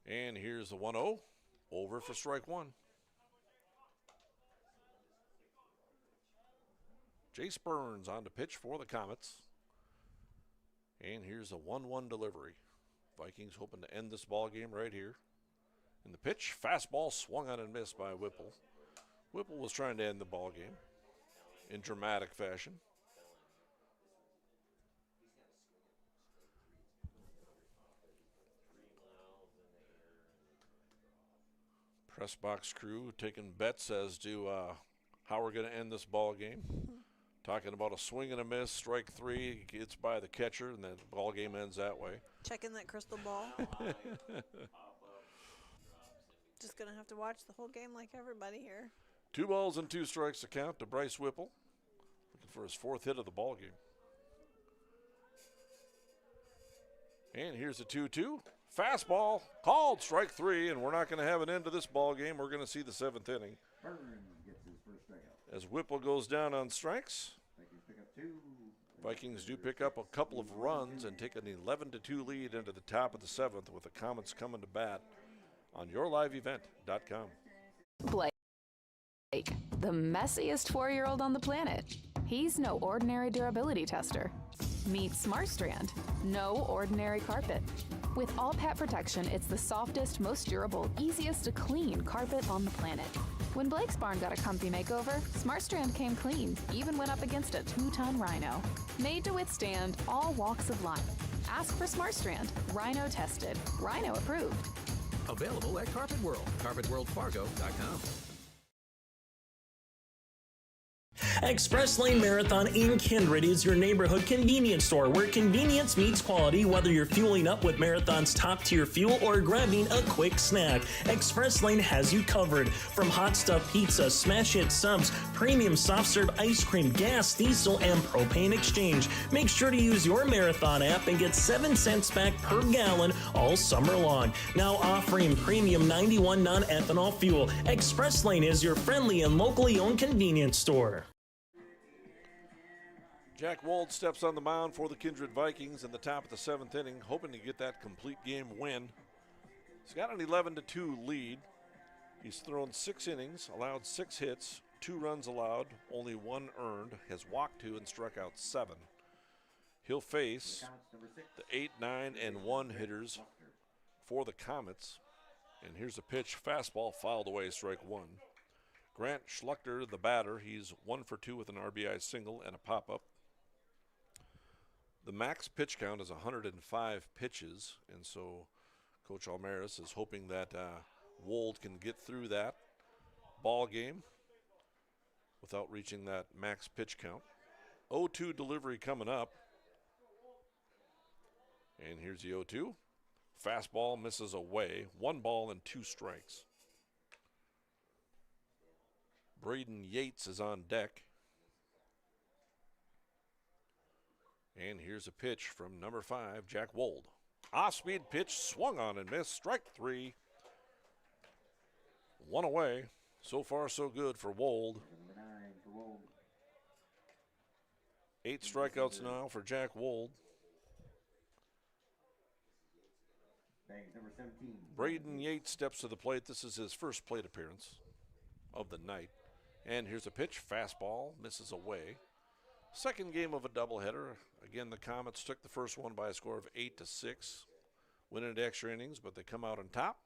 And here's the 1-0. Over for strike 1. Jace Burns on to pitch for the Comets. And here's a 1-1 delivery. Vikings hoping to end this ball game right here. And the pitch, fastball swung on and missed by Whipple. Whipple was trying to end the ball game in dramatic fashion. Press box crew taking bets as to how we're going to end this ball game. Talking about a swing and a miss, strike 3, gets by the catcher, and then the ball game ends that way. Checking that crystal ball. Just going to have to watch the whole game like everybody here. 2 balls and 2 strikes to count to Bryce Whipple. Looking for his 4th hit of the ball game. And here's a 2-2. Fastball called, strike 3, and we're not going to have an end to this ball game. We're going to see the 7th inning. Burns gets his first strikeout. As Whipple goes down on strikes, Vikings pick up 2. Vikings do pick up a couple of runs and take an 11-2 lead into the top of the 7th with the Comets coming to bat on yourliveevent.com. Blake, the messiest 4-year-old on the planet. He's no ordinary durability tester. Meet SmartStrand, no ordinary carpet. With all pet protection, it's the softest, most durable, easiest to clean carpet on the planet. When Blake's barn got a comfy makeover, SmartStrand came clean, even went up against a 2-ton rhino. Made to withstand all walks of life. Ask for SmartStrand. Rhino tested. Rhino approved. Available at Carpet World. CarpetWorldFargo.com. Express Lane Marathon in Kindred is your neighborhood convenience store where convenience meets quality, whether you're fueling up with Marathon's top-tier fuel or grabbing a quick snack. Express Lane has you covered. From hot stuff pizza, smash hit subs, premium soft serve ice cream, gas, diesel, and propane exchange. Make sure to use your Marathon app and get 7 cents back per gallon all summer long. Now offering premium 91 non-ethanol fuel. Express Lane is your friendly and locally owned convenience store. Jack Wold steps on the mound for the Kindred Vikings in the top of the 7th inning, hoping to get that complete game win. He's got an 11-2 lead. He's thrown 6 innings, allowed 6 hits, 2 runs allowed, only 1 earned, has walked 2 and struck out 7. He'll face the 8, 9, and 1 hitters for the Comets. And here's a pitch, fastball fouled away, strike 1. Grant Schluchter, the batter, he's 1 for 2 with an RBI single and a pop-up. The max pitch count is 105 pitches, and so Coach Almaris is hoping that Wold can get through that ball game without reaching that max pitch count. 0-2 delivery coming up. And here's the 0-2. Fastball misses away. 1 ball and 2 strikes. Braden Yates is on deck. And here's a pitch from number 5, Jack Wold. Off-speed pitch, swung on and missed. Strike 3. 1 away. So far, so good for Wold. 8 strikeouts now for Jack Wold. Braden Yates steps to the plate. This is his first plate appearance of the night. And here's a pitch, fastball, misses away. Second game of a doubleheader. Again, the Comets took the first one by a score of 8-6, winning into extra innings, but they come out on top.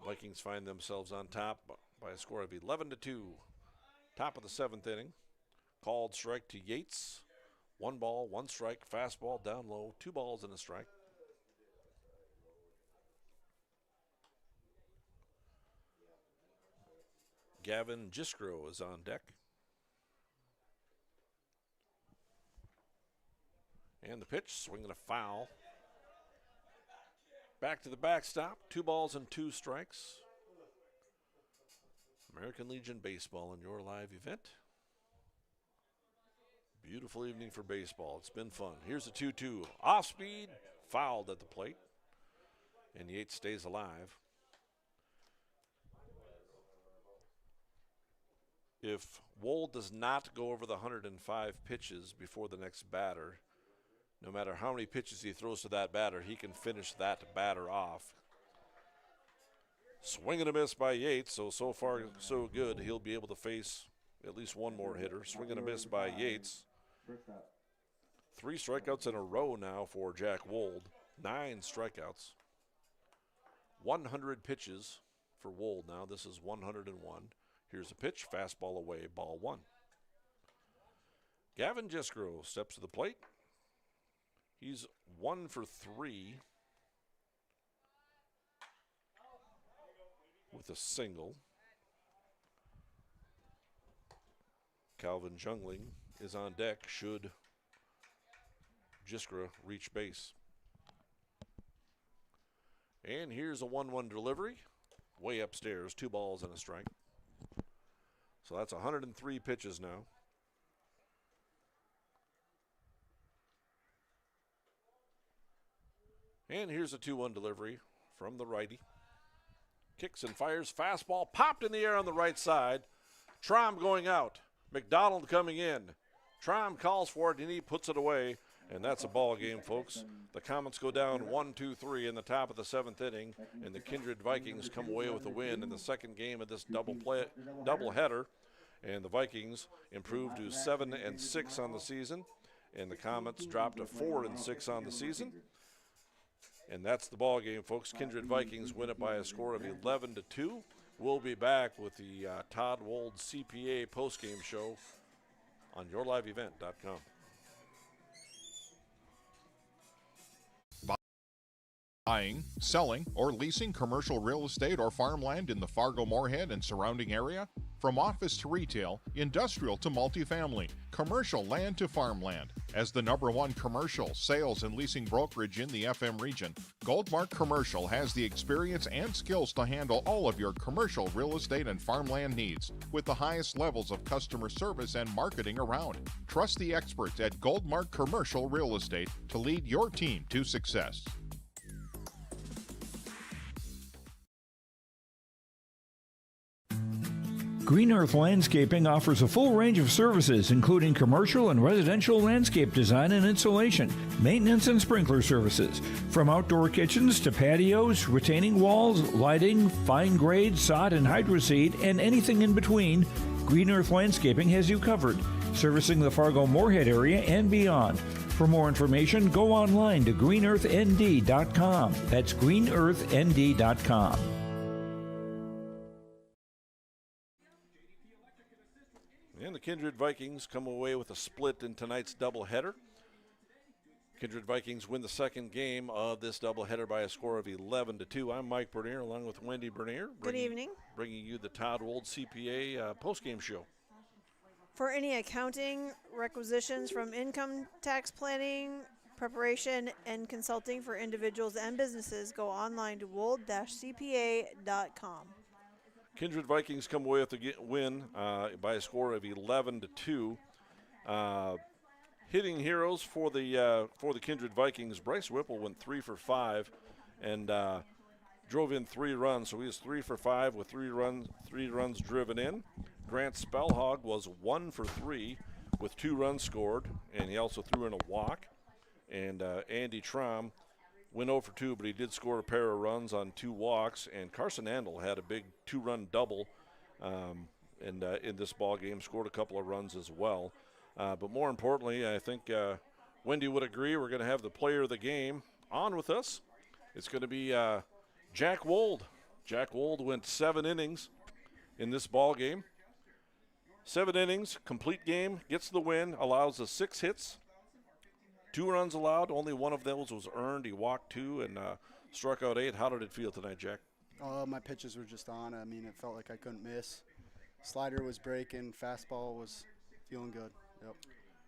Vikings find themselves on top by a score of 11-2. Top of the 7th inning. Called strike to Yates. 1 ball, 1 strike, fastball down low, 2 balls and a strike. Gavin Jiskro is on deck. And the pitch, swinging a foul. Back to the backstop, 2 balls and 2 strikes. American Legion Baseball in your live event. Beautiful evening for baseball. It's been fun. Here's a 2-2. Off speed, fouled at the plate. And Yates stays alive. If Wold does not go over the 105 pitches before the next batter, no matter how many pitches he throws to that batter, he can finish that batter off. Swing and a miss by Yates, so far so good. He'll be able to face at least one more hitter. Swing and a miss by Yates. 3 strikeouts in a row now for Jack Wold. 9 strikeouts. 100 pitches for Wold now. This is 101. Here's a pitch, fastball away, ball 1. Gavin Jiskro steps to the plate. He's 1 for 3 with a single. Calvin Jungling is on deck should Jiskra reach base. And here's a 1-1 delivery. Way upstairs, 2 balls and a strike. So that's 103 pitches now. And here's a 2-1 delivery from the righty. kicks and fires. Fastball popped in the air on the right side. Trom going out. McDonald coming in. Trom calls for it, and he puts it away. And that's a ball game, folks. The Comets go down 1-2-3 in the top of the 7th inning, and the Kindred Vikings come away with a win in the second game of this double header. And the Vikings improved to 7-6 on the season, and the Comets dropped to 4-6 on the season. And that's the ball game, folks. Kindred Vikings win it by a score of 11-2. We'll be back with the Todd Wold CPA postgame show on yourliveevent.com. Buying, selling, or leasing commercial real estate or farmland in the Fargo-Moorhead and surrounding area? From office to retail, industrial to multifamily, commercial land to farmland. As the #1 commercial sales and leasing brokerage in the FM region, Goldmark Commercial has the experience and skills to handle all of your commercial real estate and farmland needs with the highest levels of customer service and marketing around. Trust the experts at Goldmark Commercial Real Estate to lead your team to success. Green Earth Landscaping offers a full range of services, including commercial and residential landscape design and installation, maintenance and sprinkler services. From outdoor kitchens to patios, retaining walls, lighting, fine grade, sod and hydroseed, and anything in between, Green Earth Landscaping has you covered, servicing the Fargo-Moorhead area and beyond. For more information, go online to greenearthnd.com. That's greenearthnd.com. And the Kindred Vikings come away with a split in tonight's doubleheader. Kindred Vikings win the second game of this doubleheader by a score of 11-2. I'm Mike Bernier, along with Wendy Bernier. Good evening. Bringing you the Todd Wold CPA postgame show. For any accounting requisitions from income tax planning, preparation, and consulting for individuals and businesses, go online to wold-cpa.com. Kindred Vikings come away with a win by a score of 11-2. Hitting heroes for the Kindred Vikings, Bryce Whipple went 3 for 5 and drove in 3 runs. So he was 3 for 5 with 3 runs driven in. Grant Spellhog was 1 for 3 with 2 runs scored, and he also threw in a walk. And Andy Trom went 0 for 2, but he did score a pair of runs on 2 walks. And Carson Andel had a big 2-run double in this ball game, scored a couple of runs as well. But more importantly, I think Wendy would agree, we're going to have the player of the game on with us. It's going to be Jack Wold. Jack Wold went 7 innings in this ball game. 7 innings, complete game, gets the win, allows us 6 hits. 2 runs allowed, only one of those was earned. He walked 2 and struck out 8. How did it feel tonight, Jack? My pitches were just on. I mean, it felt like I couldn't miss. Slider was breaking, fastball was feeling good. Yep.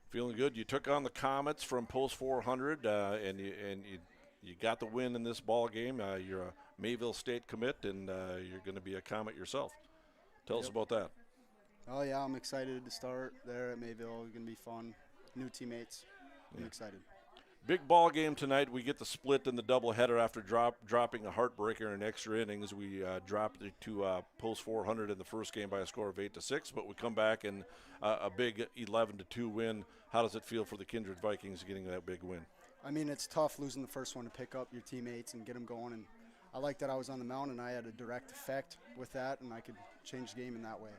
Feeling good. You took on the Comets from post 400, and you got the win in this ball game. You're a Mayville State commit, and you're going to be a Comet yourself. Tell us about that. Oh yeah, I'm excited to start there at Mayville. It's going to be fun. New teammates. I'm excited. Big ball game tonight. We get the split in the doubleheader after dropping a heartbreaker in extra innings. We dropped it to post 400 in the first game by a score of 8-6, but we come back and a big 11-2 win. How does it feel for the Kindred Vikings getting that big win? I mean, it's tough losing the first one to pick up your teammates and get them going. And I like that I was on the mound and I had a direct effect with that, and I could change the game in that way.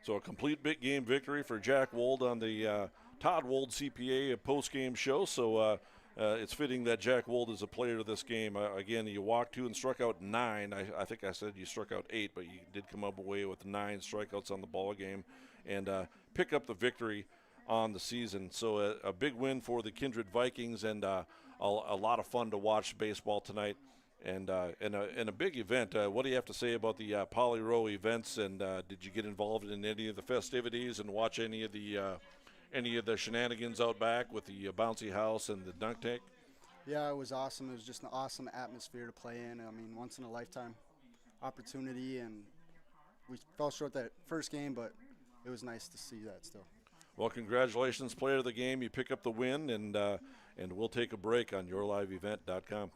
So a complete big game victory for Jack Wold on the Todd Wold CPA post-game show. So it's fitting that Jack Wold is a player of this game. Again, you walked 2 and struck out 9. I think I said you struck out 8, but you did come up away with 9 strikeouts on the ball game and pick up the victory on the season. So a big win for the Kindred Vikings, and a lot of fun to watch baseball tonight. And a big event. What do you have to say about the Poly Row events? And did you get involved in any of the festivities and watch any of the shenanigans out back with the bouncy house and the dunk tank? Yeah, it was awesome. It was just an awesome atmosphere to play in. I mean, once in a lifetime opportunity, and we fell short that first game, but it was nice to see that still. Well, congratulations, player of the game. You pick up the win, and we'll take a break on yourliveevent.com.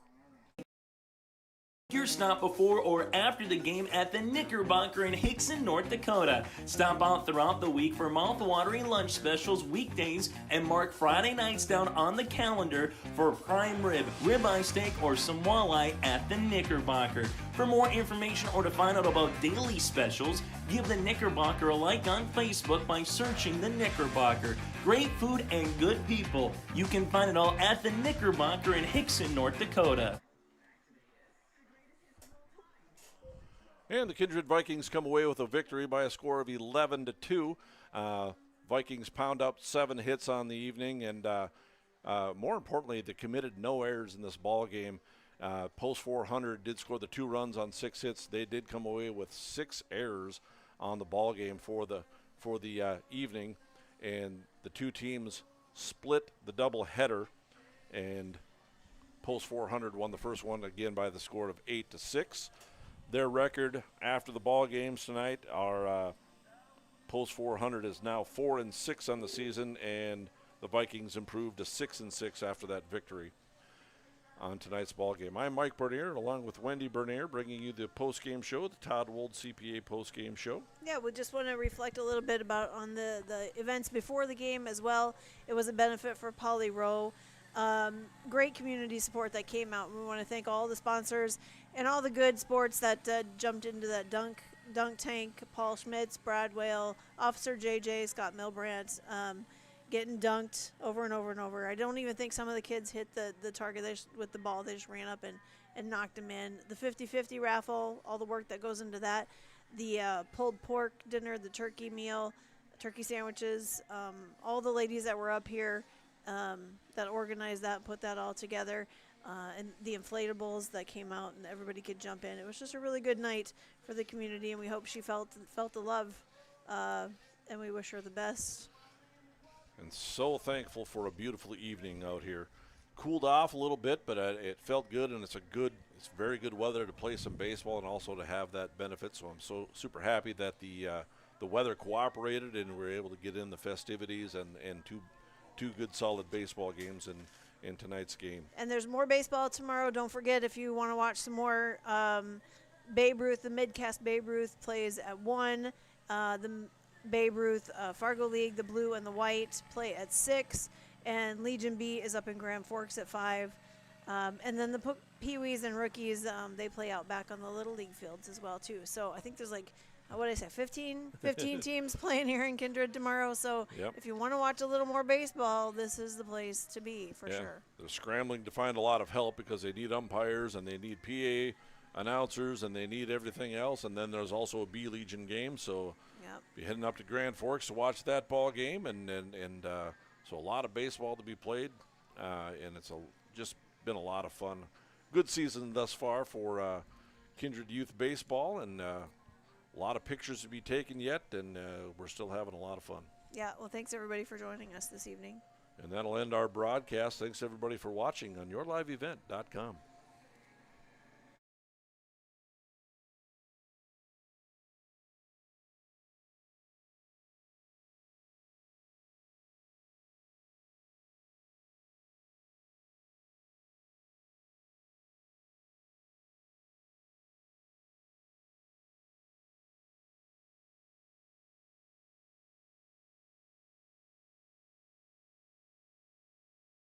Your stop before or after the game at the Knickerbocker in Hickson, North Dakota. Stop out throughout the week for mouth-watering lunch specials weekdays and mark Friday nights down on the calendar for prime rib, ribeye steak, or some walleye at the Knickerbocker. For more information or to find out about daily specials, give the Knickerbocker a like on Facebook by searching the Knickerbocker. Great food and good people. You can find it all at the Knickerbocker in Hickson, North Dakota. And the Kindred Vikings come away with a victory by a score of 11-2. Vikings pound up 7 hits on the evening, and more importantly, they committed no errors in this ball game. Post 400 did score the 2 runs on 6 hits. They did come away with 6 errors on the ball game for the evening, and the two teams split the doubleheader, and Post 400 won the first one again by the score of 8-6. Their record after the ball games tonight are Post 400 is now 4-6 on the season, and the Vikings improved to 6-6 after that victory on tonight's ball game. I'm Mike Bernier, along with Wendy Bernier, bringing you the post-game show, the Todd Wold CPA post-game show. Yeah, we just want to reflect a little bit about on the events before the game as well. It was a benefit for Poly Row. Great community support that came out. We want to thank all the sponsors and all the good sports that jumped into that dunk tank. Paul Schmitz, Brad Whale, Officer JJ, Scott Milbrandt, getting dunked over and over and over. I don't even think some of the kids hit the target with the ball. They just ran up and knocked them in. The 50-50 raffle, all the work that goes into that. The pulled pork dinner, the turkey meal, turkey sandwiches, all the ladies that were up here that organized that, put that all together, and the inflatables that came out and everybody could jump in. It was just a really good night for the community, and we hope she felt the love, and we wish her the best. And so thankful for a beautiful evening out here. Cooled off a little bit, but it felt good, and it's very good weather to play some baseball and also to have that benefit. So I'm so super happy that the weather cooperated and we were able to get in the festivities and two good solid baseball games in tonight's game. And there's more baseball tomorrow. Don't forget, if you want to watch some more, Babe Ruth, the Midcast Babe Ruth plays at 1. The Babe Ruth Fargo League, the blue and the white, play at 6. And Legion B is up in Grand Forks at 5. And then the Pee-wees and rookies, they play out back on the Little League fields as well, too. So I think there's 15 teams playing here in Kindred tomorrow. So if you want to watch a little more baseball, this is the place to be for sure. They're scrambling to find a lot of help because they need umpires and they need PA announcers and they need everything else. And then there's also a B Legion game. So be heading up to Grand Forks to watch that ball game. And so a lot of baseball to be played. And it's just been a lot of fun. Good season thus far for Kindred Youth Baseball, and a lot of pictures to be taken yet, and we're still having a lot of fun. Yeah, well, thanks everybody for joining us this evening. And that'll end our broadcast. Thanks everybody for watching on yourliveevent.com.